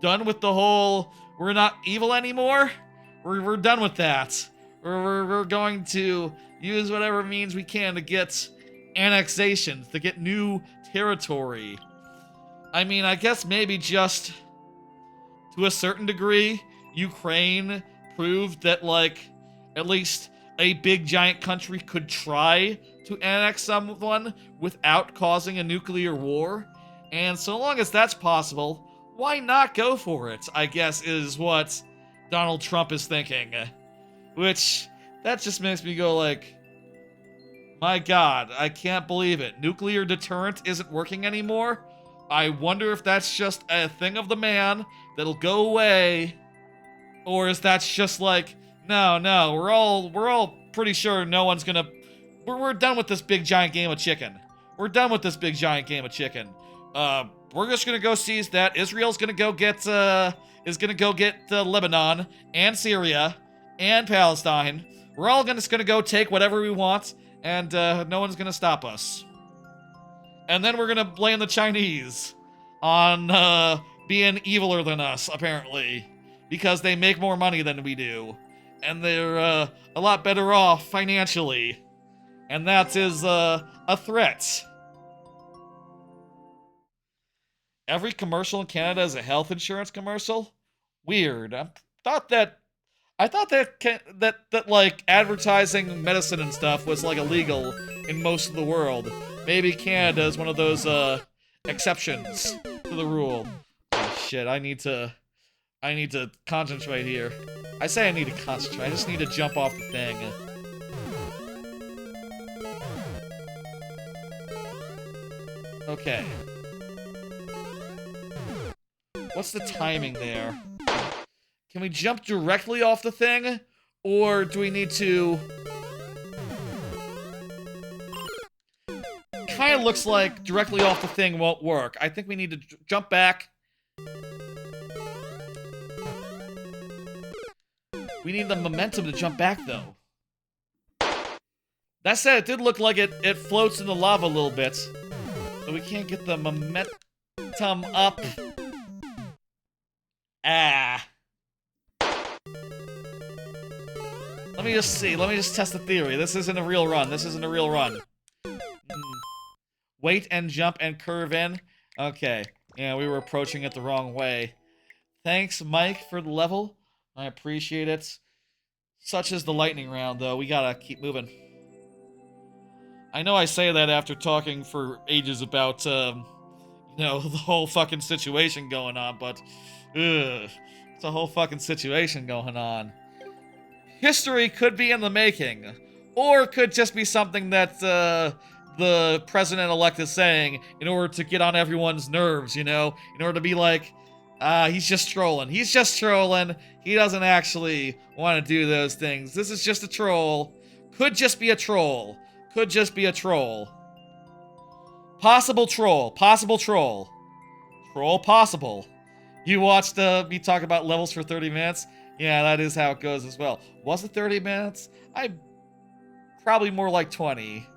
done with the whole, we're not evil anymore. We're done with that. We're going to use whatever means we can to get annexations, to get new territory. I mean, I guess maybe just to a certain degree, Ukraine proved that, like, at least a big giant country could try to annex someone without causing a nuclear war. And so long as that's possible, why not go for it, I guess, is what Donald Trump is thinking. Which, that just makes me go like, my God, I can't believe it. Nuclear deterrent isn't working anymore? I wonder if that's just a thing of the man that'll go away, or is that just like, no, we're all pretty sure no one's gonna, we're done with this big giant game of chicken. We're done with this big giant game of chicken. We're just gonna go seize that. Israel's gonna go get, Lebanon and Syria and Palestine. We're all just gonna go take whatever we want, and no one's gonna stop us. And then we're gonna blame the Chinese on being eviler than us, apparently, because they make more money than we do, and they're a lot better off financially, and that is a threat. Every commercial in Canada is a health insurance commercial? Weird. I thought that like advertising medicine and stuff was like illegal in most of the world. Maybe Canada is one of those exceptions to the rule. Oh shit, I need to concentrate here. I say I need to concentrate, I just need to jump off the thing. Okay. What's the timing there? Can we jump directly off the thing? Or do we need to... Kind of looks like directly off the thing won't work. I think we need to jump back. We need the momentum to jump back, though. That said, it did look like it floats in the lava a little bit. So we can't get the momentum up. Ah. Let me just see. Let me just test the theory. This isn't a real run. This isn't a real run. Wait and jump and curve in. Okay. Yeah, we were approaching it the wrong way. Thanks, Mike, for the level. I appreciate it. Such is the lightning round, though. We gotta keep moving. I know I say that after talking for ages about, you know, the whole fucking situation going on, but... it's a whole fucking situation going on. History could be in the making. Or could just be something that, the president-elect is saying in order to get on everyone's nerves, you know? In order to be like, he's just trolling. He's just trolling. He doesn't actually want to do those things. This is just a troll. Could just be a troll. Could just be a troll. Possible troll. Possible troll. Troll possible. You watched me talk about levels for 30 minutes? Yeah, that is how it goes as well. Was it 30 minutes? Probably more like 20.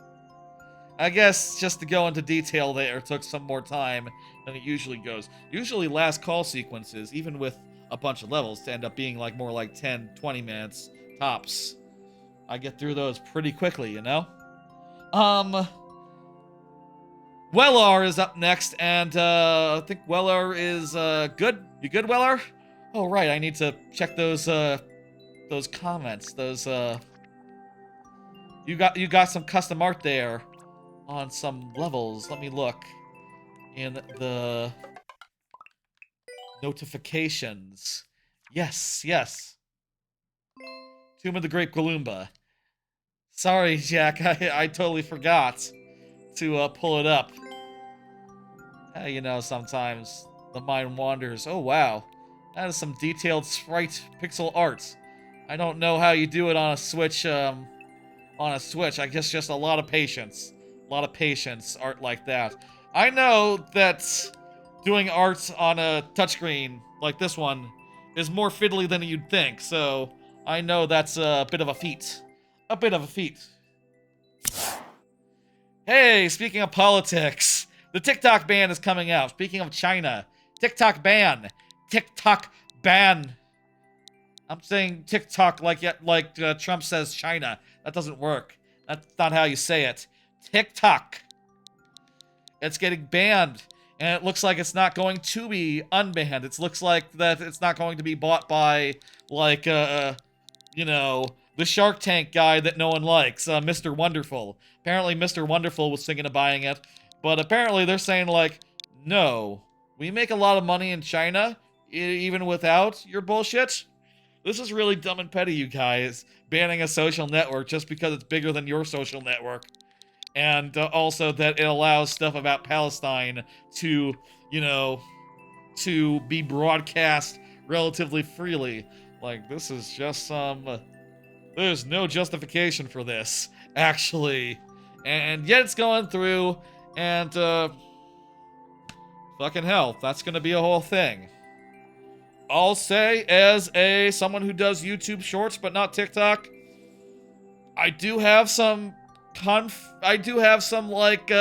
I guess just to go into detail there took some more time than it usually goes. Usually last call sequences, even with a bunch of levels to end up being like more like 10, 20 minutes tops. I get through those pretty quickly, you know? Wellar is up next, and I think Wellar is good. You good, Wellar? Oh right, I need to check those comments. Those you got some custom art there on some levels. Let me look in the notifications. Yes, yes. Tomb of the Great Gloomba. Sorry, Jack, I totally forgot to pull it up. You know, sometimes the mind wanders. Oh, wow. That is some detailed sprite pixel art. I don't know how you do it on a Switch, I guess just a lot of patience. A lot of patience, art like that. I know that doing art on a touchscreen like this one is more fiddly than you'd think, so I know that's a bit of a feat. A bit of a feat. Hey, speaking of politics, the TikTok ban is coming out. Speaking of China, TikTok ban. TikTok ban. I'm saying TikTok like Trump says China. That doesn't work. That's not how you say it. TikTok. It's getting banned. And it looks like it's not going to be unbanned. It looks like that it's not going to be bought by, like, you know, the Shark Tank guy that no one likes, Mr. Wonderful. Apparently Mr. Wonderful was thinking of buying it, but apparently they're saying, like, no, we make a lot of money in China, even without your bullshit. This is really dumb and petty, you guys, banning a social network just because it's bigger than your social network. And also that it allows stuff about Palestine to, you know, to be broadcast relatively freely. Like, this is just some... there's no justification for this, actually. And yet it's going through, and, fucking hell, that's gonna be a whole thing. I'll say, as someone who does YouTube Shorts, but not TikTok, I do have some like, you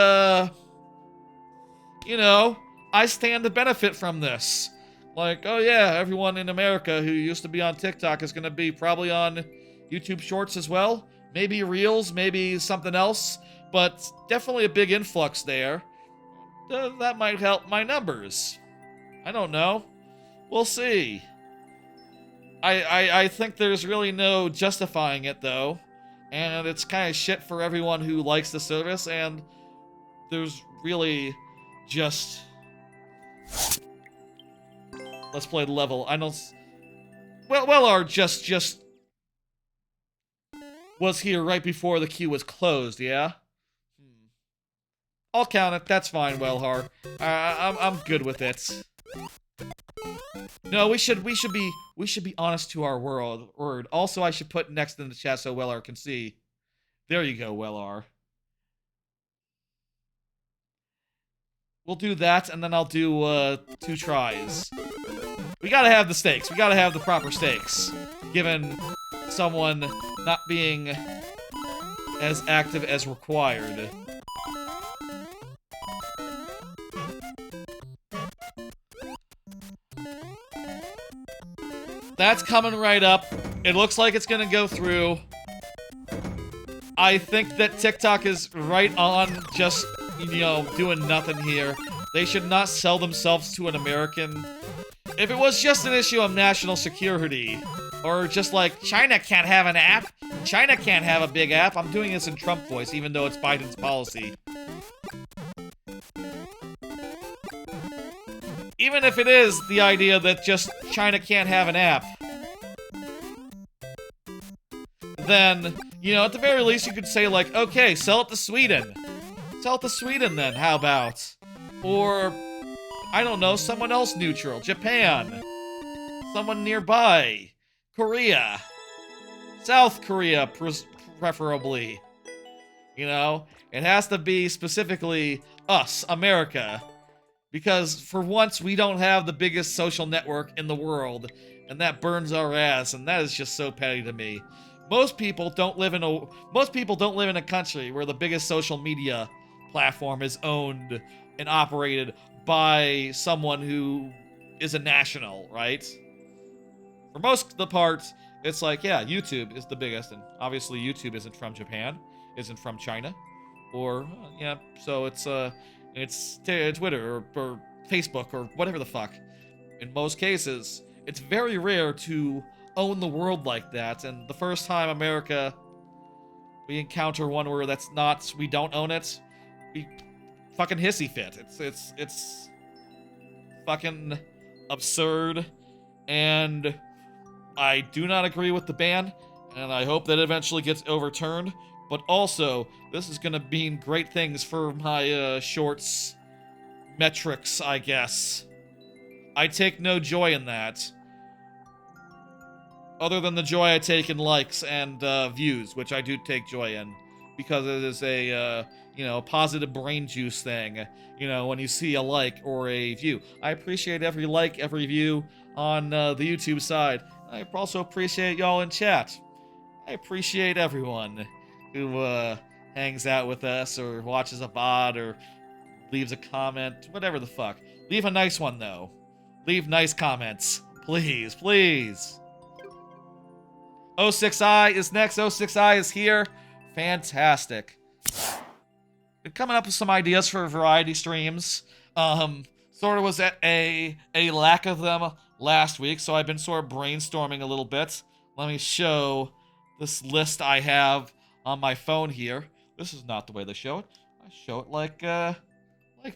know, I stand to benefit from this. Like, oh yeah, everyone in America who used to be on TikTok is gonna be probably on YouTube Shorts as well. Maybe Reels, maybe something else, but definitely a big influx there. That might help my numbers. I don't know. We'll see. I think there's really no justifying it, though. And it's kind of shit for everyone who likes the service, and there's really just... Let's play the level. I don't... Well, just... was here right before the queue was closed, yeah? I'll count it. That's fine, Wellhar. I'm good with it. No, we should be honest to our word. Also, I should put next in the chat so Wellhar can see. There you go, Wellhar. We'll do that, and then I'll do 2 tries. We gotta have the stakes. We gotta have the proper stakes, given someone not being as active as required. That's coming right up. It looks like it's gonna go through. I think that TikTok is right on just, you know, doing nothing here. They should not sell themselves to an American. If it was just an issue of national security, or just like, China can't have an app, China can't have a big app. I'm doing this in Trump voice, even though it's Biden's policy. Even if it is the idea that just China can't have an app, then, you know, at the very least you could say, like, okay, sell it to Sweden. Sell it to Sweden then, how about? Or, I don't know, someone else neutral. Japan. Someone nearby. Korea. South Korea, preferably. You know? It has to be specifically us, America. Because, for once, we don't have the biggest social network in the world. And that burns our ass, and that is just so petty to me. Most people don't live in a country where the biggest social media platform is owned and operated by someone who is a national, right? For most of the part, it's like, yeah, YouTube is the biggest, and obviously YouTube isn't from Japan, isn't from China, or yeah, so it's Twitter or Facebook or whatever the fuck. In most cases, it's very rare to own the world like that, and the first time we encounter one where we don't own it, we fucking hissy fit. It's fucking absurd, and I do not agree with the ban, and I hope that it eventually gets overturned. But also, this is gonna mean great things for my shorts metrics, I guess. I take no joy in that, other than the joy I take in likes and views, which I do take joy in, because it is a positive brain juice thing. When you see a like or a view, I appreciate every like, every view on the YouTube side. I also appreciate y'all in chat. I appreciate everyone who hangs out with us or watches a VOD or leaves a comment, whatever the fuck. Leave a nice one, though. Leave nice comments. Please, please. 06i is next. 06i is here. Fantastic. Been coming up with some ideas for variety streams. Sort of was at a lack of them last week, so I've been sort of brainstorming a little bit. Let me show this list I have on my phone here. This is not the way they show it. I show it like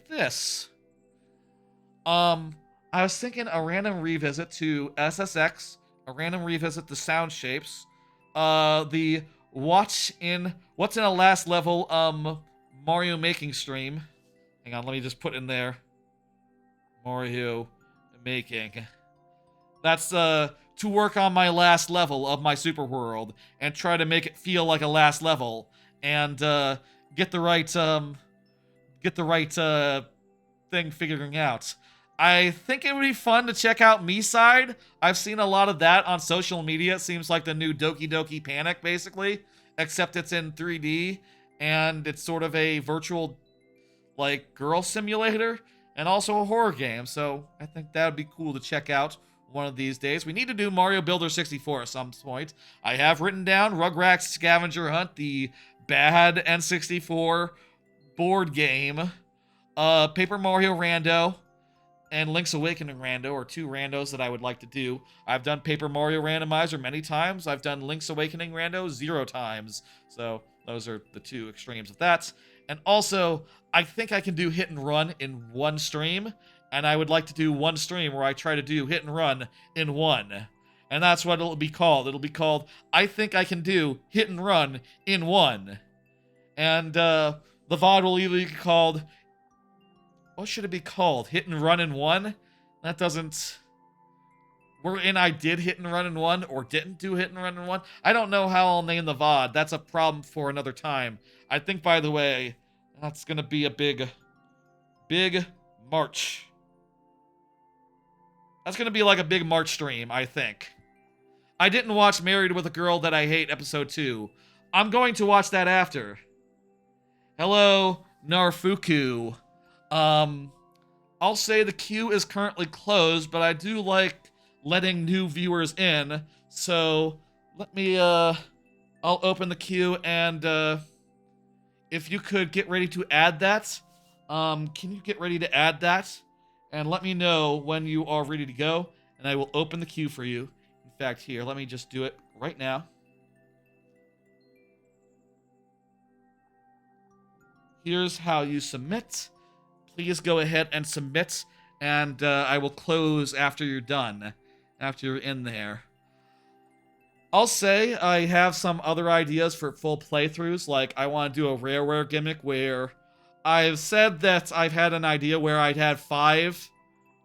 this. I was thinking a random revisit to SSX, a random revisit to Sound Shapes, the what's in a last level Mario making stream. Hang on, let me just put in there Mario making. That's to work on my last level of my super world and try to make it feel like a last level and get the right thing figuring out. I think it would be fun to check out Me-Side. I've seen a lot of that on social media. It seems like the new Doki Doki Panic, basically, except it's in 3D, and it's sort of a virtual, girl simulator, and also a horror game, so I think that would be cool to check out one of these days. We need to do Mario Builder 64 at some point. I have written down Rugrats Scavenger Hunt, the bad N64 board game, Paper Mario Rando, and Link's Awakening Rando are two randos that I would like to do. I've done Paper Mario Randomizer many times. I've done Link's Awakening Rando 0 times. So those are the two extremes of that. And also, I think I can do Hit and Run in one stream. And I would like to do one stream where I try to do Hit and Run in one. And that's what it'll be called. It'll be called, I think I can do Hit and Run in one. And the VOD will either be called... What should it be called? Hit and Run in one? That doesn't... I did Hit and Run in one, or didn't do Hit and Run in one. I don't know how I'll name the VOD. That's a problem for another time. I think, by the way, that's gonna be a big March. That's gonna be like a big March stream, I think. I didn't watch Married with a Girl That I Hate episode 2. I'm going to watch that after. Hello, Narfuku. I'll say the queue is currently closed, but I do like letting new viewers in, so let me, I'll open the queue, and, if you could get ready to add that, can you get ready to add that? And let me know when you are ready to go, and I will open the queue for you. In fact, here, let me just do it right now. Here's how you submit. Please go ahead and submit, and I will close after you're done, after you're in there. I'll say I have some other ideas for full playthroughs, like I want to do a Rareware gimmick where I've said that I've had an idea where I'd had 5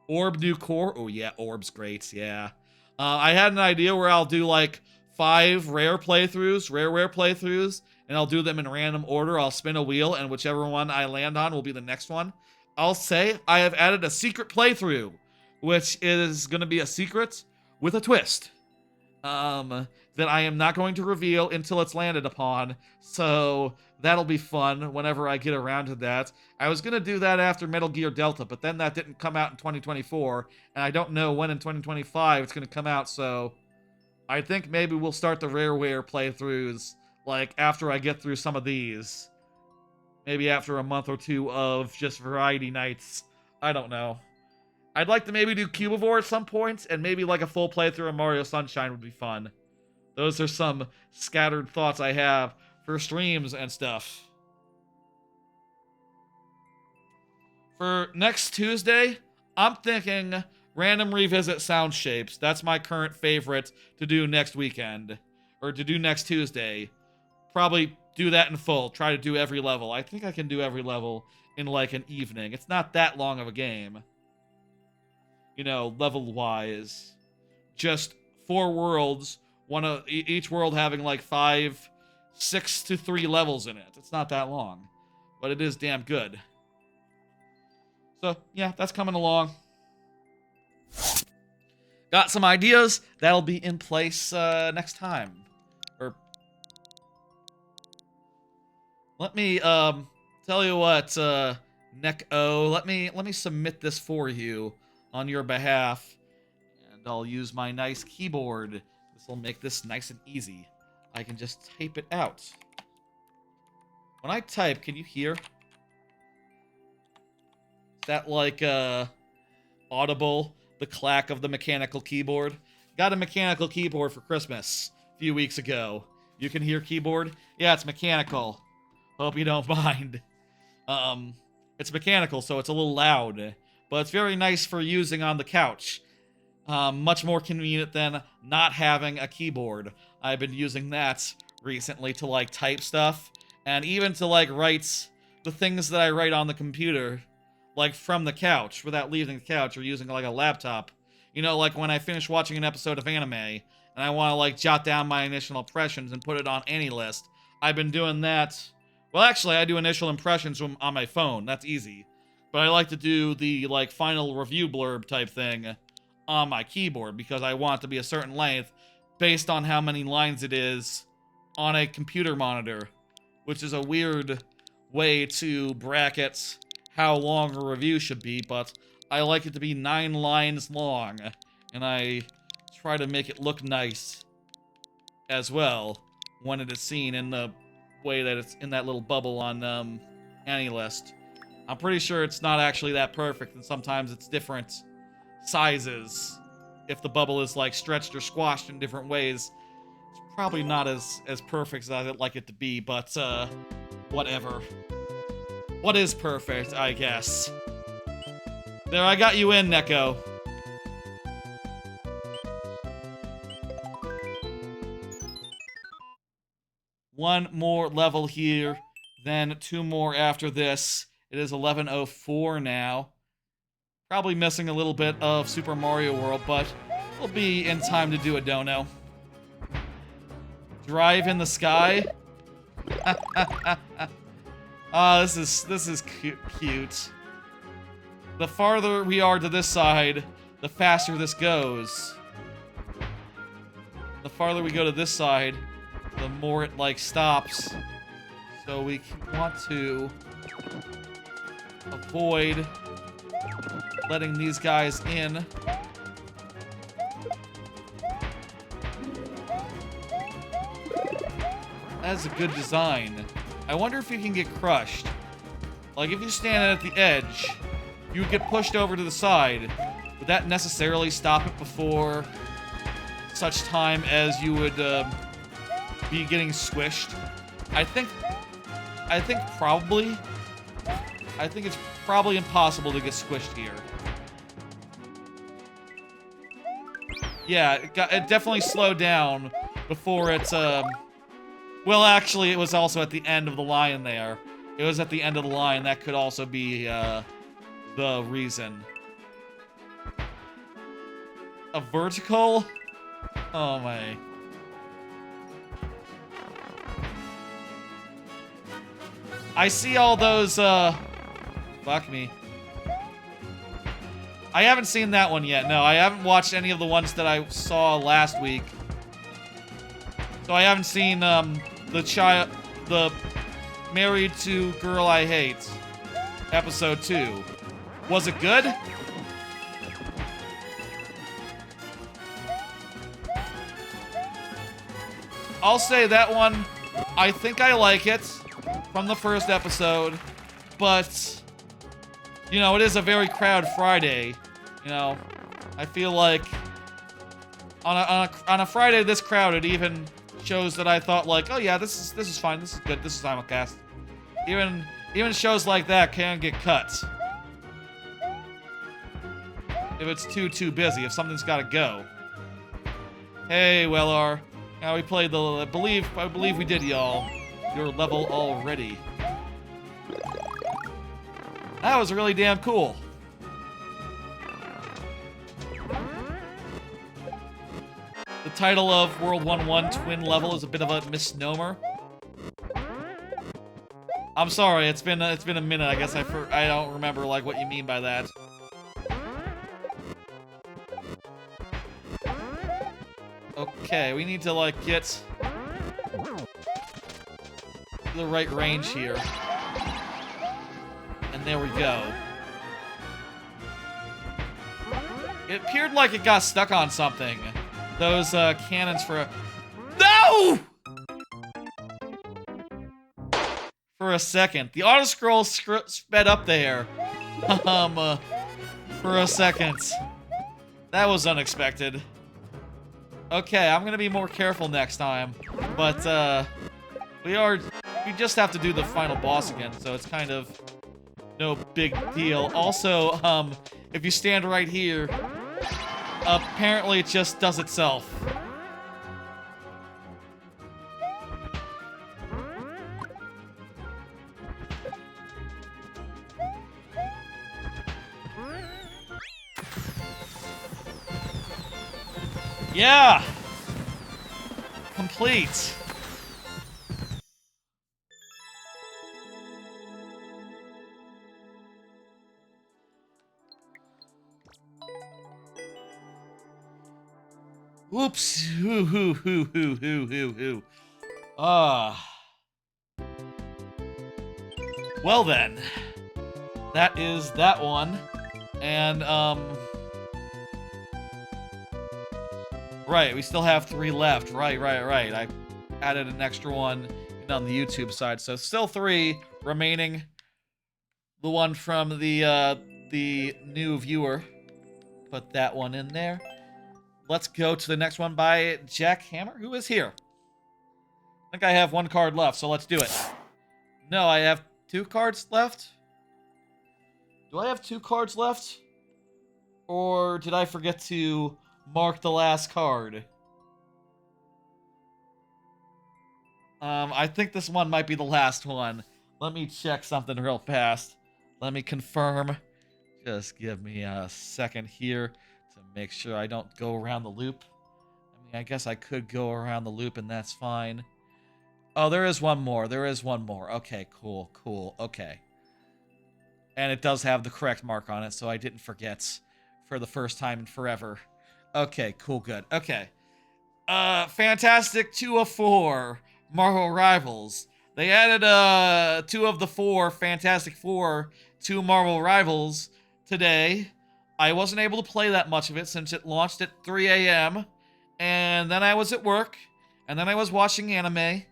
Orb new core. Oh yeah, Orb's great, yeah. I had an idea where I'll do 5 Rareware playthroughs, and I'll do them in random order. I'll spin a wheel, and whichever one I land on will be the next one. I'll say I have added a secret playthrough, which is going to be a secret with a twist. That I am not going to reveal until it's landed upon, so that'll be fun whenever I get around to that. I was going to do that after Metal Gear Delta, but then that didn't come out in 2024, and I don't know when in 2025 it's going to come out, so I think maybe we'll start the Rareware playthroughs, like, after I get through some of these. Maybe after a month or two of just variety nights. I don't know. I'd like to maybe do Cubivore at some point, and maybe like a full playthrough of Mario Sunshine would be fun. Those are some scattered thoughts I have for streams and stuff. For next Tuesday, I'm thinking random revisit sound shapes. That's my current favorite to do next weekend. Or to do next Tuesday. Probably do that in full. Try to do every level. I think I can do every level in like an evening. It's not that long of a game. You know, level-wise. Just 4 worlds. Each world having like 6 to 3 levels in it. It's not that long. But it is damn good. So, yeah, that's coming along. Got some ideas. That'll be in place next time. Or let me tell you what, Neko, let me submit this for you on your behalf. And I'll use my nice keyboard. This will make this nice and easy. I can just type it out. When I type, can you hear? Is that like audible? The clack of the mechanical keyboard? Got a mechanical keyboard for Christmas a few weeks ago. You can hear keyboard? Yeah, it's mechanical. Hope you don't mind. It's mechanical, so it's a little loud. But it's very nice for using on the couch. Much more convenient than not having a keyboard. I've been using that recently to, like, type stuff. And even to, like, write the things that I write on the computer. Like, from the couch, without leaving the couch or using, like, a laptop. You know, like, when I finish watching an episode of anime, and I want to, like, jot down my initial impressions and put it on AnyList. I've been doing that. Well, actually, I do initial impressions on my phone. That's easy. But I like to do the, like, final review blurb type thing on my keyboard, because I want it to be a certain length based on how many lines it is on a computer monitor. Which is a weird way to bracket how long a review should be, but I like it to be 9 lines long, and I try to make it look nice as well when it is seen in the way that it's in that little bubble on AnyList. I'm pretty sure it's not actually that perfect, and sometimes it's different sizes. If the bubble is like stretched or squashed in different ways, it's probably not as perfect as I'd like it to be, but whatever. What is perfect, I guess. There, I got you in, Neko. One more level here, then 2 more after this. It is 11:04 now. Probably missing a little bit of Super Mario World, but we'll be in time to do a dono. Drive in the sky. This is cute. The farther we are to this side, the faster this goes. The farther we go to this side, the more it, like, stops. So we want to avoid letting these guys in. That's a good design. I wonder if you can get crushed. Like, if you stand at the edge, you would get pushed over to the side. Would that necessarily stop it before such time as you would be getting squished? I think probably. I think it's probably impossible to get squished here. Yeah, it definitely slowed down before it's well, actually, it was also at the end of the line there. It was at the end of the line. That could also be the reason. A vertical? Oh my. I see all those, fuck me. I haven't seen that one yet. No, I haven't watched any of the ones that I saw last week. So I haven't seen, the Married to Girl I Hate, episode 2. Was it good? I'll say that one, I think I like it from the first episode, but, you know, it is a very crowded Friday. You know, I feel like on a Friday this crowded even shows that I thought like, oh yeah, this is fine, this is good, this is simulcast. Even shows like that can get cut if it's too busy, if something's got to go. Hey, Wellar. Now we played the. I believe we did, y'all. Your level already. That was really damn cool. The title of World 1-1 Twin Level is a bit of a misnomer. I'm sorry, it's been a minute. I guess I don't remember like what you mean by that. Okay, we need to like get the right range here. And there we go. It appeared like it got stuck on something. Those cannons for a... No! For a second. The auto-scroll sped up there. For a second. That was unexpected. Okay, I'm gonna be more careful next time. But, we just have to do the final boss again, so it's kind of no big deal. Also, if you stand right here, apparently it just does itself. Yeah! Complete. Whoops. Hoo. Well then. That is that one. And, right, we still have 3 left. Right. I added an extra one on the YouTube side, so still 3 remaining. The one from the new viewer. Put that one in there. Let's go to the next one by Jack Hammer, who is here. I think I have 1 card left, so let's do it. No, I have 2 cards left. Do I have 2 cards left? Or did I forget to mark the last card? I think this one might be the last one. Let me check something real fast. Let me confirm. Just give me a second here to make sure I don't go around the loop. I mean, I guess I could go around the loop and that's fine. Oh, there is one more. Okay, cool. Okay. And it does have the correct mark on it, so I didn't forget for the first time in forever. Okay, cool, good. Okay. Fantastic 2 of 4 Marvel Rivals. They added 2 of the 4 Fantastic 4 to Marvel Rivals today. I wasn't able to play that much of it since it launched at 3 a.m. And then I was at work. And then I was watching anime.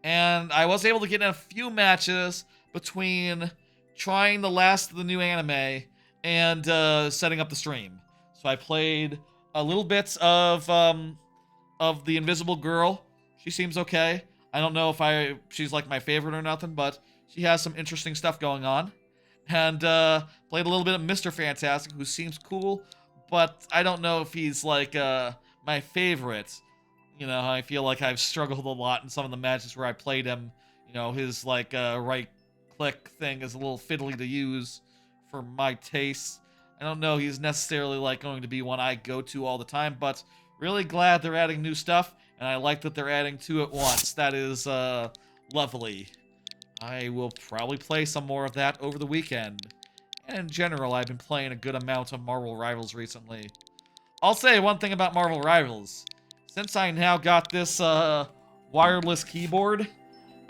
And I was able to get in a few matches between trying the last of the new anime and setting up the stream. So I played a little bit of the Invisible Girl. She seems okay. I don't know if she's like my favorite or nothing, but she has some interesting stuff going on. And played a little bit of Mr. Fantastic, who seems cool, but I don't know if he's like my favorite. You know, I feel like I've struggled a lot in some of the matches where I played him. You know, his like right click thing is a little fiddly to use for my taste. I don't know he's necessarily like going to be one I go to all the time, but really glad they're adding new stuff, and I like that they're adding 2 at once. That is lovely. I will probably play some more of that over the weekend. And in general, I've been playing a good amount of Marvel Rivals recently. I'll say one thing about Marvel Rivals. Since I now got this wireless keyboard,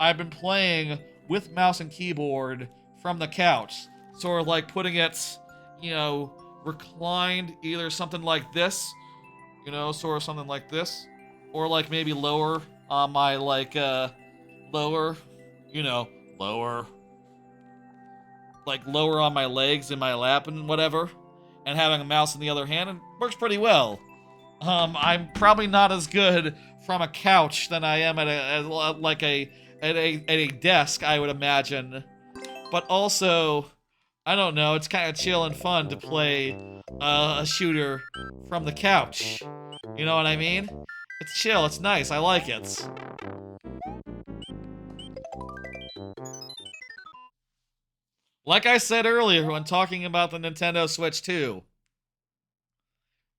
I've been playing with mouse and keyboard from the couch. Sort of like putting it, you know, reclined, either something like this, you know, sort of something like this, or like maybe lower on my, like, lower, lower, like, lower on my legs in my lap and whatever, and having a mouse in the other hand, it works pretty well. I'm probably not as good from a couch than I am at a desk, I would imagine. But also, I don't know, it's kind of chill and fun to play a shooter from the couch. You know what I mean? It's chill, it's nice, I like it. Like I said earlier when talking about the Nintendo Switch 2.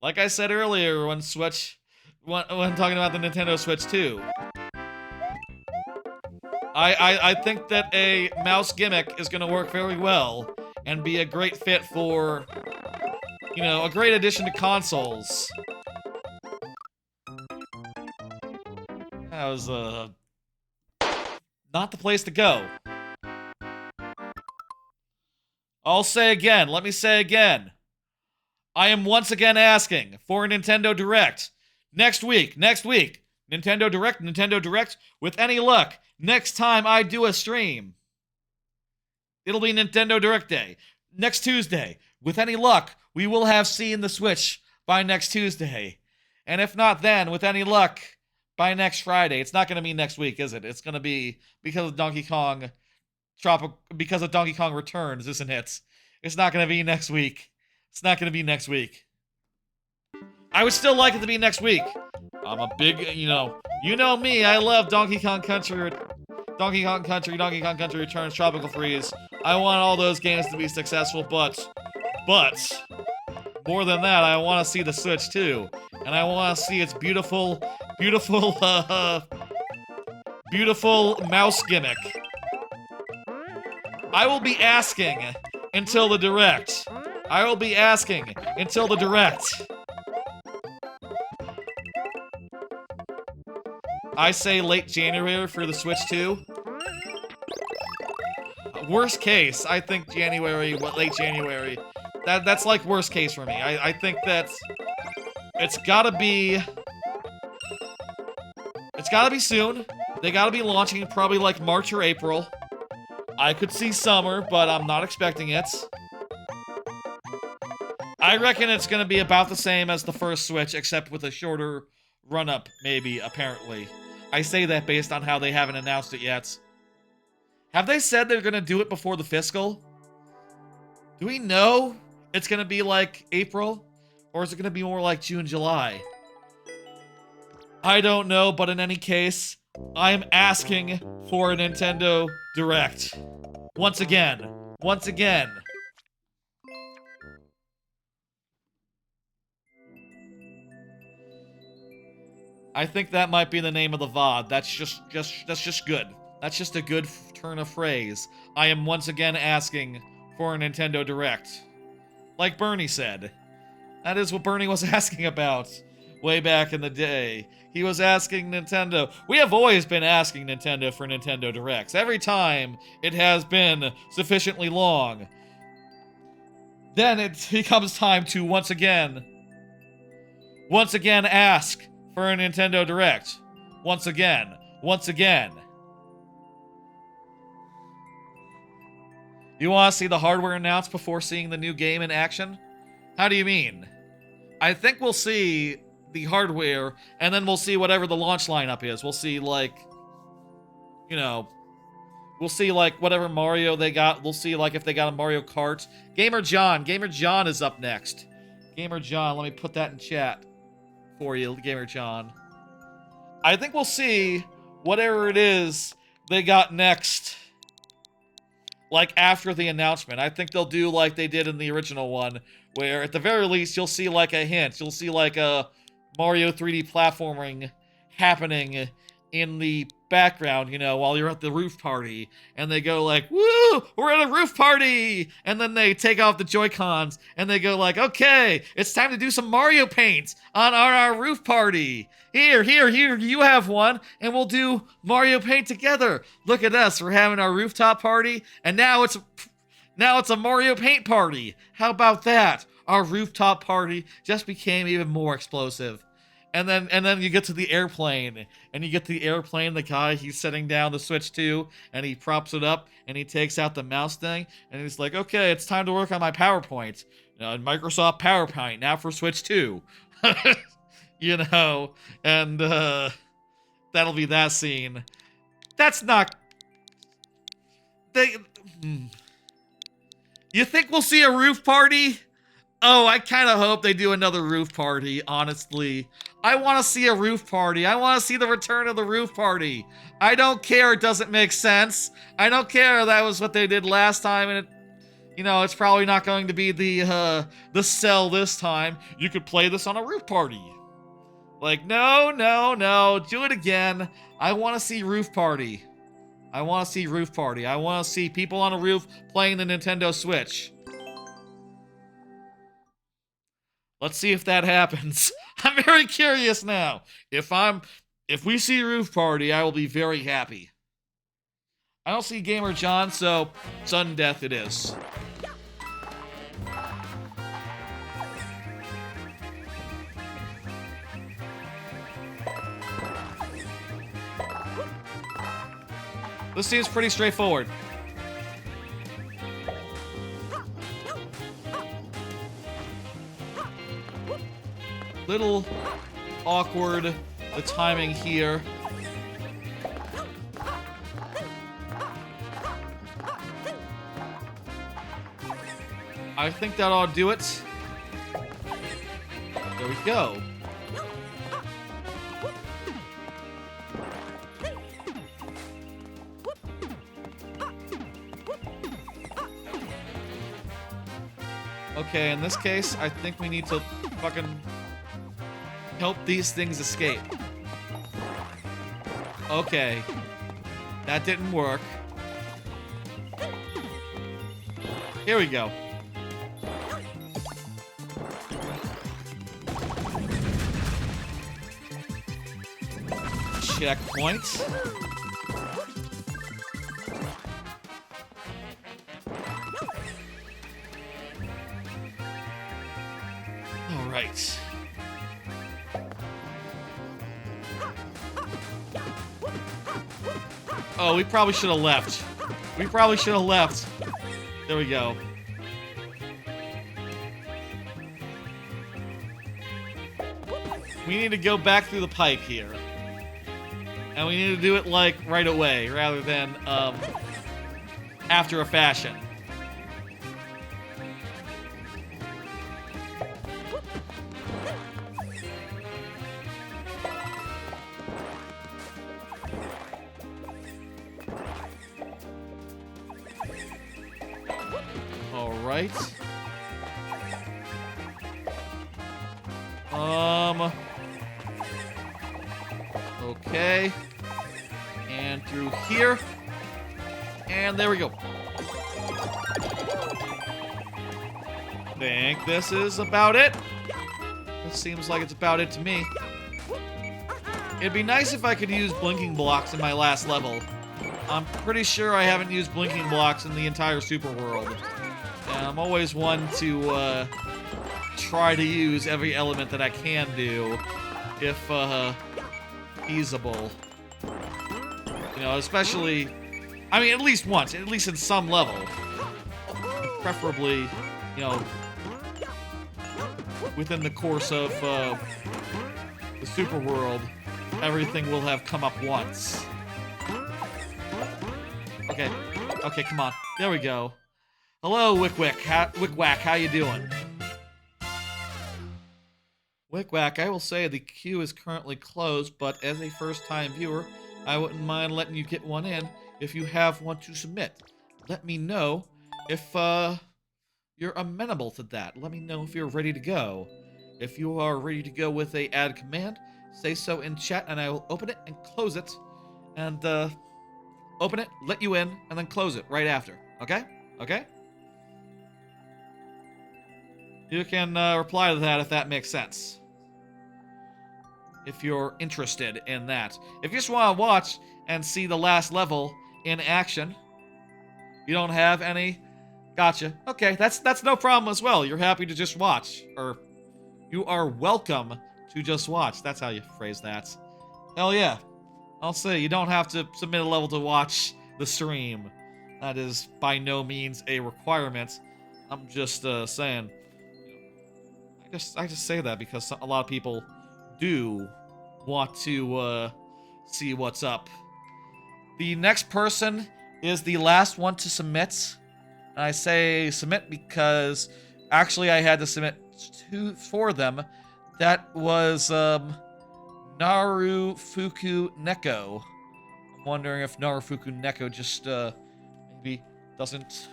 Like I said earlier when talking about the Nintendo Switch 2. I think that a mouse gimmick is going to work very well and be a great fit for, a great addition to consoles. That was, not the place to go. I'll say again, let me say again. I am once again asking for a Nintendo Direct. Next week. Nintendo Direct, with any luck, next time I do a stream. It'll be Nintendo Direct Day. Next Tuesday, with any luck, we will have seen the Switch by next Tuesday. And if not then, with any luck, by next Friday. It's not going to be next week, is it? It's going to be because of Donkey Kong Returns, isn't it? It's not going to be next week. It's not going to be next week. I would still like it to be next week. I'm a big, you know me, I love Donkey Kong Country Returns, Tropical Freeze. I want all those games to be successful, but, more than that, I want to see the Switch too. And I want to see its beautiful mouse gimmick. I will be asking until the Direct. I say late January for the Switch 2. Worst case, I think late January. That's like worst case for me. I think that it's gotta be soon. They gotta be launching probably like March or April. I could see summer, but I'm not expecting it. I reckon it's gonna be about the same as the first Switch, except with a shorter run-up, maybe, apparently. I say that based on how they haven't announced it yet. Have they said they're gonna do it before the fiscal? Do we know it's gonna be like April? Or is it gonna be more like June, July? I don't know, but in any case, I'm asking for a Nintendo Direct. Once again. I think that might be the name of the VOD. That's just good. That's just a good turn of phrase. I am once again asking for a Nintendo Direct. Like Bernie said. That is what Bernie was asking about way back in the day. He was asking Nintendo. We have always been asking Nintendo for Nintendo Directs. Every time it has been sufficiently long. Then it becomes time to once again ask for a Nintendo Direct. Once again. You want to see the hardware announced before seeing the new game in action? How do you mean? I think we'll see the hardware, and then we'll see whatever the launch lineup is. We'll see, like, whatever Mario they got. We'll see, like, if they got a Mario Kart. Gamer John is up next. Gamer John, let me put that in chat for you, Gamer John. I think we'll see whatever it is they got next, like, after the announcement. I think they'll do like they did in the original one, where at the very least you'll see like a hint. You'll see like a Mario 3D platforming happening in the background, while you're at the roof party, and they go like, woo, we're at a roof party, and then they take off the Joy-Cons, and they go like, okay, it's time to do some Mario paint on our roof party. Here, you have one, and we'll do Mario paint together. Look at us, we're having our rooftop party, and now it's a Mario paint party. How about that? Our rooftop party just became even more explosive. And then you get to the airplane, and you get the airplane, the guy, he's setting down the Switch 2, and he props it up, and he takes out the mouse thing, and he's like, okay, it's time to work on my PowerPoint. Microsoft PowerPoint, now for Switch 2. You know, and that'll be that scene. That's not... You think we'll see a roof party? Oh, I kind of hope they do another roof party, honestly. I want to see a roof party. I want to see the return of the roof party. I don't care it doesn't make sense. I don't care that was what they did last time, and it's probably not going to be the cell this time. You could play this on a roof party. Like, no, do it again. I want to see roof party. I want to see roof party. I want to see people on a roof playing the Nintendo Switch. Let's see if that happens. I'm very curious now. If we see roof party, I will be very happy. I don't see Gamer John, so sudden death it is. This seems pretty straightforward. Little awkward, the timing here. I think that ought to do it. There we go. Okay, in this case, I think we need to fucking help these things escape. Okay. That didn't work. Here we go. Checkpoint. All right. Oh, we probably should have left. We probably should have left. There we go. We need to go back through the pipe here. And we need to do it, like, right away, rather than, after a fashion. Alright. Okay. And through here. And there we go. Think this is about it. This seems like it's about it to me. It'd be nice if I could use blinking blocks in my last level. I'm pretty sure I haven't used blinking blocks in the entire Super World. And I'm always one to try to use every element that I can do, if feasible. You know, especially, I mean, at least once, at least in some level. Preferably, you know, within the course of the Super World, everything will have come up once. Okay, okay, come on. There we go. Hello, Wick-Wack, how you doing? Wick-Wack, I will say the queue is currently closed, but as a first-time viewer, I wouldn't mind letting you get one in if you have one to submit. Let me know if you're amenable to that. Let me know if you're ready to go. If you are ready to go with a add command, say so in chat and I will open it and close it. And open it, let you in, and then close it right after. Okay? Okay? You can reply to that if that makes sense. If you're interested in that. If you just want to watch and see the last level in action, you don't have any? Gotcha. Okay, that's no problem as well. You're happy to just watch. Or you are welcome to just watch. That's how you phrase that. Hell yeah. I'll say, you don't have to submit a level to watch the stream. That is by no means a requirement. I'm just saying. I just say that because a lot of people do want to see what's up. The next person is the last one to submit. And I say submit because actually I had to submit 2 for them. That was Narufuku Neko. I'm wondering if Narufuku Neko just maybe doesn't.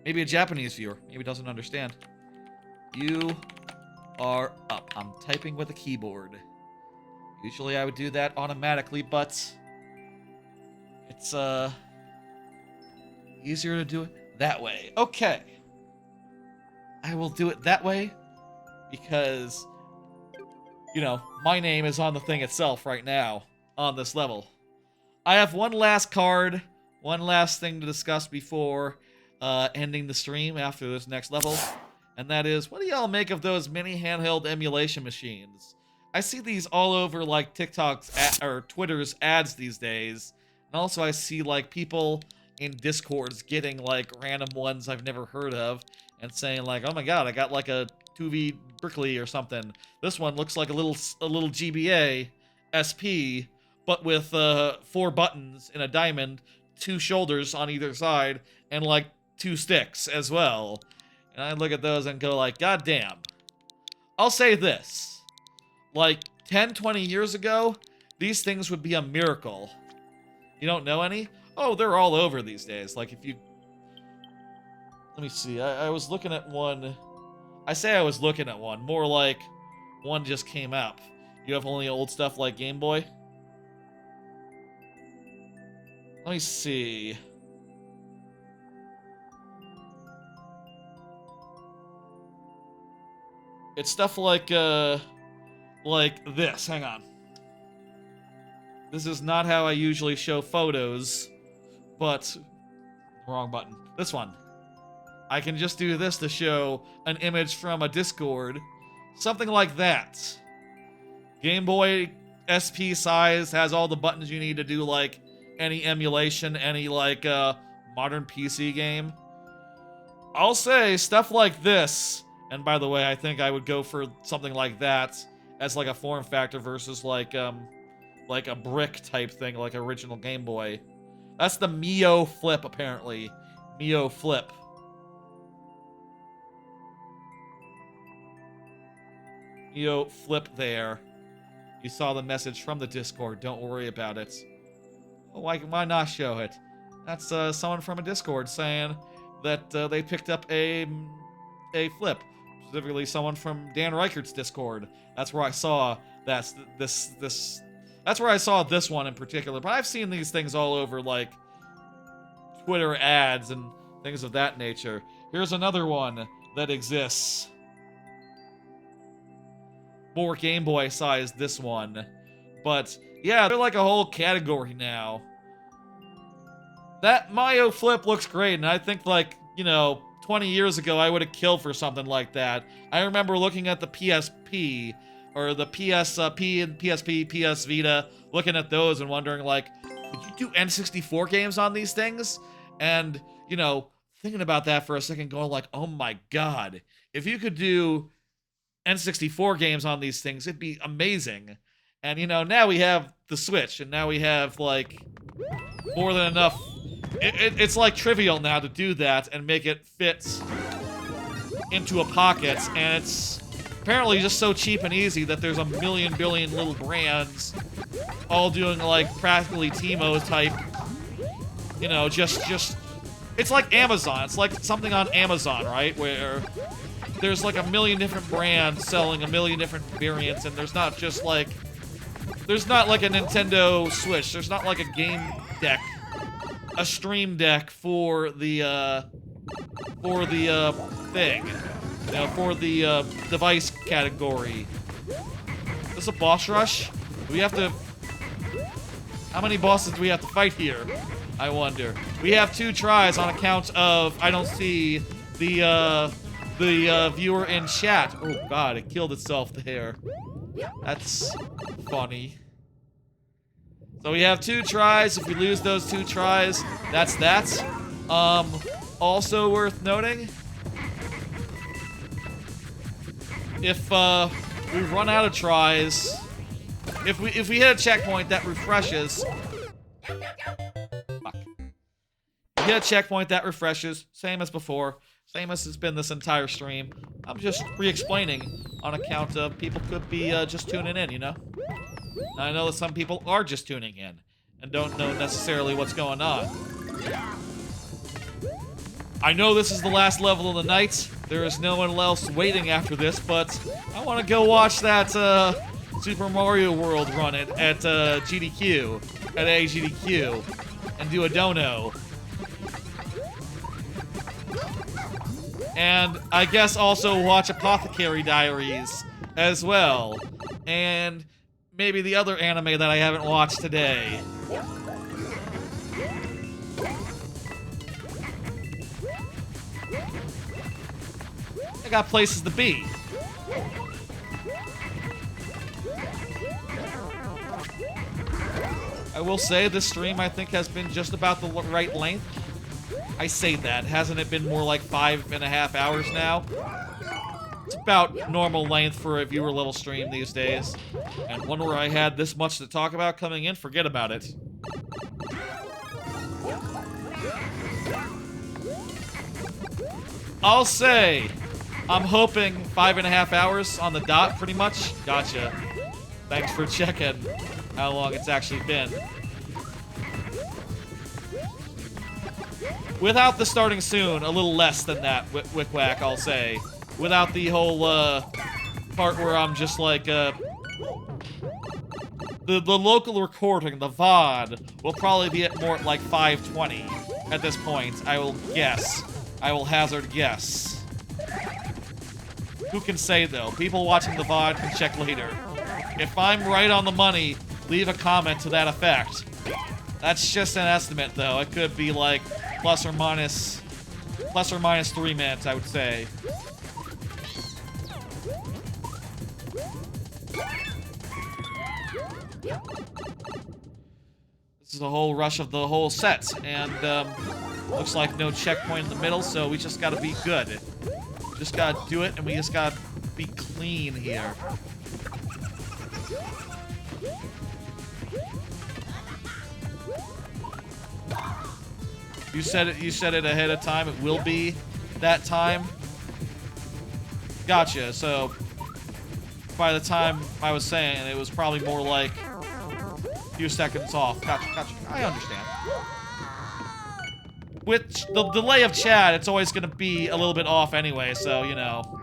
Maybe a Japanese viewer. Maybe doesn't understand. You are up. I'm typing with a keyboard. Usually I would do that automatically, but it's easier to do it that way. Okay. I will do it that way because, you know, my name is on the thing itself right now on this level. I have one last card, one last thing to discuss before ending the stream after this next level, and that is, what do y'all make of those mini handheld emulation machines? I see these all over like TikTok's or Twitter's ads these days, and also I see like people in Discords getting like random ones I've never heard of and saying like, oh my god, I got like a 2V Brickley or something. This one looks like a little GBA SP, but with 4 buttons in a diamond, 2 shoulders on either side, and like 2 sticks as well. And I look at those and go like, god damn. I'll say this. Like 10, 20 years ago, these things would be a miracle. You don't know any? Oh, they're all over these days. Like if you... Let me see. I was looking at one. I say I was looking at one. More like one just came out. You have only old stuff like Game Boy? Let me see. It's stuff like this. Hang on. This is not how I usually show photos, but wrong button. This one. I can just do this to show an image from a Discord. Something like that. Game Boy SP size, has all the buttons you need to do like any emulation, any like modern PC game. I'll say stuff like this, and by the way, I think I would go for something like that as like a form factor versus like a brick type thing, like original Game Boy. That's the Mio Flip, apparently. Mio Flip. Mio Flip there. You saw the message from the Discord. Don't worry about it. Oh, why not show it? That's someone from a Discord saying that they picked up a flip. Specifically, someone from Dan Reichert's Discord. That's where I saw that's where I saw this one in particular. But I've seen these things all over, like Twitter ads and things of that nature. Here's another one that exists. More Game Boy size, this one. But yeah, they're like a whole category now. That Mio Flip looks great, and I think like, you know, 20 years ago I would have killed for something like that. I remember looking at the PSP, or the PSP and PSP, PS Vita, looking at those and wondering like, could you do N64 games on these things? And, you know, thinking about that for a second, going like, oh my god, if you could do N64 games on these things, it'd be amazing. And, you know, now we have the Switch, and now we have, like, more than enough. It's, like, trivial now to do that and make it fit into a pocket, and it's apparently just so cheap and easy that there's a million billion little brands all doing, like, practically Timo type, you know, just... It's like Amazon. It's like something on Amazon, right? Where there's like a million different brands selling a million different variants, and there's not just like... There's not like a Nintendo Switch. There's not like a game deck. A stream deck for the thing. You know, for the device category. Is this a boss rush? Do we have to... How many bosses do we have to fight here? I wonder. We have 2 tries on account of I don't see the the viewer in chat. Oh god, it killed itself there. That's funny. So we have 2 tries. If we lose those 2 tries, that's that. Also worth noting, if we run out of tries, if we hit a checkpoint that refreshes, fuck. We hit a checkpoint that refreshes, same as before, same as it's been this entire stream. I'm just re-explaining on account of people could be just tuning in, you know? I know that some people are just tuning in and don't know necessarily what's going on. I know this is the last level of the night. There is no one else waiting after this, but I want to go watch that Super Mario World run at GDQ, at AGDQ, and do a dono. And I guess also watch Apothecary Diaries as well. And maybe the other anime that I haven't watched today. I got places to be. I will say this stream, I think, has been just about the right length. I say that. Hasn't it been more like 5.5 hours now? It's about normal length for a viewer level stream these days. And one where I had this much to talk about coming in, forget about it. I'll say, I'm hoping 5.5 hours on the dot, pretty much. Gotcha. Thanks for checking how long it's actually been. Without the starting soon, a little less than that, Wick-Wack, I'll say. Without the whole, part where I'm just like, the local recording, the VOD, will probably be at more like 5:20 at this point, I will guess. I will hazard guess. Who can say, though? People watching the VOD can check later. If I'm right on the money, leave a comment to that effect. That's just an estimate, though. It could be like plus or minus 3 minutes, I would say. This is a whole rush of the whole set, and looks like no checkpoint in the middle, so we just gotta be good. We just gotta do it, and we just gotta be clean here. You said it ahead of time. It will be that time. Gotcha. So by the time I was saying, it was probably more like a few seconds off. Gotcha. I understand. With the delay of chat, it's always gonna be a little bit off anyway. So you know,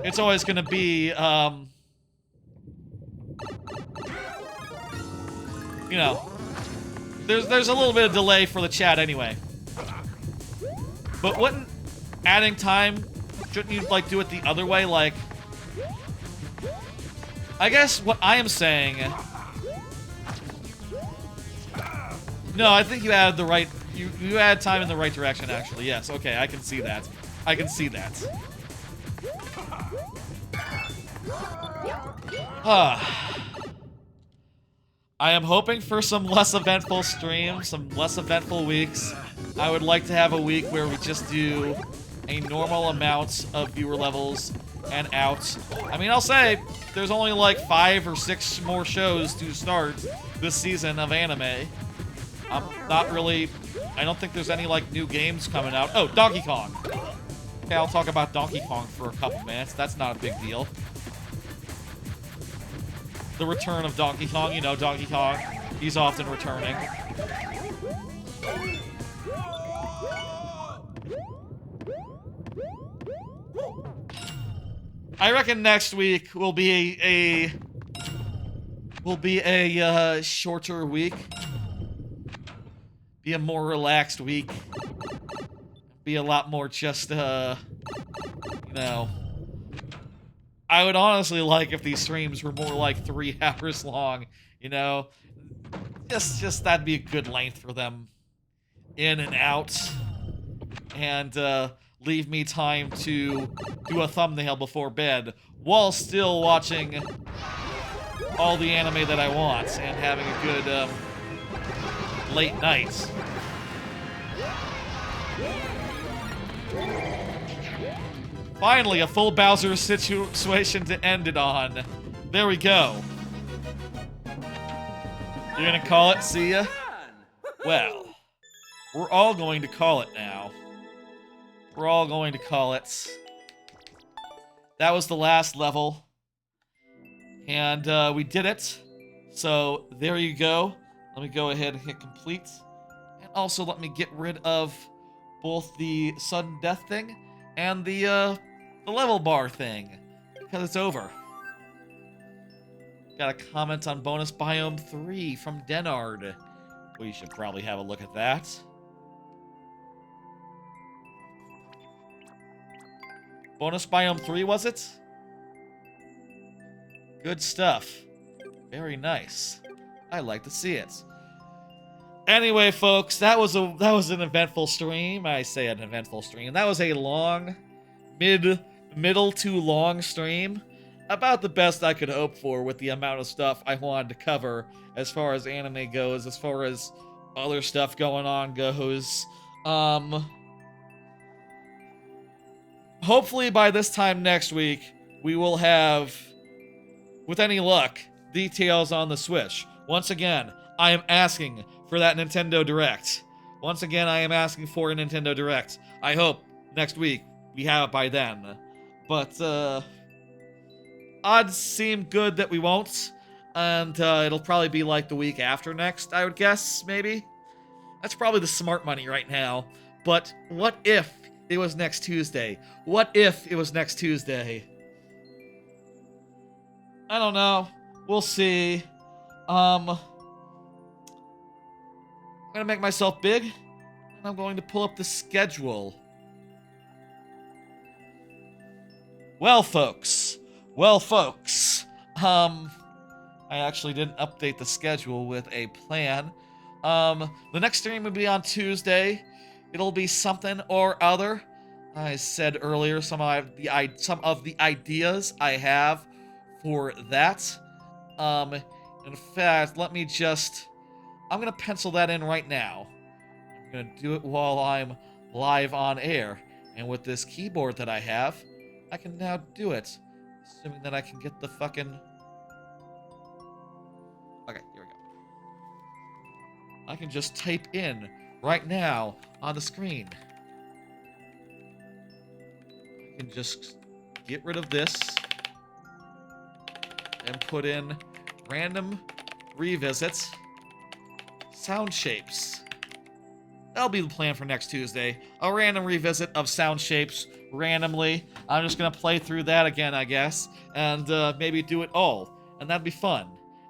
it's always gonna be you know. There's a little bit of delay for the chat anyway. But wouldn't adding time, shouldn't you like do it the other way? Like, I guess what I am saying. No, I think you added the right. You added time in the right direction, actually. Yes. Okay, I can see that. I can see that. I am hoping for some less eventful streams, some less eventful weeks. I would like to have a week where we just do a normal amount of viewer levels and out. I mean, I'll say, there's only like 5 or 6 more shows to start this season of anime. I'm not really... I don't think there's any, like, new games coming out. Oh, Donkey Kong! Okay, I'll talk about Donkey Kong for a couple minutes. That's not a big deal. The return of Donkey Kong. You know, Donkey Kong, he's often returning. I reckon next week will be a shorter week. Be a more relaxed week. Be a lot more just, you know... I would honestly like if these streams were more like 3 hours long, you know? Just that'd be a good length for them. In and out. And, leave me time to do a thumbnail before bed while still watching all the anime that I want and having a good late night. Finally, a full Bowser situation to end it on. There we go. You're gonna call it, see ya? Well, we're all going to call it now. We're all going to call it. That was the last level. And we did it. So there you go. Let me go ahead and hit complete. And also let me get rid of both the sudden death thing and the level bar thing. Because it's over. Got a comment on bonus biome 3 from Denard. We should probably have a look at that. Bonus biome 3, was it? Good stuff. Very nice. I like to see it. Anyway, folks, that was an eventful stream. I say an eventful stream. That was a long, middle to long stream. About the best I could hope for with the amount of stuff I wanted to cover as far as anime goes, as far as other stuff going on goes. Hopefully by this time next week, we will have, with any luck, details on the Switch. Once again, I am asking for that Nintendo Direct. Once again, I am asking for a Nintendo Direct. I hope next week we have it by then. But, odds seem good that we won't. And it'll probably be like the week after next, I would guess, maybe? That's probably the smart money right now. But what if it was next Tuesday? What if it was next Tuesday? I don't know. We'll see. I'm gonna make myself big, and I'm going to pull up the schedule. Well, folks. I actually didn't update the schedule with a plan. The next stream will be on Tuesday. It'll be something or other. I said earlier some of the ideas I have for that. In fact, I'm gonna pencil that in right now. I'm gonna do it while I'm live on air. And with this keyboard that I have, I can now do it. Assuming that I can get the fucking... Okay, here we go. I can just type in right now on the screen. I can just get rid of this and put in random revisits sound shapes. That'll be the plan for next Tuesday. A random revisit of sound shapes randomly. I'm just gonna play through that again, I guess, and maybe do it all, and that'd be fun.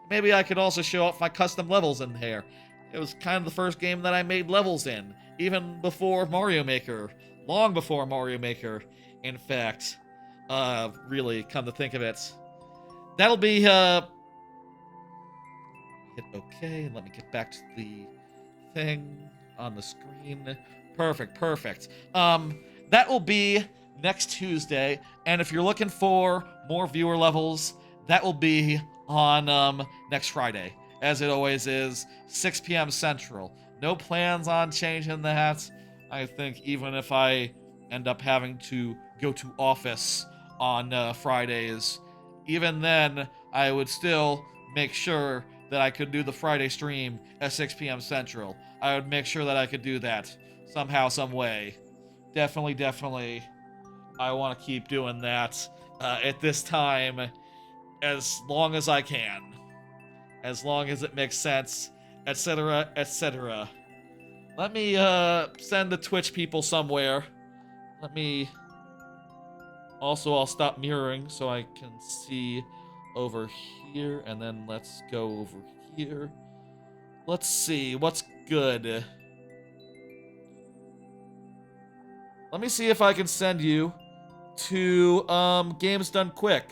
Maybe I could also show off my custom levels in there. It was kind of the first game that I made levels in, even before Mario Maker. Long before Mario Maker, in fact. Really, come to think of it. That'll be, hit OK, and let me get back to the thing on the screen. Perfect. That will be next Tuesday, and if you're looking for more viewer levels, that will be on next Friday, as it always is, 6 p.m. Central. No plans on changing that. I think even if I end up having to go to office on Fridays, even then, I would still make sure that I could do the Friday stream at 6 p.m. Central. I would make sure that I could do that somehow, some way. Definitely. I want to keep doing that at this time as long as I can. As long as it makes sense, etc., etc. Let me send the Twitch people somewhere. Let me... Also, I'll stop mirroring so I can see over here, and then let's go over here. Let's see, what's good? Let me see if I can send you to Games Done Quick.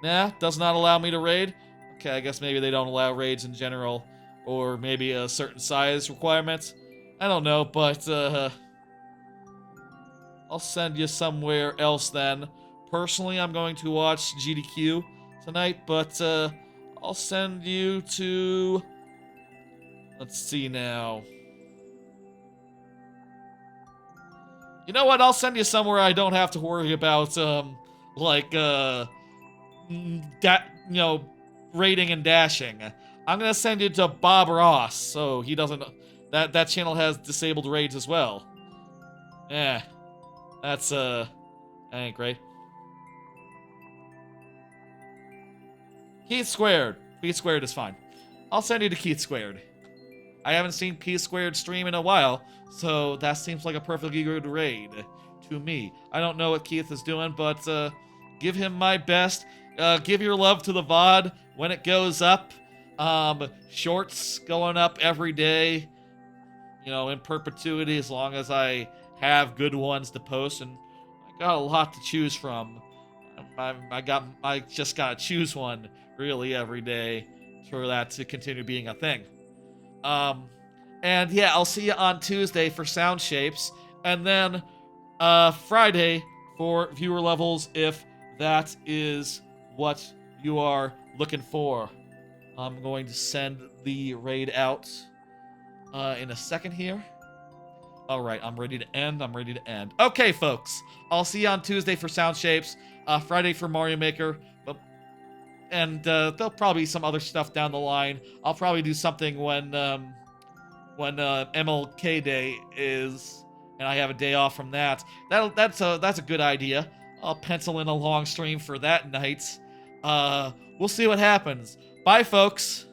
Nah, does not allow me to raid. Okay, I guess maybe they don't allow raids in general, or maybe a certain size requirement. I don't know, but I'll send you somewhere else then. Personally, I'm going to watch GDQ tonight, but I'll send you to... Let's see now. You know what? I'll send you somewhere I don't have to worry about, raiding and dashing. I'm gonna send you to Bob Ross, so he doesn't... That channel has disabled raids as well. Yeah. That's, that ain't great. Keith Squared. Keith Squared is fine. I'll send you to Keith Squared. I haven't seen Keith Squared stream in a while, so that seems like a perfectly good raid to me. I don't know what Keith is doing, but give him my best. Give your love to the VOD when it goes up. Shorts going up every day, you know, in perpetuity as long as I have good ones to post, and I got a lot to choose from. I just gotta choose one really every day for that to continue being a thing. And yeah, I'll see you on Tuesday for Sound Shapes, and then Friday for viewer levels if that is what you are looking for. I'm going to send the raid out in a second here. Alright, I'm ready to end. Okay, folks. I'll see you on Tuesday for Sound Shapes, Friday for Mario Maker, and there'll probably be some other stuff down the line. I'll probably do something when MLK Day is, and I have a day off from that. That's a good idea. I'll pencil in a long stream for that night. We'll see what happens. Bye, folks.